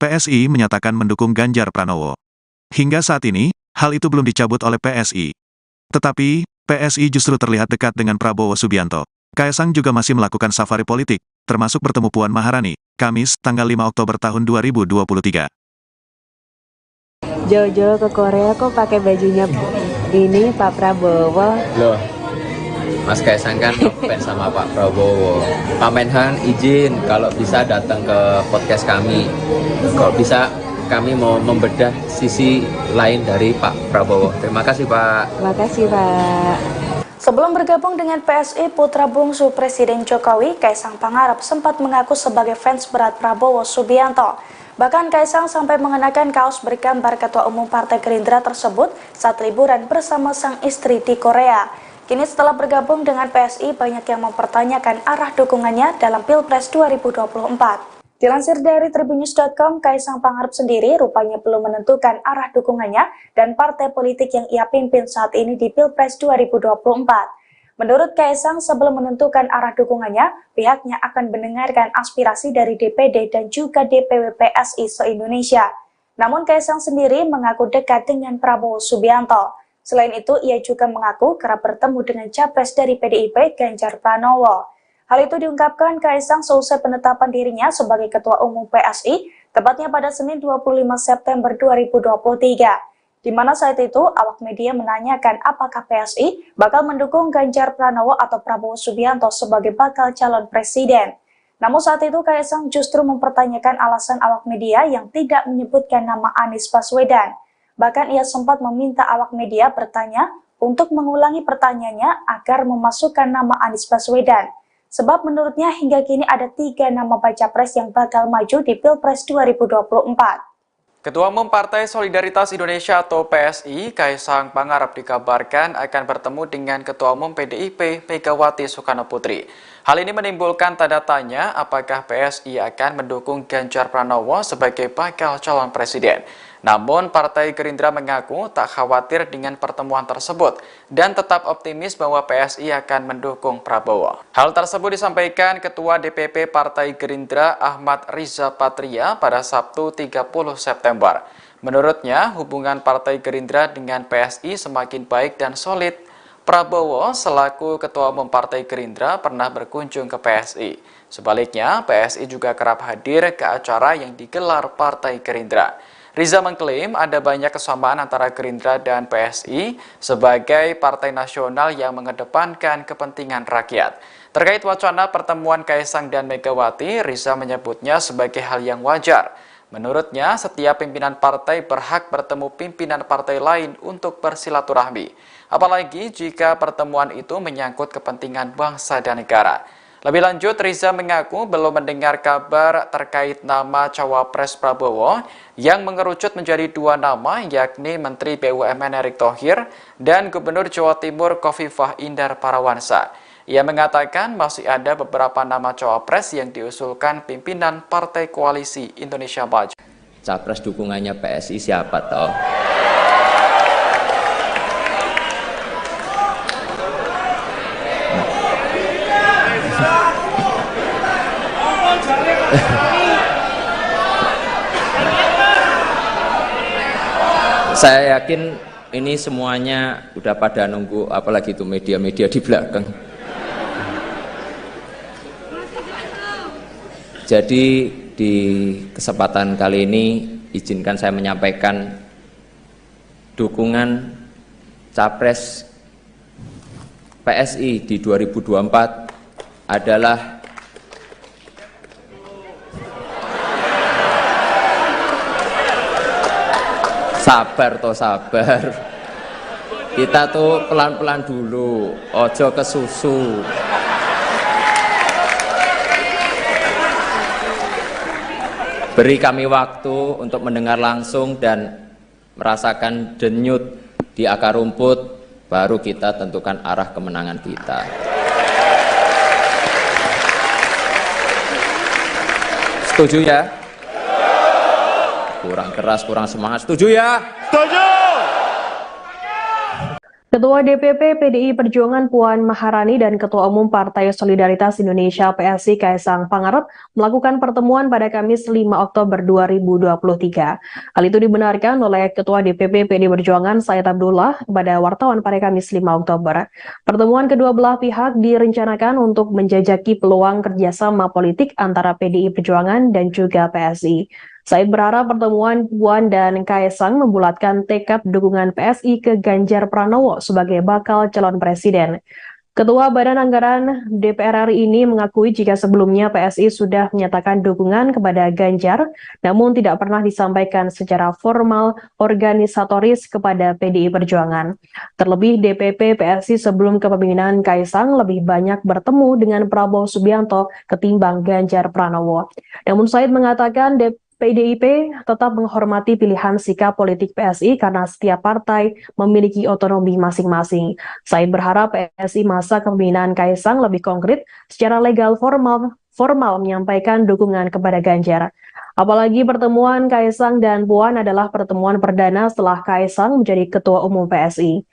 PSI menyatakan mendukung Ganjar Pranowo. Hingga saat ini, hal itu belum dicabut oleh PSI. Tetapi, PSI justru terlihat dekat dengan Prabowo Subianto. Kaisang juga masih melakukan safari politik, termasuk bertemu Puan Maharani, Kamis, tanggal 5 Oktober tahun 2023. Jojo ke Korea kok pakai bajunya ini Pak Prabowo. Loh, Mas Kaisang kan ngefans sama Pak Prabowo. Pak Menhan izin kalau bisa datang ke podcast kami. Kalau bisa kami mau membedah sisi lain dari Pak Prabowo. Terima kasih Pak. Terima kasih Pak. Sebelum bergabung dengan PSI, putra bungsu Presiden Jokowi, Kaisang Pangarep sempat mengaku sebagai fans berat Prabowo Subianto. Bahkan Kaisang sampai mengenakan kaos bergambar Ketua Umum Partai Gerindra tersebut saat liburan bersama sang istri di Korea. Kini setelah bergabung dengan PSI, banyak yang mempertanyakan arah dukungannya dalam Pilpres 2024. Dilansir dari tribunnews.com, Kaisang Pangarep sendiri rupanya belum menentukan arah dukungannya dan partai politik yang ia pimpin saat ini di Pilpres 2024. Menurut Kaisang, sebelum menentukan arah dukungannya, pihaknya akan mendengarkan aspirasi dari DPD dan juga DPW PSI se-Indonesia. Namun Kaisang sendiri mengaku dekat dengan Prabowo Subianto. Selain itu, ia juga mengaku kerap bertemu dengan capres dari PDIP Ganjar Pranowo. Hal itu diungkapkan Kaisang seusai penetapan dirinya sebagai Ketua Umum PSI, tepatnya pada Senin 25 September 2023. Di mana saat itu, awak media menanyakan apakah PSI bakal mendukung Ganjar Pranowo atau Prabowo Subianto sebagai bakal calon presiden. Namun saat itu Kaisang justru mempertanyakan alasan awak media yang tidak menyebutkan nama Anies Baswedan. Bahkan ia sempat meminta awak media bertanya untuk mengulangi pertanyaannya agar memasukkan nama Anies Baswedan. Sebab menurutnya hingga kini ada 3 nama baca pres yang bakal maju di Pilpres 2024. Ketua Umum Partai Solidaritas Indonesia atau PSI, Kaisang Pangarep dikabarkan akan bertemu dengan Ketua Umum PDIP Megawati Soekarno Putri. Hal ini menimbulkan tanda tanya apakah PSI akan mendukung Ganjar Pranowo sebagai bakal calon presiden. Namun, Partai Gerindra mengaku tak khawatir dengan pertemuan tersebut dan tetap optimis bahwa PSI akan mendukung Prabowo. Hal tersebut disampaikan Ketua DPP Partai Gerindra Ahmad Riza Patria pada Sabtu 30 September. Menurutnya, hubungan Partai Gerindra dengan PSI semakin baik dan solid. Prabowo selaku Ketua Umum Partai Gerindra pernah berkunjung ke PSI. Sebaliknya, PSI juga kerap hadir ke acara yang digelar Partai Gerindra. Riza mengklaim ada banyak kesamaan antara Gerindra dan PSI sebagai partai nasional yang mengedepankan kepentingan rakyat. Terkait wacana pertemuan Kaisang dan Megawati, Riza menyebutnya sebagai hal yang wajar. Menurutnya, setiap pimpinan partai berhak bertemu pimpinan partai lain untuk bersilaturahmi. Apalagi jika pertemuan itu menyangkut kepentingan bangsa dan negara. Lebih lanjut, Riza mengaku belum mendengar kabar terkait nama Cawapres Prabowo yang mengerucut menjadi dua nama, yakni Menteri BUMN Erick Thohir dan Gubernur Jawa Timur Khofifah Indar Parawansa. Ia mengatakan masih ada beberapa nama Cawapres yang diusulkan pimpinan Partai Koalisi Indonesia Maju. Capres dukungannya PSI siapa toh? Saya yakin ini semuanya udah pada nunggu, apalagi itu media-media di belakang. Jadi di kesempatan kali ini izinkan saya menyampaikan dukungan Capres PSI di 2024 adalah sabar toh sabar. Kita tuh pelan-pelan dulu, ojo ke susu. Beri kami waktu untuk mendengar langsung dan merasakan denyut di akar rumput, baru kita tentukan arah kemenangan kita. Setuju ya? Kurang keras, kurang semangat. Setuju ya? Setuju! Ketua DPP PDI Perjuangan Puan Maharani dan Ketua Umum Partai Solidaritas Indonesia PSI Kaisang Pangarep melakukan pertemuan pada Kamis 5 Oktober 2023. Hal itu dibenarkan oleh Ketua DPP PDI Perjuangan Said Abdullah kepada wartawan pada Kamis 5 Oktober. Pertemuan kedua belah pihak direncanakan untuk menjajaki peluang kerjasama politik antara PDI Perjuangan dan juga PSI. Said berharap pertemuan Puan dan Kaisang membulatkan tekad dukungan PSI ke Ganjar Pranowo sebagai bakal calon presiden. Ketua Badan Anggaran DPR RI ini mengakui jika sebelumnya PSI sudah menyatakan dukungan kepada Ganjar, namun tidak pernah disampaikan secara formal organisatoris kepada PDI Perjuangan. Terlebih DPP PSI sebelum kepemimpinan Kaisang lebih banyak bertemu dengan Prabowo Subianto ketimbang Ganjar Pranowo. Namun Said mengatakan PDIP tetap menghormati pilihan sikap politik PSI karena setiap partai memiliki otonomi masing-masing. Said berharap PSI masa kepemimpinan Kaisang lebih konkret secara legal formal menyampaikan dukungan kepada Ganjar. Apalagi pertemuan Kaisang dan Puan adalah pertemuan perdana setelah Kaisang menjadi Ketua Umum PSI.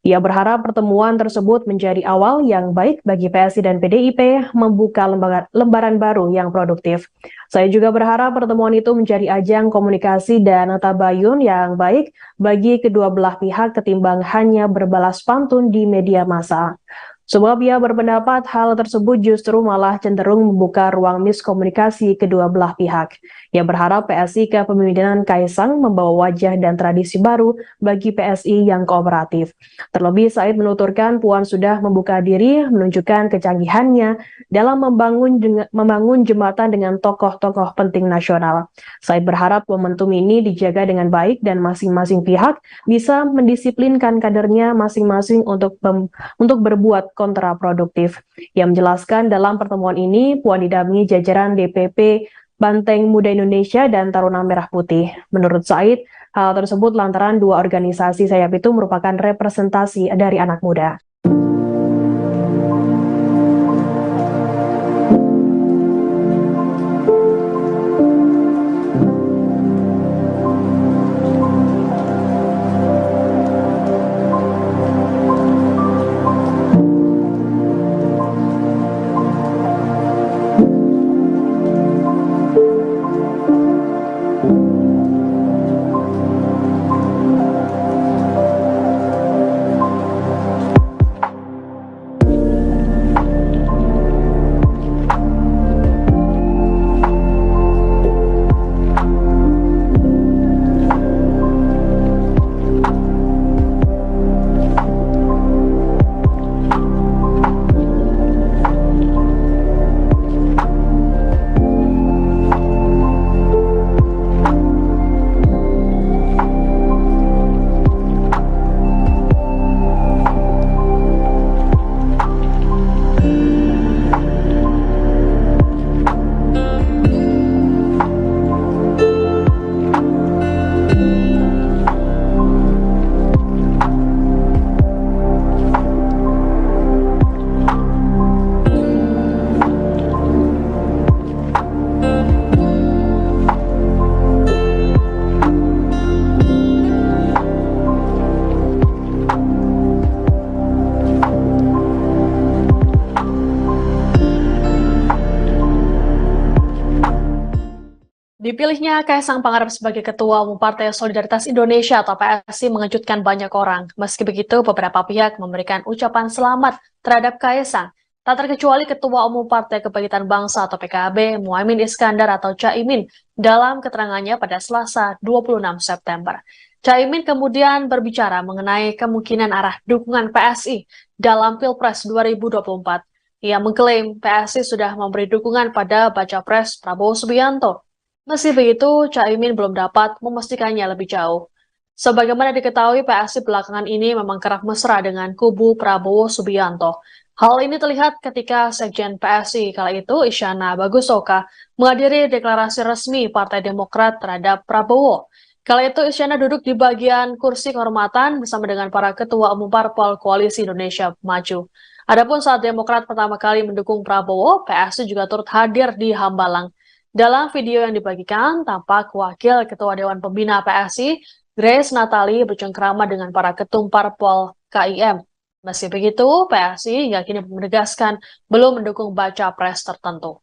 Ia berharap pertemuan tersebut menjadi awal yang baik bagi PSI dan PDIP membuka lembaran baru yang produktif. Saya juga berharap pertemuan itu menjadi ajang komunikasi dan tabayun yang baik bagi kedua belah pihak ketimbang hanya berbalas pantun di media massa. Sebab ia berpendapat hal tersebut justru malah cenderung membuka ruang miskomunikasi kedua belah pihak. Ia berharap PSI kepemimpinan Kaisang membawa wajah dan tradisi baru bagi PSI yang kooperatif. Terlebih Said menuturkan Puan sudah membuka diri menunjukkan kecanggihannya dalam membangun jembatan dengan tokoh-tokoh penting nasional. Said berharap momentum ini dijaga dengan baik dan masing-masing pihak bisa mendisiplinkan kadernya masing-masing untuk berbuat kontraproduktif. Ia menjelaskan dalam pertemuan ini Puan didampingi jajaran DPP Banteng Muda Indonesia dan Taruna Merah Putih. Menurut Said, hal tersebut lantaran dua organisasi sayap itu merupakan representasi dari anak muda. Dipilihnya Kaisang Pangarep sebagai Ketua Umum Partai Solidaritas Indonesia atau PSI mengejutkan banyak orang. Meski begitu, beberapa pihak memberikan ucapan selamat terhadap Kaisang. Tak terkecuali Ketua Umum Partai Kebangkitan Bangsa atau PKB, Muhaimin Iskandar atau Caimin, dalam keterangannya pada Selasa 26 September. Caimin kemudian berbicara mengenai kemungkinan arah dukungan PSI dalam Pilpres 2024. Ia mengklaim PSI sudah memberi dukungan pada Baca Pres Prabowo Subianto. Meski begitu, Caimin belum dapat memastikannya lebih jauh. Sebagaimana diketahui, PSI belakangan ini memang kerap mesra dengan kubu Prabowo Subianto. Hal ini terlihat ketika Sekjen PSI kala itu, Isyana Bagusoka, menghadiri deklarasi resmi Partai Demokrat terhadap Prabowo. Kala itu, Isyana duduk di bagian kursi kehormatan bersama dengan para ketua umum parpol Koalisi Indonesia Maju. Adapun saat Demokrat pertama kali mendukung Prabowo, PSI juga turut hadir di Hambalang. Dalam video yang dibagikan, tampak Wakil Ketua Dewan Pembina PSI, Grace Natali, bercengkrama dengan para ketum parpol KIM. Meski begitu, PSI hingga kini menegaskan belum mendukung baca pres tertentu.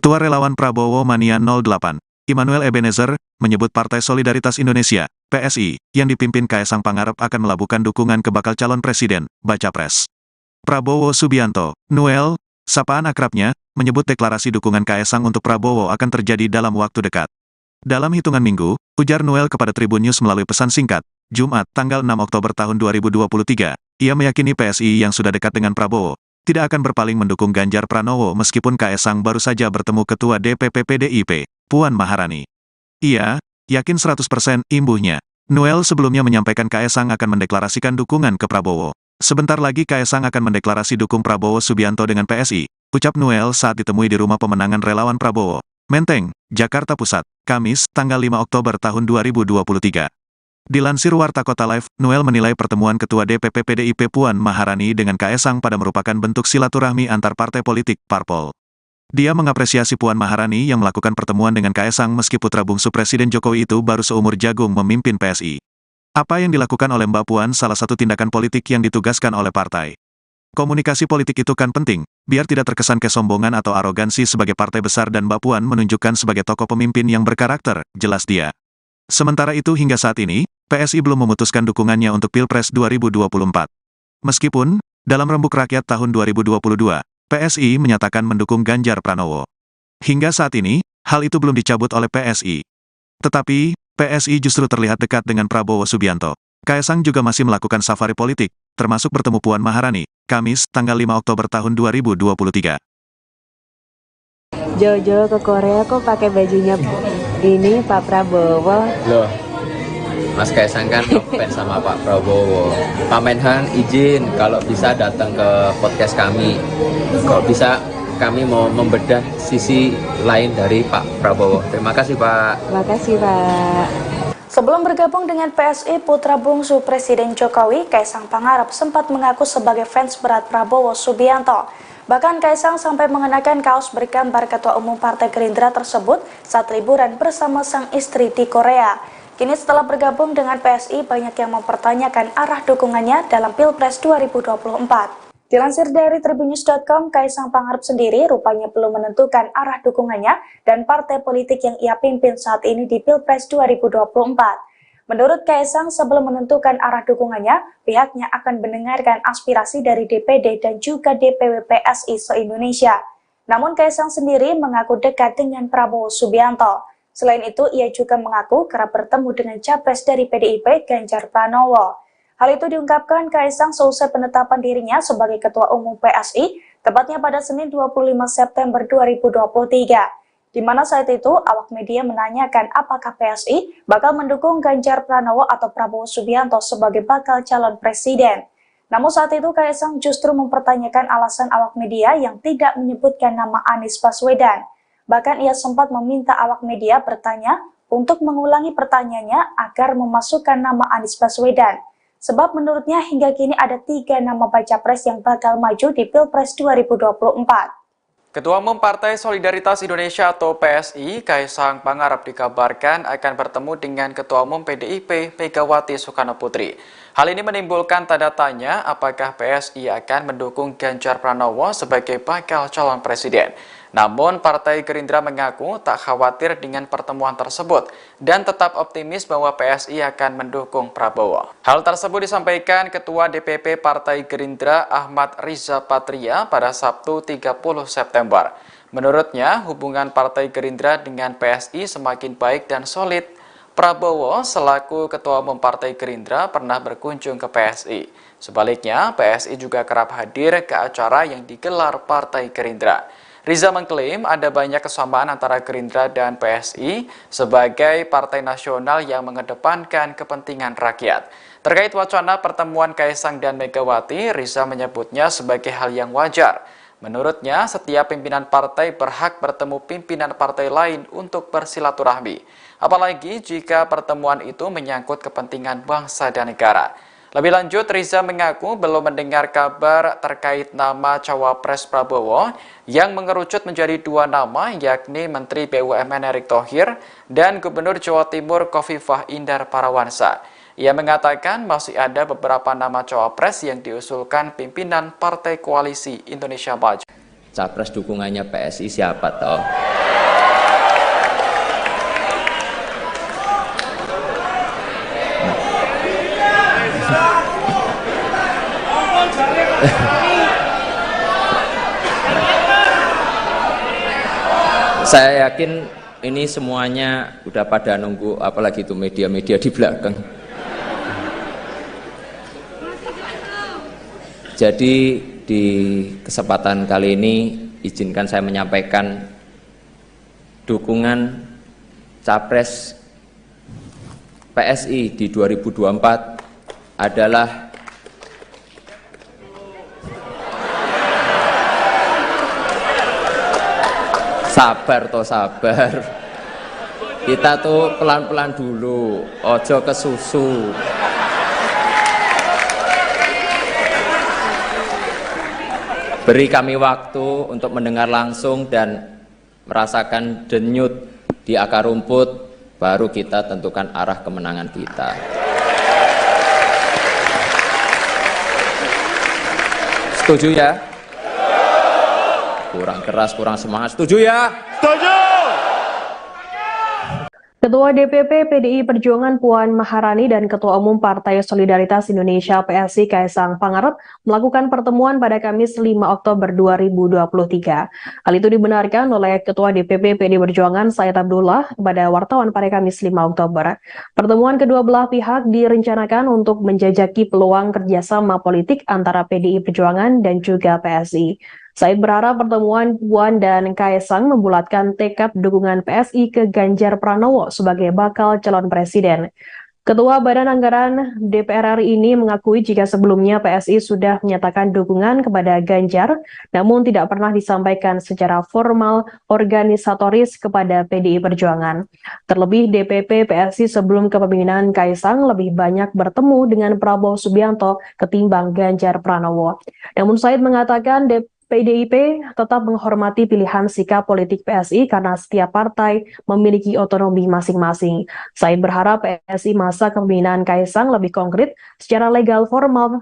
Ketua Relawan Prabowo Mania 08, Immanuel Ebenezer, menyebut Partai Solidaritas Indonesia, PSI, yang dipimpin Kaisang Pangarep akan melabuhkan dukungan ke bakal calon presiden, baca pres. Prabowo Subianto, Noel, sapaan akrabnya, menyebut deklarasi dukungan Kaisang untuk Prabowo akan terjadi dalam waktu dekat. Dalam hitungan minggu, ujar Noel kepada Tribun News melalui pesan singkat, Jumat, tanggal 6 Oktober tahun 2023, ia meyakini PSI yang sudah dekat dengan Prabowo, tidak akan berpaling mendukung Ganjar Pranowo meskipun Kaisang baru saja bertemu Ketua DPP PDIP, Puan Maharani. Ia yakin 100% imbuhnya. Noel sebelumnya menyampaikan Kaisang akan mendeklarasikan dukungan ke Prabowo. Sebentar lagi Kaisang akan mendeklarasi dukung Prabowo Subianto dengan PSI, ucap Noel saat ditemui di rumah pemenangan relawan Prabowo, Menteng, Jakarta Pusat, Kamis, tanggal 5 Oktober tahun 2023. Dilansir Warta Kota Live, Noel menilai pertemuan Ketua DPP PDIP Puan Maharani dengan Kaisang pada merupakan bentuk silaturahmi antar partai politik, parpol. Dia mengapresiasi Puan Maharani yang melakukan pertemuan dengan Kaisang meski putra bungsu Presiden Jokowi itu baru seumur jagung memimpin PSI. Apa yang dilakukan oleh Mbak Puan salah satu tindakan politik yang ditugaskan oleh partai. Komunikasi politik itu kan penting, biar tidak terkesan kesombongan atau arogansi sebagai partai besar dan Mbak Puan menunjukkan sebagai tokoh pemimpin yang berkarakter, jelas dia. Sementara itu hingga saat ini, PSI belum memutuskan dukungannya untuk Pilpres 2024. Meskipun, dalam Rembuk Rakyat tahun 2022, PSI menyatakan mendukung Ganjar Pranowo. Hingga saat ini, hal itu belum dicabut oleh PSI. Tetapi, PSI justru terlihat dekat dengan Prabowo Subianto. Kaisang juga masih melakukan safari politik, termasuk bertemu Puan Maharani, Kamis, tanggal 5 Oktober tahun 2023. Jojo ke Korea kok pakai bajunya ini Pak Prabowo. Loh, Mas Kaisang kan ngefans sama Pak Prabowo. Pak Menhan izin kalau bisa datang ke podcast kami. Kalau bisa kami mau membedah sisi lain dari Pak Prabowo. Terima kasih Pak. Terima kasih Pak. Sebelum bergabung dengan PSI, putra bungsu Presiden Jokowi, Kaisang Pangarep sempat mengaku sebagai fans berat Prabowo Subianto. Bahkan Kaisang sampai mengenakan kaos bergambar Ketua Umum Partai Gerindra tersebut saat liburan bersama sang istri di Korea. Kini setelah bergabung dengan PSI, banyak yang mempertanyakan arah dukungannya dalam Pilpres 2024. Dilansir dari tribunnews.com, Kaisang Pangarep sendiri rupanya belum menentukan arah dukungannya dan partai politik yang ia pimpin saat ini di Pilpres 2024. Menurut Kaisang, sebelum menentukan arah dukungannya, pihaknya akan mendengarkan aspirasi dari DPD dan juga DPW PSI se-Indonesia. Namun Kaisang sendiri mengaku dekat dengan Prabowo Subianto. Selain itu, ia juga mengaku kerap bertemu dengan capres dari PDIP, Ganjar Pranowo. Hal itu diungkapkan Kaisang seusai penetapan dirinya sebagai Ketua Umum PSI, tepatnya pada Senin 25 September 2023. Di mana saat itu, awak media menanyakan apakah PSI bakal mendukung Ganjar Pranowo atau Prabowo Subianto sebagai bakal calon presiden. Namun saat itu Kaisang justru mempertanyakan alasan awak media yang tidak menyebutkan nama Anies Baswedan. Bahkan ia sempat meminta awak media bertanya untuk mengulangi pertanyaannya agar memasukkan nama Anies Baswedan. Sebab menurutnya hingga kini ada 3 nama baca pres yang bakal maju di Pilpres 2024. Ketua Umum Partai Solidaritas Indonesia atau PSI, Kaisang Pangarep dikabarkan akan bertemu dengan Ketua Umum PDIP, Megawati Soekarnoputri. Hal ini menimbulkan tanda tanya apakah PSI akan mendukung Ganjar Pranowo sebagai bakal calon presiden. Namun, Partai Gerindra mengaku tak khawatir dengan pertemuan tersebut dan tetap optimis bahwa PSI akan mendukung Prabowo. Hal tersebut disampaikan Ketua DPP Partai Gerindra Ahmad Riza Patria pada Sabtu 30 September. Menurutnya, hubungan Partai Gerindra dengan PSI semakin baik dan solid. Prabowo selaku Ketua Umum Partai Gerindra pernah berkunjung ke PSI. Sebaliknya, PSI juga kerap hadir ke acara yang digelar Partai Gerindra. Riza mengklaim ada banyak kesamaan antara Gerindra dan PSI sebagai partai nasional yang mengedepankan kepentingan rakyat. Terkait wacana pertemuan Kaisang dan Megawati, Riza menyebutnya sebagai hal yang wajar. Menurutnya, setiap pimpinan partai berhak bertemu pimpinan partai lain untuk bersilaturahmi. Apalagi jika pertemuan itu menyangkut kepentingan bangsa dan negara. Lebih lanjut, Riza mengaku belum mendengar kabar terkait nama Cawapres Prabowo yang mengerucut menjadi dua nama, yakni Menteri BUMN Erick Thohir dan Gubernur Jawa Timur Khofifah Indar Parawansa. Ia mengatakan masih ada beberapa nama Cawapres yang diusulkan pimpinan Partai Koalisi Indonesia Maju. Capres dukungannya PSI siapa toh? Saya yakin ini semuanya udah pada nunggu, apalagi itu media-media di belakang. Jadi di kesempatan kali ini izinkan saya menyampaikan dukungan Capres PSI di 2024 adalah sabar toh sabar. Kita tuh pelan-pelan dulu, ojo ke susu. Beri kami waktu untuk mendengar langsung dan merasakan denyut di akar rumput, baru kita tentukan arah kemenangan kita. Setuju ya? Kurang keras, kurang semangat. Setuju ya? Setuju! Ketua DPP PDI Perjuangan Puan Maharani dan Ketua Umum Partai Solidaritas Indonesia PSI Kaisang Pangarep melakukan pertemuan pada Kamis 5 Oktober 2023. Hal itu dibenarkan oleh Ketua DPP PDI Perjuangan Said Abdullah kepada wartawan pada Kamis 5 Oktober. Pertemuan kedua belah pihak direncanakan untuk menjajaki peluang kerjasama politik antara PDI Perjuangan dan juga PSI. Said berharap pertemuan Puan dan Kaisang membulatkan tekad dukungan PSI ke Ganjar Pranowo sebagai bakal calon presiden. Ketua Badan Anggaran DPR RI ini mengakui jika sebelumnya PSI sudah menyatakan dukungan kepada Ganjar, namun tidak pernah disampaikan secara formal organisatoris kepada PDI Perjuangan. Terlebih DPP PSI sebelum kepemimpinan Kaisang lebih banyak bertemu dengan Prabowo Subianto ketimbang Ganjar Pranowo. Namun Said mengatakan PDIP tetap menghormati pilihan sikap politik PSI karena setiap partai memiliki otonomi masing-masing. Said berharap PSI masa kepemimpinan Kaisang lebih konkret secara legal formal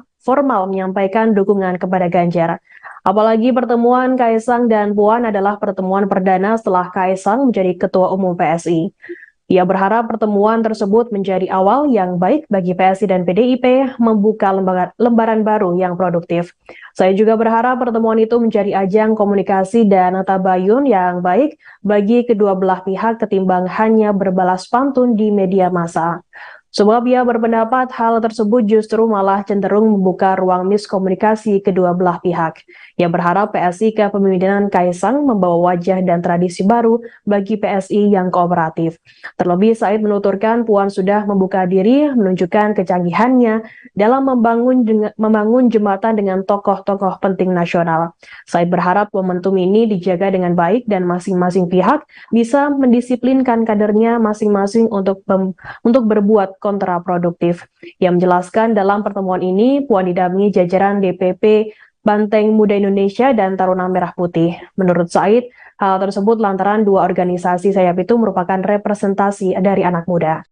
menyampaikan dukungan kepada Ganjar. Apalagi pertemuan Kaisang dan Puan adalah pertemuan perdana setelah Kaisang menjadi Ketua Umum PSI. Ia berharap pertemuan tersebut menjadi awal yang baik bagi PSI dan PDIP membuka lembaran baru yang produktif. Saya juga berharap pertemuan itu menjadi ajang komunikasi dan tabayun yang baik bagi kedua belah pihak ketimbang hanya berbalas pantun di media massa. Sebab ia berpendapat hal tersebut justru malah cenderung membuka ruang miskomunikasi kedua belah pihak. Ia berharap PSI kepemimpinan Kaisang membawa wajah dan tradisi baru bagi PSI yang kooperatif. Terlebih Said menuturkan Puan sudah membuka diri menunjukkan kecanggihannya dalam membangun jembatan dengan tokoh-tokoh penting nasional. Said berharap momentum ini dijaga dengan baik dan masing-masing pihak bisa mendisiplinkan kadernya masing-masing untuk berbuat kontraproduktif. Ia menjelaskan dalam pertemuan ini Puan didampingi jajaran DPP Banteng Muda Indonesia dan Taruna Merah Putih. Menurut Said, hal tersebut lantaran dua organisasi sayap itu merupakan representasi dari anak muda.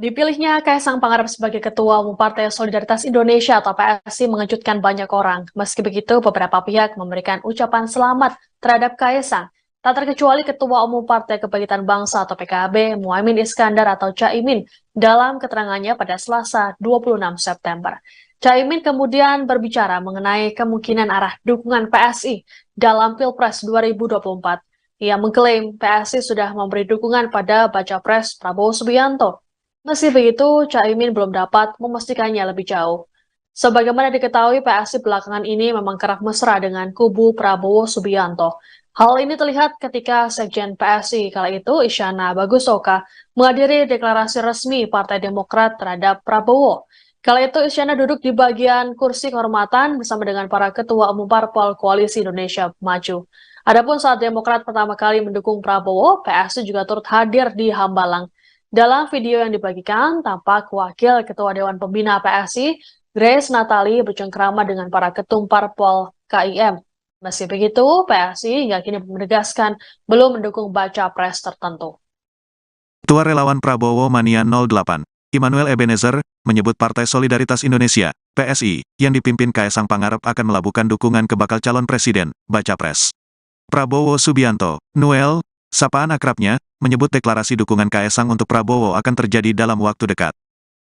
Dipilihnya Kaisang Pangarep sebagai Ketua Umum Partai Solidaritas Indonesia atau PSI mengejutkan banyak orang. Meski begitu, beberapa pihak memberikan ucapan selamat terhadap Kaisang. Tak terkecuali Ketua Umum Partai Kebangkitan Bangsa atau PKB, Muhaimin Iskandar atau Caimin, dalam keterangannya pada Selasa 26 September. Caimin kemudian berbicara mengenai kemungkinan arah dukungan PSI dalam Pilpres 2024. Ia mengklaim PSI sudah memberi dukungan pada Baca Pres Prabowo Subianto. Meski begitu, Caimin belum dapat memastikannya lebih jauh. Sebagaimana diketahui, PSI belakangan ini memang kerap mesra dengan kubu Prabowo Subianto. Hal ini terlihat ketika Sekjen PSI kala itu, Isyana Bagusoka, menghadiri deklarasi resmi Partai Demokrat terhadap Prabowo. Kala itu, Isyana duduk di bagian kursi kehormatan bersama dengan para ketua umum parpol Koalisi Indonesia Maju. Adapun saat Demokrat pertama kali mendukung Prabowo, PSI juga turut hadir di Hambalang. Dalam video yang dibagikan, tampak Wakil Ketua Dewan Pembina PSI, Grace Natali, bercengkrama dengan para ketum parpol KIM. Meski begitu, PSI hingga kini menegaskan belum mendukung baca pres tertentu. Ketua Relawan Prabowo Mania 08, Immanuel Ebenezer, menyebut Partai Solidaritas Indonesia, PSI, yang dipimpin Kaisang Pangarep akan melabuhkan dukungan ke bakal calon presiden, baca pres. Prabowo Subianto, Noel, sapaan akrabnya, menyebut deklarasi dukungan Kaisang untuk Prabowo akan terjadi dalam waktu dekat.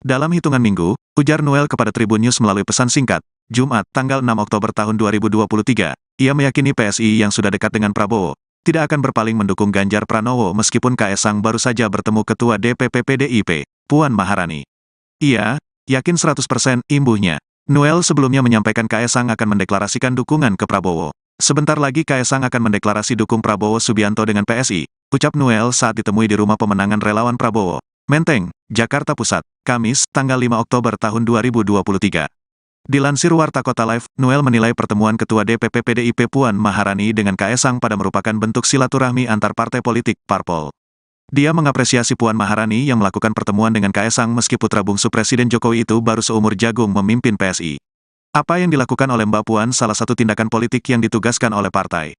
Dalam hitungan minggu, ujar Noel kepada Tribun News melalui pesan singkat, Jumat, tanggal 6 Oktober tahun 2023, ia meyakini PSI yang sudah dekat dengan Prabowo, tidak akan berpaling mendukung Ganjar Pranowo meskipun Kaisang baru saja bertemu Ketua DPP PDIP, Puan Maharani. Ia yakin 100% imbuhnya. Noel sebelumnya menyampaikan Kaisang akan mendeklarasikan dukungan ke Prabowo. Sebentar lagi Kaisang akan mendeklarasi dukung Prabowo Subianto dengan PSI, ucap Noel saat ditemui di Rumah Pemenangan Relawan Prabowo, Menteng, Jakarta Pusat, Kamis, tanggal 5 Oktober tahun 2023. Dilansir Warta Kota Live, Noel menilai pertemuan Ketua DPP PDIP Puan Maharani dengan Kaisang pada merupakan bentuk silaturahmi antar partai politik, parpol. Dia mengapresiasi Puan Maharani yang melakukan pertemuan dengan Kaisang meski putra bungsu Presiden Jokowi itu baru seumur jagung memimpin PSI. Apa yang dilakukan oleh Mbak Puan salah satu tindakan politik yang ditugaskan oleh partai.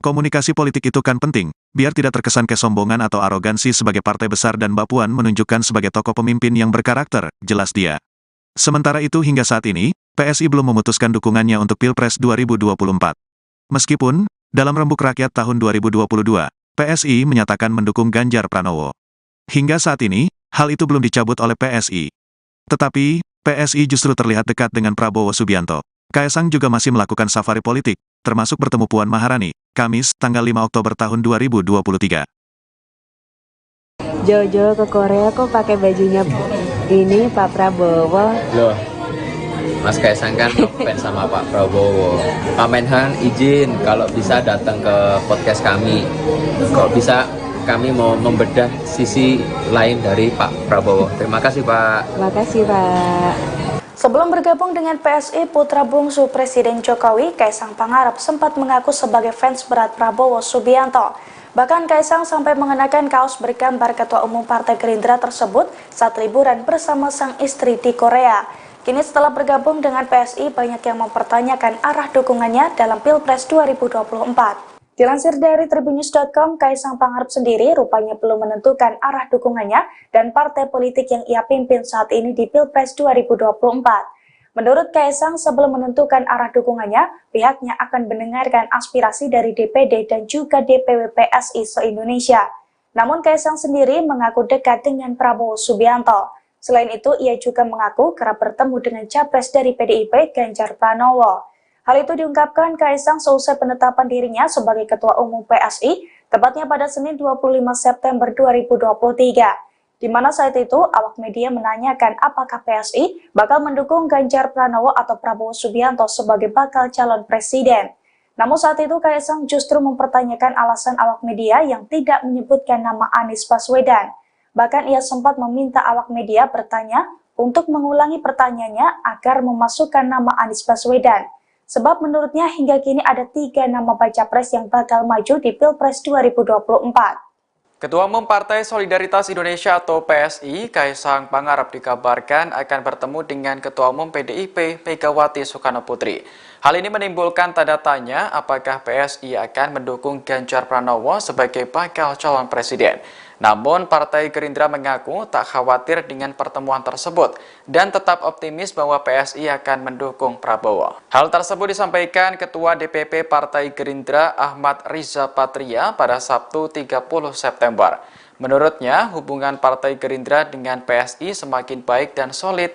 Komunikasi politik itu kan penting, biar tidak terkesan kesombongan atau arogansi sebagai partai besar dan Mbak Puan menunjukkan sebagai tokoh pemimpin yang berkarakter, jelas dia. Sementara itu hingga saat ini, PSI belum memutuskan dukungannya untuk Pilpres 2024. Meskipun, dalam Rembuk Rakyat tahun 2022, PSI menyatakan mendukung Ganjar Pranowo. Hingga saat ini, hal itu belum dicabut oleh PSI. Tetapi, PSI justru terlihat dekat dengan Prabowo Subianto. Kaisang juga masih melakukan safari politik, termasuk bertemu Puan Maharani, Kamis, tanggal 5 Oktober tahun 2023. Jojo ke Korea kok pakai bajunya ini Pak Prabowo. Loh, Mas Kaisang kan ngefans sama Pak Prabowo. Pak Menhan izin kalau bisa datang ke podcast kami. Kalau bisa kami mau membedah sisi lain dari Pak Prabowo. Terima kasih Pak. Terima kasih Pak. Sebelum bergabung dengan PSI, putra bungsu Presiden Jokowi, Kaisang Pangarep sempat mengaku sebagai fans berat Prabowo Subianto. Bahkan Kaisang sampai mengenakan kaos bergambar Ketua Umum Partai Gerindra tersebut saat liburan bersama sang istri di Korea. Kini setelah bergabung dengan PSI, banyak yang mempertanyakan arah dukungannya dalam Pilpres 2024. Dilansir dari tribunnews.com, Kaisang Pangarep sendiri rupanya belum menentukan arah dukungannya dan partai politik yang ia pimpin saat ini di Pilpres 2024. Menurut Kaisang, sebelum menentukan arah dukungannya, pihaknya akan mendengarkan aspirasi dari DPD dan juga DPW PSI se-Indonesia. Namun Kaisang sendiri mengaku dekat dengan Prabowo Subianto. Selain itu, ia juga mengaku kerap bertemu dengan capres dari PDIP, Ganjar Pranowo. Hal itu diungkapkan Kaisang seusai penetapan dirinya sebagai Ketua Umum PSI, tepatnya pada Senin 25 September 2023. Di mana saat itu, awak media menanyakan apakah PSI bakal mendukung Ganjar Pranowo atau Prabowo Subianto sebagai bakal calon presiden. Namun saat itu Kaisang justru mempertanyakan alasan awak media yang tidak menyebutkan nama Anies Baswedan. Bahkan ia sempat meminta awak media bertanya untuk mengulangi pertanyaannya agar memasukkan nama Anies Baswedan. Sebab menurutnya hingga kini ada 3 nama baca pres yang bakal maju di Pilpres 2024. Ketua Umum Partai Solidaritas Indonesia atau PSI, Kaisang Pangarep dikabarkan akan bertemu dengan Ketua Umum PDIP, Megawati Soekarnoputri. Hal ini menimbulkan tanda tanya apakah PSI akan mendukung Ganjar Pranowo sebagai bakal calon presiden. Namun, Partai Gerindra mengaku tak khawatir dengan pertemuan tersebut dan tetap optimis bahwa PSI akan mendukung Prabowo. Hal tersebut disampaikan Ketua DPP Partai Gerindra Ahmad Riza Patria pada Sabtu 30 September. Menurutnya, hubungan Partai Gerindra dengan PSI semakin baik dan solid.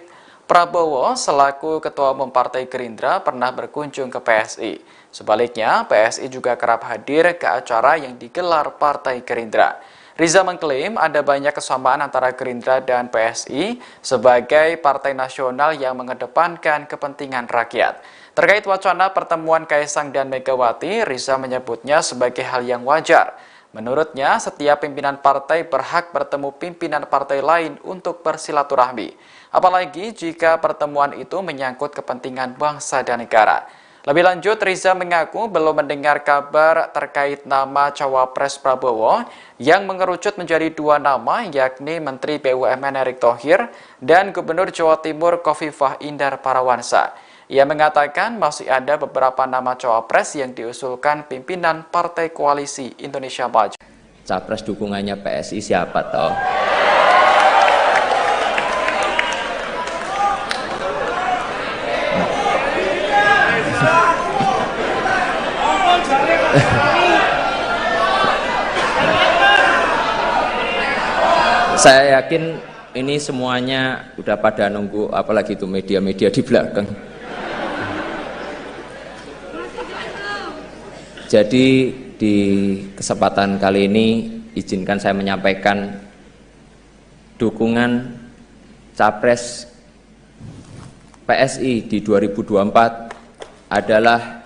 Prabowo selaku Ketua Umum Partai Gerindra pernah berkunjung ke PSI. Sebaliknya, PSI juga kerap hadir ke acara yang digelar Partai Gerindra. Riza mengklaim ada banyak kesamaan antara Gerindra dan PSI sebagai partai nasional yang mengedepankan kepentingan rakyat. Terkait wacana pertemuan Kaisang dan Megawati, Riza menyebutnya sebagai hal yang wajar. Menurutnya, setiap pimpinan partai berhak bertemu pimpinan partai lain untuk bersilaturahmi. Apalagi jika pertemuan itu menyangkut kepentingan bangsa dan negara. Lebih lanjut, Riza mengaku belum mendengar kabar terkait nama Cawapres Prabowo yang mengerucut menjadi dua nama, yakni Menteri BUMN Erick Thohir dan Gubernur Jawa Timur Khofifah Indar Parawansa. Ia mengatakan masih ada beberapa nama Cawapres yang diusulkan pimpinan Partai Koalisi Indonesia Maju. Capres dukungannya PSI siapa toh? Saya yakin ini semuanya udah pada nunggu, apalagi itu media-media di belakang. Jadi di kesempatan kali ini izinkan saya menyampaikan dukungan Capres PSI di 2024 adalah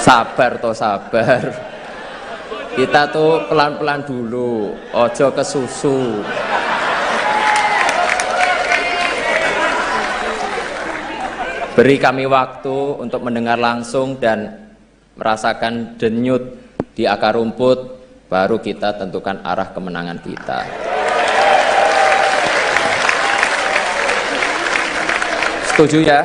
sabar. Kita tuh pelan-pelan dulu, ojo ke susu. Beri kami waktu untuk mendengar langsung dan merasakan denyut di akar rumput, baru kita tentukan arah kemenangan kita. Setuju ya?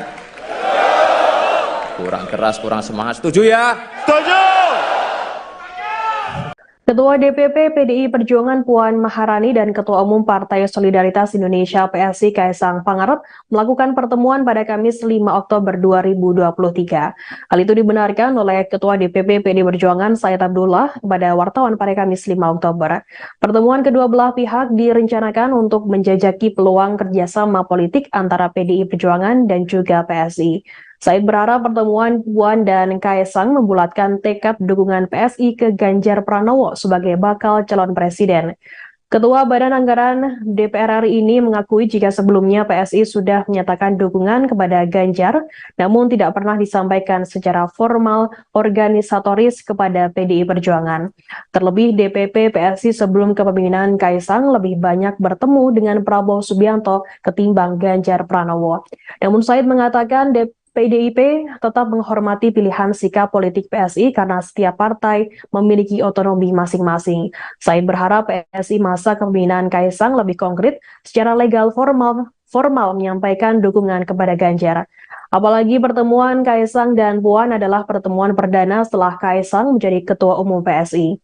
Kurang keras, kurang semangat. Setuju ya? Setuju! Ketua DPP PDI Perjuangan Puan Maharani dan Ketua Umum Partai Solidaritas Indonesia PSI Kaisang Pangarep melakukan pertemuan pada Kamis 5 Oktober 2023. Hal itu dibenarkan oleh Ketua DPP PDI Perjuangan Said Abdullah kepada wartawan pada Kamis 5 Oktober. Pertemuan kedua belah pihak direncanakan untuk menjajaki peluang kerjasama politik antara PDI Perjuangan dan juga PSI. Said berharap pertemuan Puan dan Kaisang membulatkan tekad dukungan PSI ke Ganjar Pranowo sebagai bakal calon presiden. Ketua Badan Anggaran DPR RI ini mengakui jika sebelumnya PSI sudah menyatakan dukungan kepada Ganjar, namun tidak pernah disampaikan secara formal organisatoris kepada PDI Perjuangan. Terlebih DPP PSI sebelum kepemimpinan Kaisang lebih banyak bertemu dengan Prabowo Subianto ketimbang Ganjar Pranowo. Namun Said mengatakan PDIP tetap menghormati pilihan sikap politik PSI karena setiap partai memiliki otonomi masing-masing. Said berharap PSI masa kepemimpinan Kaisang lebih konkret secara legal formal menyampaikan dukungan kepada Ganjar. Apalagi pertemuan Kaisang dan Puan adalah pertemuan perdana setelah Kaisang menjadi Ketua Umum PSI.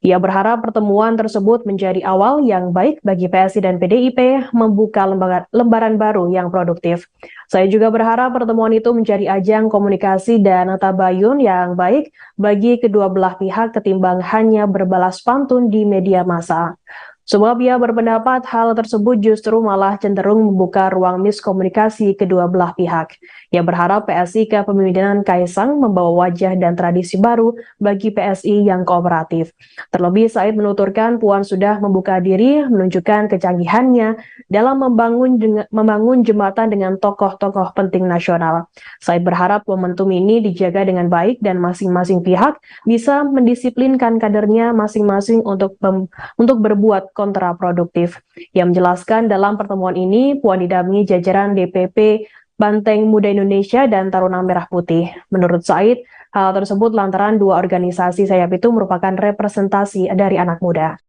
Ia berharap pertemuan tersebut menjadi awal yang baik bagi PSI dan PDIP membuka lembaran baru yang produktif. Saya juga berharap pertemuan itu menjadi ajang komunikasi dan tabayun yang baik bagi kedua belah pihak ketimbang hanya berbalas pantun di media massa. Sebab ia berpendapat hal tersebut justru malah cenderung membuka ruang miskomunikasi kedua belah pihak. Ia berharap PSI kepemimpinan Kaisang membawa wajah dan tradisi baru bagi PSI yang kooperatif. Terlebih Said menuturkan Puan sudah membuka diri menunjukkan kecanggihannya dalam membangun jembatan dengan tokoh-tokoh penting nasional. Said berharap momentum ini dijaga dengan baik dan masing-masing pihak bisa mendisiplinkan kadernya masing-masing untuk berbuat kontraproduktif. Ia menjelaskan dalam pertemuan ini Puan didampingi jajaran DPP Banteng Muda Indonesia dan Taruna Merah Putih. Menurut Said, hal tersebut lantaran dua organisasi sayap itu merupakan representasi dari anak muda.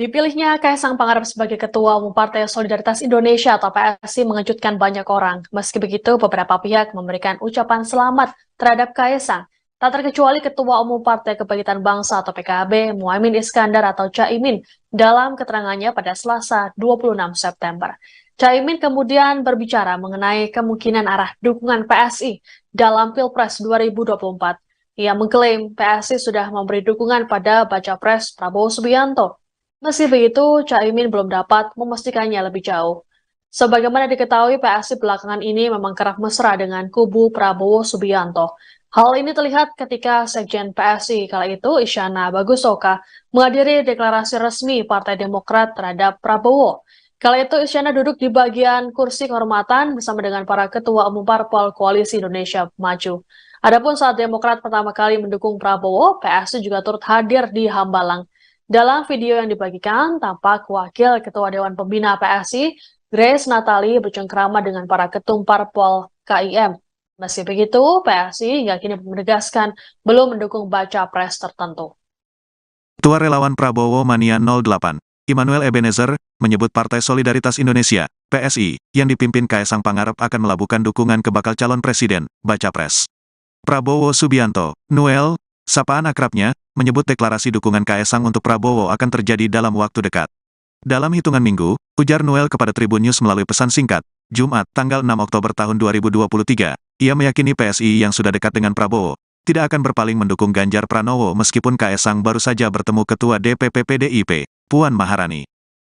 Dipilihnya Kaisang Pangarep sebagai Ketua Umum Partai Solidaritas Indonesia atau PSI mengejutkan banyak orang. Meski begitu, beberapa pihak memberikan ucapan selamat terhadap Kaisang. Tak terkecuali Ketua Umum Partai Kebangkitan Bangsa atau PKB, Muhaimin Iskandar atau Caimin, dalam keterangannya pada Selasa 26 September. Caimin kemudian berbicara mengenai kemungkinan arah dukungan PSI dalam Pilpres 2024. Ia mengklaim PSI sudah memberi dukungan pada Baca Pres Prabowo Subianto. Meski begitu, Caimin belum dapat memastikannya lebih jauh. Sebagaimana diketahui, PSI belakangan ini memang kerap mesra dengan kubu Prabowo Subianto. Hal ini terlihat ketika Sekjen PSI kala itu, Isyana Bagusoka, menghadiri deklarasi resmi Partai Demokrat terhadap Prabowo. Kala itu, Isyana duduk di bagian kursi kehormatan bersama dengan para ketua umum parpol Koalisi Indonesia Maju. Adapun saat Demokrat pertama kali mendukung Prabowo, PSI juga turut hadir di Hambalang. Dalam video yang dibagikan, tampak Wakil Ketua Dewan Pembina PSI, Grace Natali, bercengkrama dengan para ketum parpol KIM. Meski begitu, PSI hingga kini menegaskan belum mendukung baca pres tertentu. Ketua Relawan Prabowo Mania 08, Immanuel Ebenezer, menyebut Partai Solidaritas Indonesia, PSI, yang dipimpin Kaisang Pangarep akan melabuhkan dukungan ke bakal calon presiden, baca pres. Prabowo Subianto, Noel, sapaan akrabnya, menyebut deklarasi dukungan Kaisang untuk Prabowo akan terjadi dalam waktu dekat. Dalam hitungan minggu, ujar Noel kepada Tribun News melalui pesan singkat, Jumat, tanggal 6 Oktober tahun 2023, ia meyakini PSI yang sudah dekat dengan Prabowo, tidak akan berpaling mendukung Ganjar Pranowo meskipun Kaisang baru saja bertemu Ketua DPP PDIP, Puan Maharani.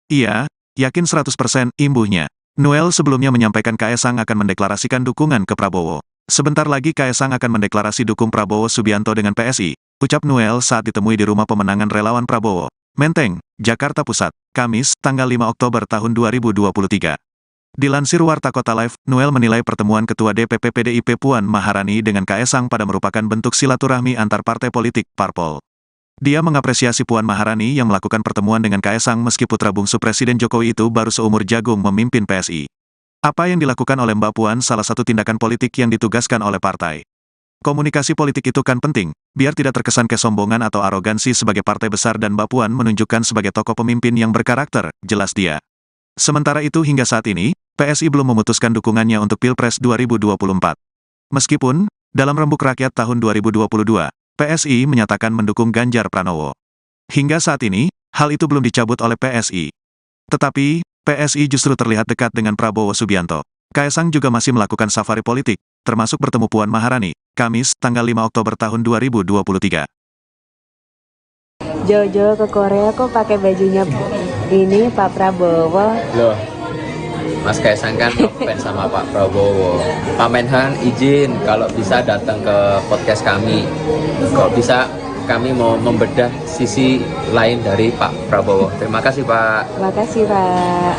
Ia yakin 100% imbuhnya. Noel sebelumnya menyampaikan Kaisang akan mendeklarasikan dukungan ke Prabowo. Sebentar lagi Kaisang akan mendeklarasi dukung Prabowo Subianto dengan PSI, ucap Noel saat ditemui di Rumah Pemenangan Relawan Prabowo, Menteng, Jakarta Pusat, Kamis, tanggal 5 Oktober tahun 2023. Dilansir Warta Kota Live, Noel menilai pertemuan Ketua DPP PDIP Puan Maharani dengan Kaisang pada merupakan bentuk silaturahmi antar partai politik, parpol. Dia mengapresiasi Puan Maharani yang melakukan pertemuan dengan Kaisang meski putra bungsu Presiden Jokowi itu baru seumur jagung memimpin PSI. Apa yang dilakukan oleh Mbak Puan salah satu tindakan politik yang ditugaskan oleh partai. Komunikasi politik itu kan penting, biar tidak terkesan kesombongan atau arogansi sebagai partai besar dan Mbak Puan menunjukkan sebagai tokoh pemimpin yang berkarakter, jelas dia. Sementara itu hingga saat ini, PSI belum memutuskan dukungannya untuk Pilpres 2024. Meskipun, dalam Rembuk Rakyat tahun 2022, PSI menyatakan mendukung Ganjar Pranowo. Hingga saat ini, hal itu belum dicabut oleh PSI. Tetapi, PSI justru terlihat dekat dengan Prabowo Subianto. Kaisang juga masih melakukan safari politik, termasuk bertemu Puan Maharani, Kamis, tanggal 5 Oktober tahun 2023. Jojo ke Korea kok pakai bajunya ini Pak Prabowo. Loh, Mas Kaisang kan ngefans sama Pak Prabowo. Pak Menhan izin kalau bisa datang ke podcast kami. Kok bisa kami mau membedah sisi lain dari Pak Prabowo. Terima kasih Pak. Terima kasih Pak.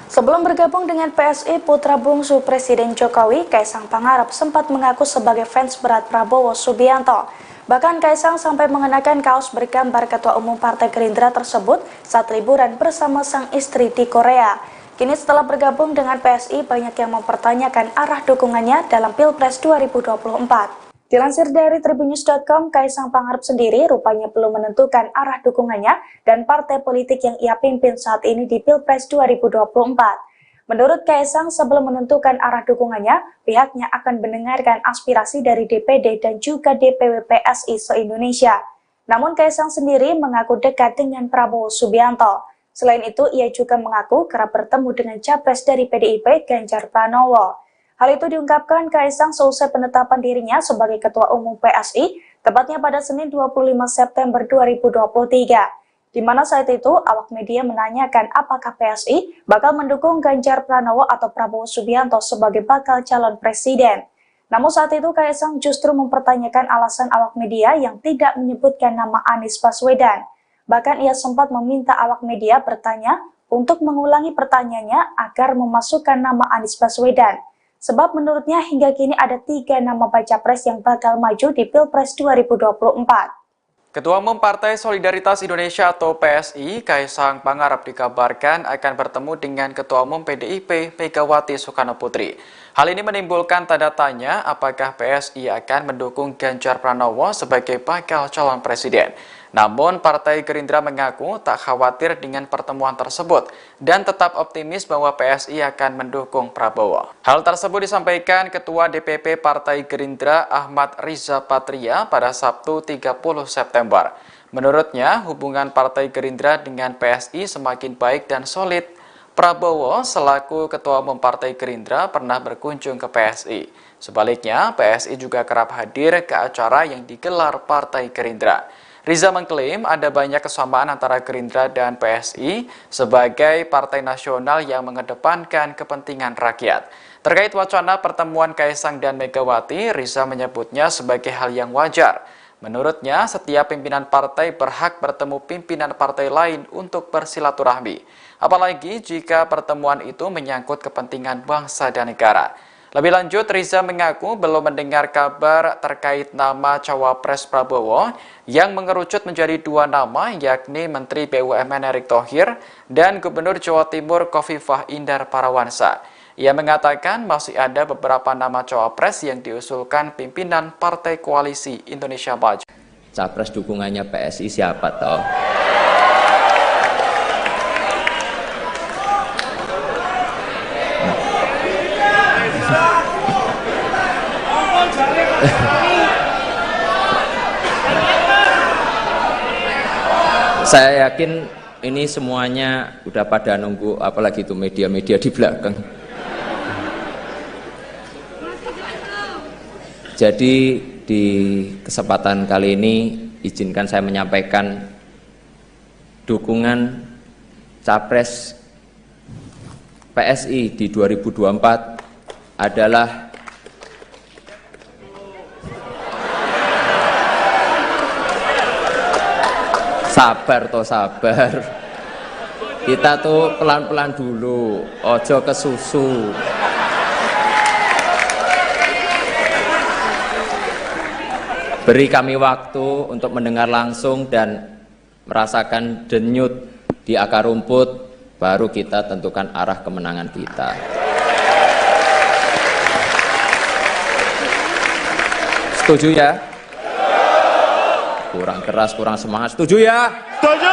Sebelum bergabung dengan PSI, putra bungsu Presiden Jokowi, Kaisang Pangarep sempat mengaku sebagai fans berat Prabowo Subianto. Bahkan Kaisang sampai mengenakan kaos bergambar Ketua Umum Partai Gerindra tersebut saat liburan bersama sang istri di Korea. Kini setelah bergabung dengan PSI, banyak yang mempertanyakan arah dukungannya dalam Pilpres 2024. Dilansir dari tribunnews.com, Kaisang Pangarep sendiri rupanya belum menentukan arah dukungannya dan partai politik yang ia pimpin saat ini di Pilpres 2024. Menurut Kaisang, sebelum menentukan arah dukungannya, pihaknya akan mendengarkan aspirasi dari DPD dan juga DPW PSI se-Indonesia. Namun Kaisang sendiri mengaku dekat dengan Prabowo Subianto. Selain itu, ia juga mengaku kerap bertemu dengan capres dari PDIP, Ganjar Pranowo. Hal itu diungkapkan Kaisang seusai penetapan dirinya sebagai Ketua Umum PSI, tepatnya pada Senin 25 September 2023. Di mana saat itu, awak media menanyakan apakah PSI bakal mendukung Ganjar Pranowo atau Prabowo Subianto sebagai bakal calon presiden. Namun saat itu Kaisang justru mempertanyakan alasan awak media yang tidak menyebutkan nama Anies Baswedan. Bahkan ia sempat meminta awak media bertanya untuk mengulangi pertanyaannya agar memasukkan nama Anies Baswedan. Sebab menurutnya hingga kini ada 3 nama baca pres yang bakal maju di Pilpres 2024. Ketua Umum Partai Solidaritas Indonesia atau PSI, Kaisang Pangarep dikabarkan akan bertemu dengan Ketua Umum PDIP, Megawati Soekarno Putri. Hal ini menimbulkan tanda tanya apakah PSI akan mendukung Ganjar Pranowo sebagai bakal calon presiden. Namun, Partai Gerindra mengaku tak khawatir dengan pertemuan tersebut dan tetap optimis bahwa PSI akan mendukung Prabowo. Hal tersebut disampaikan Ketua DPP Partai Gerindra Ahmad Riza Patria pada Sabtu 30 September. Menurutnya, hubungan Partai Gerindra dengan PSI semakin baik dan solid. Prabowo selaku Ketua Umum Partai Gerindra pernah berkunjung ke PSI. Sebaliknya, PSI juga kerap hadir ke acara yang digelar Partai Gerindra. Riza mengklaim ada banyak kesamaan antara Gerindra dan PSI sebagai partai nasional yang mengedepankan kepentingan rakyat. Terkait wacana pertemuan Kaisang dan Megawati, Riza menyebutnya sebagai hal yang wajar. Menurutnya, setiap pimpinan partai berhak bertemu pimpinan partai lain untuk bersilaturahmi. Apalagi jika pertemuan itu menyangkut kepentingan bangsa dan negara. Lebih lanjut, Riza mengaku belum mendengar kabar terkait nama Cawapres Prabowo yang mengerucut menjadi dua nama, yakni Menteri BUMN Erick Thohir dan Gubernur Jawa Timur Khofifah Indar Parawansa. Ia mengatakan masih ada beberapa nama cawapres yang diusulkan pimpinan Partai Koalisi Indonesia Maju. Capres dukungannya PSI siapa toh? Saya yakin ini semuanya udah pada nunggu, apalagi itu media-media di belakang. Jadi di kesempatan kali ini izinkan saya menyampaikan dukungan Capres PSI di 2024 adalah sabar toh sabar. Kita tuh pelan-pelan dulu, ojo kesusu. Beri kami waktu untuk mendengar langsung dan merasakan denyut di akar rumput, baru kita tentukan arah kemenangan kita. Setuju ya? Kurang keras, kurang semangat. Setuju ya? Setuju!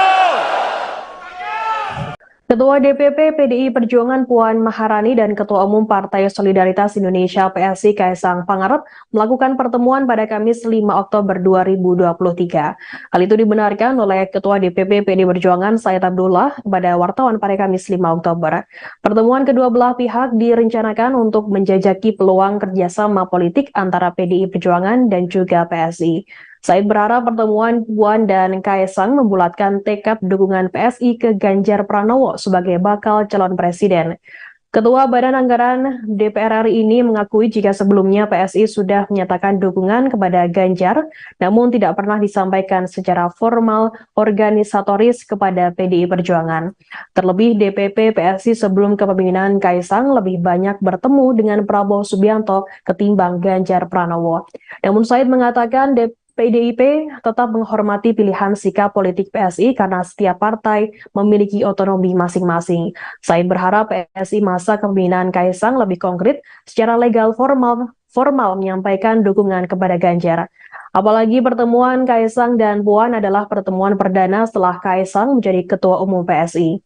Ketua DPP PDI Perjuangan Puan Maharani dan Ketua Umum Partai Solidaritas Indonesia PSI Kaisang Pangarep melakukan pertemuan pada Kamis 5 Oktober 2023. Hal itu dibenarkan oleh Ketua DPP PDI Perjuangan Said Abdullah kepada wartawan pada Kamis 5 Oktober. Pertemuan kedua belah pihak direncanakan untuk menjajaki peluang kerjasama politik antara PDI Perjuangan dan juga PSI. Said berharap pertemuan Puan dan Kaisang membulatkan tekad dukungan PSI ke Ganjar Pranowo sebagai bakal calon presiden. Ketua Badan Anggaran DPR RI ini mengakui jika sebelumnya PSI sudah menyatakan dukungan kepada Ganjar, namun tidak pernah disampaikan secara formal organisatoris kepada PDI Perjuangan. Terlebih DPP PSI sebelum kepemimpinan Kaisang lebih banyak bertemu dengan Prabowo Subianto ketimbang Ganjar Pranowo. Namun Said mengatakan PDIP tetap menghormati pilihan sikap politik PSI karena setiap partai memiliki otonomi masing-masing. Said berharap PSI masa kepemimpinan Kaisang lebih konkret secara legal formal menyampaikan dukungan kepada Ganjar. Apalagi pertemuan Kaisang dan Puan adalah pertemuan perdana setelah Kaisang menjadi Ketua Umum PSI.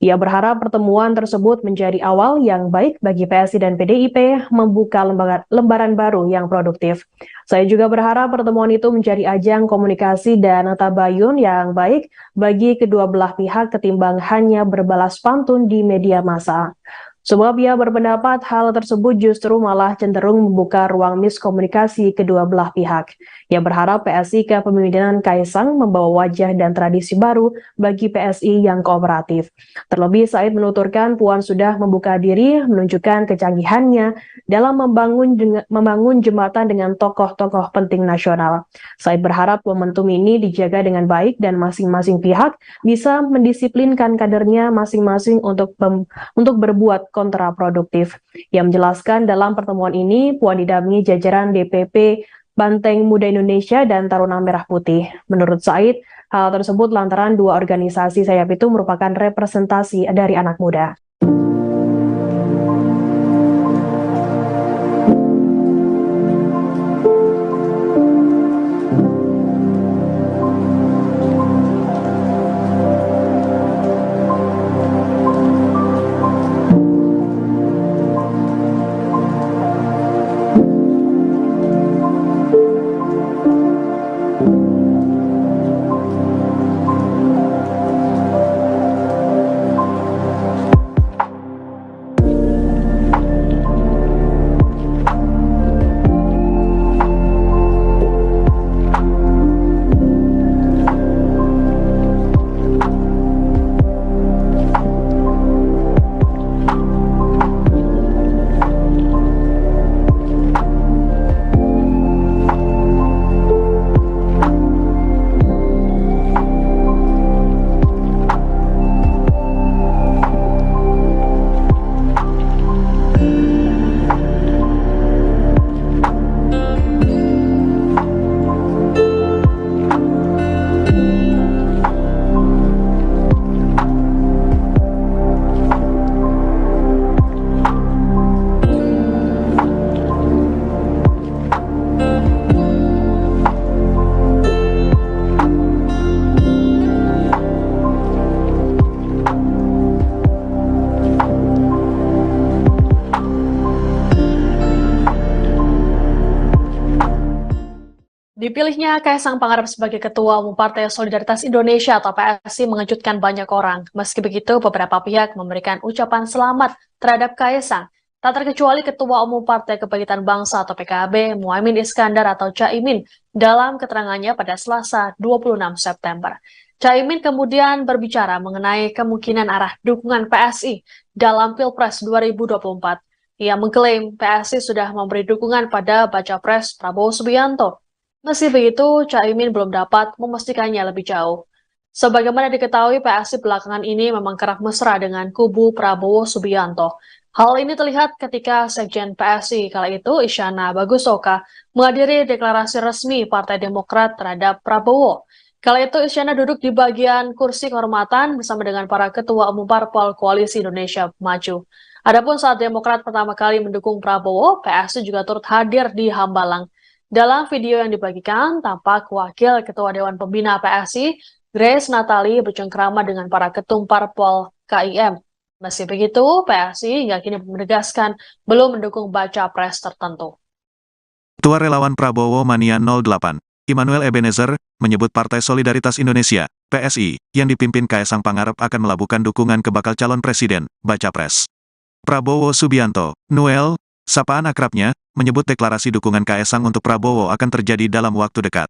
Ia berharap pertemuan tersebut menjadi awal yang baik bagi PSI dan PDIP membuka lembaran baru yang produktif. Saya juga berharap pertemuan itu menjadi ajang komunikasi dan tabayun yang baik bagi kedua belah pihak ketimbang hanya berbalas pantun di media massa. Sebab ia berpendapat hal tersebut justru malah cenderung membuka ruang miskomunikasi kedua belah pihak. Ia berharap PSI kepemimpinan Kaisang membawa wajah dan tradisi baru bagi PSI yang kooperatif. Terlebih Said menuturkan Puan sudah membuka diri menunjukkan kecanggihannya dalam membangun jembatan dengan tokoh-tokoh penting nasional. Said berharap momentum ini dijaga dengan baik dan masing-masing pihak bisa mendisiplinkan kadernya masing-masing untuk berbuat kontraproduktif. Ia menjelaskan dalam pertemuan ini Puan didampingi jajaran DPP Banteng Muda Indonesia dan Taruna Merah Putih. Menurut Said, hal tersebut lantaran dua organisasi sayap itu merupakan representasi dari anak muda. Dipilihnya Kaisang Pangarep sebagai Ketua Umum Partai Solidaritas Indonesia atau PSI mengejutkan banyak orang. Meski begitu, beberapa pihak memberikan ucapan selamat terhadap Kaisang. Tak terkecuali Ketua Umum Partai Kebangkitan Bangsa atau PKB, Muhaimin Iskandar atau Caimin, dalam keterangannya pada Selasa 26 September. Caimin kemudian berbicara mengenai kemungkinan arah dukungan PSI dalam Pilpres 2024. Ia mengklaim PSI sudah memberi dukungan pada Baca Pres Prabowo Subianto. Meski begitu, Caimin belum dapat memastikannya lebih jauh. Sebagaimana diketahui, PSI belakangan ini memang kerap mesra dengan kubu Prabowo Subianto. Hal ini terlihat ketika Sekjen PSI kala itu, Isyana Bagusoka, menghadiri deklarasi resmi Partai Demokrat terhadap Prabowo. Kala itu, Isyana duduk di bagian kursi kehormatan bersama dengan para ketua umum parpol Koalisi Indonesia Maju. Adapun saat Demokrat pertama kali mendukung Prabowo, PSI juga turut hadir di Hambalang. Dalam video yang dibagikan, tampak Wakil Ketua Dewan Pembina PSI, Grace Natali, bercengkrama dengan para ketum parpol KIM. Meski begitu, PSI hingga kini menegaskan belum mendukung baca pres tertentu. Ketua Relawan Prabowo Mania 08, Immanuel Ebenezer, menyebut Partai Solidaritas Indonesia, PSI, yang dipimpin Kaisang Pangarep akan melabuhkan dukungan ke bakal calon presiden, baca pres. Prabowo Subianto, Noel, sapaan akrabnya, menyebut deklarasi dukungan Kaisang untuk Prabowo akan terjadi dalam waktu dekat.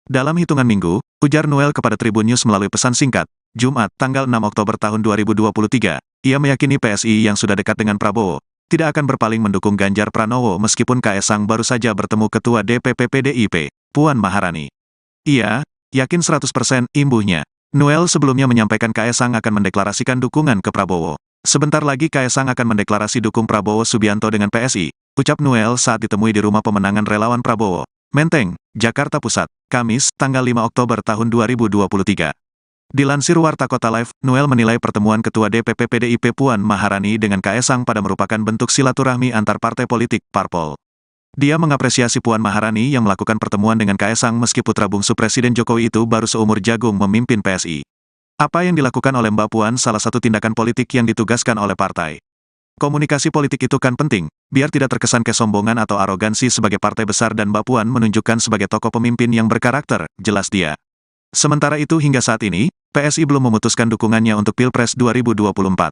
Dalam hitungan minggu, ujar Noel kepada Tribun News melalui pesan singkat, Jumat, tanggal 6 Oktober tahun 2023, ia meyakini PSI yang sudah dekat dengan Prabowo, tidak akan berpaling mendukung Ganjar Pranowo meskipun Kaisang baru saja bertemu Ketua DPP PDIP, Puan Maharani. Ia yakin 100% imbuhnya. Noel sebelumnya menyampaikan Kaisang akan mendeklarasikan dukungan ke Prabowo. Sebentar lagi Kaisang akan mendeklarasi dukung Prabowo Subianto dengan PSI, ucap Noel saat ditemui di Rumah Pemenangan Relawan Prabowo, Menteng, Jakarta Pusat, Kamis, tanggal 5 Oktober tahun 2023. Dilansir Warta Kota Live, Noel menilai pertemuan Ketua DPP PDIP Puan Maharani dengan Kaisang pada merupakan bentuk silaturahmi antar partai politik, parpol. Dia mengapresiasi Puan Maharani yang melakukan pertemuan dengan Kaisang meski putra bungsu Presiden Jokowi itu baru seumur jagung memimpin PSI. Apa yang dilakukan oleh Mbak Puan salah satu tindakan politik yang ditugaskan oleh partai. Komunikasi politik itu kan penting, biar tidak terkesan kesombongan atau arogansi sebagai partai besar dan Mbak Puan menunjukkan sebagai tokoh pemimpin yang berkarakter, jelas dia. Sementara itu hingga saat ini, PSI belum memutuskan dukungannya untuk Pilpres 2024.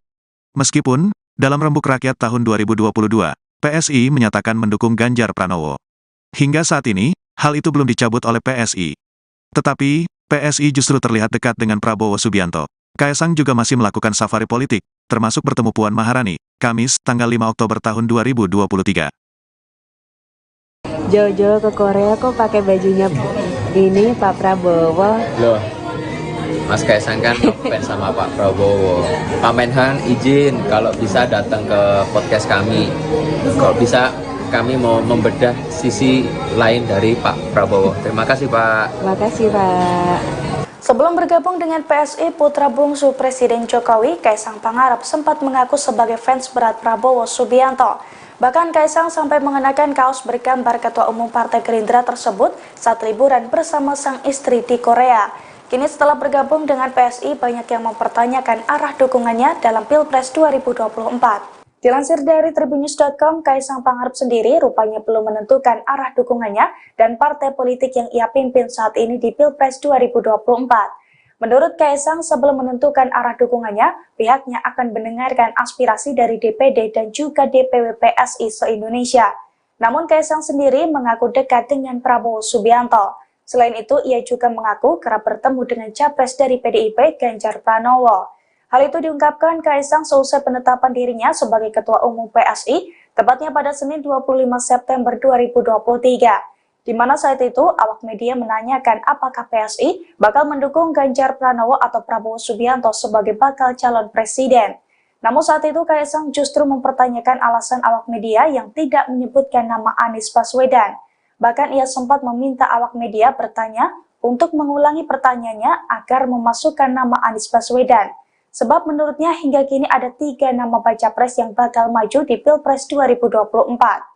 Meskipun, dalam Rembuk Rakyat tahun 2022, PSI menyatakan mendukung Ganjar Pranowo. Hingga saat ini, hal itu belum dicabut oleh PSI. Tetapi, PSI justru terlihat dekat dengan Prabowo Subianto. Kaisang juga masih melakukan safari politik, termasuk bertemu Puan Maharani, Kamis, tanggal 5 Oktober tahun 2023. Jojo ke Korea kok pakai bajunya ini Pak Prabowo. Loh, Mas Kaisang kan ngefans sama Pak Prabowo. Pak Menhan izin kalau bisa datang ke podcast kami. Kalau bisa kami mau membedah sisi lain dari Pak Prabowo. Terima kasih Pak. Terima kasih Pak. Sebelum bergabung dengan PSI, putra bungsu Presiden Jokowi, Kaisang Pangarep sempat mengaku sebagai fans berat Prabowo Subianto. Bahkan Kaisang sampai mengenakan kaos bergambar Ketua Umum Partai Gerindra tersebut saat liburan bersama sang istri di Korea. Kini setelah bergabung dengan PSI, banyak yang mempertanyakan arah dukungannya dalam Pilpres 2024. Dilansir dari tribunnews.com, Kaisang Pangarep sendiri rupanya belum menentukan arah dukungannya dan partai politik yang ia pimpin saat ini di Pilpres 2024. Menurut Kaisang, sebelum menentukan arah dukungannya, pihaknya akan mendengarkan aspirasi dari DPD dan juga DPW PSI se-Indonesia. Namun Kaisang sendiri mengaku dekat dengan Prabowo Subianto. Selain itu, ia juga mengaku kerap bertemu dengan capres dari PDIP Ganjar Pranowo. Hal itu diungkapkan Kaisang seusai penetapan dirinya sebagai Ketua Umum PSI, tepatnya pada Senin 25 September 2023. Di mana saat itu, awak media menanyakan apakah PSI bakal mendukung Ganjar Pranowo atau Prabowo Subianto sebagai bakal calon presiden. Namun saat itu Kaisang justru mempertanyakan alasan awak media yang tidak menyebutkan nama Anies Baswedan. Bahkan ia sempat meminta awak media bertanya untuk mengulangi pertanyaannya agar memasukkan nama Anies Baswedan. Sebab menurutnya hingga kini ada 3 nama baca pres yang bakal maju di Pilpres 2024.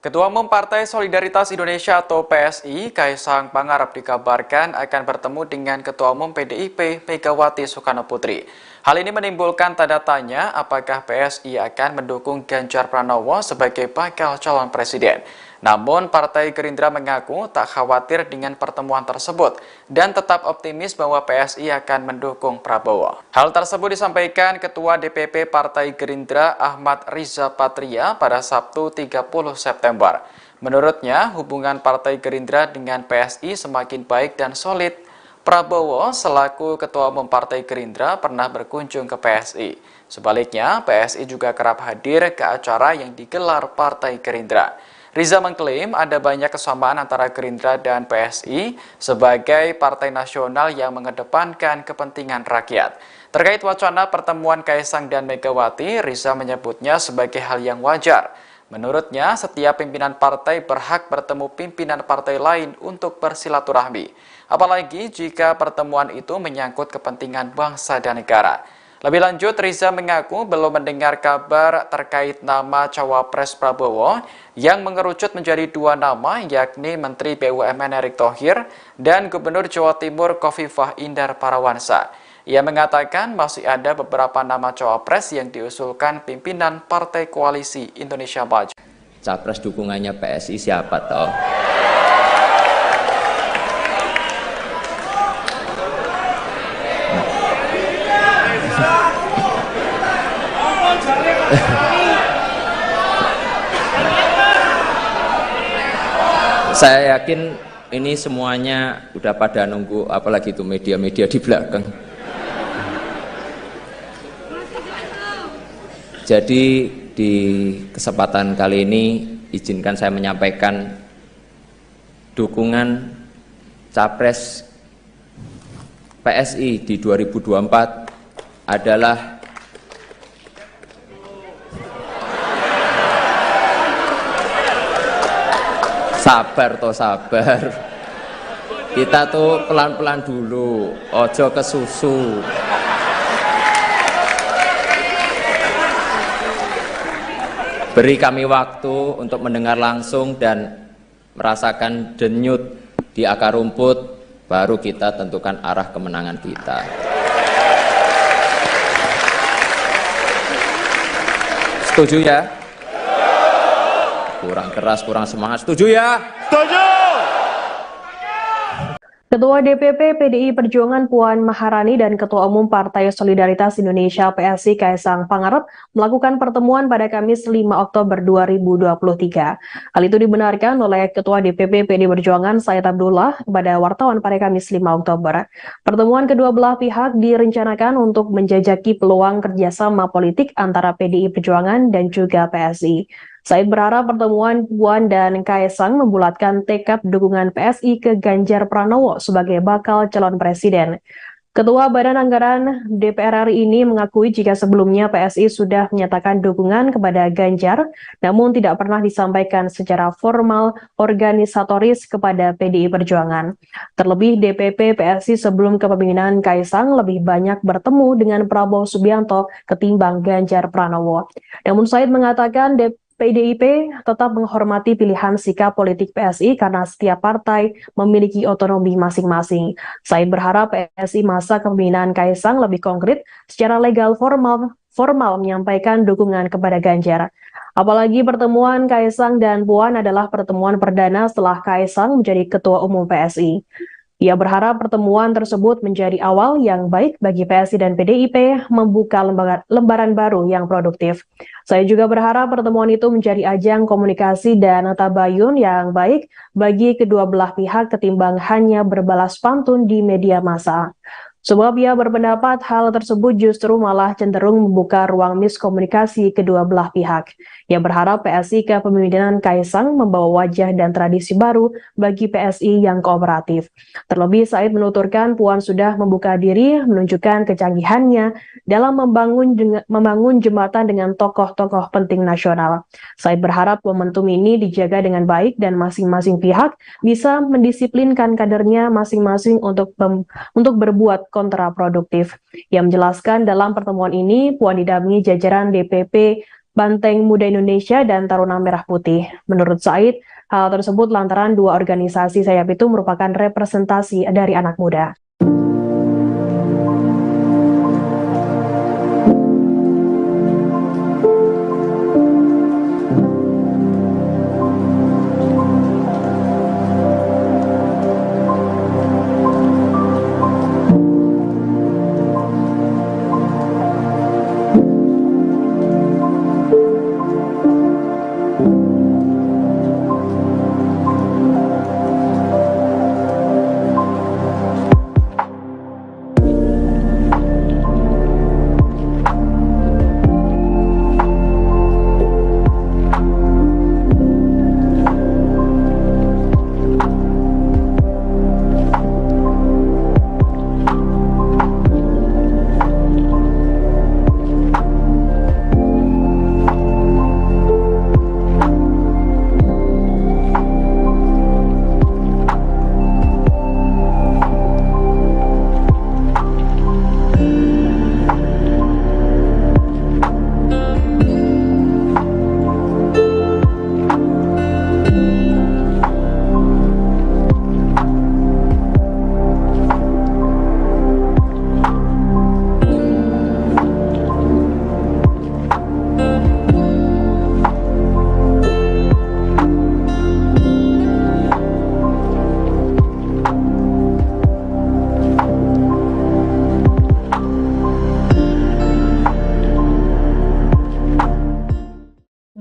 Ketua Umum Partai Solidaritas Indonesia atau PSI, Kaisang Pangarep dikabarkan akan bertemu dengan Ketua Umum PDIP Megawati Soekarnoputri. Hal ini menimbulkan tanda tanya apakah PSI akan mendukung Ganjar Pranowo sebagai bakal calon presiden. Namun, Partai Gerindra mengaku tak khawatir dengan pertemuan tersebut dan tetap optimis bahwa PSI akan mendukung Prabowo. Hal tersebut disampaikan Ketua DPP Partai Gerindra Ahmad Riza Patria pada Sabtu 30 September. Menurutnya, hubungan Partai Gerindra dengan PSI semakin baik dan solid. Prabowo selaku Ketua Umum Partai Gerindra pernah berkunjung ke PSI. Sebaliknya, PSI juga kerap hadir ke acara yang digelar Partai Gerindra. Riza mengklaim ada banyak kesamaan antara Gerindra dan PSI sebagai partai nasional yang mengedepankan kepentingan rakyat. Terkait wacana pertemuan Kaisang dan Megawati, Riza menyebutnya sebagai hal yang wajar. Menurutnya, setiap pimpinan partai berhak bertemu pimpinan partai lain untuk bersilaturahmi. Apalagi jika pertemuan itu menyangkut kepentingan bangsa dan negara. Lebih lanjut, Riza mengaku belum mendengar kabar terkait nama Cawapres Prabowo yang mengerucut menjadi dua nama, yakni Menteri BUMN Erick Thohir dan Gubernur Jawa Timur Khofifah Indar Parawansa. Ia mengatakan masih ada beberapa nama Cawapres yang diusulkan pimpinan Partai Koalisi Indonesia Maju. Capres dukungannya PSI siapa toh? Saya yakin ini semuanya udah pada nunggu, apalagi itu media-media di belakang. Jadi di kesempatan kali ini izinkan saya menyampaikan dukungan Capres PSI di 2024 adalah sabar toh sabar. Kita tuh pelan-pelan dulu, ojo kesusu. Beri kami waktu untuk mendengar langsung dan merasakan denyut di akar rumput, baru kita tentukan arah kemenangan kita. Setuju ya? Kurang keras, kurang semangat. Setuju ya? Setuju! Ketua DPP PDI Perjuangan Puan Maharani dan Ketua Umum Partai Solidaritas Indonesia PSI Kaisang Pangarep melakukan pertemuan pada Kamis 5 Oktober 2023. Hal itu dibenarkan oleh Ketua DPP PDI Perjuangan Said Abdullah kepada wartawan pada Kamis 5 Oktober. Pertemuan kedua belah pihak direncanakan untuk menjajaki peluang kerjasama politik antara PDI Perjuangan dan juga PSI. Said berharap pertemuan Puan dan Kaisang membulatkan tekad dukungan PSI ke Ganjar Pranowo sebagai bakal calon presiden. Ketua Badan Anggaran DPR RI ini mengakui jika sebelumnya PSI sudah menyatakan dukungan kepada Ganjar, namun tidak pernah disampaikan secara formal organisatoris kepada PDI Perjuangan. Terlebih DPP PSI sebelum kepemimpinan Kaisang lebih banyak bertemu dengan Prabowo Subianto ketimbang Ganjar Pranowo. Namun Said mengatakan PDIP tetap menghormati pilihan sikap politik PSI karena setiap partai memiliki otonomi masing-masing. Said berharap PSI masa kepemimpinan Kaisang lebih konkret secara legal formal menyampaikan dukungan kepada Ganjar. Apalagi pertemuan Kaisang dan Puan adalah pertemuan perdana setelah Kaisang menjadi Ketua Umum PSI. Ia berharap pertemuan tersebut menjadi awal yang baik bagi PSI dan PDIP membuka lembaran baru yang produktif. Saya juga berharap pertemuan itu menjadi ajang komunikasi dan tabayun yang baik bagi kedua belah pihak ketimbang hanya berbalas pantun di media massa. Sebab ia berpendapat hal tersebut justru malah cenderung membuka ruang miskomunikasi kedua belah pihak. Ia berharap PSI kepemimpinan Kaisang membawa wajah dan tradisi baru bagi PSI yang kooperatif. Terlebih Said menuturkan Puan sudah membuka diri menunjukkan kecanggihannya dalam membangun jembatan dengan tokoh-tokoh penting nasional. Said berharap momentum ini dijaga dengan baik dan masing-masing pihak bisa mendisiplinkan kadernya masing-masing untuk berbuat kontraproduktif. Ia menjelaskan dalam pertemuan ini Puan didampingi jajaran DPP Banteng Muda Indonesia dan Taruna Merah Putih. Menurut Said, hal tersebut lantaran dua organisasi sayap itu merupakan representasi dari anak muda.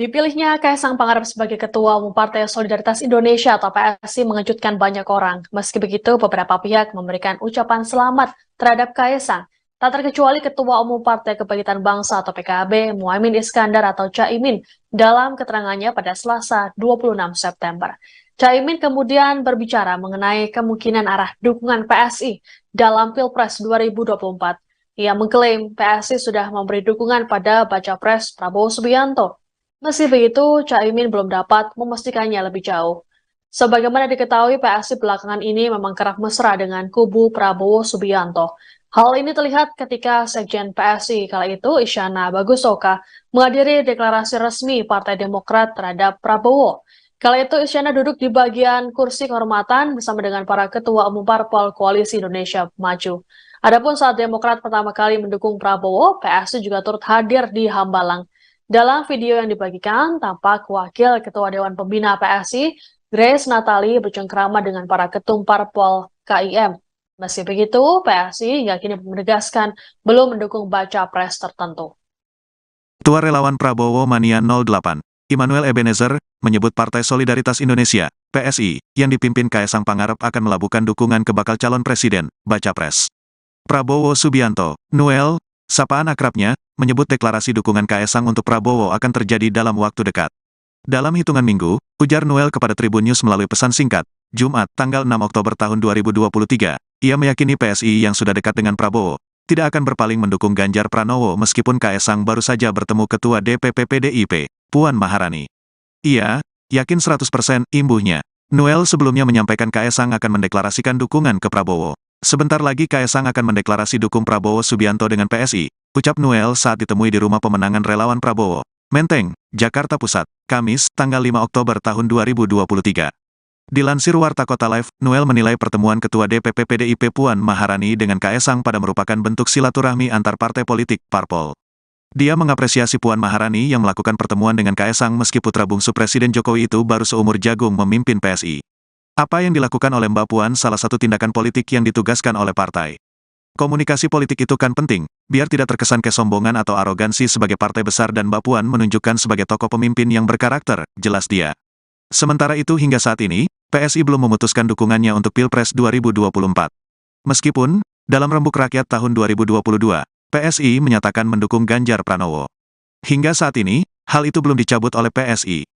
Dipilihnya Kaisang Pangarep sebagai Ketua Umum Partai Solidaritas Indonesia atau PSI mengejutkan banyak orang. Meski begitu, beberapa pihak memberikan ucapan selamat terhadap Kaisang. Tak terkecuali Ketua Umum Partai Kebangkitan Bangsa atau PKB, Muhaimin Iskandar atau Caimin, dalam keterangannya pada Selasa 26 September. Caimin kemudian berbicara mengenai kemungkinan arah dukungan PSI dalam Pilpres 2024. Ia mengklaim PSI sudah memberi dukungan pada Baca Pres Prabowo Subianto. Meski begitu, Caimin belum dapat memastikannya lebih jauh. Sebagaimana diketahui, PSI belakangan ini memang kerap mesra dengan kubu Prabowo Subianto. Hal ini terlihat ketika Sekjen PSI kala itu, Isyana Bagusoka, menghadiri deklarasi resmi Partai Demokrat terhadap Prabowo. Kala itu, Isyana duduk di bagian kursi kehormatan bersama dengan para ketua umum parpol Koalisi Indonesia Maju. Adapun saat Demokrat pertama kali mendukung Prabowo, PSI juga turut hadir di Hambalang. Dalam video yang dibagikan, tampak Wakil Ketua Dewan Pembina PSI, Grace Natali, bercengkrama dengan para ketum parpol KIM. Meski begitu, PSI hingga kini menegaskan belum mendukung baca pres tertentu. Ketua Relawan Prabowo Mania 08, Immanuel Ebenezer, menyebut Partai Solidaritas Indonesia, PSI, yang dipimpin Kaisang Pangarep akan melabuhkan dukungan ke bakal calon presiden, baca pres. Prabowo Subianto, Noel, sapaan akrabnya, menyebut deklarasi dukungan Kaisang untuk Prabowo akan terjadi dalam waktu dekat. Dalam hitungan minggu, ujar Noel kepada Tribun News melalui pesan singkat, Jumat, tanggal 6 Oktober tahun 2023, ia meyakini PSI yang sudah dekat dengan Prabowo, tidak akan berpaling mendukung Ganjar Pranowo meskipun Kaisang baru saja bertemu Ketua DPP PDIP, Puan Maharani. Ia yakin 100% imbuhnya. Noel sebelumnya menyampaikan Kaisang akan mendeklarasikan dukungan ke Prabowo. Sebentar lagi Kaisang akan mendeklarasi dukung Prabowo Subianto dengan PSI, ucap Noel saat ditemui di rumah pemenangan relawan Prabowo, Menteng, Jakarta Pusat, Kamis, tanggal 5 Oktober tahun 2023. Dilansir Warta Kota Live, Noel menilai pertemuan Ketua DPP PDIP Puan Maharani dengan Kaisang pada merupakan bentuk silaturahmi antar partai politik, parpol. Dia mengapresiasi Puan Maharani yang melakukan pertemuan dengan Kaisang meski putra bungsu Presiden Jokowi itu baru seumur jagung memimpin PSI. Apa yang dilakukan oleh Mbak Puan salah satu tindakan politik yang ditugaskan oleh partai. Komunikasi politik itu kan penting, biar tidak terkesan kesombongan atau arogansi sebagai partai besar dan Mbak Puan menunjukkan sebagai tokoh pemimpin yang berkarakter, jelas dia. Sementara itu hingga saat ini, PSI belum memutuskan dukungannya untuk Pilpres 2024. Meskipun, dalam Rembuk Rakyat tahun 2022, PSI menyatakan mendukung Ganjar Pranowo. Hingga saat ini, hal itu belum dicabut oleh PSI.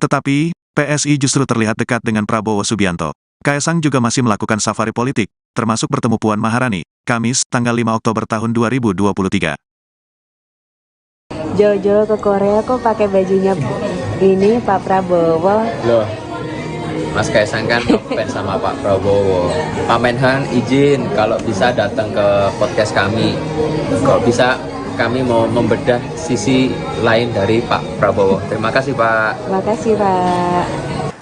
Tetapi, PSI justru terlihat dekat dengan Prabowo Subianto. Kaisang juga masih melakukan safari politik, termasuk bertemu Puan Maharani, Kamis, tanggal 5 Oktober tahun 2023. Jojo ke Korea kok pakai bajunya ini Pak Prabowo. Loh, Mas Kaisang kan fans sama Pak Prabowo. Pak Menhan izin kalau bisa datang ke podcast kami. Kalau bisa kami mau membedah sisi lain dari Pak Prabowo. Terima kasih Pak. Terima kasih Pak.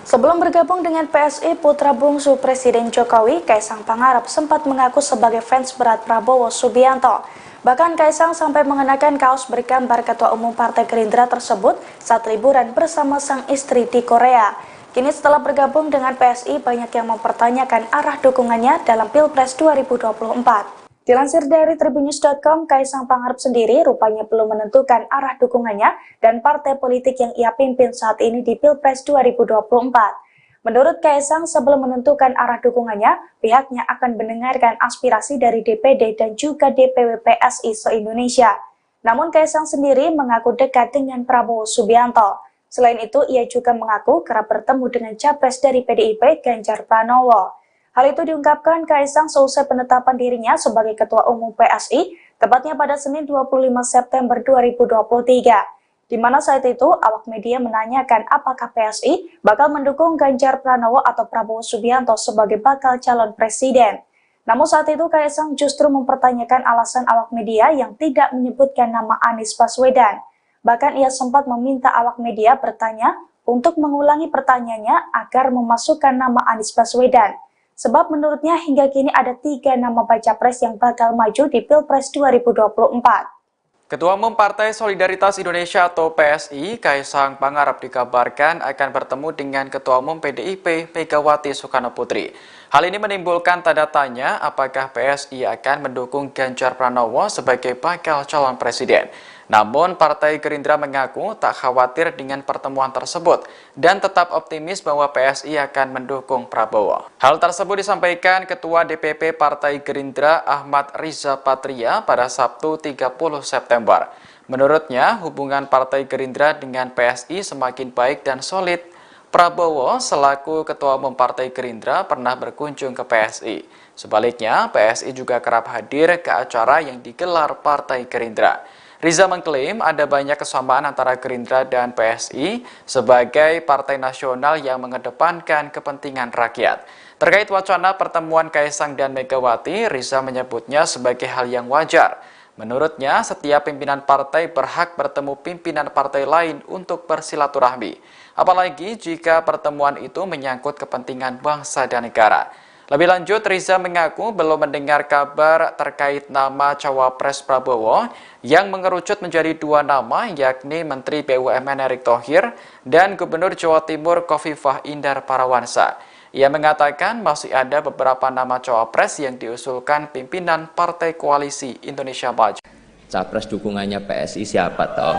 Sebelum bergabung dengan PSI, putra bungsu Presiden Jokowi, Kaisang Pangarep sempat mengaku sebagai fans berat Prabowo Subianto. Bahkan Kaisang sampai mengenakan kaos bergambar Ketua Umum Partai Gerindra tersebut saat liburan bersama sang istri di Korea. Kini setelah bergabung dengan PSI, banyak yang mempertanyakan arah dukungannya dalam Pilpres 2024. Dilansir dari tribunnews.com, Kaisang Pangarep sendiri rupanya belum menentukan arah dukungannya dan partai politik yang ia pimpin saat ini di Pilpres 2024. Menurut Kaisang, sebelum menentukan arah dukungannya, pihaknya akan mendengarkan aspirasi dari DPD dan juga DPW PSI se-Indonesia. Namun Kaisang sendiri mengaku dekat dengan Prabowo Subianto. Selain itu, ia juga mengaku kerap bertemu dengan capres dari PDIP Ganjar Pranowo. Hal itu diungkapkan Kaisang seusai penetapan dirinya sebagai Ketua Umum PSI, tepatnya pada Senin 25 September 2023. Di mana saat itu, awak media menanyakan apakah PSI bakal mendukung Ganjar Pranowo atau Prabowo Subianto sebagai bakal calon presiden. Namun saat itu Kaisang justru mempertanyakan alasan awak media yang tidak menyebutkan nama Anies Baswedan. Bahkan ia sempat meminta awak media bertanya untuk mengulangi pertanyaannya agar memasukkan nama Anies Baswedan. Sebab menurutnya hingga kini ada 3 nama baca pres yang bakal maju di Pilpres 2024. Ketua Umum Partai Solidaritas Indonesia atau PSI, Kaisang Pangarep dikabarkan akan bertemu dengan Ketua Umum PDIP Megawati Soekarno Putri. Hal ini menimbulkan tanda tanya apakah PSI akan mendukung Ganjar Pranowo sebagai bakal calon presiden. Namun, Partai Gerindra mengaku tak khawatir dengan pertemuan tersebut dan tetap optimis bahwa PSI akan mendukung Prabowo. Hal tersebut disampaikan Ketua DPP Partai Gerindra Ahmad Riza Patria pada Sabtu 30 September. Menurutnya, hubungan Partai Gerindra dengan PSI semakin baik dan solid. Prabowo selaku Ketua Umum Partai Gerindra pernah berkunjung ke PSI. Sebaliknya, PSI juga kerap hadir ke acara yang digelar Partai Gerindra. Riza mengklaim ada banyak kesamaan antara Gerindra dan PSI sebagai partai nasional yang mengedepankan kepentingan rakyat. Terkait wacana pertemuan Kaisang dan Megawati, Riza menyebutnya sebagai hal yang wajar. Menurutnya, setiap pimpinan partai berhak bertemu pimpinan partai lain untuk bersilaturahmi. Apalagi jika pertemuan itu menyangkut kepentingan bangsa dan negara. Lebih lanjut, Riza mengaku belum mendengar kabar terkait nama Cawapres Prabowo yang mengerucut menjadi dua nama, yakni Menteri BUMN Erick Thohir dan Gubernur Jawa Timur Khofifah Indar Parawansa. Ia mengatakan masih ada beberapa nama Cawapres yang diusulkan pimpinan Partai Koalisi Indonesia Maju. Capres dukungannya PSI siapa toh?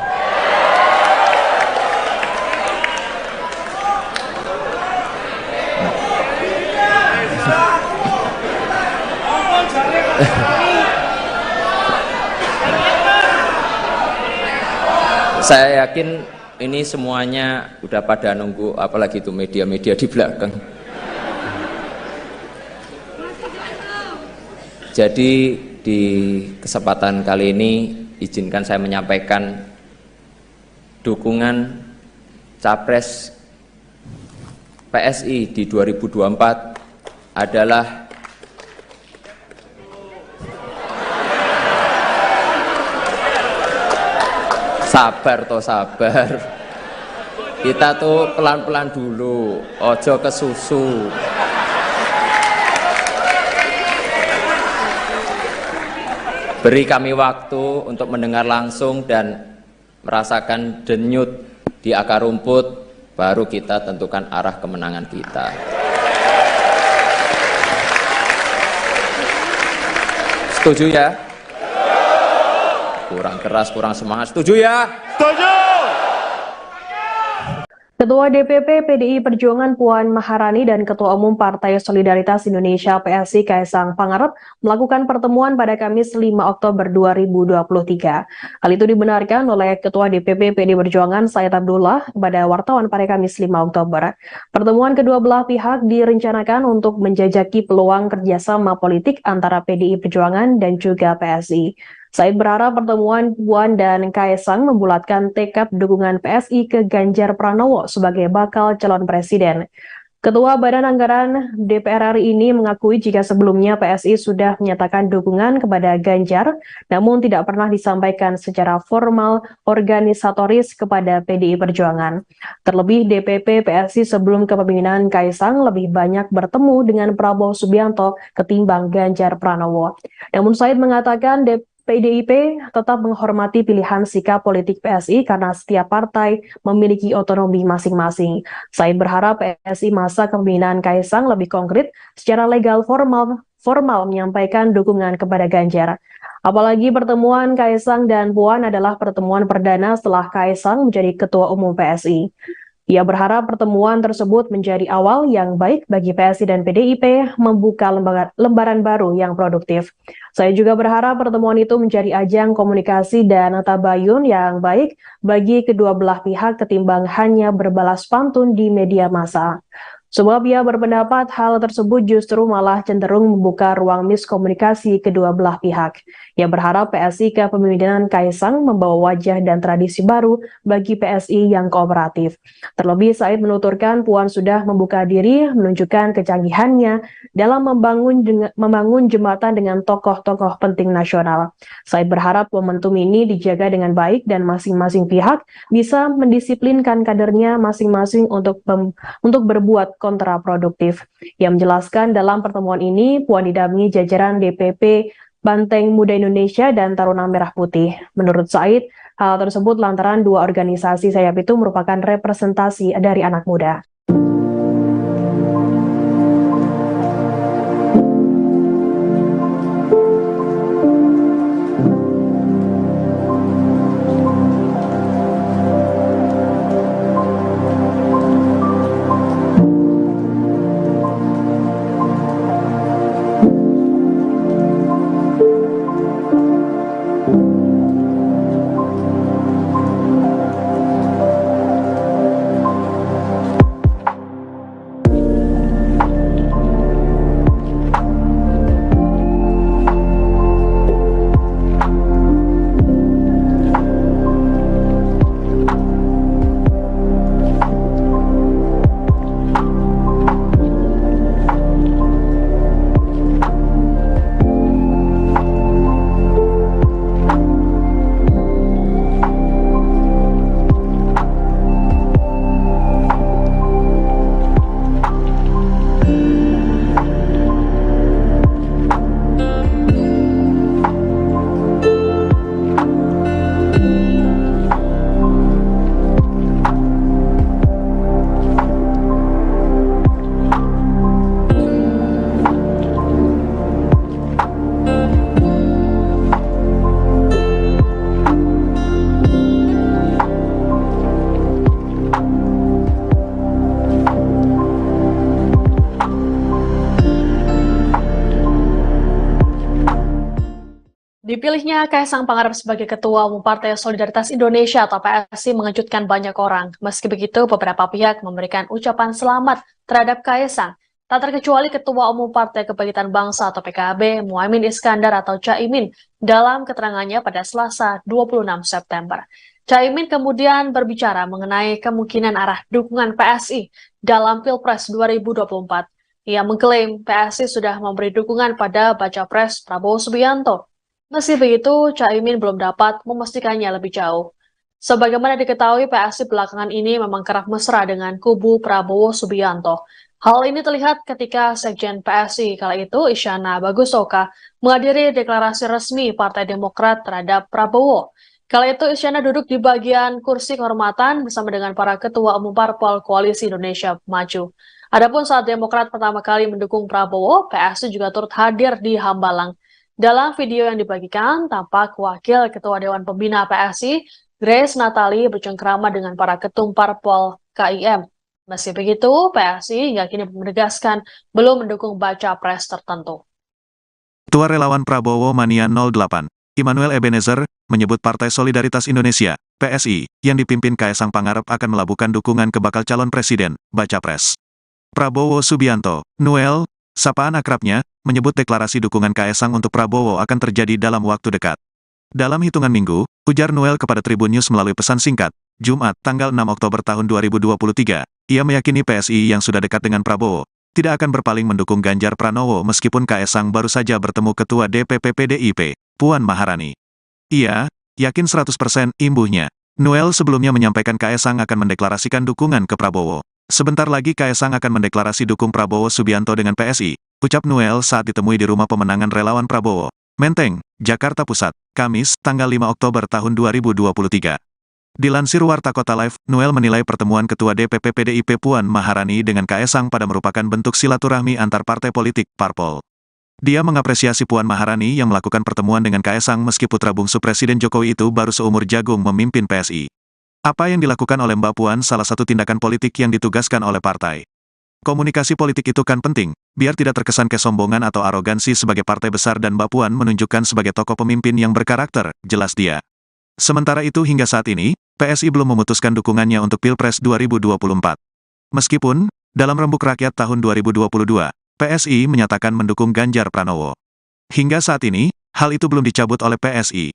Saya yakin ini semuanya udah pada nunggu, apalagi itu media-media di belakang. Jadi di kesempatan kali ini izinkan saya menyampaikan dukungan Capres PSI di 2024 adalah sabar. Kita tuh pelan-pelan dulu, ojo ke susu. Beri kami waktu untuk mendengar langsung dan merasakan denyut di akar rumput, baru kita tentukan arah kemenangan kita. Setuju ya? Kurang keras, kurang semangat. Setuju ya? Setuju! Ketua DPP PDI Perjuangan Puan Maharani dan Ketua Umum Partai Solidaritas Indonesia PSI Kaisang Pangarep melakukan pertemuan pada Kamis 5 Oktober 2023. Hal itu dibenarkan oleh Ketua DPP PDI Perjuangan Said Abdullah kepada wartawan pada Kamis 5 Oktober. Pertemuan kedua belah pihak direncanakan untuk menjajaki peluang kerjasama politik antara PDI Perjuangan dan juga PSI. Said berharap pertemuan Puan dan Kaisang membulatkan tekad dukungan PSI ke Ganjar Pranowo sebagai bakal calon presiden. Ketua Badan Anggaran DPR RI ini mengakui jika sebelumnya PSI sudah menyatakan dukungan kepada Ganjar, namun tidak pernah disampaikan secara formal organisatoris kepada PDI Perjuangan. Terlebih DPP PSI sebelum kepemimpinan Kaisang lebih banyak bertemu dengan Prabowo Subianto ketimbang Ganjar Pranowo. Namun Said mengatakan PDIP tetap menghormati pilihan sikap politik PSI karena setiap partai memiliki otonomi masing-masing. Said berharap PSI masa kepemimpinan Kaisang lebih konkret secara legal formal menyampaikan dukungan kepada Ganjar. Apalagi pertemuan Kaisang dan Puan adalah pertemuan perdana setelah Kaisang menjadi Ketua Umum PSI. Ia berharap pertemuan tersebut menjadi awal yang baik bagi PSI dan PDIP membuka lembaran baru yang produktif. Saya juga berharap pertemuan itu menjadi ajang komunikasi dan tabayun yang baik bagi kedua belah pihak ketimbang hanya berbalas pantun di media massa. Sebab ia berpendapat hal tersebut justru malah cenderung membuka ruang miskomunikasi kedua belah pihak. Ia berharap PSI kepemimpinan Kaisang membawa wajah dan tradisi baru bagi PSI yang kooperatif. Terlebih Said menuturkan Puan sudah membuka diri menunjukkan kecanggihannya dalam membangun jembatan dengan tokoh-tokoh penting nasional. Said berharap momentum ini dijaga dengan baik dan masing-masing pihak bisa mendisiplinkan kadernya masing-masing untuk berbuat kontraproduktif. Ia menjelaskan dalam pertemuan ini Puan didampingi jajaran DPP Banteng Muda Indonesia dan Taruna Merah Putih. Menurut Said, hal tersebut lantaran dua organisasi sayap itu merupakan representasi dari anak muda. Dipilihnya Kaisang Pangarep sebagai Ketua Umum Partai Solidaritas Indonesia atau PSI mengejutkan banyak orang. Meski begitu, beberapa pihak memberikan ucapan selamat terhadap Kaisang. Tak terkecuali Ketua Umum Partai Kebangkitan Bangsa atau PKB, Muhaimin Iskandar atau Caimin, dalam keterangannya pada Selasa 26 September. Caimin kemudian berbicara mengenai kemungkinan arah dukungan PSI dalam Pilpres 2024. Ia mengklaim PSI sudah memberi dukungan pada Baca Pres Prabowo Subianto. Meski begitu, Caimin belum dapat memastikannya lebih jauh. Sebagaimana diketahui, PSI belakangan ini memang kerap mesra dengan kubu Prabowo Subianto. Hal ini terlihat ketika Sekjen PSI kala itu, Isyana Bagusoka, menghadiri deklarasi resmi Partai Demokrat terhadap Prabowo. Kala itu, Isyana duduk di bagian kursi kehormatan bersama dengan para ketua umum parpol Koalisi Indonesia Maju. Adapun saat Demokrat pertama kali mendukung Prabowo, PSI juga turut hadir di Hambalang. Dalam video yang dibagikan, tampak Wakil Ketua Dewan Pembina PSI, Grace Natali, bercengkrama dengan para ketum parpol KIM. Meski begitu, PSI hingga kini menegaskan belum mendukung baca pres tertentu. Ketua Relawan Prabowo Mania 08, Immanuel Ebenezer, menyebut Partai Solidaritas Indonesia, PSI, yang dipimpin Kaisang Pangarep akan melabuhkan dukungan ke bakal calon presiden, baca pres. Prabowo Subianto, Noel, sapaan akrabnya, menyebut deklarasi dukungan Kaisang untuk Prabowo akan terjadi dalam waktu dekat. Dalam hitungan minggu, ujar Noel kepada Tribun News melalui pesan singkat, Jumat, tanggal 6 Oktober tahun 2023, ia meyakini PSI yang sudah dekat dengan Prabowo, tidak akan berpaling mendukung Ganjar Pranowo meskipun Kaisang baru saja bertemu Ketua DPP PDIP, Puan Maharani. Ia yakin 100% imbuhnya. Noel sebelumnya menyampaikan Kaisang akan mendeklarasikan dukungan ke Prabowo. Sebentar lagi Kaisang akan mendeklarasi dukung Prabowo Subianto dengan PSI, ucap Noel saat ditemui di Rumah Pemenangan Relawan Prabowo, Menteng, Jakarta Pusat, Kamis, tanggal 5 Oktober tahun 2023. Dilansir Warta Kota Live, Noel menilai pertemuan Ketua DPP PDIP Puan Maharani dengan Kaisang pada merupakan bentuk silaturahmi antar partai politik, parpol. Dia mengapresiasi Puan Maharani yang melakukan pertemuan dengan Kaisang meski putra bungsu Presiden Jokowi itu baru seumur jagung memimpin PSI. Apa yang dilakukan oleh Mbak Puan salah satu tindakan politik yang ditugaskan oleh partai. Komunikasi politik itu kan penting, biar tidak terkesan kesombongan atau arogansi sebagai partai besar dan Mbak Puan menunjukkan sebagai tokoh pemimpin yang berkarakter, jelas dia. Sementara itu hingga saat ini, PSI belum memutuskan dukungannya untuk Pilpres 2024. Meskipun, dalam Rembuk Rakyat tahun 2022, PSI menyatakan mendukung Ganjar Pranowo. Hingga saat ini, hal itu belum dicabut oleh PSI.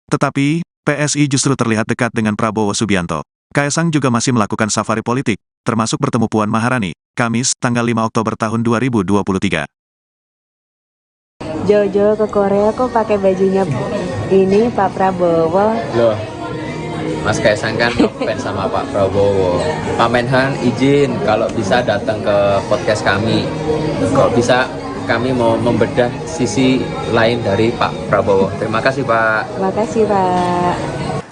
Tetapi, PSI justru terlihat dekat dengan Prabowo Subianto. Kaisang juga masih melakukan safari politik, termasuk bertemu Puan Maharani, Kamis, tanggal 5 Oktober tahun 2023. Jojo ke Korea kok pakai bajunya ini Pak Prabowo. Loh, Mas Kaisang kan fans sama Pak Prabowo. Pak Menhan izin kalau bisa datang ke podcast kami. Kalau bisa kami mau membedah sisi lain dari Pak Prabowo. Terima kasih Pak. Terima kasih Pak.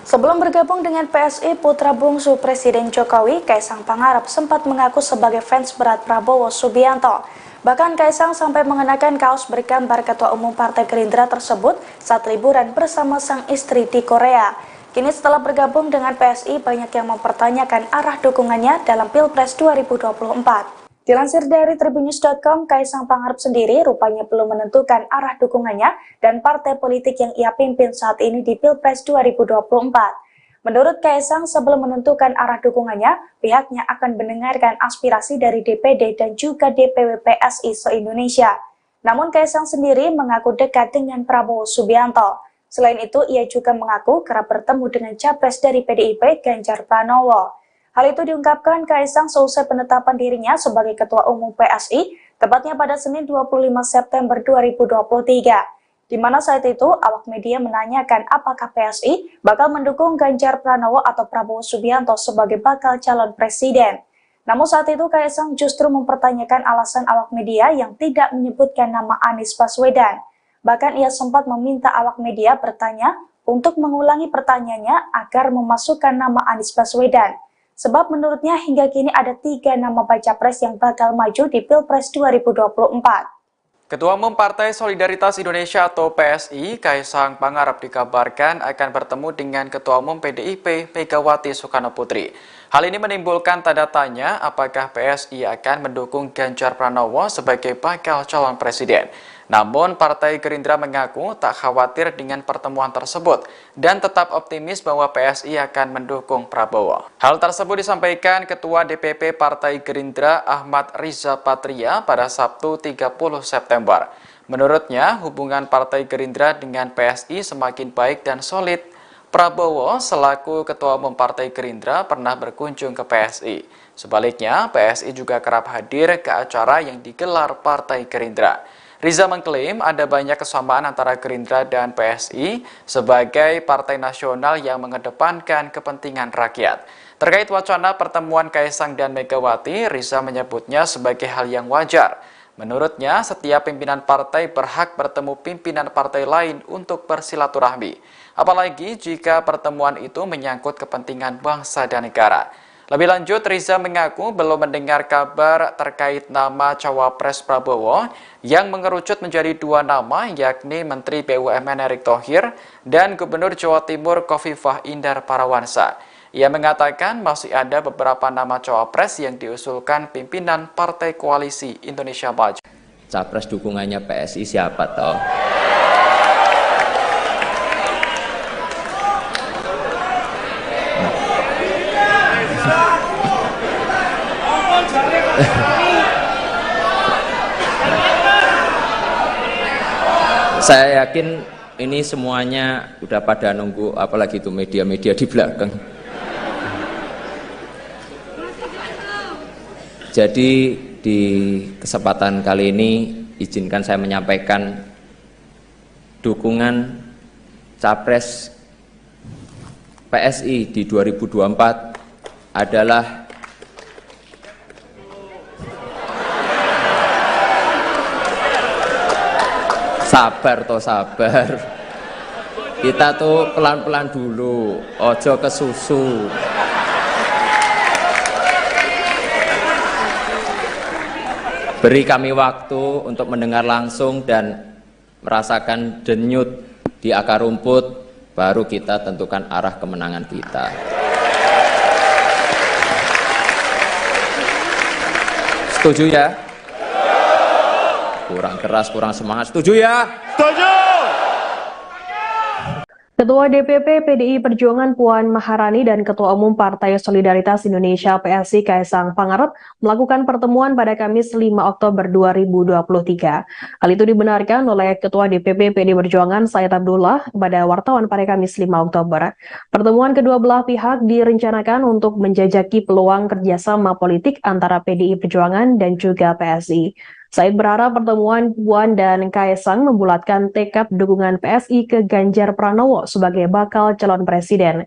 Sebelum bergabung dengan PSI, putra bungsu Presiden Jokowi, Kaisang Pangarep sempat mengaku sebagai fans berat Prabowo Subianto. Bahkan Kaisang sampai mengenakan kaos bergambar Ketua Umum Partai Gerindra tersebut saat liburan bersama sang istri di Korea. Kini setelah bergabung dengan PSI, banyak yang mempertanyakan arah dukungannya dalam Pilpres 2024. Dilansir dari tribunnews.com, Kaisang Pangarep sendiri rupanya belum menentukan arah dukungannya dan partai politik yang ia pimpin saat ini di Pilpres 2024. Menurut Kaisang, sebelum menentukan arah dukungannya, pihaknya akan mendengarkan aspirasi dari DPD dan juga DPW PSI se-Indonesia. Namun Kaisang sendiri mengaku dekat dengan Prabowo Subianto. Selain itu, ia juga mengaku kerap bertemu dengan capres dari PDIP Ganjar Pranowo. Hal itu diungkapkan Kaisang seusai penetapan dirinya sebagai Ketua Umum PSI, tepatnya pada Senin 25 September 2023. Di mana saat itu awak media menanyakan apakah PSI bakal mendukung Ganjar Pranowo atau Prabowo Subianto sebagai bakal calon presiden. Namun saat itu Kaisang justru mempertanyakan alasan awak media yang tidak menyebutkan nama Anies Baswedan. Bahkan ia sempat meminta awak media bertanya untuk mengulangi pertanyaannya agar memasukkan nama Anies Baswedan. Sebab menurutnya hingga kini ada 3 nama baca pres yang bakal maju di Pilpres 2024. Ketua Umum Partai Solidaritas Indonesia atau PSI, Kaisang Pangarep dikabarkan akan bertemu dengan Ketua Umum PDIP Megawati Soekarnoputri. Hal ini menimbulkan tanda tanya apakah PSI akan mendukung Ganjar Pranowo sebagai bakal calon presiden. Namun, Partai Gerindra mengaku tak khawatir dengan pertemuan tersebut dan tetap optimis bahwa PSI akan mendukung Prabowo. Hal tersebut disampaikan Ketua DPP Partai Gerindra Ahmad Riza Patria pada Sabtu 30 September. Menurutnya, hubungan Partai Gerindra dengan PSI semakin baik dan solid. Prabowo selaku Ketua Umum Partai Gerindra pernah berkunjung ke PSI. Sebaliknya, PSI juga kerap hadir ke acara yang digelar Partai Gerindra. Riza mengklaim ada banyak kesamaan antara Gerindra dan PSI sebagai partai nasional yang mengedepankan kepentingan rakyat. Terkait wacana pertemuan Kaisang dan Megawati, Riza menyebutnya sebagai hal yang wajar. Menurutnya, setiap pimpinan partai berhak bertemu pimpinan partai lain untuk bersilaturahmi. Apalagi jika pertemuan itu menyangkut kepentingan bangsa dan negara. Lebih lanjut, Riza mengaku belum mendengar kabar terkait nama Cawapres Prabowo yang mengerucut menjadi dua nama, yakni Menteri BUMN Erick Thohir dan Gubernur Jawa Timur Khofifah Indar Parawansa. Ia mengatakan masih ada beberapa nama Cawapres yang diusulkan pimpinan Partai Koalisi Indonesia Maju. Capres dukungannya PSI siapa toh? Saya yakin ini semuanya udah pada nunggu, apalagi itu media-media di belakang. Jadi di kesempatan kali ini izinkan saya menyampaikan dukungan Capres PSI di 2024 adalah sabar. Kita tuh pelan-pelan dulu, ojo ke susu. Beri kami waktu untuk mendengar langsung dan merasakan denyut di akar rumput, baru kita tentukan arah kemenangan kita. Setuju ya? Kurang keras, kurang semangat. Setuju ya? Setuju! Ketua DPP PDI Perjuangan Puan Maharani dan Ketua Umum Partai Solidaritas Indonesia PSI Kaisang Pangarep melakukan pertemuan pada Kamis 5 Oktober 2023. Hal itu dibenarkan oleh Ketua DPP PDI Perjuangan Said Abdullah kepada wartawan pada Kamis 5 Oktober. Pertemuan kedua belah pihak direncanakan untuk menjajaki peluang kerjasama politik antara PDI Perjuangan dan juga PSI. Said berharap pertemuan Puan dan Kaisang membulatkan tekad dukungan PSI ke Ganjar Pranowo sebagai bakal calon presiden.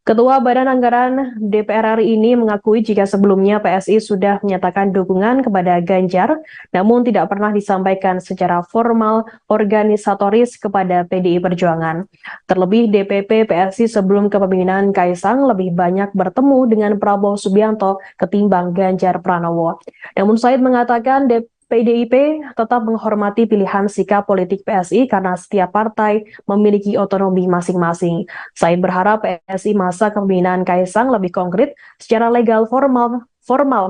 Ketua Badan Anggaran DPR RI ini mengakui jika sebelumnya PSI sudah menyatakan dukungan kepada Ganjar, namun tidak pernah disampaikan secara formal organisatoris kepada PDI Perjuangan. Terlebih DPP PSI sebelum kepemimpinan Kaisang lebih banyak bertemu dengan Prabowo Subianto ketimbang Ganjar Pranowo. Namun Said mengatakan PDIP tetap menghormati pilihan sikap politik PSI karena setiap partai memiliki otonomi masing-masing. Said berharap PSI masa kepemimpinan Kaisang lebih konkret secara legal formal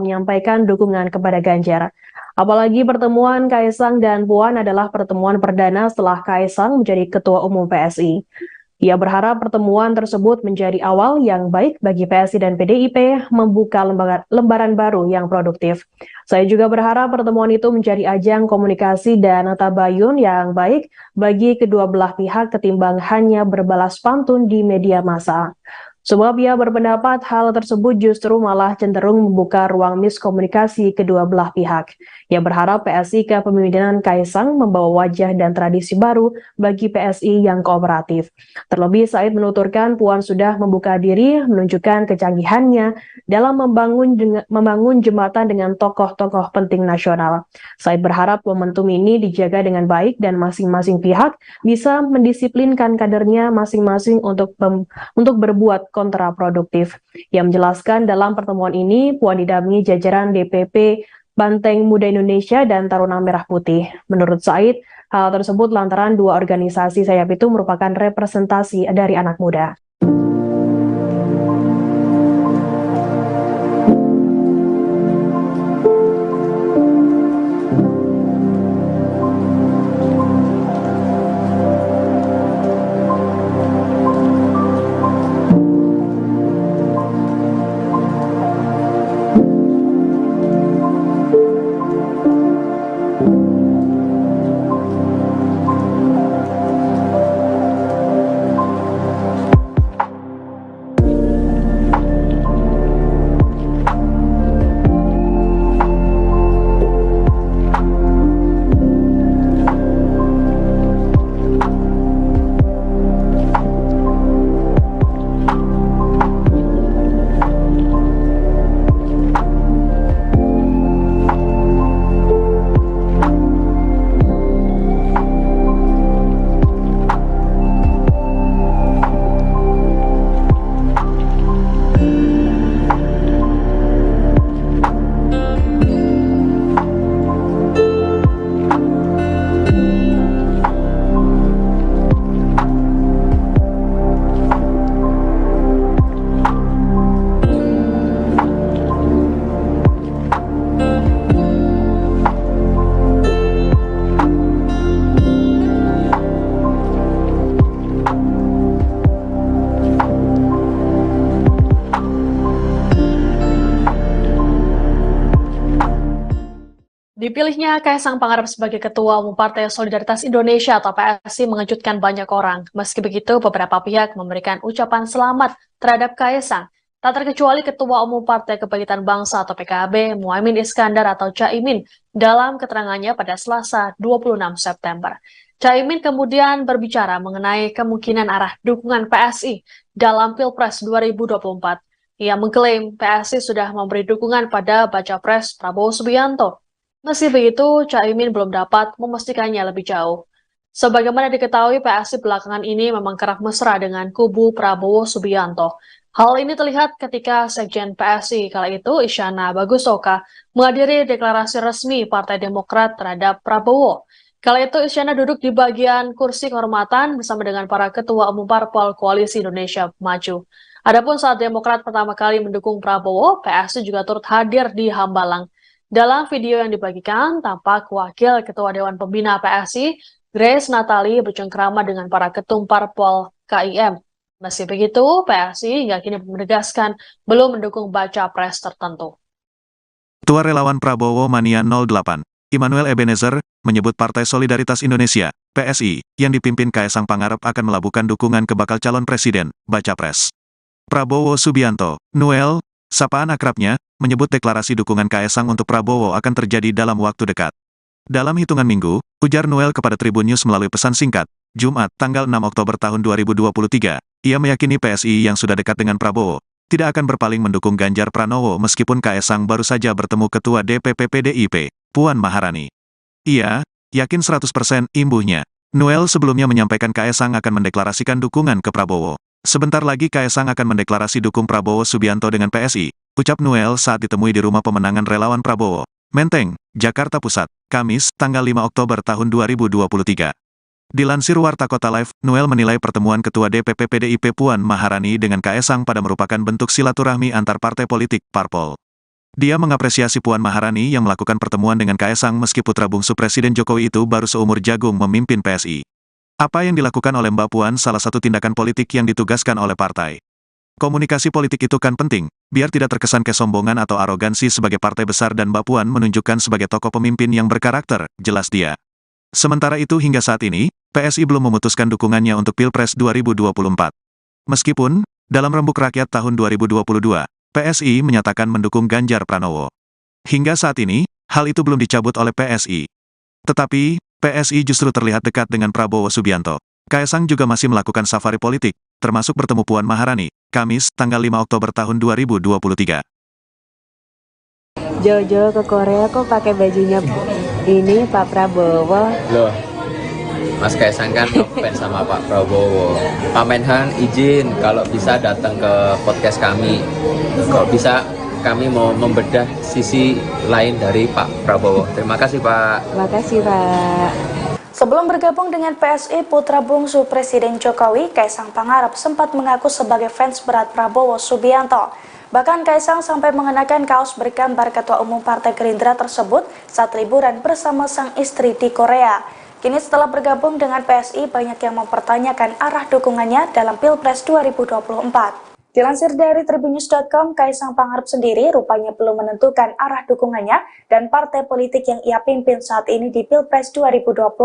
menyampaikan dukungan kepada Ganjar. Apalagi pertemuan Kaisang dan Puan adalah pertemuan perdana setelah Kaisang menjadi Ketua Umum PSI. Ia berharap pertemuan tersebut menjadi awal yang baik bagi PSI dan PDIP membuka lembaran baru yang produktif. Saya juga berharap pertemuan itu menjadi ajang komunikasi dan tabayun yang baik bagi kedua belah pihak ketimbang hanya berbalas pantun di media massa. Sebab ia berpendapat hal tersebut justru malah cenderung membuka ruang miskomunikasi kedua belah pihak. Ia berharap PSI kepemimpinan Kaisang membawa wajah dan tradisi baru bagi PSI yang kooperatif. Terlebih Said menuturkan Puan sudah membuka diri menunjukkan kecanggihannya dalam membangun jembatan dengan tokoh-tokoh penting nasional. Said berharap momentum ini dijaga dengan baik dan masing-masing pihak bisa mendisiplinkan kadernya masing-masing untuk berbuat kontraproduktif. Ia menjelaskan dalam pertemuan ini Puan didampingi jajaran DPP Banteng Muda Indonesia dan Taruna Merah Putih. Menurut Said, hal tersebut lantaran dua organisasi sayap itu merupakan representasi dari anak muda. Dipilihnya Kaisang Pangarep sebagai Ketua Umum Partai Solidaritas Indonesia atau PSI mengejutkan banyak orang. Meski begitu, beberapa pihak memberikan ucapan selamat terhadap Kaisang. Tak terkecuali Ketua Umum Partai Kebangkitan Bangsa atau PKB, Muhaimin Iskandar atau Caimin, dalam keterangannya pada Selasa 26 September. Caimin kemudian berbicara mengenai kemungkinan arah dukungan PSI dalam Pilpres 2024. Ia mengklaim PSI sudah memberi dukungan pada Baca Pres Prabowo Subianto. Meski begitu, Caimin belum dapat memastikannya lebih jauh. Sebagaimana diketahui, PSI belakangan ini memang kerap mesra dengan kubu Prabowo Subianto. Hal ini terlihat ketika Sekjen PSI kala itu, Isyana Bagusoka, menghadiri deklarasi resmi Partai Demokrat terhadap Prabowo. Kala itu, Isyana duduk di bagian kursi kehormatan bersama dengan para ketua umum parpol Koalisi Indonesia Maju. Adapun saat Demokrat pertama kali mendukung Prabowo, PSI juga turut hadir di Hambalang. Dalam video yang dibagikan, tampak Wakil Ketua Dewan Pembina PSI, Grace Natali, bercengkrama dengan para ketum parpol KIM. Meski begitu, PSI hingga kini menegaskan belum mendukung baca pres tertentu. Ketua Relawan Prabowo Mania 08, Immanuel Ebenezer, menyebut Partai Solidaritas Indonesia, PSI, yang dipimpin Kaisang Pangarep akan melabuhkan dukungan ke bakal calon presiden, baca pres. Prabowo Subianto, Noel, sapaan akrabnya, menyebut deklarasi dukungan Kaisang untuk Prabowo akan terjadi dalam waktu dekat. Dalam hitungan minggu, ujar Noel kepada Tribun News melalui pesan singkat, Jumat, tanggal 6 Oktober tahun 2023, ia meyakini PSI yang sudah dekat dengan Prabowo, tidak akan berpaling mendukung Ganjar Pranowo meskipun Kaisang baru saja bertemu Ketua DPP PDIP, Puan Maharani. Ia yakin 100% imbuhnya. Noel sebelumnya menyampaikan Kaisang akan mendeklarasikan dukungan ke Prabowo. Sebentar lagi Kaisang akan mendeklarasi dukung Prabowo Subianto dengan PSI, ucap Noel saat ditemui di Rumah Pemenangan Relawan Prabowo, Menteng, Jakarta Pusat, Kamis, tanggal 5 Oktober tahun 2023. Dilansir Warta Kota Live, Noel menilai pertemuan Ketua DPP PDIP Puan Maharani dengan Kaisang pada merupakan bentuk silaturahmi antar partai politik, parpol. Dia mengapresiasi Puan Maharani yang melakukan pertemuan dengan Kaisang meski putra bungsu Presiden Jokowi itu baru seumur jagung memimpin PSI. Apa yang dilakukan oleh Mbak Puan salah satu tindakan politik yang ditugaskan oleh partai. Komunikasi politik itu kan penting, biar tidak terkesan kesombongan atau arogansi sebagai partai besar dan Mbak Puan menunjukkan sebagai tokoh pemimpin yang berkarakter, jelas dia. Sementara itu hingga saat ini, PSI belum memutuskan dukungannya untuk Pilpres 2024. Meskipun, dalam Rembuk Rakyat tahun 2022, PSI menyatakan mendukung Ganjar Pranowo. Hingga saat ini, hal itu belum dicabut oleh PSI. Tetapi, PSI justru terlihat dekat dengan Prabowo Subianto. Kaisang juga masih melakukan safari politik, termasuk bertemu Puan Maharani, Kamis, tanggal 5 Oktober tahun 2023. Jojo ke Korea kok pakai bajunya ini Pak Prabowo. Loh, Mas Kaisang kan ngefans sama Pak Prabowo. Pak Menhan izin kalau bisa datang ke podcast kami. Kalau bisa kami mau membedah sisi lain dari Pak Prabowo. Terima kasih Pak. Terima kasih Pak. Sebelum bergabung dengan PSI, putra bungsu Presiden Jokowi, Kaisang Pangarep sempat mengaku sebagai fans berat Prabowo Subianto. Bahkan Kaisang sampai mengenakan kaos bergambar Ketua Umum Partai Gerindra tersebut saat liburan bersama sang istri di Korea. Kini setelah bergabung dengan PSI, banyak yang mempertanyakan arah dukungannya dalam Pilpres 2024. Dilansir dari tribunnews.com, Kaisang Pangarep sendiri rupanya belum menentukan arah dukungannya dan partai politik yang ia pimpin saat ini di Pilpres 2024.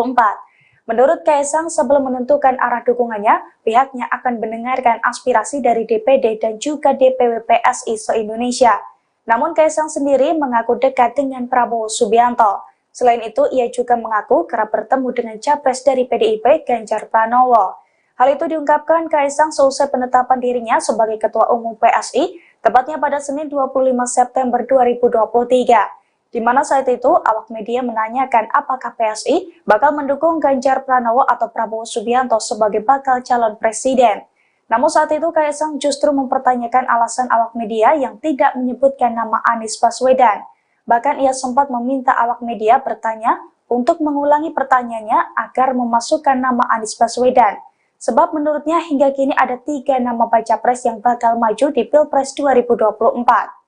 Menurut Kaisang, sebelum menentukan arah dukungannya, pihaknya akan mendengarkan aspirasi dari DPD dan juga DPW PSI se-Indonesia. Namun Kaisang sendiri mengaku dekat dengan Prabowo Subianto. Selain itu, ia juga mengaku kerap bertemu dengan capres dari PDIP, Ganjar Pranowo. Hal itu diungkapkan Kaisang seusai penetapan dirinya sebagai Ketua Umum PSI, tepatnya pada Senin 25 September 2023. Di mana saat itu, awak media menanyakan apakah PSI bakal mendukung Ganjar Pranowo atau Prabowo Subianto sebagai bakal calon presiden. Namun saat itu Kaisang justru mempertanyakan alasan awak media yang tidak menyebutkan nama Anies Baswedan. Bahkan ia sempat meminta awak media bertanya untuk mengulangi pertanyaannya agar memasukkan nama Anies Baswedan. Sebab menurutnya hingga kini ada 3 nama baca pres yang bakal maju di Pilpres 2024.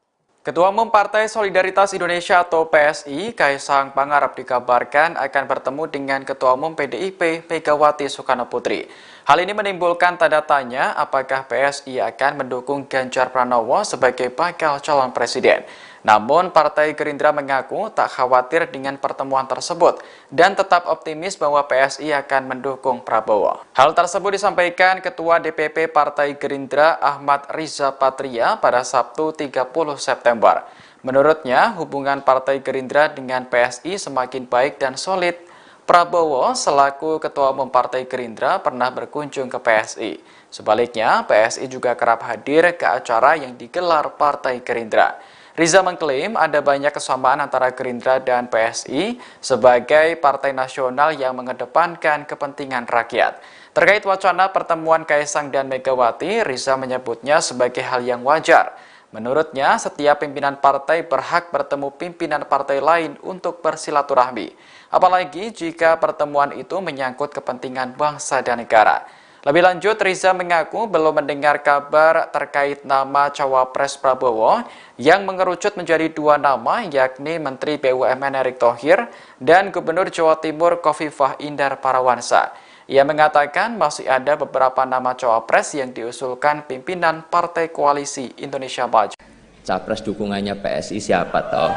Ketua Umum Partai Solidaritas Indonesia atau PSI, Kaisang Pangarep dikabarkan akan bertemu dengan Ketua Umum PDIP, Megawati Soekarnoputri. Hal ini menimbulkan tanda tanya apakah PSI akan mendukung Ganjar Pranowo sebagai bakal calon presiden. Namun, Partai Gerindra mengaku tak khawatir dengan pertemuan tersebut dan tetap optimis bahwa PSI akan mendukung Prabowo. Hal tersebut disampaikan Ketua DPP Partai Gerindra Ahmad Riza Patria pada Sabtu 30 September. Menurutnya, hubungan Partai Gerindra dengan PSI semakin baik dan solid. Prabowo selaku Ketua Umum Partai Gerindra pernah berkunjung ke PSI. Sebaliknya, PSI juga kerap hadir ke acara yang digelar Partai Gerindra. Riza mengklaim ada banyak kesamaan antara Gerindra dan PSI sebagai partai nasional yang mengedepankan kepentingan rakyat. Terkait wacana pertemuan Kaisang dan Megawati, Riza menyebutnya sebagai hal yang wajar. Menurutnya, setiap pimpinan partai berhak bertemu pimpinan partai lain untuk bersilaturahmi. Apalagi jika pertemuan itu menyangkut kepentingan bangsa dan negara. Lebih lanjut, Riza mengaku belum mendengar kabar terkait nama Cawapres Prabowo yang mengerucut menjadi dua nama, yakni Menteri BUMN Erick Thohir dan Gubernur Jawa Timur Khofifah Indar Parawansa. Ia mengatakan masih ada beberapa nama Cawapres yang diusulkan pimpinan Partai Koalisi Indonesia Maju. Capres dukungannya PSI siapa toh?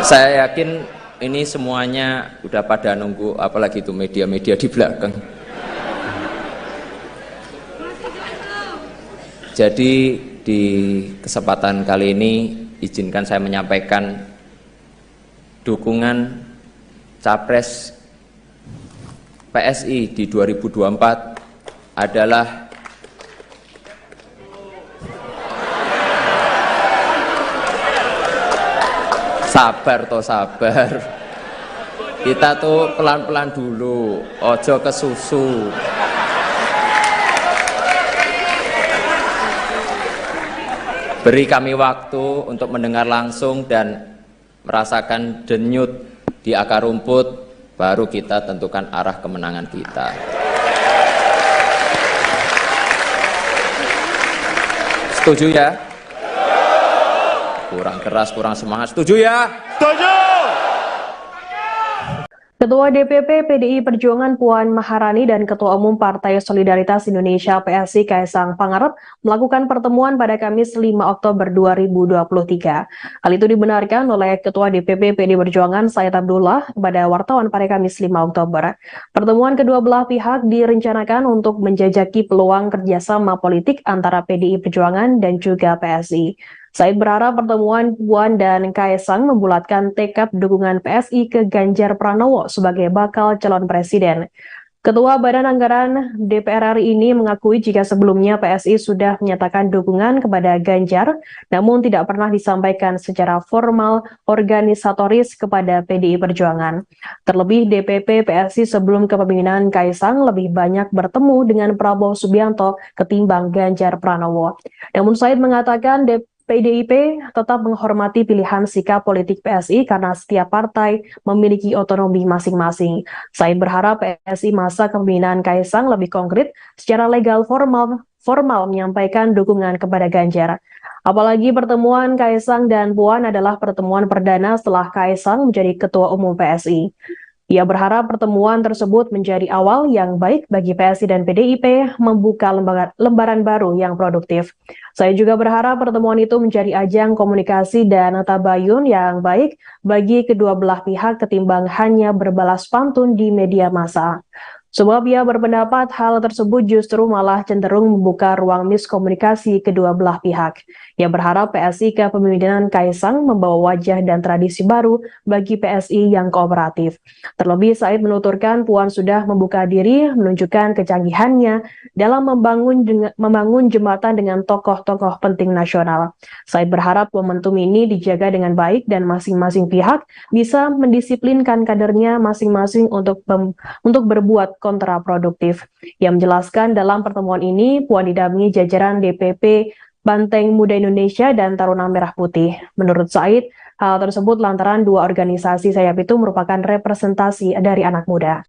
Saya yakin ini semuanya udah pada nunggu, apalagi itu media-media di belakang. Jadi di kesempatan kali ini izinkan saya menyampaikan dukungan Capres PSI di 2024 adalah sabar. Kita tuh pelan-pelan dulu, ojo kesusu. Beri kami waktu untuk mendengar langsung dan merasakan denyut di akar rumput, baru kita tentukan arah kemenangan kita. Setuju ya? Kurang keras, kurang semangat. Setuju ya? Setuju! Ketua DPP PDI Perjuangan Puan Maharani dan Ketua Umum Partai Solidaritas Indonesia PSI Kaisang Pangarep melakukan pertemuan pada Kamis 5 Oktober 2023. Hal itu dibenarkan oleh Ketua DPP PDI Perjuangan Said Abdullah kepada wartawan pada Kamis 5 Oktober. Pertemuan kedua belah pihak direncanakan untuk menjajaki peluang kerjasama politik antara PDI Perjuangan dan juga PSI. Said berharap pertemuan Puan dan Kaisang membulatkan tekad dukungan PSI ke Ganjar Pranowo sebagai bakal calon presiden. Ketua Badan Anggaran DPR RI ini mengakui jika sebelumnya PSI sudah menyatakan dukungan kepada Ganjar, namun tidak pernah disampaikan secara formal organisatoris kepada PDI Perjuangan. Terlebih DPP PSI sebelum kepemimpinan Kaisang lebih banyak bertemu dengan Prabowo Subianto ketimbang Ganjar Pranowo. Namun Said mengatakan PDIP tetap menghormati pilihan sikap politik PSI karena setiap partai memiliki otonomi masing-masing. Said berharap PSI masa kepemimpinan Kaisang lebih konkret secara legal formal menyampaikan dukungan kepada Ganjar. Apalagi pertemuan Kaisang dan Puan adalah pertemuan perdana setelah Kaisang menjadi Ketua Umum PSI. Ia berharap pertemuan tersebut menjadi awal yang baik bagi PSI dan PDIP membuka lembaran baru yang produktif. Saya juga berharap pertemuan itu menjadi ajang komunikasi dan tabayun yang baik bagi kedua belah pihak ketimbang hanya berbalas pantun di media massa. Sebab ia berpendapat hal tersebut justru malah cenderung membuka ruang miskomunikasi kedua belah pihak. Ia berharap PSI kepemimpinan Kaisang membawa wajah dan tradisi baru bagi PSI yang kooperatif. Terlebih Said menuturkan Puan sudah membuka diri menunjukkan kecanggihannya dalam membangun jembatan dengan tokoh-tokoh penting nasional. Said berharap momentum ini dijaga dengan baik dan masing-masing pihak bisa mendisiplinkan kadernya masing-masing untuk berbuat kontraproduktif. Ia menjelaskan dalam pertemuan ini Puan didampingi jajaran DPP Banteng Muda Indonesia dan Taruna Merah Putih. Menurut Said, hal tersebut lantaran dua organisasi sayap itu merupakan representasi dari anak muda.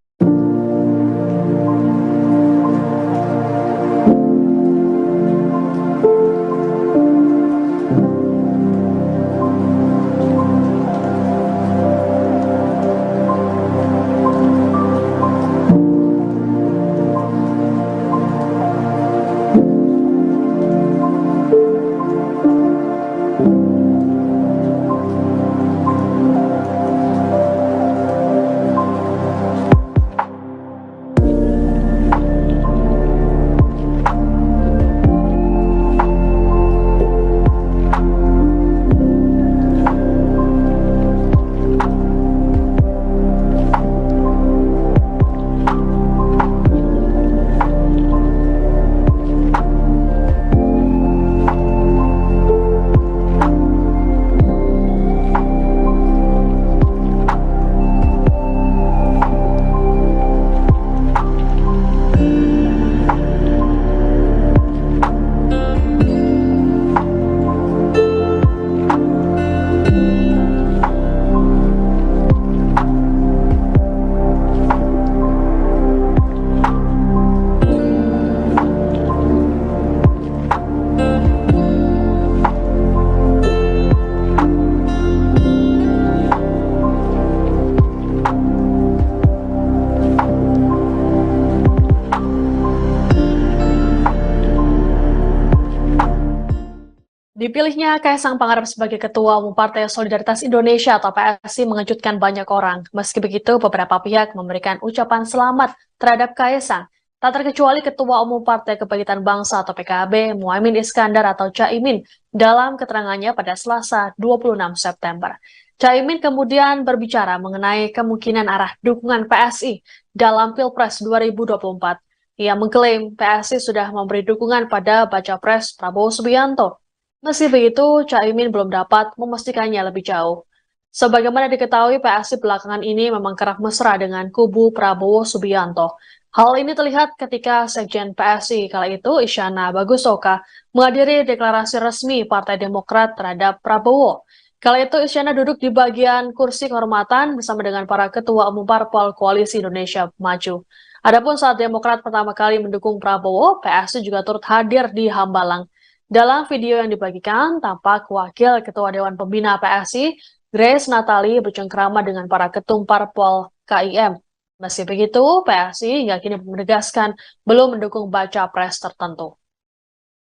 Dipilihnya Kaisang Pangarep sebagai Ketua Umum Partai Solidaritas Indonesia atau PSI mengejutkan banyak orang. Meski begitu, beberapa pihak memberikan ucapan selamat terhadap Kaisang. Tak terkecuali Ketua Umum Partai Kebangkitan Bangsa atau PKB, Muhaimin Iskandar atau Caimin, dalam keterangannya pada Selasa 26 September. Caimin kemudian berbicara mengenai kemungkinan arah dukungan PSI dalam Pilpres 2024. Ia mengklaim PSI sudah memberi dukungan pada Baca Pres Prabowo Subianto. Meski begitu, Caimin belum dapat memastikannya lebih jauh. Sebagaimana diketahui, PSI belakangan ini memang kerap mesra dengan kubu Prabowo Subianto. Hal ini terlihat ketika Sekjen PSI kala itu, Isyana Bagusoka, menghadiri deklarasi resmi Partai Demokrat terhadap Prabowo. Kala itu, Isyana duduk di bagian kursi kehormatan bersama dengan para ketua umum parpol Koalisi Indonesia Maju. Adapun saat Demokrat pertama kali mendukung Prabowo, PSI juga turut hadir di Hambalang. Dalam video yang dibagikan, tampak Wakil Ketua Dewan Pembina PSI, Grace Natali, bercengkrama dengan para ketum parpol KIM. Meski begitu, PSI hingga kini menegaskan belum mendukung baca pres tertentu.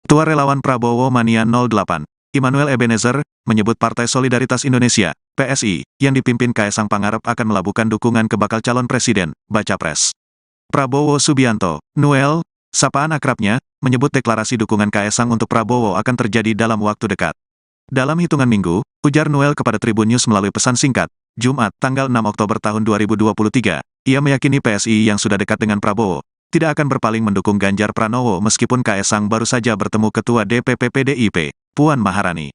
Ketua Relawan Prabowo Mania 08, Immanuel Ebenezer, menyebut Partai Solidaritas Indonesia, PSI, yang dipimpin Kaisang Pangarep akan melabuhkan dukungan ke bakal calon presiden, baca pres. Prabowo Subianto, Noel, sapaan akrabnya, menyebut deklarasi dukungan Kaisang untuk Prabowo akan terjadi dalam waktu dekat. Dalam hitungan minggu, ujar Noel kepada Tribun News melalui pesan singkat, Jumat, tanggal 6 Oktober tahun 2023, ia meyakini PSI yang sudah dekat dengan Prabowo, tidak akan berpaling mendukung Ganjar Pranowo meskipun Kaisang baru saja bertemu Ketua DPP PDIP, Puan Maharani.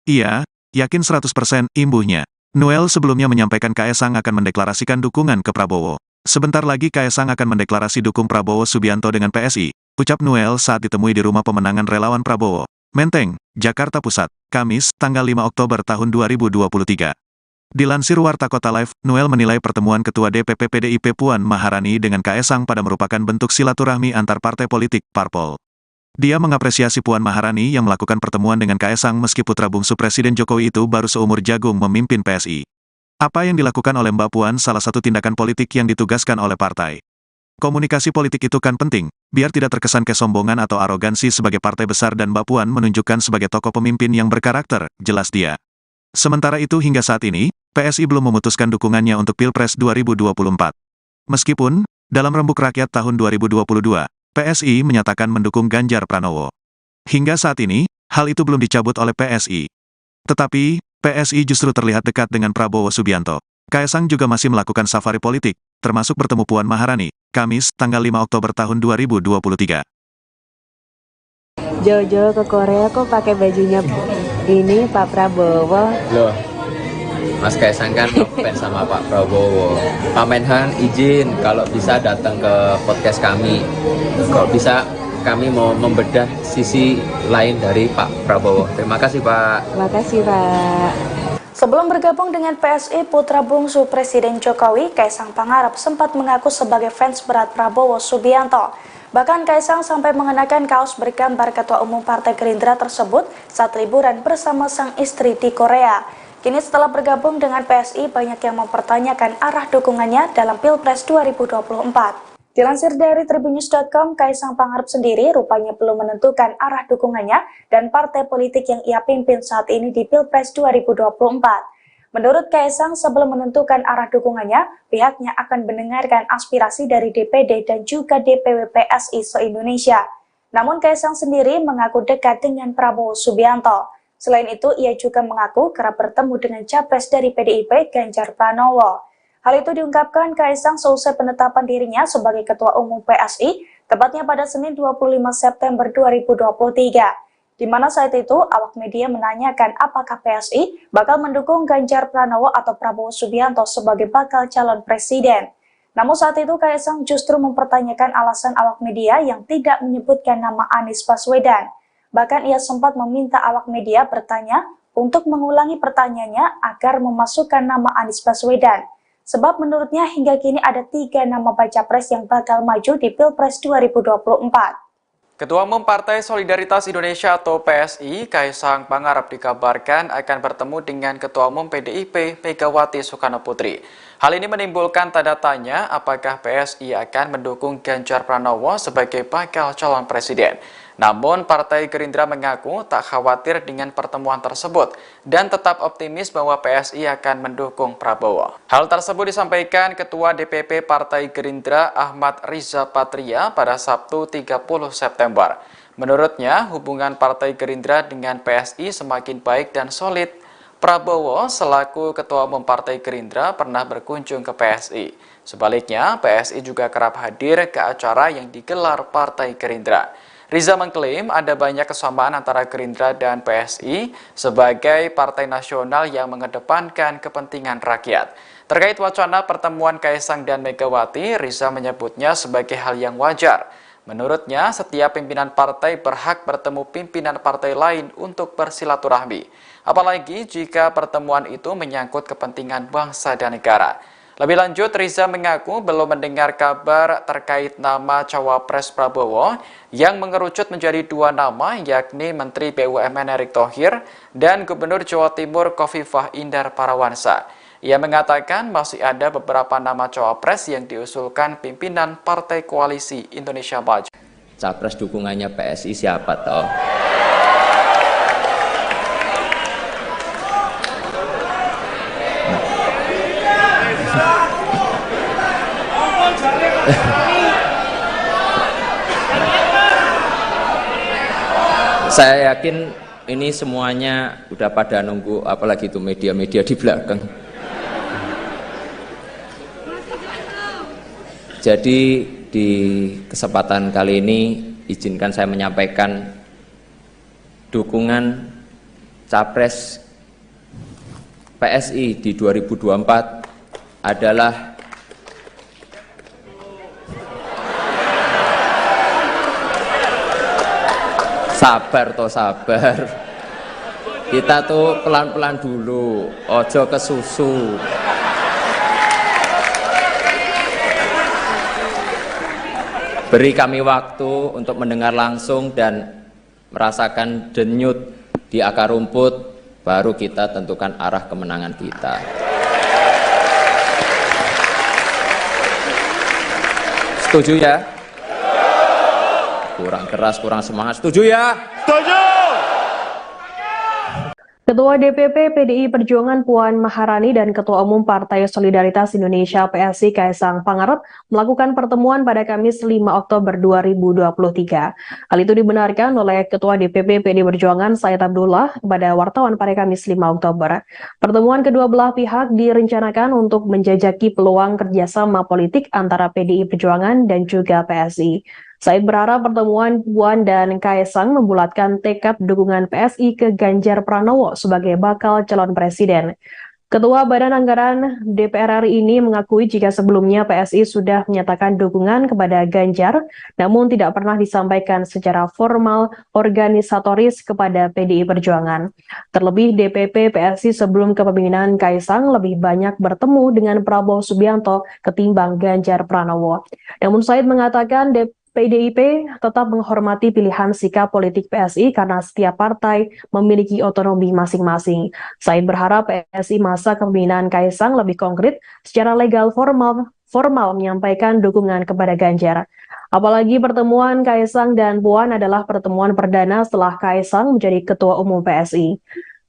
Ia yakin 100% imbuhnya. Noel sebelumnya menyampaikan Kaisang akan mendeklarasikan dukungan ke Prabowo. Sebentar lagi Kaisang akan mendeklarasi dukung Prabowo Subianto dengan PSI, ucap Noel saat ditemui di Rumah Pemenangan Relawan Prabowo, Menteng, Jakarta Pusat, Kamis, tanggal 5 Oktober tahun 2023. Dilansir Warta Kota Live, Noel menilai pertemuan Ketua DPP PDIP Puan Maharani dengan Kaisang pada merupakan bentuk silaturahmi antar partai politik, parpol. Dia mengapresiasi Puan Maharani yang melakukan pertemuan dengan Kaisang meski putra bungsu Presiden Jokowi itu baru seumur jagung memimpin PSI. Apa yang dilakukan oleh Mbak Puan salah satu tindakan politik yang ditugaskan oleh partai. Komunikasi politik itu kan penting, biar tidak terkesan kesombongan atau arogansi sebagai partai besar dan Mbak Puan menunjukkan sebagai tokoh pemimpin yang berkarakter, jelas dia. Sementara itu hingga saat ini, PSI belum memutuskan dukungannya untuk Pilpres 2024. Meskipun, dalam Rembuk Rakyat tahun 2022, PSI menyatakan mendukung Ganjar Pranowo. Hingga saat ini, hal itu belum dicabut oleh PSI. Tetapi, PSI justru terlihat dekat dengan Prabowo Subianto. Kaisang juga masih melakukan safari politik, termasuk bertemu Puan Maharani, Kamis, tanggal 5 Oktober tahun 2023. Jojo ke Korea kok pakai bajunya ini Pak Prabowo. Loh, Mas Kaisang kan ngefans sama Pak Prabowo. Pak Menhan izin kalau bisa datang ke podcast kami. Kalau bisa kami mau membedah sisi lain dari Pak Prabowo. Terima kasih Pak. Terima kasih Pak. Sebelum bergabung dengan PSI, putra bungsu Presiden Jokowi, Kaisang Pangarep sempat mengaku sebagai fans berat Prabowo Subianto. Bahkan Kaisang sampai mengenakan kaos bergambar Ketua Umum Partai Gerindra tersebut saat liburan bersama sang istri di Korea. Kini setelah bergabung dengan PSI, banyak yang mempertanyakan arah dukungannya dalam Pilpres 2024. Dilansir dari tribunnews.com, Kaisang Pangarep sendiri rupanya belum menentukan arah dukungannya dan partai politik yang ia pimpin saat ini di Pilpres 2024. Menurut Kaisang, sebelum menentukan arah dukungannya, pihaknya akan mendengarkan aspirasi dari DPD dan juga DPW PSI se-Indonesia. Namun Kaisang sendiri mengaku dekat dengan Prabowo Subianto. Selain itu, ia juga mengaku kerap bertemu dengan capres dari PDIP Ganjar Pranowo. Hal itu diungkapkan Kaisang seusai penetapan dirinya sebagai Ketua Umum PSI, tepatnya pada Senin 25 September 2023. Di mana saat itu, awak media menanyakan apakah PSI bakal mendukung Ganjar Pranowo atau Prabowo Subianto sebagai bakal calon presiden. Namun saat itu Kaisang justru mempertanyakan alasan awak media yang tidak menyebutkan nama Anies Baswedan. Bahkan ia sempat meminta awak media bertanya untuk mengulangi pertanyaannya agar memasukkan nama Anies Baswedan. Sebab menurutnya hingga kini ada 3 nama baca pres yang bakal maju di Pilpres 2024. Ketua Umum Partai Solidaritas Indonesia atau PSI, Kaisang Pangarep dikabarkan akan bertemu dengan Ketua Umum PDIP Megawati Soekarno Putri. Hal ini menimbulkan tanda tanya apakah PSI akan mendukung Ganjar Pranowo sebagai bakal calon presiden. Namun, Partai Gerindra mengaku tak khawatir dengan pertemuan tersebut dan tetap optimis bahwa PSI akan mendukung Prabowo. Hal tersebut disampaikan Ketua DPP Partai Gerindra Ahmad Riza Patria pada Sabtu 30 September. Menurutnya, hubungan Partai Gerindra dengan PSI semakin baik dan solid. Prabowo selaku Ketua Umum Partai Gerindra pernah berkunjung ke PSI. Sebaliknya, PSI juga kerap hadir ke acara yang digelar Partai Gerindra. Riza mengklaim ada banyak kesamaan antara Gerindra dan PSI sebagai partai nasional yang mengedepankan kepentingan rakyat. Terkait wacana pertemuan Kaisang dan Megawati, Riza menyebutnya sebagai hal yang wajar. Menurutnya, setiap pimpinan partai berhak bertemu pimpinan partai lain untuk bersilaturahmi. Apalagi jika pertemuan itu menyangkut kepentingan bangsa dan negara. Lebih lanjut, Riza mengaku belum mendengar kabar terkait nama Cawapres Prabowo yang mengerucut menjadi dua nama, yakni Menteri BUMN Erick Thohir dan Gubernur Jawa Timur Khofifah Indar Parawansa. Ia mengatakan masih ada beberapa nama Cawapres yang diusulkan pimpinan Partai Koalisi Indonesia Maju. Capres dukungannya PSI siapa toh? Saya yakin ini semuanya udah pada nunggu, apalagi itu media-media di belakang. Jadi di kesempatan kali ini izinkan saya menyampaikan dukungan Capres PSI di 2024 adalah sabar toh sabar. Kita tuh pelan-pelan dulu, ojo kesusu. Beri kami waktu untuk mendengar langsung dan merasakan denyut di akar rumput, baru kita tentukan arah kemenangan kita. Setuju ya? Kurang keras, kurang semangat. Setuju ya? Setuju! Ketua DPP PDI Perjuangan Puan Maharani dan Ketua Umum Partai Solidaritas Indonesia PSI Kaisang Pangarep melakukan pertemuan pada Kamis 5 Oktober 2023. Hal itu dibenarkan oleh Ketua DPP PDI Perjuangan Said Abdullah kepada wartawan pada Kamis 5 Oktober. Pertemuan kedua belah pihak direncanakan untuk menjajaki peluang kerjasama politik antara PDI Perjuangan dan juga PSI. Said berharap pertemuan Puan dan Kaisang membulatkan tekad dukungan PSI ke Ganjar Pranowo sebagai bakal calon presiden. Ketua Badan Anggaran DPR RI ini mengakui jika sebelumnya PSI sudah menyatakan dukungan kepada Ganjar, namun tidak pernah disampaikan secara formal organisatoris kepada PDI Perjuangan. Terlebih DPP PSI sebelum kepemimpinan Kaisang lebih banyak bertemu dengan Prabowo Subianto ketimbang Ganjar Pranowo. Namun Said mengatakan PDIP tetap menghormati pilihan sikap politik PSI karena setiap partai memiliki otonomi masing-masing. Said berharap PSI masa kepemimpinan Kaisang lebih konkret secara legal formal menyampaikan dukungan kepada Ganjar. Apalagi pertemuan Kaisang dan Puan adalah pertemuan perdana setelah Kaisang menjadi Ketua Umum PSI.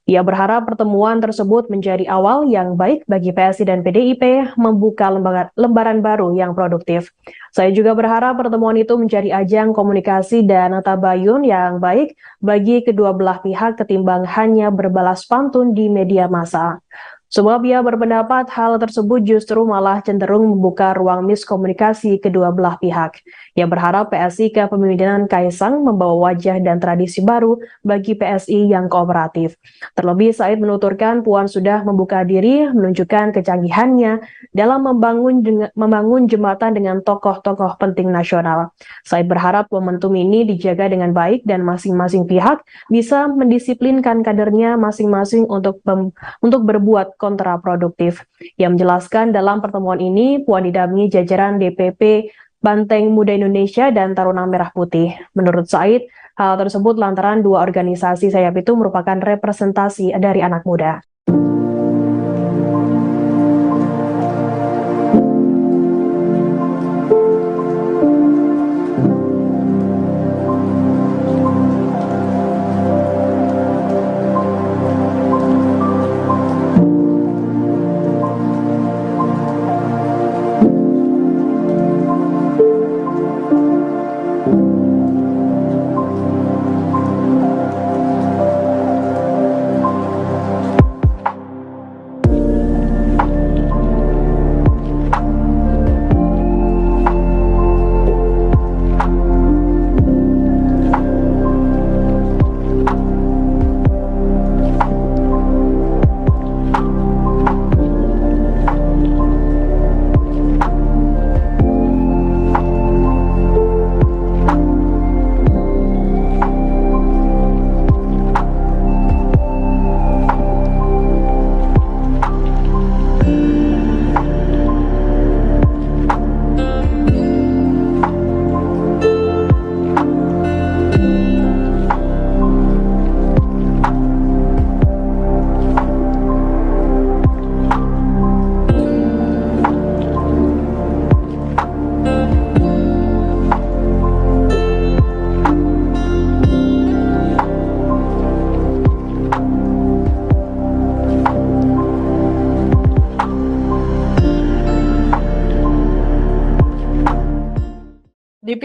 Ia berharap pertemuan tersebut menjadi awal yang baik bagi PSI dan PDIP membuka lembaran baru yang produktif. Saya juga berharap pertemuan itu menjadi ajang komunikasi dan tabayun yang baik bagi kedua belah pihak ketimbang hanya berbalas pantun di media massa. Sebab ia berpendapat hal tersebut justru malah cenderung membuka ruang miskomunikasi kedua belah pihak. Ia berharap PSI kepemimpinan Kaisang membawa wajah dan tradisi baru bagi PSI yang kooperatif. Terlebih Said menuturkan Puan sudah membuka diri menunjukkan kecanggihannya dalam membangun jembatan dengan tokoh-tokoh penting nasional. Said berharap momentum ini dijaga dengan baik dan masing-masing pihak bisa mendisiplinkan kadernya masing-masing untuk berbuat kontraproduktif. Ia menjelaskan dalam pertemuan ini Puan didampingi jajaran DPP Banteng Muda Indonesia dan Taruna Merah Putih. Menurut Said, hal tersebut lantaran dua organisasi sayap itu merupakan representasi dari anak muda.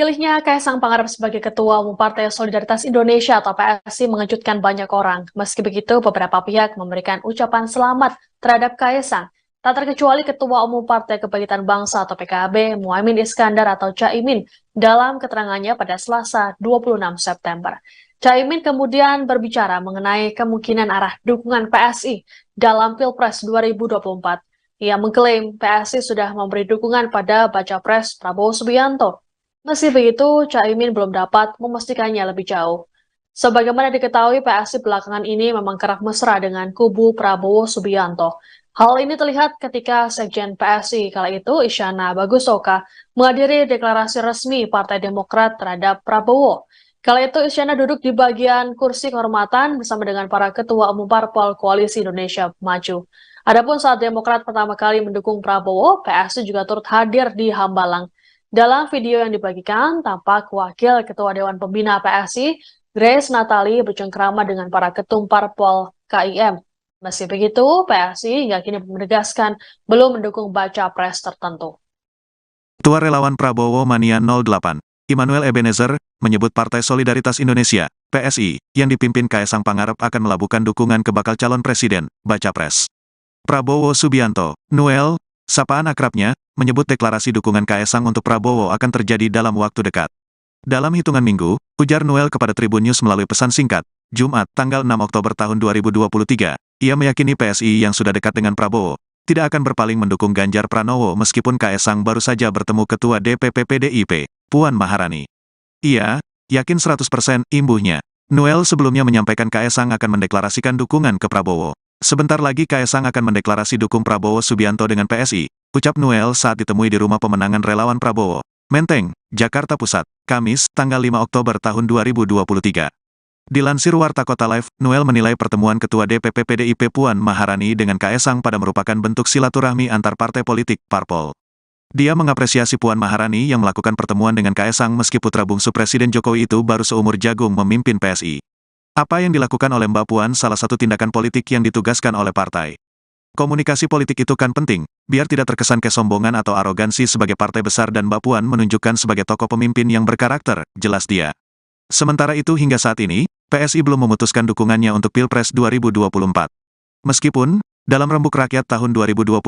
Dipilihnya Kaisang Pangarep sebagai Ketua Umum Partai Solidaritas Indonesia atau PSI mengejutkan banyak orang. Meski begitu, beberapa pihak memberikan ucapan selamat terhadap Kaisang. Tak terkecuali Ketua Umum Partai Kebangkitan Bangsa atau PKB, Muhaimin Iskandar atau Caimin, dalam keterangannya pada Selasa 26 September. Caimin kemudian berbicara mengenai kemungkinan arah dukungan PSI dalam Pilpres 2024. Ia mengklaim PSI sudah memberi dukungan pada Baca Pres Prabowo Subianto. Meski begitu, Caimin belum dapat memastikannya lebih jauh. Sebagaimana diketahui, PSI belakangan ini memang kerap mesra dengan kubu Prabowo Subianto. Hal ini terlihat ketika Sekjen PSI kala itu, Isyana Bagusoka, menghadiri deklarasi resmi Partai Demokrat terhadap Prabowo. Kala itu Isyana duduk di bagian kursi kehormatan bersama dengan para ketua umum parpol Koalisi Indonesia Maju. Adapun saat Demokrat pertama kali mendukung Prabowo, PSI juga turut hadir di Hambalang. Dalam video yang dibagikan, tampak Wakil Ketua Dewan Pembina PSI, Grace Natali, bercengkrama dengan para ketum parpol KIM. Meski begitu, PSI hingga kini menegaskan belum mendukung baca pres tertentu. Ketua Relawan Prabowo Mania 08, Immanuel Ebenezer, menyebut Partai Solidaritas Indonesia, PSI, yang dipimpin Kaisang Pangarep akan melabuhkan dukungan ke bakal calon presiden, baca pres. Prabowo Subianto, Noel, sapaan akrabnya, menyebut deklarasi dukungan Kaisang untuk Prabowo akan terjadi dalam waktu dekat. Dalam hitungan minggu, ujar Noel kepada Tribun News melalui pesan singkat, Jumat, tanggal 6 Oktober tahun 2023, ia meyakini PSI yang sudah dekat dengan Prabowo, tidak akan berpaling mendukung Ganjar Pranowo meskipun Kaisang baru saja bertemu Ketua DPP PDIP, Puan Maharani. Ia yakin 100% imbuhnya. Noel sebelumnya menyampaikan Kaisang akan mendeklarasikan dukungan ke Prabowo. Sebentar lagi Kaisang akan mendeklarasi dukung Prabowo Subianto dengan PSI, ucap Noel saat ditemui di Rumah Pemenangan Relawan Prabowo, Menteng, Jakarta Pusat, Kamis, tanggal 5 Oktober tahun 2023. Dilansir Warta Kota Live, Noel menilai pertemuan Ketua DPP PDIP Puan Maharani dengan Kaisang pada merupakan bentuk silaturahmi antar partai politik, parpol. Dia mengapresiasi Puan Maharani yang melakukan pertemuan dengan Kaisang meski putra bungsu Presiden Jokowi itu baru seumur jagung memimpin PSI. Apa yang dilakukan oleh Mbak Puan salah satu tindakan politik yang ditugaskan oleh partai. Komunikasi politik itu kan penting, biar tidak terkesan kesombongan atau arogansi sebagai partai besar dan Mbak Puan menunjukkan sebagai tokoh pemimpin yang berkarakter, jelas dia. Sementara itu hingga saat ini, PSI belum memutuskan dukungannya untuk Pilpres 2024. Meskipun, dalam Rembuk Rakyat tahun 2022,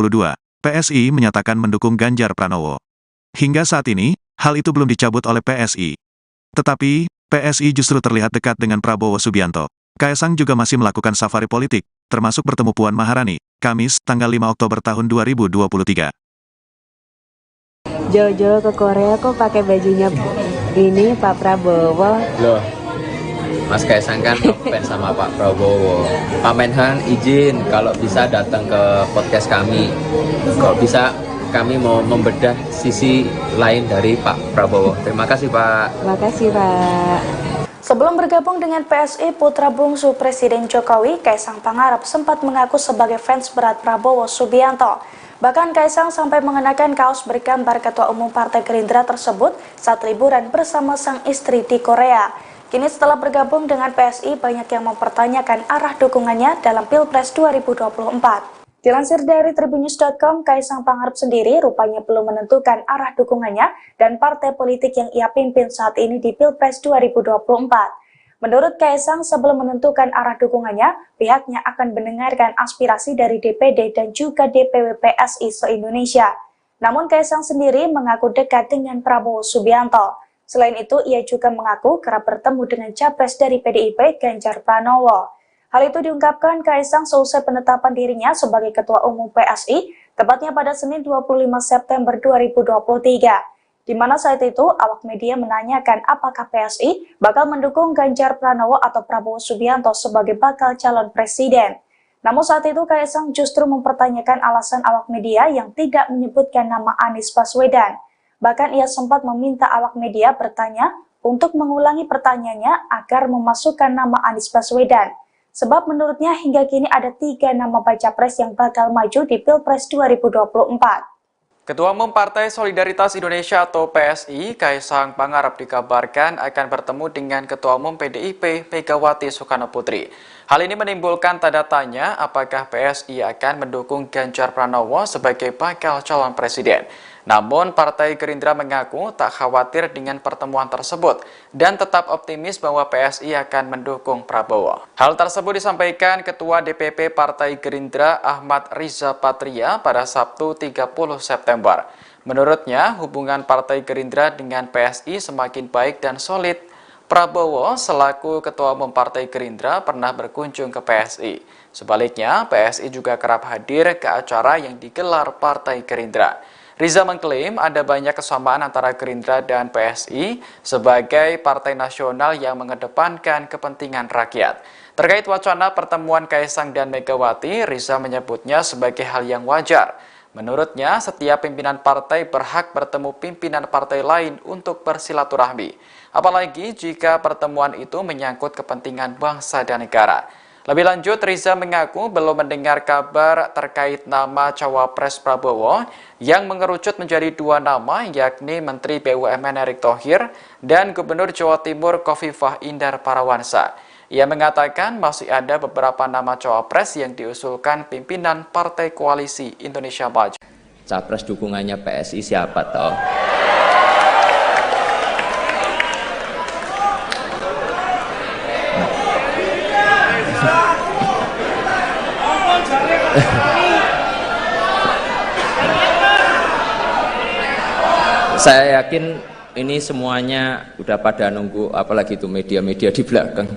PSI menyatakan mendukung Ganjar Pranowo. Hingga saat ini, hal itu belum dicabut oleh PSI. Tetapi, PSI justru terlihat dekat dengan Prabowo Subianto. Kaisang juga masih melakukan safari politik, termasuk bertemu Puan Maharani, Kamis, tanggal 5 Oktober tahun 2023. Jojo ke Korea kok pakai bajunya ini Pak Prabowo. Loh, Mas Kaisang kan fans sama Pak Prabowo. Pak Menhan izin kalau bisa datang ke podcast kami. Kalau bisa kami mau membedah sisi lain dari Pak Prabowo. Terima kasih Pak. Terima kasih Pak. Sebelum bergabung dengan PSI, putra bungsu Presiden Jokowi, Kaisang Pangarep sempat mengaku sebagai fans berat Prabowo Subianto. Bahkan Kaisang sampai mengenakan kaos bergambar Ketua Umum Partai Gerindra tersebut saat liburan bersama sang istri di Korea. Kini setelah bergabung dengan PSI, banyak yang mempertanyakan arah dukungannya dalam Pilpres 2024. Dilansir dari tribunnews.com, Kaisang Pangarep sendiri rupanya belum menentukan arah dukungannya dan partai politik yang ia pimpin saat ini di Pilpres 2024. Menurut Kaisang, sebelum menentukan arah dukungannya, pihaknya akan mendengarkan aspirasi dari DPD dan juga DPW PSI se-Indonesia. Namun Kaisang sendiri mengaku dekat dengan Prabowo Subianto. Selain itu, ia juga mengaku kerap bertemu dengan capres dari PDIP Ganjar Pranowo. Hal itu diungkapkan Kaisang seusai penetapan dirinya sebagai Ketua Umum PSI, tepatnya pada Senin 25 September 2023. Di mana saat itu, awak media menanyakan apakah PSI bakal mendukung Ganjar Pranowo atau Prabowo Subianto sebagai bakal calon presiden. Namun saat itu Kaisang justru mempertanyakan alasan awak media yang tidak menyebutkan nama Anies Baswedan. Bahkan ia sempat meminta awak media bertanya untuk mengulangi pertanyaannya agar memasukkan nama Anies Baswedan. Sebab menurutnya hingga kini ada 3 nama baca pres yang bakal maju di Pilpres 2024. Ketua Umum Partai Solidaritas Indonesia atau PSI, Kaisang Pangarep dikabarkan akan bertemu dengan Ketua Umum PDIP Megawati Soekarnoputri. Hal ini menimbulkan tanda tanya apakah PSI akan mendukung Ganjar Pranowo sebagai bakal calon presiden. Namun, Partai Gerindra mengaku tak khawatir dengan pertemuan tersebut dan tetap optimis bahwa PSI akan mendukung Prabowo. Hal tersebut disampaikan Ketua DPP Partai Gerindra Ahmad Riza Patria pada Sabtu 30 September. Menurutnya, hubungan Partai Gerindra dengan PSI semakin baik dan solid. Prabowo selaku Ketua Umum Partai Gerindra pernah berkunjung ke PSI. Sebaliknya, PSI juga kerap hadir ke acara yang digelar Partai Gerindra. Riza mengklaim ada banyak kesamaan antara Gerindra dan PSI sebagai partai nasional yang mengedepankan kepentingan rakyat. Terkait wacana pertemuan Kaisang dan Megawati, Riza menyebutnya sebagai hal yang wajar. Menurutnya, setiap pimpinan partai berhak bertemu pimpinan partai lain untuk bersilaturahmi. Apalagi jika pertemuan itu menyangkut kepentingan bangsa dan negara. Lebih lanjut, Riza mengaku belum mendengar kabar terkait nama Cawapres Prabowo yang mengerucut menjadi dua nama, yakni Menteri BUMN Erick Thohir dan Gubernur Jawa Timur Khofifah Indar Parawansa. Ia mengatakan masih ada beberapa nama Cawapres yang diusulkan pimpinan Partai Koalisi Indonesia Maju. Capres dukungannya PSI siapa toh? Saya yakin ini semuanya udah pada nunggu, apalagi itu media-media di belakang.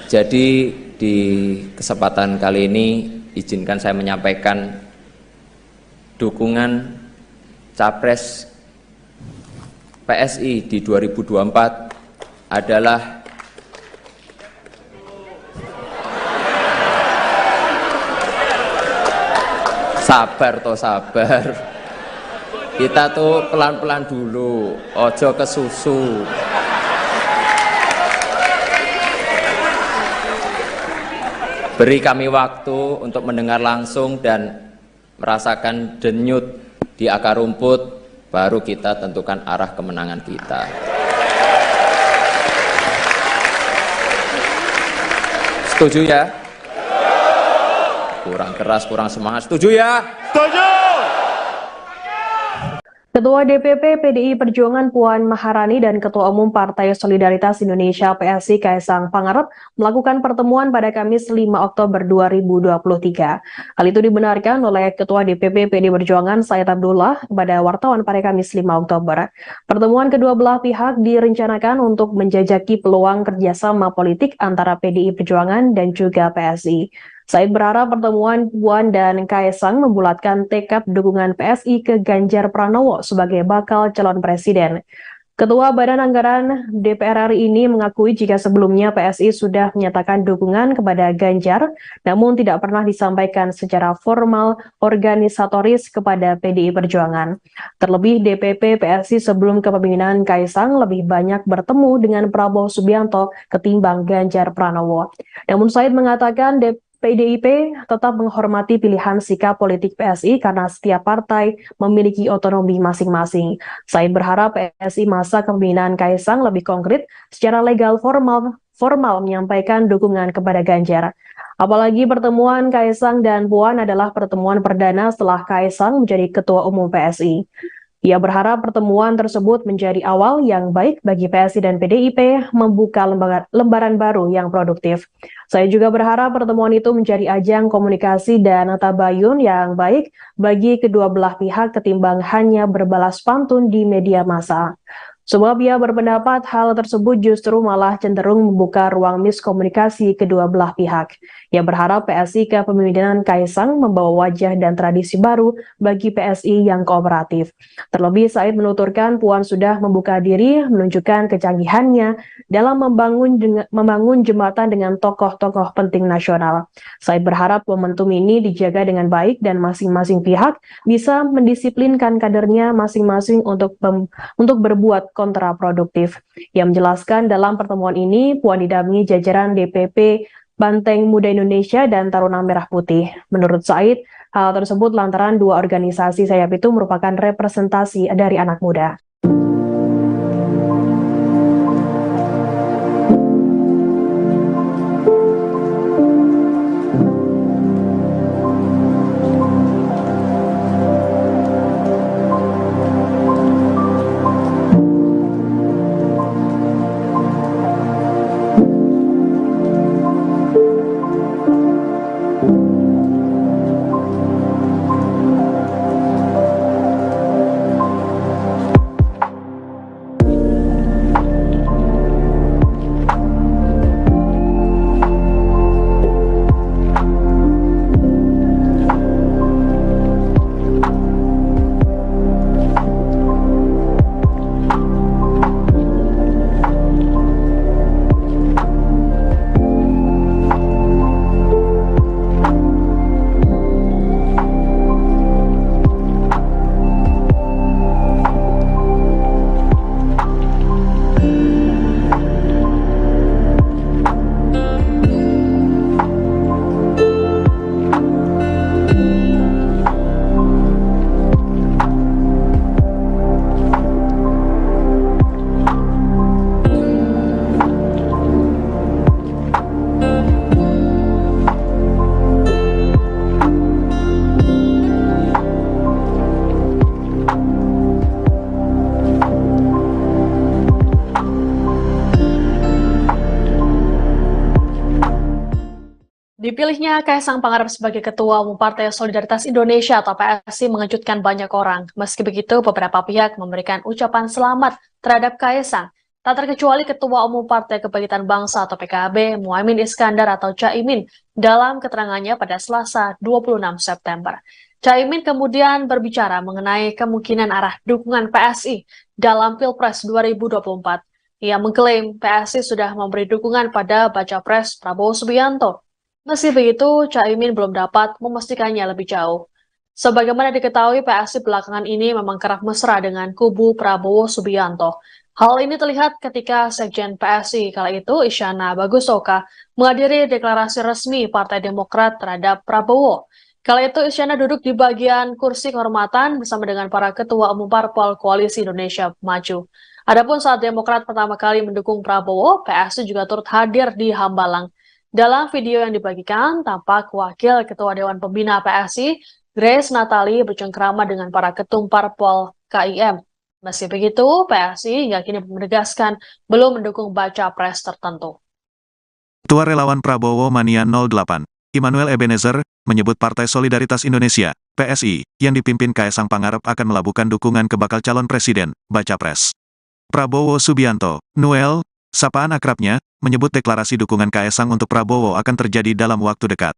Jadi di kesempatan kali ini izinkan saya menyampaikan dukungan Capres PSI di 2024 adalah sabar toh sabar. Kita tuh pelan-pelan dulu, ojo ke susu. Beri kami waktu untuk mendengar langsung dan merasakan denyut di akar rumput, baru kita tentukan arah kemenangan kita. Setuju ya? Kurang keras, kurang semangat. Setuju ya? Setuju! Ketua DPP PDI Perjuangan Puan Maharani dan Ketua Umum Partai Solidaritas Indonesia PSI Kaisang Pangarep melakukan pertemuan pada Kamis 5 Oktober 2023. Hal itu dibenarkan oleh Ketua DPP PDI Perjuangan Said Abdullah kepada wartawan pada Kamis 5 Oktober. Pertemuan kedua belah pihak direncanakan untuk menjajaki peluang kerjasama politik antara PDI Perjuangan dan juga PSI. Said berharap pertemuan Puan dan Kaisang membulatkan tekad dukungan PSI ke Ganjar Pranowo sebagai bakal calon presiden. Ketua Badan Anggaran DPR RI ini mengakui jika sebelumnya PSI sudah menyatakan dukungan kepada Ganjar, namun tidak pernah disampaikan secara formal organisatoris kepada PDI Perjuangan. Terlebih DPP PSI sebelum kepemimpinan Kaisang lebih banyak bertemu dengan Prabowo Subianto ketimbang Ganjar Pranowo. Namun Said mengatakan PDIP tetap menghormati pilihan sikap politik PSI karena setiap partai memiliki otonomi masing-masing. Said berharap PSI masa kepemimpinan Kaisang lebih konkret secara legal formal menyampaikan dukungan kepada Ganjar. Apalagi pertemuan Kaisang dan Puan adalah pertemuan perdana setelah Kaisang menjadi Ketua Umum PSI. Ia berharap pertemuan tersebut menjadi awal yang baik bagi PSI dan PDIP membuka lembaran baru yang produktif. Saya juga berharap pertemuan itu menjadi ajang komunikasi dan tabayun yang baik bagi kedua belah pihak ketimbang hanya berbalas pantun di media massa. Sebab ia berpendapat hal tersebut justru malah cenderung membuka ruang miskomunikasi kedua belah pihak. Ia berharap PSI kepemimpinan Kaisang membawa wajah dan tradisi baru bagi PSI yang kooperatif. Terlebih Said menuturkan Puan sudah membuka diri menunjukkan kecanggihannya dalam membangun jembatan dengan tokoh-tokoh penting nasional. Said berharap momentum ini dijaga dengan baik dan masing-masing pihak bisa mendisiplinkan kadernya masing-masing untuk berbuat kontraproduktif. Ia menjelaskan dalam pertemuan ini Puan didampingi jajaran DPP Banteng Muda Indonesia dan Taruna Merah Putih. Menurut Said, hal tersebut lantaran dua organisasi sayap itu merupakan representasi dari anak muda. Dipilihnya Kaisang Pangarep sebagai Ketua Umum Partai Solidaritas Indonesia atau PSI mengejutkan banyak orang. Meski begitu, beberapa pihak memberikan ucapan selamat terhadap Kaisang. Tak terkecuali Ketua Umum Partai Kebangkitan Bangsa atau PKB, Muhaimin Iskandar atau Caimin, dalam keterangannya pada Selasa 26 September. Caimin kemudian berbicara mengenai kemungkinan arah dukungan PSI dalam Pilpres 2024. Ia mengklaim PSI sudah memberi dukungan pada Baca Pres Prabowo Subianto. Meski begitu, Caimin belum dapat memastikannya lebih jauh. Sebagaimana diketahui, PSI belakangan ini memang kerap mesra dengan kubu Prabowo Subianto. Hal ini terlihat ketika Sekjen PSI kala itu, Isyana Bagusoka, menghadiri deklarasi resmi Partai Demokrat terhadap Prabowo. Kala itu, Isyana duduk di bagian kursi kehormatan bersama dengan para ketua umum parpol Koalisi Indonesia Maju. Adapun saat Demokrat pertama kali mendukung Prabowo, PSI juga turut hadir di Hambalang. Dalam video yang dibagikan, tampak Wakil Ketua Dewan Pembina PSI, Grace Natali, bercengkrama dengan para ketum parpol KIM. Meski begitu, PSI hingga kini menegaskan belum mendukung baca pres tertentu. Ketua Relawan Prabowo Mania 08, Immanuel Ebenezer, menyebut Partai Solidaritas Indonesia, PSI, yang dipimpin Kaisang Pangarep akan melabuhkan dukungan ke bakal calon presiden, baca pres. Prabowo Subianto, Noel, sapaan akrabnya, menyebut deklarasi dukungan Kaisang untuk Prabowo akan terjadi dalam waktu dekat.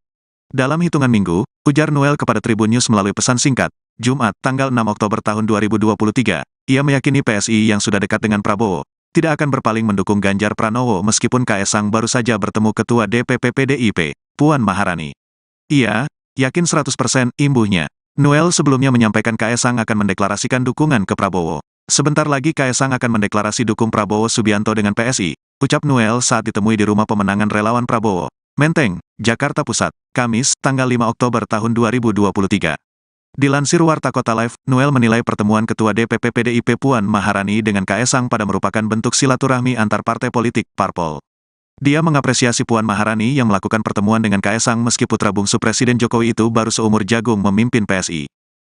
Dalam hitungan minggu, ujar Noel kepada Tribun News melalui pesan singkat, Jumat, tanggal 6 Oktober tahun 2023, ia meyakini PSI yang sudah dekat dengan Prabowo, tidak akan berpaling mendukung Ganjar Pranowo meskipun Kaisang baru saja bertemu Ketua DPP PDIP, Puan Maharani. Ia yakin 100% imbuhnya. Noel sebelumnya menyampaikan Kaisang akan mendeklarasikan dukungan ke Prabowo. Sebentar lagi Kaisang akan mendeklarasi dukung Prabowo Subianto dengan PSI, ucap Noel saat ditemui di Rumah Pemenangan Relawan Prabowo, Menteng, Jakarta Pusat, Kamis, tanggal 5 Oktober tahun 2023. Dilansir Warta Kota Live, Noel menilai pertemuan Ketua DPP PDIP Puan Maharani dengan Kaisang pada merupakan bentuk silaturahmi antar partai politik, parpol. Dia mengapresiasi Puan Maharani yang melakukan pertemuan dengan Kaisang meski putra bungsu Presiden Jokowi itu baru seumur jagung memimpin PSI.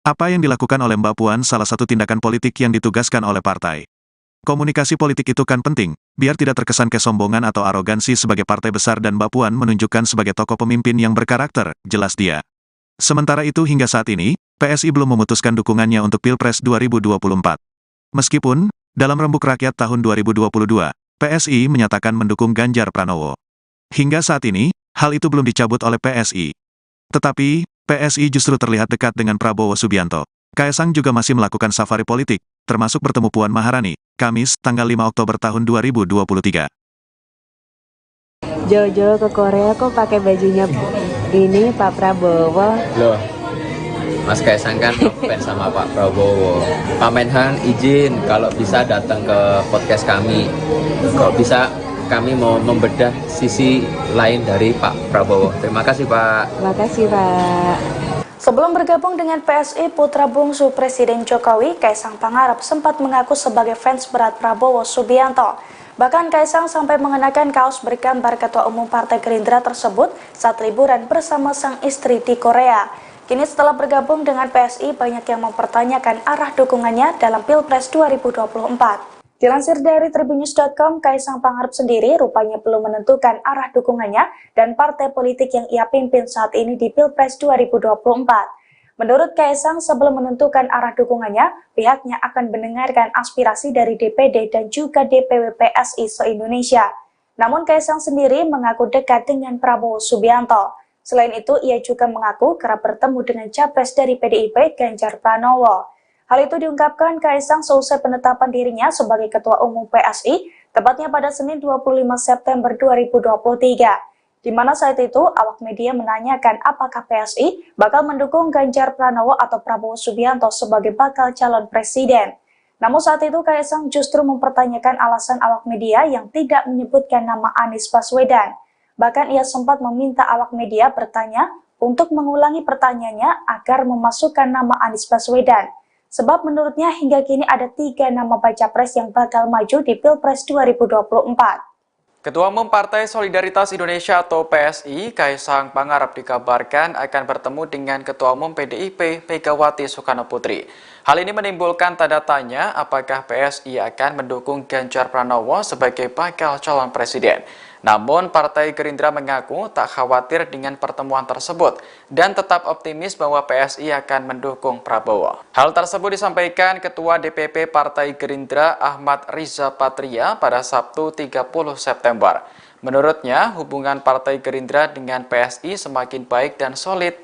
Apa yang dilakukan oleh Mbak Puan salah satu tindakan politik yang ditugaskan oleh partai. Komunikasi politik itu kan penting, biar tidak terkesan kesombongan atau arogansi sebagai partai besar dan Mbak Puan menunjukkan sebagai tokoh pemimpin yang berkarakter, jelas dia. Sementara itu hingga saat ini, PSI belum memutuskan dukungannya untuk Pilpres 2024. Meskipun, dalam Rembuk Rakyat tahun 2022, PSI menyatakan mendukung Ganjar Pranowo. Hingga saat ini, hal itu belum dicabut oleh PSI. Tetapi, PSI justru terlihat dekat dengan Prabowo Subianto. Kaisang juga masih melakukan safari politik, termasuk bertemu Puan Maharani, Kamis, tanggal 5 Oktober tahun 2023. Jojo ke Korea kok pakai bajunya ini Pak Prabowo. Loh, Mas Kaisang kan fans sama Pak Prabowo. Pak Menhan izin kalau bisa datang ke podcast kami. Kalau bisa kami mau membedah sisi lain dari Pak Prabowo. Terima kasih Pak. Terima kasih Pak. Sebelum bergabung dengan PSI, putra bungsu Presiden Jokowi, Kaisang Pangarep sempat mengaku sebagai fans berat Prabowo Subianto. Bahkan Kaisang sampai mengenakan kaos bergambar Ketua Umum Partai Gerindra tersebut saat liburan bersama sang istri di Korea. Kini setelah bergabung dengan PSI, banyak yang mempertanyakan arah dukungannya dalam Pilpres 2024. Dilansir dari tribunnews.com, Kaisang Pangarep sendiri rupanya belum menentukan arah dukungannya dan partai politik yang ia pimpin saat ini di Pilpres 2024. Menurut Kaisang, sebelum menentukan arah dukungannya, pihaknya akan mendengarkan aspirasi dari DPD dan juga DPW PSI se-Indonesia. Namun Kaisang sendiri mengaku dekat dengan Prabowo Subianto. Selain itu, ia juga mengaku kerap bertemu dengan capres dari PDIP Ganjar Pranowo. Hal itu diungkapkan Kaisang seusai penetapan dirinya sebagai Ketua Umum PSI, tepatnya pada Senin 25 September 2023. Di mana saat itu awak media menanyakan apakah PSI bakal mendukung Ganjar Pranowo atau Prabowo Subianto sebagai bakal calon presiden. Namun saat itu Kaisang justru mempertanyakan alasan awak media yang tidak menyebutkan nama Anies Baswedan. Bahkan ia sempat meminta awak media bertanya untuk mengulangi pertanyaannya agar memasukkan nama Anies Baswedan. Sebab menurutnya hingga kini ada 3 nama baca pres yang bakal maju di Pilpres 2024. Ketua Umum Partai Solidaritas Indonesia atau PSI, Kaisang Pangarep dikabarkan akan bertemu dengan Ketua Umum PDIP Megawati Soekarno Putri. Hal ini menimbulkan tanda tanya apakah PSI akan mendukung Ganjar Pranowo sebagai bakal calon presiden. Namun, Partai Gerindra mengaku tak khawatir dengan pertemuan tersebut dan tetap optimis bahwa PSI akan mendukung Prabowo. Hal tersebut disampaikan Ketua DPP Partai Gerindra Ahmad Riza Patria pada Sabtu 30 September. Menurutnya, hubungan Partai Gerindra dengan PSI semakin baik dan solid.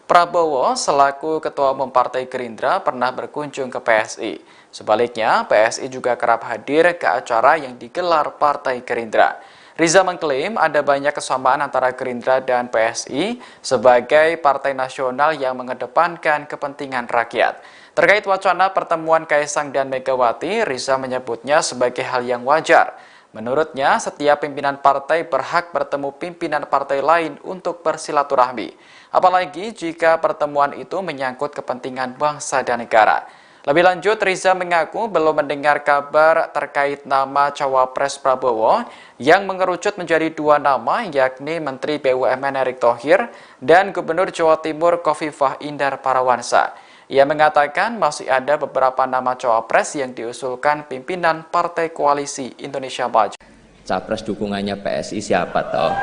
Prabowo selaku Ketua Umum Partai Gerindra pernah berkunjung ke PSI. Sebaliknya, PSI juga kerap hadir ke acara yang digelar Partai Gerindra. Riza mengklaim ada banyak kesamaan antara Gerindra dan PSI sebagai partai nasional yang mengedepankan kepentingan rakyat. Terkait wacana pertemuan Kaisang dan Megawati, Riza menyebutnya sebagai hal yang wajar. Menurutnya, setiap pimpinan partai berhak bertemu pimpinan partai lain untuk bersilaturahmi. Apalagi jika pertemuan itu menyangkut kepentingan bangsa dan negara. Lebih lanjut, Riza mengaku belum mendengar kabar terkait nama Cawapres Prabowo yang mengerucut menjadi dua nama, yakni Menteri BUMN Erick Thohir dan Gubernur Jawa Timur Khofifah Indar Parawansa. Ia mengatakan masih ada beberapa nama cawapres yang diusulkan pimpinan Partai Koalisi Indonesia Maju. Capres dukungannya PSI siapa toh?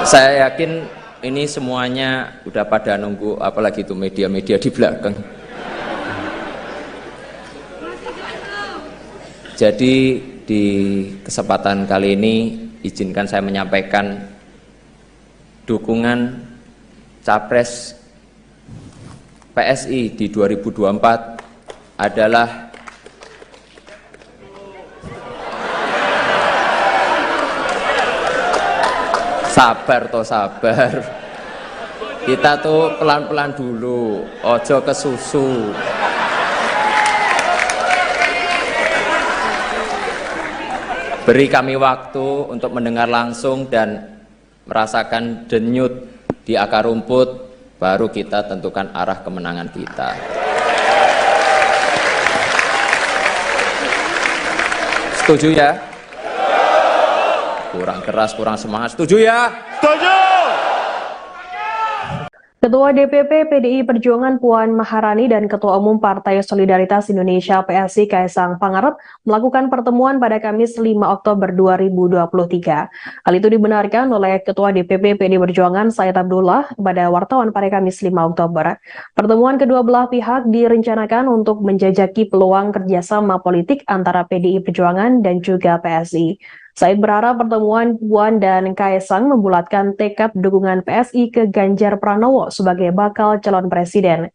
Saya yakin ini semuanya udah pada nunggu, apalagi itu media-media di belakang. Jadi di kesempatan kali ini izinkan saya menyampaikan dukungan Capres PSI di 2024 adalah sabar. Kita tuh pelan-pelan dulu, ojo ke susu. Beri kami waktu untuk mendengar langsung dan merasakan denyut di akar rumput, baru kita tentukan arah kemenangan kita. Setuju ya? Kurang keras, kurang semangat. Setuju ya? Setuju! Ketua DPP PDI Perjuangan Puan Maharani dan Ketua Umum Partai Solidaritas Indonesia PSI Kaisang Pangarep melakukan pertemuan pada Kamis 5 Oktober 2023. Hal itu dibenarkan oleh Ketua DPP PDI Perjuangan Said Abdullah kepada wartawan pada Kamis 5 Oktober. Pertemuan kedua belah pihak direncanakan untuk menjajaki peluang kerjasama politik antara PDI Perjuangan dan juga PSI. Said berharap pertemuan Puan dan Kaisang membulatkan tekad dukungan PSI ke Ganjar Pranowo sebagai bakal calon presiden.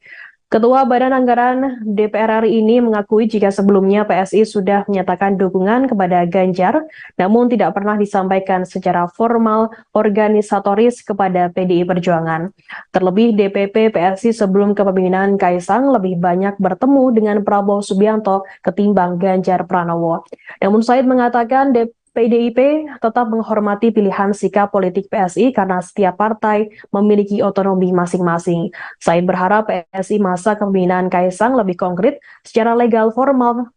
Ketua Badan Anggaran DPR RI ini mengakui jika sebelumnya PSI sudah menyatakan dukungan kepada Ganjar, namun tidak pernah disampaikan secara formal organisatoris kepada PDI Perjuangan. Terlebih DPP PSI sebelum kepemimpinan Kaisang lebih banyak bertemu dengan Prabowo Subianto ketimbang Ganjar Pranowo. Namun Said mengatakan PDIP tetap menghormati pilihan sikap politik PSI karena setiap partai memiliki otonomi masing-masing. Said berharap PSI masa kepemimpinan Kaisang lebih konkret secara legal formal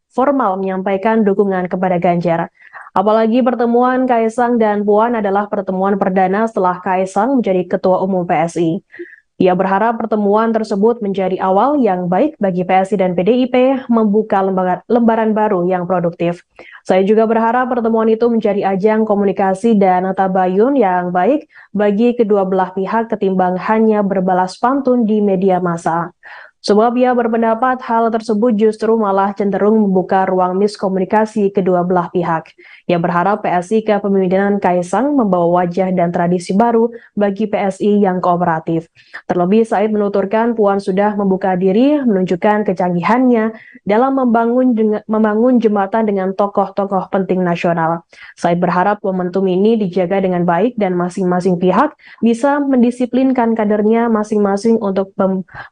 menyampaikan dukungan kepada Ganjar. Apalagi pertemuan Kaisang dan Puan adalah pertemuan perdana setelah Kaisang menjadi Ketua Umum PSI. Ia berharap pertemuan tersebut menjadi awal yang baik bagi PSI dan PDIP membuka lembaran baru yang produktif. Saya juga berharap pertemuan itu menjadi ajang komunikasi dan tabayun yang baik bagi kedua belah pihak ketimbang hanya berbalas pantun di media massa. Sebab ia berpendapat hal tersebut justru malah cenderung membuka ruang miskomunikasi kedua belah pihak. Ia berharap PSI kepemimpinan Kaisang membawa wajah dan tradisi baru bagi PSI yang kooperatif. Terlebih Said menuturkan Puan sudah membuka diri menunjukkan kecanggihannya dalam membangun jembatan dengan tokoh-tokoh penting nasional. Said berharap momentum ini dijaga dengan baik dan masing-masing pihak bisa mendisiplinkan kadernya masing-masing untuk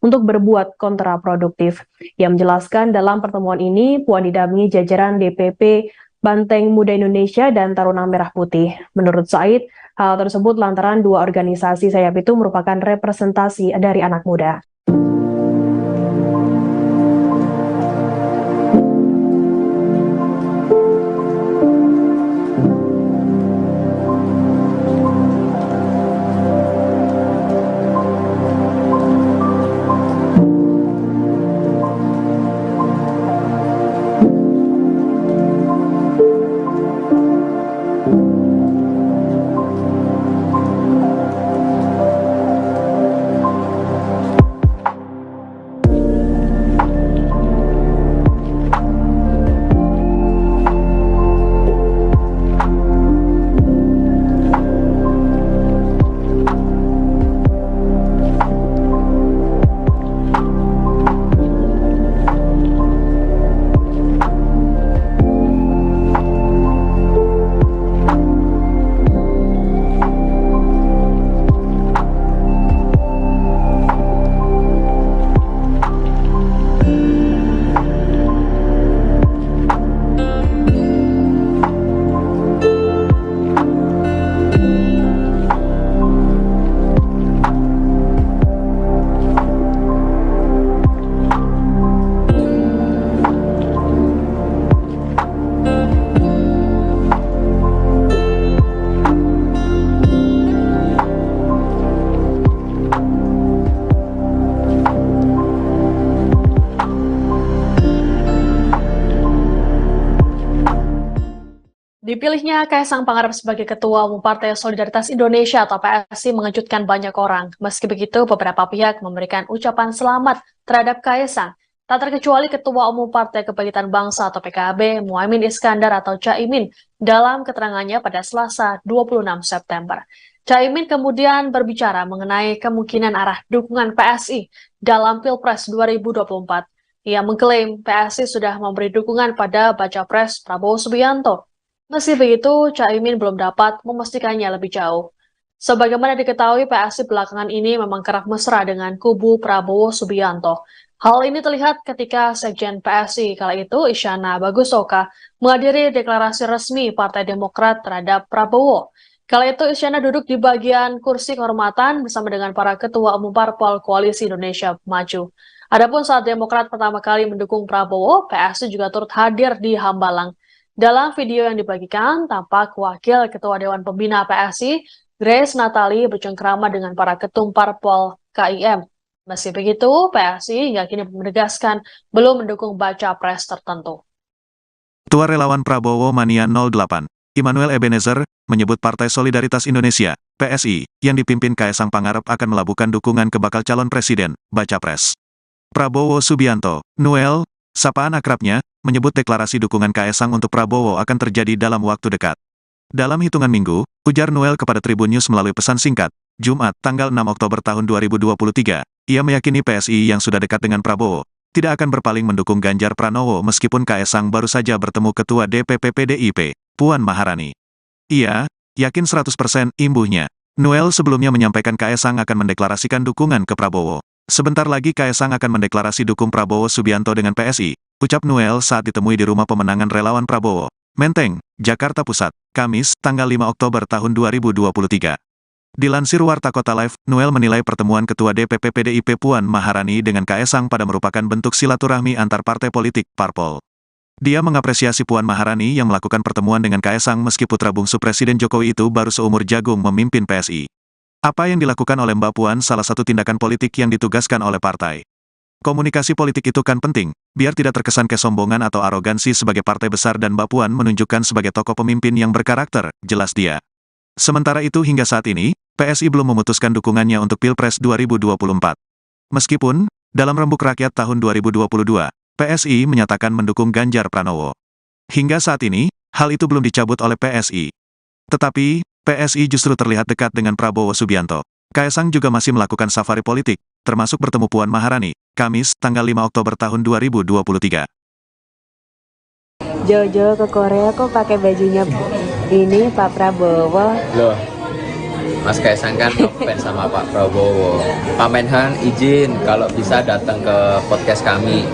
berbuat kontraproduktif. Ia menjelaskan dalam pertemuan ini Puan didampingi jajaran DPP Banteng Muda Indonesia dan Taruna Merah Putih. Menurut Said, hal tersebut lantaran dua organisasi sayap itu merupakan representasi dari anak muda. Dipilihnya Kaisang Pangarep sebagai Ketua Umum Partai Solidaritas Indonesia atau PSI mengejutkan banyak orang. Meski begitu, beberapa pihak memberikan ucapan selamat terhadap Kaisang. Tak terkecuali Ketua Umum Partai Kebangkitan Bangsa atau PKB, Muhaimin Iskandar atau Caimin, dalam keterangannya pada Selasa 26 September. Caimin kemudian berbicara mengenai kemungkinan arah dukungan PSI dalam Pilpres 2024. Ia mengklaim PSI sudah memberi dukungan pada Baca Pres Prabowo Subianto. Meski begitu, Caimin belum dapat memastikannya lebih jauh. Sebagaimana diketahui, PSI belakangan ini memang kerap mesra dengan kubu Prabowo Subianto. Hal ini terlihat ketika Sekjen PSI kala itu, Isyana Bagusoka, menghadiri deklarasi resmi Partai Demokrat terhadap Prabowo. Kala itu, Isyana duduk di bagian kursi kehormatan bersama dengan para ketua umum parpol Koalisi Indonesia Maju. Adapun saat Demokrat pertama kali mendukung Prabowo, PSI juga turut hadir di Hambalang. Dalam video yang dibagikan, tampak Wakil Ketua Dewan Pembina PSI, Grace Natali, bercengkrama dengan para ketum parpol KIM. Meski begitu, PSI hingga kini menegaskan belum mendukung baca pres tertentu. Ketua Relawan Prabowo Mania 08, Immanuel Ebenezer, menyebut Partai Solidaritas Indonesia, PSI, yang dipimpin Kaisang Pangarep akan melabuhkan dukungan ke bakal calon presiden, baca pres. Prabowo Subianto, Noel, sapaan akrabnya, menyebut deklarasi dukungan Kaisang untuk Prabowo akan terjadi dalam waktu dekat. Dalam hitungan minggu, ujar Noel kepada Tribun News melalui pesan singkat, Jumat, tanggal 6 Oktober tahun 2023, ia meyakini PSI yang sudah dekat dengan Prabowo, tidak akan berpaling mendukung Ganjar Pranowo meskipun Kaisang baru saja bertemu Ketua DPP PDIP, Puan Maharani. Ia yakin 100% imbuhnya. Noel sebelumnya menyampaikan Kaisang akan mendeklarasikan dukungan ke Prabowo. Sebentar lagi Kaisang akan mendeklarasi dukung Prabowo Subianto dengan PSI, ucap Noel saat ditemui di Rumah Pemenangan Relawan Prabowo, Menteng, Jakarta Pusat, Kamis, tanggal 5 Oktober tahun 2023. Dilansir Warta Kota Live, Noel menilai pertemuan Ketua DPP PDIP Puan Maharani dengan Kaisang pada merupakan bentuk silaturahmi antar partai politik, parpol. Dia mengapresiasi Puan Maharani yang melakukan pertemuan dengan Kaisang meski putra bungsu Presiden Jokowi itu baru seumur jagung memimpin PSI. Apa yang dilakukan oleh Mbak Puan salah satu tindakan politik yang ditugaskan oleh partai. Komunikasi politik itu kan penting, biar tidak terkesan kesombongan atau arogansi sebagai partai besar dan Mbak Puan menunjukkan sebagai tokoh pemimpin yang berkarakter, jelas dia. Sementara itu hingga saat ini, PSI belum memutuskan dukungannya untuk Pilpres 2024. Meskipun, dalam Rembuk Rakyat tahun 2022, PSI menyatakan mendukung Ganjar Pranowo. Hingga saat ini, hal itu belum dicabut oleh PSI. Tetapi, PSI justru terlihat dekat dengan Prabowo Subianto. Kaisang juga masih melakukan safari politik, termasuk bertemu Puan Maharani, Kamis, tanggal 5 Oktober tahun 2023. Jojo ke Korea kok pakai bajunya ini Pak Prabowo. Loh, Mas Kaisang kan ngefans sama Pak Prabowo. Pak Menhan izin kalau bisa datang ke podcast kami.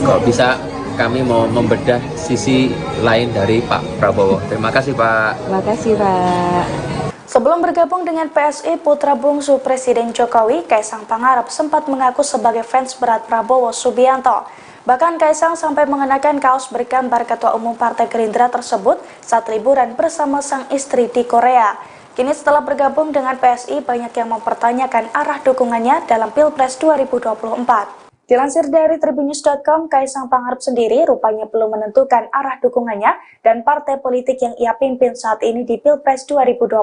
Kalau bisa kami mau membedah sisi lain dari Pak Prabowo. Terima kasih Pak. Terima kasih Pak. Sebelum bergabung dengan PSI, putra bungsu Presiden Jokowi, Kaisang Pangarep sempat mengaku sebagai fans berat Prabowo Subianto. Bahkan Kaisang sampai mengenakan kaos bergambar Ketua Umum Partai Gerindra tersebut saat liburan bersama sang istri di Korea. Kini setelah bergabung dengan PSI, banyak yang mempertanyakan arah dukungannya dalam Pilpres 2024. Dilansir dari tribunnews.com, Kaisang Pangarep sendiri rupanya belum menentukan arah dukungannya dan partai politik yang ia pimpin saat ini di Pilpres 2024.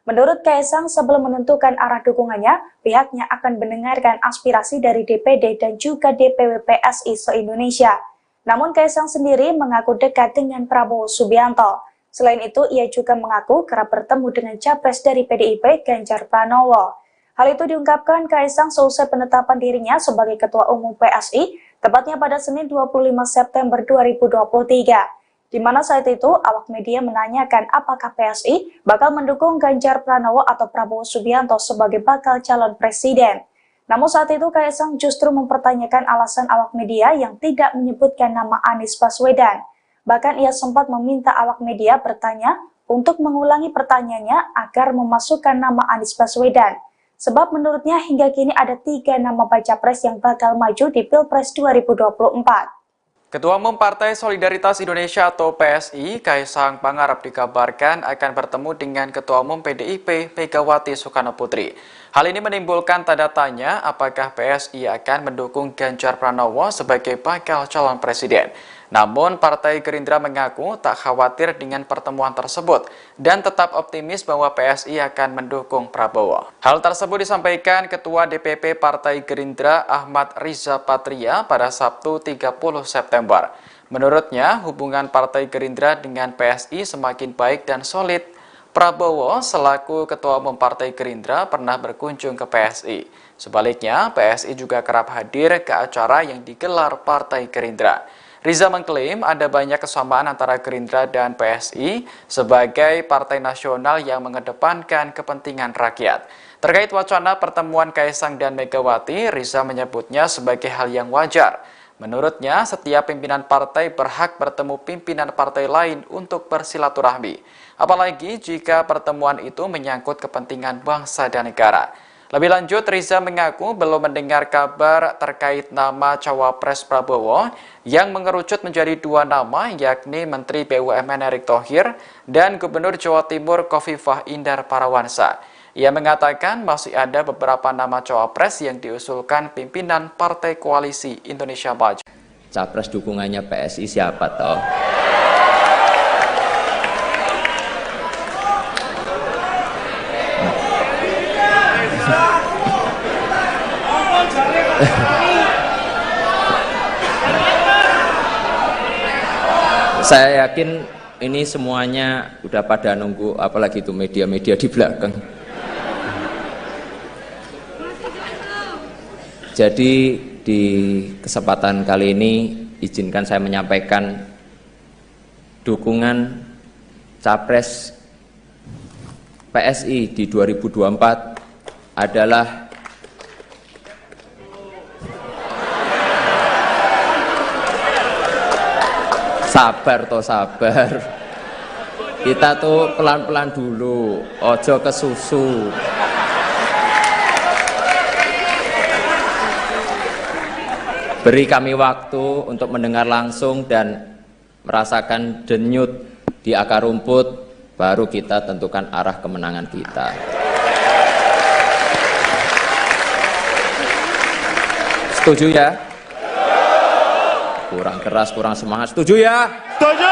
Menurut Kaisang, sebelum menentukan arah dukungannya, pihaknya akan mendengarkan aspirasi dari DPD dan juga DPW PSI se-Indonesia. Namun Kaisang sendiri mengaku dekat dengan Prabowo Subianto. Selain itu, ia juga mengaku kerap bertemu dengan capres dari PDIP, Ganjar Pranowo. Hal itu diungkapkan Kaisang seusai penetapan dirinya sebagai Ketua Umum PSI, tepatnya pada Senin 25 September 2023. Di mana saat itu, awak media menanyakan apakah PSI bakal mendukung Ganjar Pranowo atau Prabowo Subianto sebagai bakal calon presiden. Namun saat itu Kaisang justru mempertanyakan alasan awak media yang tidak menyebutkan nama Anies Baswedan. Bahkan ia sempat meminta awak media bertanya untuk mengulangi pertanyaannya agar memasukkan nama Anies Baswedan. Sebab menurutnya hingga kini ada 3 nama baca pres yang bakal maju di Pilpres 2024. Ketua Umum Partai Solidaritas Indonesia atau PSI, Kaisang Pangarep dikabarkan akan bertemu dengan Ketua Umum PDIP, Megawati Soekarnoputri. Hal ini menimbulkan tanda tanya apakah PSI akan mendukung Ganjar Pranowo sebagai bakal calon presiden. Namun, Partai Gerindra mengaku tak khawatir dengan pertemuan tersebut dan tetap optimis bahwa PSI akan mendukung Prabowo. Hal tersebut disampaikan Ketua DPP Partai Gerindra Ahmad Riza Patria pada Sabtu 30 September. Menurutnya, hubungan Partai Gerindra dengan PSI semakin baik dan solid. Prabowo selaku Ketua Umum Partai Gerindra pernah berkunjung ke PSI. Sebaliknya, PSI juga kerap hadir ke acara yang digelar Partai Gerindra. Riza mengklaim ada banyak kesamaan antara Gerindra dan PSI sebagai partai nasional yang mengedepankan kepentingan rakyat. Terkait wacana pertemuan Kaisang dan Megawati, Riza menyebutnya sebagai hal yang wajar. Menurutnya, setiap pimpinan partai berhak bertemu pimpinan partai lain untuk bersilaturahmi. Apalagi jika pertemuan itu menyangkut kepentingan bangsa dan negara. Lebih lanjut, Riza mengaku belum mendengar kabar terkait nama Cawapres Prabowo yang mengerucut menjadi dua nama, yakni Menteri BUMN Erick Thohir dan Gubernur Jawa Timur Khofifah Indar Parawansa. Ia mengatakan masih ada beberapa nama Cawapres yang diusulkan pimpinan Partai Koalisi Indonesia Maju. Capres dukungannya PSI siapa toh? Saya yakin ini semuanya udah pada nunggu, apalagi itu media-media di belakang. Jadi di kesempatan kali ini izinkan saya menyampaikan dukungan Capres PSI di 2024 adalah sabar. Kita tuh pelan-pelan dulu, ojo kesusu. Beri kami waktu untuk mendengar langsung dan merasakan denyut di akar rumput, baru kita tentukan arah kemenangan kita. Setuju ya? Kurang keras, kurang semangat. Setuju ya? Setuju!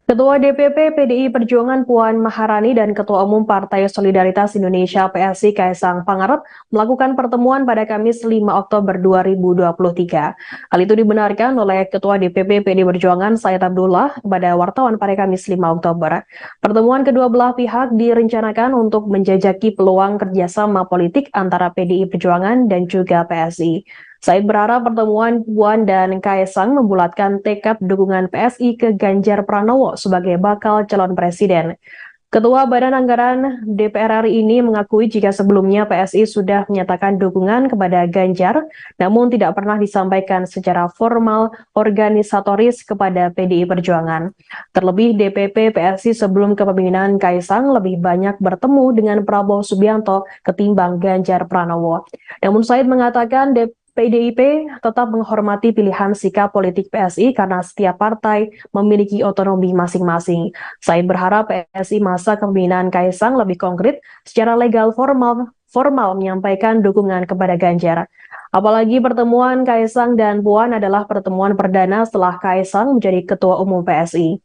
Ketua DPP PDI Perjuangan Puan Maharani dan Ketua Umum Partai Solidaritas Indonesia PSI Kaisang Pangarep melakukan pertemuan pada Kamis 5 Oktober 2023. Hal itu dibenarkan oleh Ketua DPP PDI Perjuangan Said Abdullah kepada wartawan pada Kamis 5 Oktober. Pertemuan kedua belah pihak direncanakan untuk menjajaki peluang kerjasama politik antara PDI Perjuangan dan juga PSI. Said berharap pertemuan Puan dan Kaisang membulatkan tekad dukungan PSI ke Ganjar Pranowo sebagai bakal calon presiden. Ketua Badan Anggaran DPR RI ini mengakui jika sebelumnya PSI sudah menyatakan dukungan kepada Ganjar, namun tidak pernah disampaikan secara formal organisatoris kepada PDI Perjuangan. Terlebih DPP PSI sebelum kepemimpinan Kaisang lebih banyak bertemu dengan Prabowo Subianto ketimbang Ganjar Pranowo. Namun Said mengatakan PDIP tetap menghormati pilihan sikap politik PSI karena setiap partai memiliki otonomi masing-masing. Said berharap PSI masa kepemimpinan Kaisang lebih konkret secara legal formal menyampaikan dukungan kepada Ganjar. Apalagi pertemuan Kaisang dan Puan adalah pertemuan perdana setelah Kaisang menjadi Ketua Umum PSI.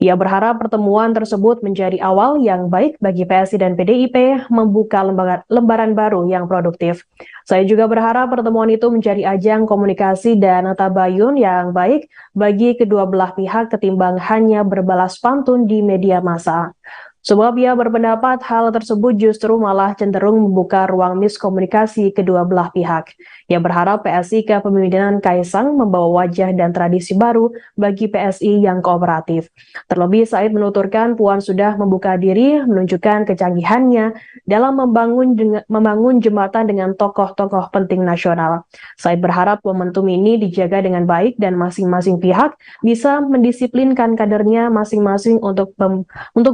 Ia berharap pertemuan tersebut menjadi awal yang baik bagi PSI dan PDIP membuka lembaran baru yang produktif. Saya juga berharap pertemuan itu menjadi ajang komunikasi dan tabayun yang baik bagi kedua belah pihak ketimbang hanya berbalas pantun di media massa. Sebab ia berpendapat hal tersebut justru malah cenderung membuka ruang miskomunikasi kedua belah pihak. Ia berharap PSI kepemimpinan Kaisang membawa wajah dan tradisi baru bagi PSI yang kooperatif. Terlebih Said menuturkan Puan sudah membuka diri menunjukkan kecanggihannya dalam membangun jembatan dengan tokoh-tokoh penting nasional. Said berharap momentum ini dijaga dengan baik dan masing-masing pihak bisa mendisiplinkan kadernya masing-masing untuk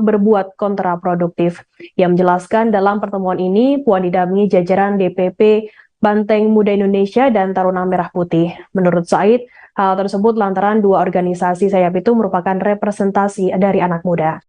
berbuat kontraproduktif. Ia menjelaskan dalam pertemuan ini Puan didampingi jajaran DPP Banteng Muda Indonesia dan Taruna Merah Putih. Menurut Said, hal tersebut lantaran dua organisasi sayap itu merupakan representasi dari anak muda.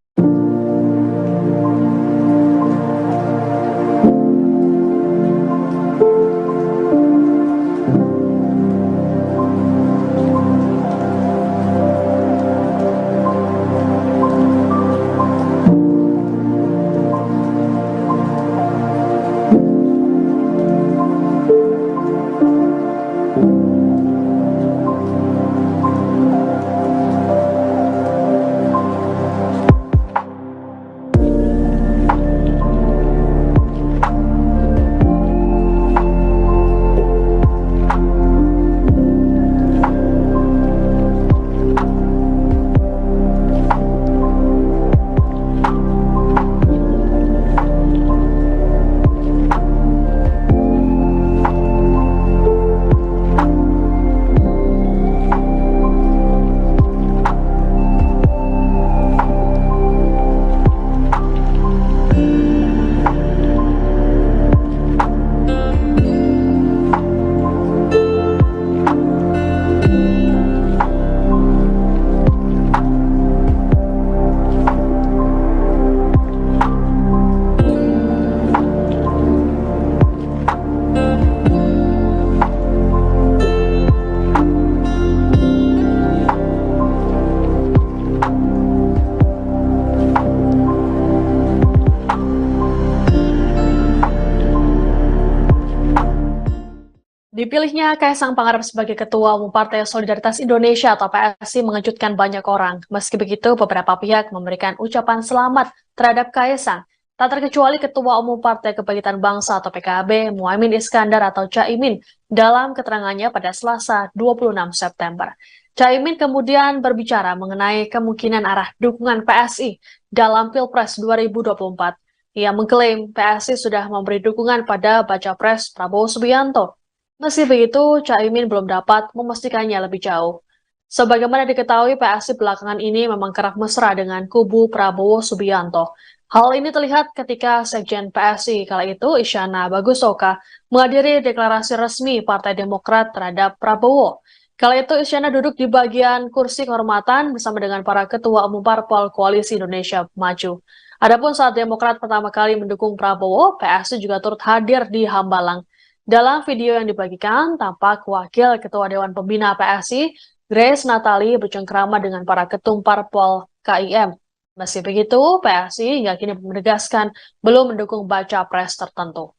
Dipilihnya Kaisang Pangarep sebagai Ketua Umum Partai Solidaritas Indonesia atau PSI mengejutkan banyak orang. Meski begitu, beberapa pihak memberikan ucapan selamat terhadap Kaisang. Tak terkecuali Ketua Umum Partai Kebangkitan Bangsa atau PKB, Muhaimin Iskandar atau Caimin, dalam keterangannya pada Selasa 26 September. Caimin kemudian berbicara mengenai kemungkinan arah dukungan PSI dalam Pilpres 2024. Ia mengklaim PSI sudah memberi dukungan pada Baca Pres Prabowo Subianto. Meski begitu, Caimin belum dapat memastikannya lebih jauh. Sebagaimana diketahui, PSI belakangan ini memang kerap mesra dengan kubu Prabowo Subianto. Hal ini terlihat ketika Sekjen PSI kala itu, Isyana Bagusoka, menghadiri deklarasi resmi Partai Demokrat terhadap Prabowo. Kala itu, Isyana duduk di bagian kursi kehormatan bersama dengan para ketua umum parpol Koalisi Indonesia Maju. Adapun saat Demokrat pertama kali mendukung Prabowo, PSI juga turut hadir di Hambalang. Dalam video yang dibagikan, tampak Wakil Ketua Dewan Pembina PSI, Grace Natali, bercengkrama dengan para ketum parpol KIM. Meski begitu, PSI hingga kini menegaskan belum mendukung baca pres tertentu.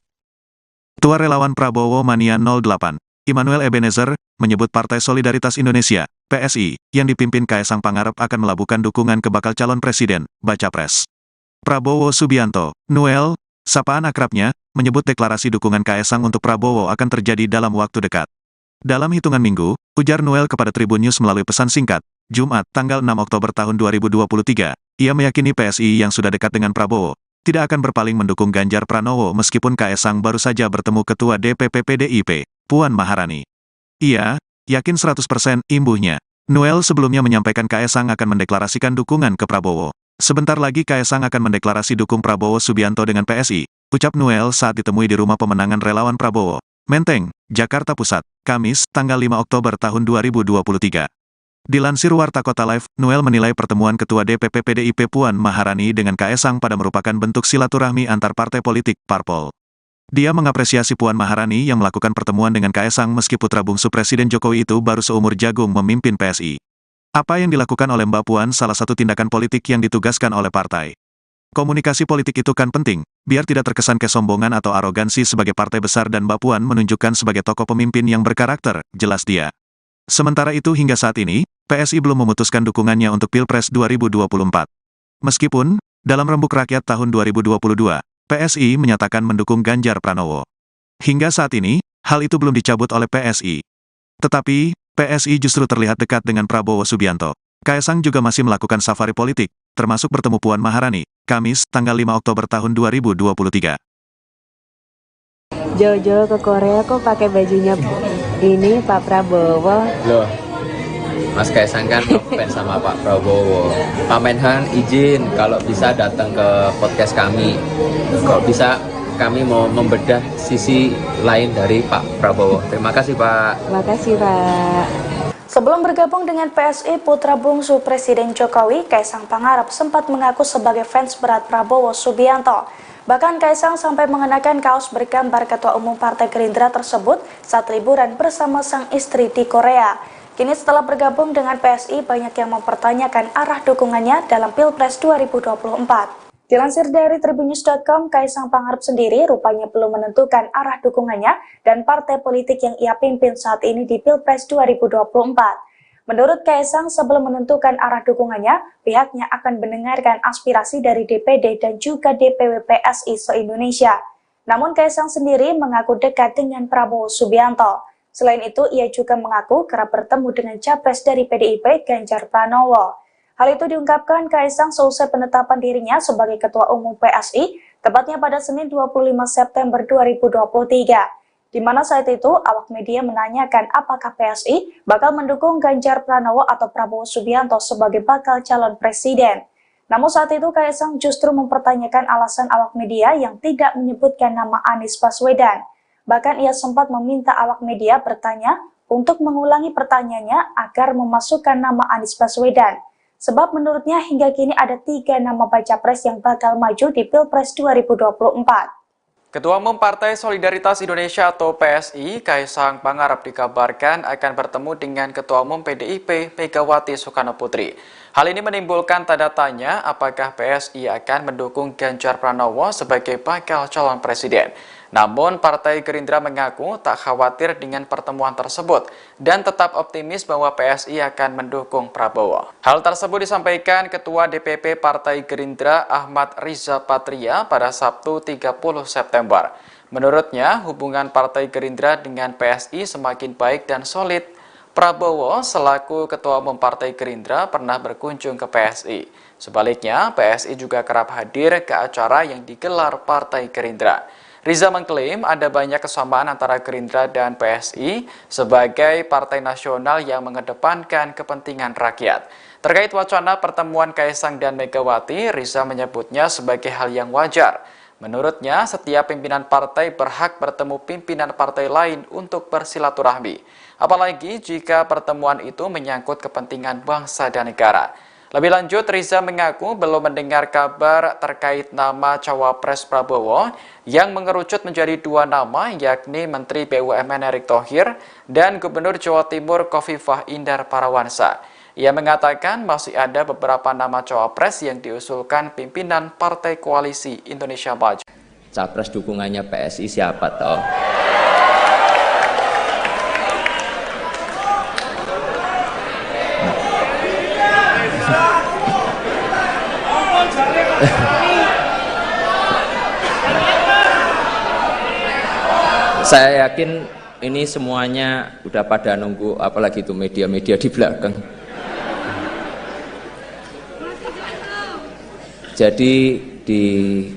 Ketua Relawan Prabowo Mania 08, Immanuel Ebenezer, menyebut Partai Solidaritas Indonesia, PSI, yang dipimpin Kaisang Pangarep akan melabuhkan dukungan ke bakal calon presiden, baca pres. Prabowo Subianto, Noel, sapaan akrabnya, menyebut deklarasi dukungan Kaisang untuk Prabowo akan terjadi dalam waktu dekat. Dalam hitungan minggu, ujar Noel kepada Tribun News melalui pesan singkat, Jumat, tanggal 6 Oktober tahun 2023, ia meyakini PSI yang sudah dekat dengan Prabowo, tidak akan berpaling mendukung Ganjar Pranowo meskipun Kaisang baru saja bertemu Ketua DPP PDIP, Puan Maharani. Ia yakin 100% imbuhnya. Noel sebelumnya menyampaikan Kaisang akan mendeklarasikan dukungan ke Prabowo. Sebentar lagi Kaisang akan mendeklarasi dukung Prabowo Subianto dengan PSI, ucap Noel saat ditemui di Rumah Pemenangan Relawan Prabowo, Menteng, Jakarta Pusat, Kamis, tanggal 5 Oktober tahun 2023. Dilansir Warta Kota Live, Noel menilai pertemuan Ketua DPP PDIP Puan Maharani dengan Kaisang pada merupakan bentuk silaturahmi antar partai politik, parpol. Dia mengapresiasi Puan Maharani yang melakukan pertemuan dengan Kaisang meski putra bungsu Presiden Jokowi itu baru seumur jagung memimpin PSI. Apa yang dilakukan oleh Mbak Puan salah satu tindakan politik yang ditugaskan oleh partai. Komunikasi politik itu kan penting, biar tidak terkesan kesombongan atau arogansi sebagai partai besar dan Mbak Puan menunjukkan sebagai tokoh pemimpin yang berkarakter, jelas dia. Sementara itu hingga saat ini, PSI belum memutuskan dukungannya untuk Pilpres 2024. Meskipun, dalam Rembuk Rakyat tahun 2022, PSI menyatakan mendukung Ganjar Pranowo. Hingga saat ini, hal itu belum dicabut oleh PSI. Tetapi, PSI justru terlihat dekat dengan Prabowo Subianto. Kaisang juga masih melakukan safari politik, termasuk bertemu Puan Maharani, Kamis, tanggal 5 Oktober tahun 2023. Jojo ke Korea kok pakai bajunya ini Pak Prabowo. Loh, Mas Kaisang kan ngefans sama Pak Prabowo. Pak Menhan izin kalau bisa datang ke podcast kami. Kalau bisa kami mau membedah sisi lain dari Pak Prabowo. Terima kasih Pak. Terima kasih Pak. Sebelum bergabung dengan PSI, putra bungsu Presiden Jokowi, Kaisang Pangarep sempat mengaku sebagai fans berat Prabowo Subianto. Bahkan Kaisang sampai mengenakan kaos bergambar Ketua Umum Partai Gerindra tersebut saat liburan bersama sang istri di Korea. Kini setelah bergabung dengan PSI, banyak yang mempertanyakan arah dukungannya dalam Pilpres 2024. Dilansir dari tribunnews.com, Kaisang Pangarep sendiri rupanya belum menentukan arah dukungannya dan partai politik yang ia pimpin saat ini di Pilpres 2024. Menurut Kaisang, sebelum menentukan arah dukungannya, pihaknya akan mendengarkan aspirasi dari DPD dan juga DPW PSI se-Indonesia. Namun Kaisang sendiri mengaku dekat dengan Prabowo Subianto. Selain itu, ia juga mengaku kerap bertemu dengan capres dari PDIP Ganjar Pranowo. Hal itu diungkapkan Kaisang seusai penetapan dirinya sebagai Ketua Umum PSI, tepatnya pada Senin 25 September 2023. Di mana saat itu, awak media menanyakan apakah PSI bakal mendukung Ganjar Pranowo atau Prabowo Subianto sebagai bakal calon presiden. Namun saat itu Kaisang justru mempertanyakan alasan awak media yang tidak menyebutkan nama Anies Baswedan. Bahkan ia sempat meminta awak media bertanya untuk mengulangi pertanyaannya agar memasukkan nama Anies Baswedan. Sebab menurutnya hingga kini ada 3 nama baca pres yang bakal maju di Pilpres 2024. Ketua Umum Partai Solidaritas Indonesia atau PSI, Kaisang Pangarep dikabarkan akan bertemu dengan Ketua Umum PDIP Megawati Soekarno Putri. Hal ini menimbulkan tanda tanya apakah PSI akan mendukung Ganjar Pranowo sebagai bakal calon presiden. Namun, Partai Gerindra mengaku tak khawatir dengan pertemuan tersebut dan tetap optimis bahwa PSI akan mendukung Prabowo. Hal tersebut disampaikan Ketua DPP Partai Gerindra Ahmad Riza Patria pada Sabtu 30 September. Menurutnya, hubungan Partai Gerindra dengan PSI semakin baik dan solid. Prabowo selaku Ketua Umum Partai Gerindra pernah berkunjung ke PSI. Sebaliknya, PSI juga kerap hadir ke acara yang digelar Partai Gerindra. Riza mengklaim ada banyak kesamaan antara Gerindra dan PSI sebagai partai nasional yang mengedepankan kepentingan rakyat. Terkait wacana pertemuan Kaisang dan Megawati, Riza menyebutnya sebagai hal yang wajar. Menurutnya, setiap pimpinan partai berhak bertemu pimpinan partai lain untuk bersilaturahmi. Apalagi jika pertemuan itu menyangkut kepentingan bangsa dan negara. Lebih lanjut, Riza mengaku belum mendengar kabar terkait nama Cawapres Prabowo yang mengerucut menjadi dua nama, yakni Menteri BUMN Erick Thohir dan Gubernur Jawa Timur Khofifah Indar Parawansa. Ia mengatakan masih ada beberapa nama Cawapres yang diusulkan pimpinan Partai Koalisi Indonesia Maju. Capres dukungannya PSI siapa toh? Saya yakin ini semuanya udah pada nunggu, apalagi itu media-media di belakang. Jadi di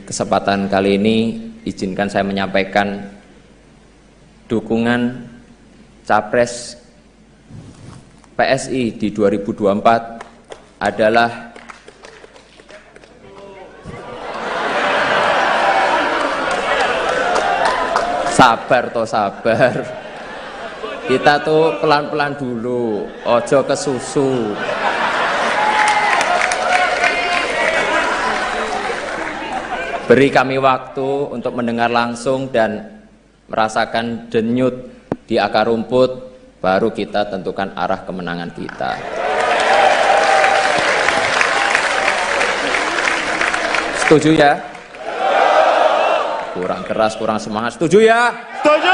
kesempatan kali ini izinkan saya menyampaikan dukungan Capres PSI di 2024 adalah sabar toh sabar. Kita tuh pelan-pelan dulu, ojo kesusu. Beri kami waktu untuk mendengar langsung dan merasakan denyut di akar rumput, baru kita tentukan arah kemenangan kita. Setuju ya? Kurang keras, kurang semangat. Setuju ya? Setuju!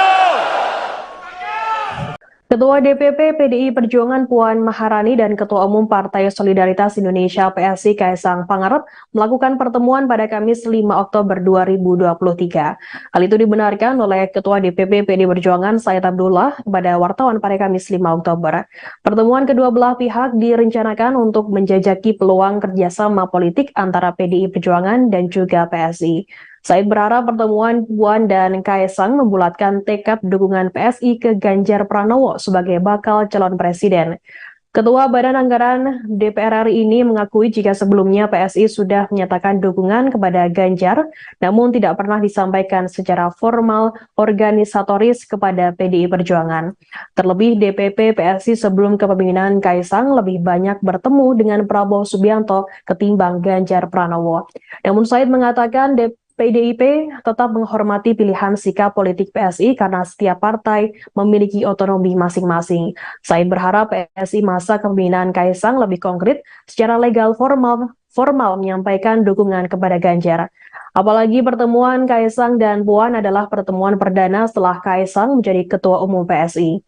Ketua DPP PDI Perjuangan Puan Maharani dan Ketua Umum Partai Solidaritas Indonesia PSI Kaisang Pangarep melakukan pertemuan pada Kamis 5 Oktober 2023. Hal itu dibenarkan oleh Ketua DPP PDI Perjuangan Said Abdullah kepada wartawan pada Kamis 5 Oktober. Pertemuan kedua belah pihak direncanakan untuk menjajaki peluang kerjasama politik antara PDI Perjuangan dan juga PSI. Said berharap pertemuan Puan dan Kaisang membulatkan tekad dukungan PSI ke Ganjar Pranowo sebagai bakal calon presiden. Ketua Badan Anggaran DPR RI ini mengakui jika sebelumnya PSI sudah menyatakan dukungan kepada Ganjar, namun tidak pernah disampaikan secara formal organisatoris kepada PDI Perjuangan. Terlebih DPP PSI sebelum kepemimpinan Kaisang lebih banyak bertemu dengan Prabowo Subianto ketimbang Ganjar Pranowo. Namun Said mengatakan PDIP tetap menghormati pilihan sikap politik PSI karena setiap partai memiliki otonomi masing-masing. Said berharap PSI masa kepemimpinan Kaisang lebih konkret secara legal formal menyampaikan dukungan kepada Ganjar. Apalagi pertemuan Kaisang dan Puan adalah pertemuan perdana setelah Kaisang menjadi Ketua Umum PSI.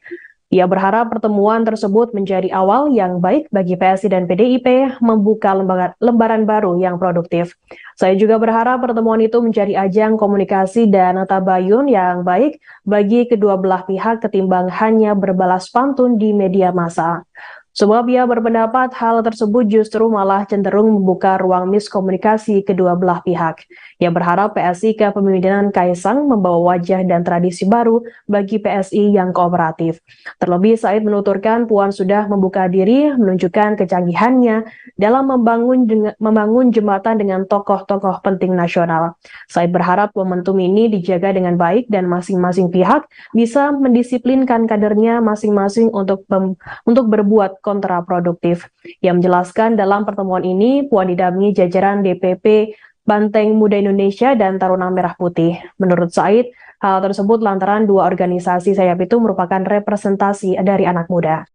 Ia berharap pertemuan tersebut menjadi awal yang baik bagi PSI dan PDIP membuka lembaran baru yang produktif. Saya juga berharap pertemuan itu menjadi ajang komunikasi dan tabayun yang baik bagi kedua belah pihak ketimbang hanya berbalas pantun di media massa. Sebab ia berpendapat hal tersebut justru malah cenderung membuka ruang miskomunikasi kedua belah pihak. Ia berharap PSI kepemimpinan Kaisang membawa wajah dan tradisi baru bagi PSI yang kooperatif. Terlebih Said menuturkan Puan sudah membuka diri menunjukkan kecanggihannya dalam membangun jembatan dengan tokoh-tokoh penting nasional. Said berharap momentum ini dijaga dengan baik dan masing-masing pihak bisa mendisiplinkan kadernya masing-masing untuk berbuat kontraproduktif. Ia menjelaskan dalam pertemuan ini Puan didampingi jajaran DPP Banteng Muda Indonesia dan Taruna Merah Putih. Menurut Said, hal tersebut lantaran dua organisasi sayap itu merupakan representasi dari anak muda.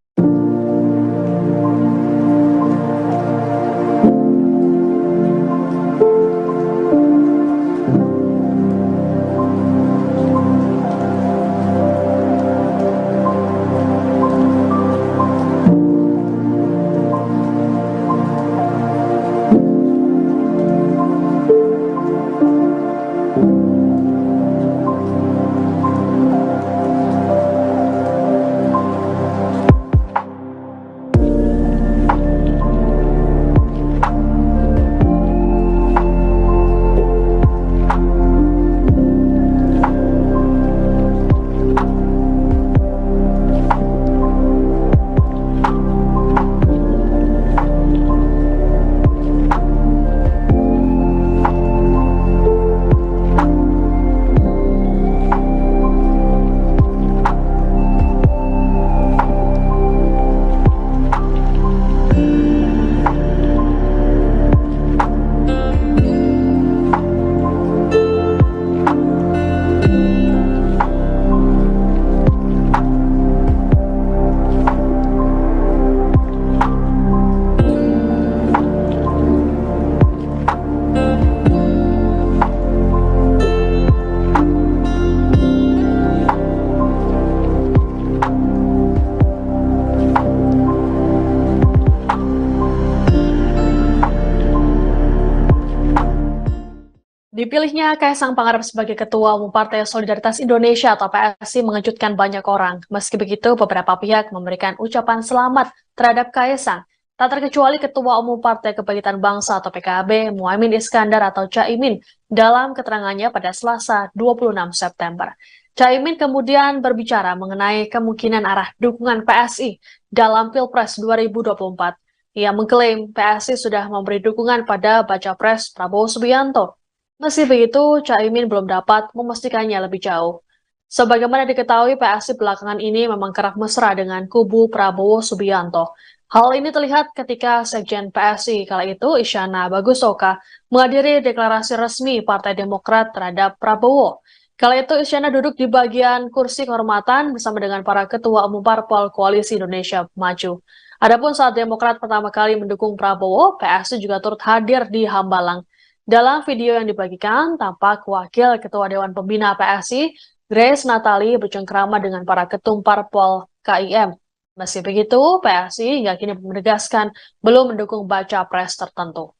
Dipilihnya Kaisang Pangarep sebagai Ketua Umum Partai Solidaritas Indonesia atau PSI mengejutkan banyak orang. Meski begitu, beberapa pihak memberikan ucapan selamat terhadap Kaisang. Tak terkecuali Ketua Umum Partai Kebangkitan Bangsa atau PKB, Muhaimin Iskandar atau Caimin, dalam keterangannya pada Selasa 26 September. Caimin kemudian berbicara mengenai kemungkinan arah dukungan PSI dalam Pilpres 2024. Ia mengklaim PSI sudah memberi dukungan pada Baca Pres Prabowo Subianto. Meski begitu, Caimin belum dapat memastikannya lebih jauh. Sebagaimana diketahui, PSI belakangan ini memang kerap mesra dengan kubu Prabowo Subianto. Hal ini terlihat ketika Sekjen PSI kala itu, Isyana Bagusoka, menghadiri deklarasi resmi Partai Demokrat terhadap Prabowo. Kala itu, Isyana duduk di bagian kursi kehormatan bersama dengan para ketua umum parpol Koalisi Indonesia Maju. Adapun saat Demokrat pertama kali mendukung Prabowo, PSI juga turut hadir di Hambalang. Dalam video yang dibagikan, tampak Wakil Ketua Dewan Pembina PSI, Grace Natali, bercengkrama dengan para ketum parpol KIM. Meski begitu, PSI hingga kini menegaskan belum mendukung baca pres tertentu.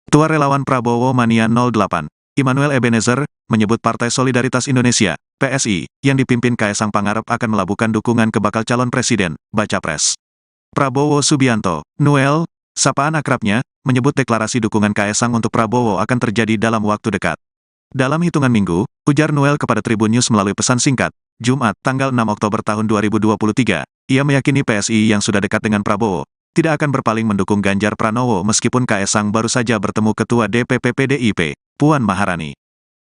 Ketua Relawan Prabowo Mania 08, Immanuel Ebenezer, menyebut Partai Solidaritas Indonesia, PSI, yang dipimpin Kaisang Pangarep akan melabuhkan dukungan ke bakal calon presiden, baca pres. Prabowo Subianto, Noel, sapaan akrabnya, menyebut deklarasi dukungan Kaisang untuk Prabowo akan terjadi dalam waktu dekat. Dalam hitungan minggu, ujar Noel kepada Tribun News melalui pesan singkat, Jumat, tanggal 6 Oktober tahun 2023, ia meyakini PSI yang sudah dekat dengan Prabowo, tidak akan berpaling mendukung Ganjar Pranowo meskipun Kaisang baru saja bertemu Ketua DPP PDIP, Puan Maharani.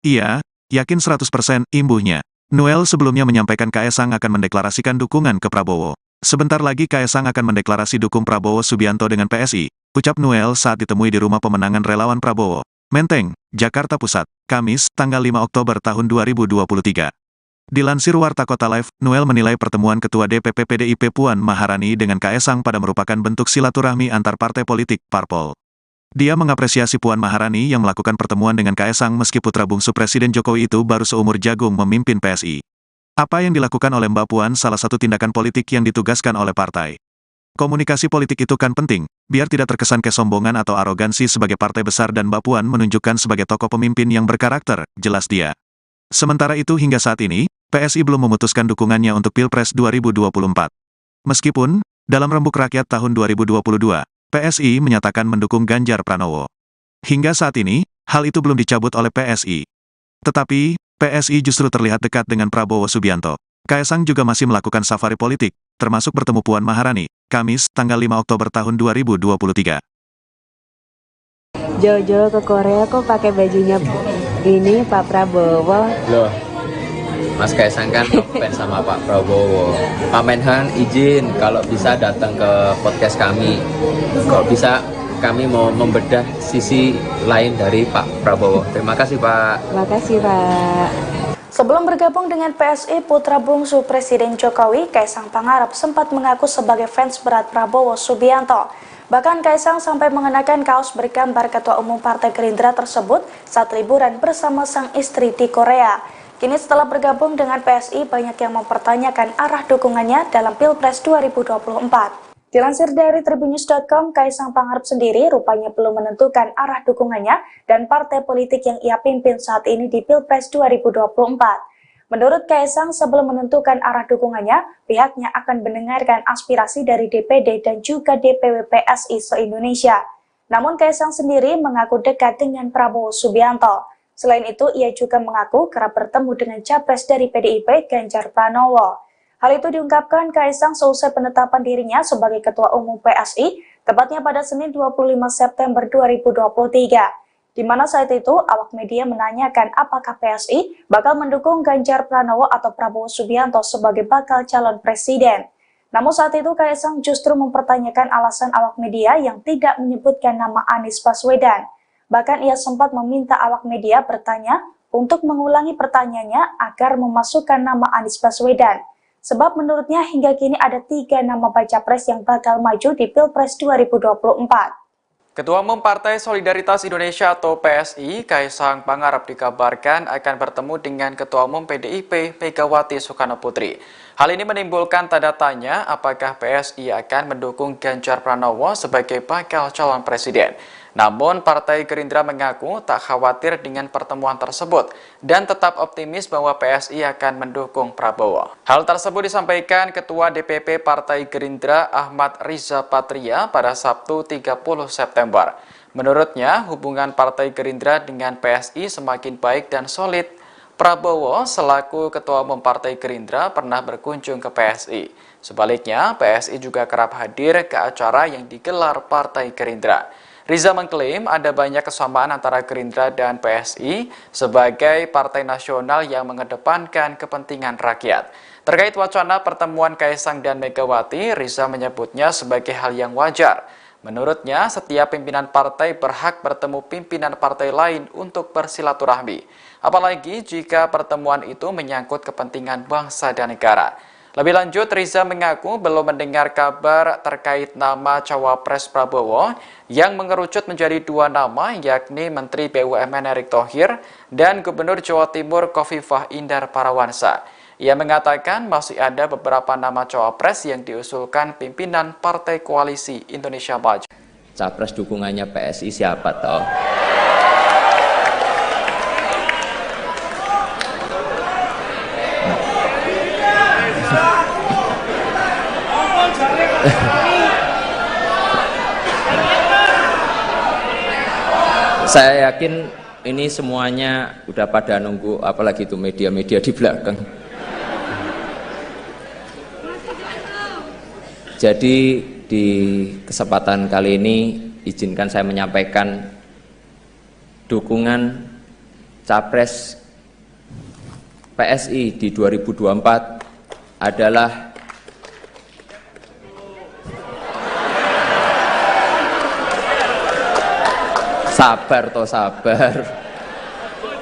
Ia yakin 100% imbuhnya. Noel sebelumnya menyampaikan Kaisang akan mendeklarasikan dukungan ke Prabowo. Sebentar lagi Kaisang akan mendeklarasi dukung Prabowo Subianto dengan PSI, ucap Noel saat ditemui di Rumah Pemenangan Relawan Prabowo, Menteng, Jakarta Pusat, Kamis, tanggal 5 Oktober tahun 2023. Dilansir Warta Kota Live, Noel menilai pertemuan Ketua DPP PDIP Puan Maharani dengan Kaisang pada merupakan bentuk silaturahmi antar partai politik, parpol. Dia mengapresiasi Puan Maharani yang melakukan pertemuan dengan Kaisang meski putra bungsu Presiden Jokowi itu baru seumur jagung memimpin PSI. Apa yang dilakukan oleh Mbak Puan salah satu tindakan politik yang ditugaskan oleh partai. Komunikasi politik itu kan penting, biar tidak terkesan kesombongan atau arogansi sebagai partai besar dan Mbak Puan menunjukkan sebagai tokoh pemimpin yang berkarakter, jelas dia. Sementara itu hingga saat ini, PSI belum memutuskan dukungannya untuk Pilpres 2024. Meskipun, dalam Rembuk Rakyat tahun 2022, PSI menyatakan mendukung Ganjar Pranowo. Hingga saat ini, hal itu belum dicabut oleh PSI. Tetapi, PSI justru terlihat dekat dengan Prabowo Subianto. Kaisang juga masih melakukan safari politik, termasuk bertemu Puan Maharani, Kamis, tanggal 5 Oktober tahun 2023. Jojo ke Korea kok pakai bajunya ini Pak Prabowo. Loh, Mas Kaisang kan ngefans sama Pak Prabowo. Pak Menhan izin kalau bisa datang ke podcast kami. Kalau bisa kami mau membedah sisi lain dari Pak Prabowo. Terima kasih Pak. Terima kasih Pak. Sebelum bergabung dengan PSI, putra bungsu Presiden Jokowi, Kaisang Pangarep sempat mengaku sebagai fans berat Prabowo Subianto. Bahkan Kaisang sampai mengenakan kaos bergambar Ketua Umum Partai Gerindra tersebut saat liburan bersama sang istri di Korea. Kini setelah bergabung dengan PSI, banyak yang mempertanyakan arah dukungannya dalam Pilpres 2024. Dilansir dari tribunnews.com, Kaisang Pangarep sendiri rupanya belum menentukan arah dukungannya dan partai politik yang ia pimpin saat ini di Pilpres 2024. Menurut Kaisang, sebelum menentukan arah dukungannya, pihaknya akan mendengarkan aspirasi dari DPD dan juga DPW PSI se-Indonesia. Namun Kaisang sendiri mengaku dekat dengan Prabowo Subianto. Selain itu, ia juga mengaku kerap bertemu dengan capres dari PDIP, Ganjar Pranowo. Hal itu diungkapkan Kaisang seusai penetapan dirinya sebagai Ketua Umum PSI, tepatnya pada Senin 25 September 2023. Di mana saat itu, awak media menanyakan apakah PSI bakal mendukung Ganjar Pranowo atau Prabowo Subianto sebagai bakal calon presiden. Namun saat itu Kaisang justru mempertanyakan alasan awak media yang tidak menyebutkan nama Anies Baswedan. Bahkan ia sempat meminta awak media bertanya untuk mengulangi pertanyaannya agar memasukkan nama Anies Baswedan. Sebab menurutnya hingga kini ada 3 nama baca pres yang bakal maju di Pilpres 2024. Ketua Umum Partai Solidaritas Indonesia atau PSI, Kaisang Pangarep dikabarkan akan bertemu dengan Ketua Umum PDIP, Megawati Soekarno Putri. Hal ini menimbulkan tanda tanya apakah PSI akan mendukung Ganjar Pranowo sebagai bakal calon presiden. Namun, Partai Gerindra mengaku tak khawatir dengan pertemuan tersebut dan tetap optimis bahwa PSI akan mendukung Prabowo. Hal tersebut disampaikan Ketua DPP Partai Gerindra Ahmad Riza Patria pada Sabtu 30 September. Menurutnya, hubungan Partai Gerindra dengan PSI semakin baik dan solid. Prabowo selaku Ketua Umum Partai Gerindra pernah berkunjung ke PSI. Sebaliknya, PSI juga kerap hadir ke acara yang digelar Partai Gerindra. Riza mengklaim ada banyak kesamaan antara Gerindra dan PSI sebagai partai nasional yang mengedepankan kepentingan rakyat. Terkait wacana pertemuan Kaisang dan Megawati, Riza menyebutnya sebagai hal yang wajar. Menurutnya, setiap pimpinan partai berhak bertemu pimpinan partai lain untuk bersilaturahmi. Apalagi jika pertemuan itu menyangkut kepentingan bangsa dan negara. Lebih lanjut, Riza mengaku belum mendengar kabar terkait nama Cawapres Prabowo yang mengerucut menjadi dua nama, yakni Menteri BUMN Erick Thohir dan Gubernur Jawa Timur Khofifah Indar Parawansa. Ia mengatakan masih ada beberapa nama cawapres yang diusulkan pimpinan Partai Koalisi Indonesia Maju. Capres dukungannya PSI siapa toh? Saya yakin ini semuanya udah pada nunggu, apalagi itu media-media di belakang. Jadi di kesempatan kali ini izinkan saya menyampaikan dukungan Capres PSI di 2024 adalah sabar.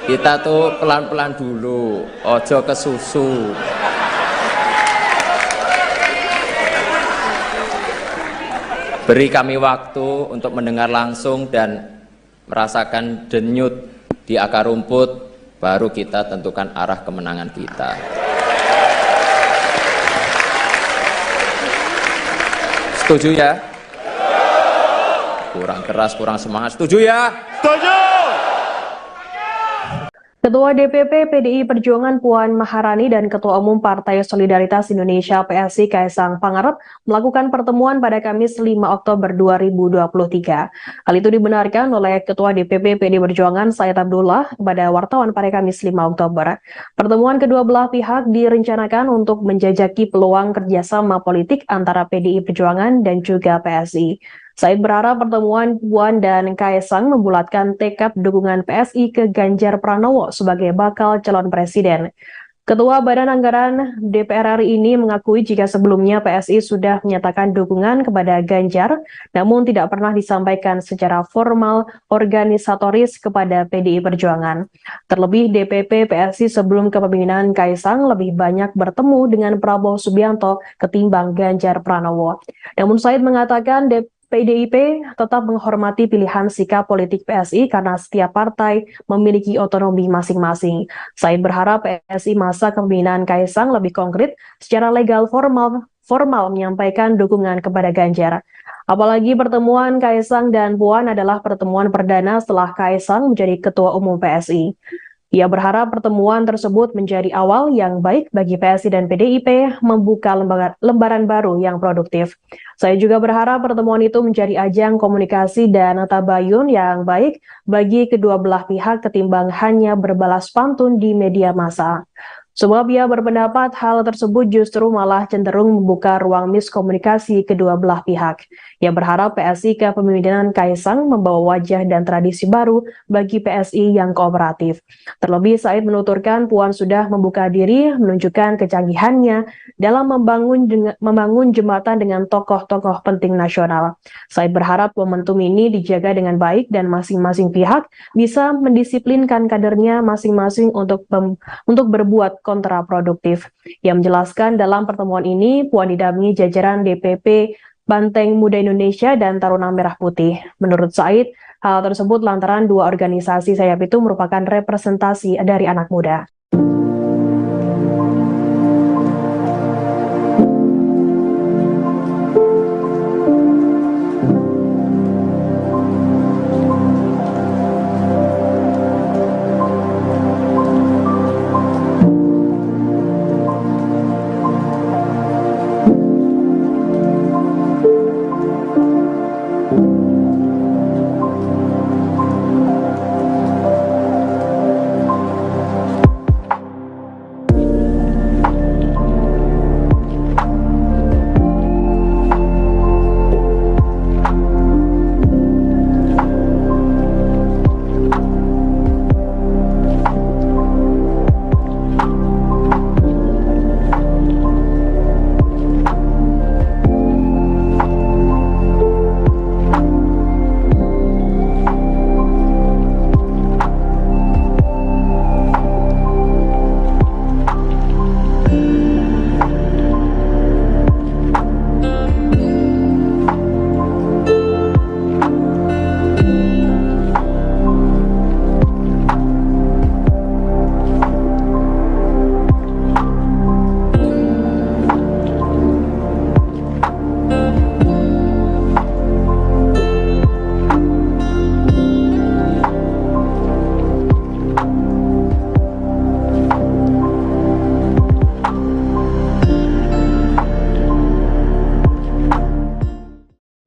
Kita tuh pelan-pelan dulu, ojo kesusu. Beri kami waktu untuk mendengar langsung dan merasakan denyut di akar rumput, baru kita tentukan arah kemenangan kita. Setuju ya? Kurang keras, kurang semangat. Setuju ya? Setuju! Ketua DPP PDI Perjuangan Puan Maharani dan Ketua Umum Partai Solidaritas Indonesia PSI Kaisang Pangarep melakukan pertemuan pada Kamis 5 Oktober 2023. Hal itu dibenarkan oleh Ketua DPP PDI Perjuangan Said Abdullah kepada wartawan pada Kamis 5 Oktober. Pertemuan kedua belah pihak direncanakan untuk menjajaki peluang kerjasama politik antara PDI Perjuangan dan juga PSI. Said berharap pertemuan Puan dan Kaisang membulatkan tekad dukungan PSI ke Ganjar Pranowo sebagai bakal calon presiden. Ketua Badan Anggaran DPR RI ini mengakui jika sebelumnya PSI sudah menyatakan dukungan kepada Ganjar, namun tidak pernah disampaikan secara formal organisatoris kepada PDI Perjuangan. Terlebih DPP PSI sebelum kepemimpinan Kaisang lebih banyak bertemu dengan Prabowo Subianto ketimbang Ganjar Pranowo. Namun Said mengatakan PDIP tetap menghormati pilihan sikap politik PSI karena setiap partai memiliki otonomi masing-masing. Said berharap PSI masa kepemimpinan Kaisang lebih konkret secara legal formal menyampaikan dukungan kepada Ganjar. Apalagi pertemuan Kaisang dan Puan adalah pertemuan perdana setelah Kaisang menjadi Ketua Umum PSI. Ia berharap pertemuan tersebut menjadi awal yang baik bagi PSI dan PDIP membuka lembaran baru yang produktif. Saya juga berharap pertemuan itu menjadi ajang komunikasi dan tabayun yang baik bagi kedua belah pihak ketimbang hanya berbalas pantun di media massa. Sebab ia berpendapat hal tersebut justru malah cenderung membuka ruang miskomunikasi kedua belah pihak. Ia berharap PSI kepemimpinan Kaisang membawa wajah dan tradisi baru bagi PSI yang kooperatif. Terlebih Said menuturkan Puan sudah membuka diri menunjukkan kecanggihannya dalam membangun jembatan dengan tokoh-tokoh penting nasional. Said berharap momentum ini dijaga dengan baik dan masing-masing pihak bisa mendisiplinkan kadernya masing-masing untuk berbuat kontraproduktif. Ia menjelaskan dalam pertemuan ini Puan didampingi jajaran DPP Banteng Muda Indonesia dan Taruna Merah Putih. Menurut Said, hal tersebut lantaran dua organisasi sayap itu merupakan representasi dari anak muda.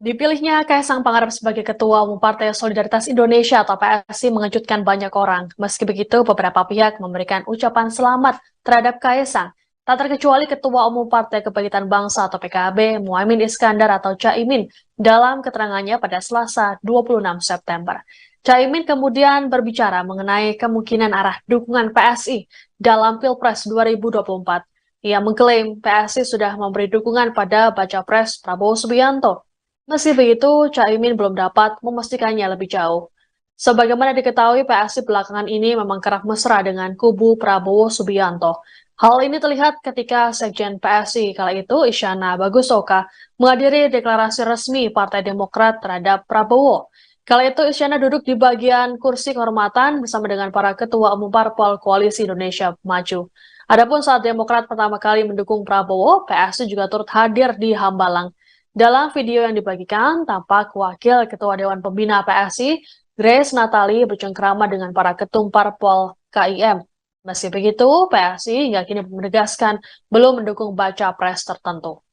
Dipilihnya Kaisang Pangarep sebagai Ketua Umum Partai Solidaritas Indonesia atau PSI mengejutkan banyak orang. Meski begitu, beberapa pihak memberikan ucapan selamat terhadap Kaisang. Tak terkecuali Ketua Umum Partai Kebangkitan Bangsa atau PKB, Muhaimin Iskandar atau Caimin, dalam keterangannya pada Selasa 26 September. Caimin kemudian berbicara mengenai kemungkinan arah dukungan PSI dalam Pilpres 2024. Ia mengklaim PSI sudah memberi dukungan pada Baca Pres Prabowo Subianto. Meski begitu, Caimin belum dapat memastikannya lebih jauh. Sebagaimana diketahui, PSI belakangan ini memang kerap mesra dengan kubu Prabowo Subianto. Hal ini terlihat ketika Sekjen PSI kala itu, Isyana Bagusoka, menghadiri deklarasi resmi Partai Demokrat terhadap Prabowo. Kala itu, Isyana duduk di bagian kursi kehormatan bersama dengan para ketua umum parpol Koalisi Indonesia Maju. Adapun saat Demokrat pertama kali mendukung Prabowo, PSI juga turut hadir di Hambalang. Dalam video yang dibagikan, tampak Wakil Ketua Dewan Pembina PSI, Grace Natali bercengkrama dengan para ketum parpol KIM. Meski begitu, PSI hingga kini menegaskan belum mendukung baca pres tertentu.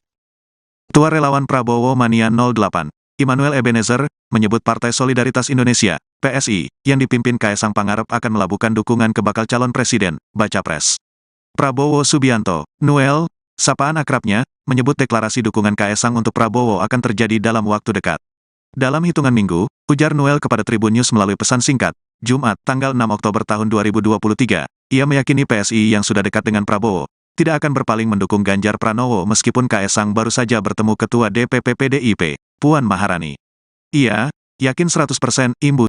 Ketua Relawan Prabowo Mania 08, Immanuel Ebenezer, menyebut Partai Solidaritas Indonesia, PSI, yang dipimpin Kaisang Pangarep akan melabuhkan dukungan ke bakal calon presiden, baca pres. Prabowo Subianto, Noel, sapaan akrabnya, menyebut deklarasi dukungan Kaisang untuk Prabowo akan terjadi dalam waktu dekat. Dalam hitungan minggu, ujar Noel kepada Tribun News melalui pesan singkat, Jumat, tanggal 6 Oktober tahun 2023, ia meyakini PSI yang sudah dekat dengan Prabowo, tidak akan berpaling mendukung Ganjar Pranowo meskipun Kaisang baru saja bertemu Ketua DPP PDIP, Puan Maharani. Ia yakin 100% imbu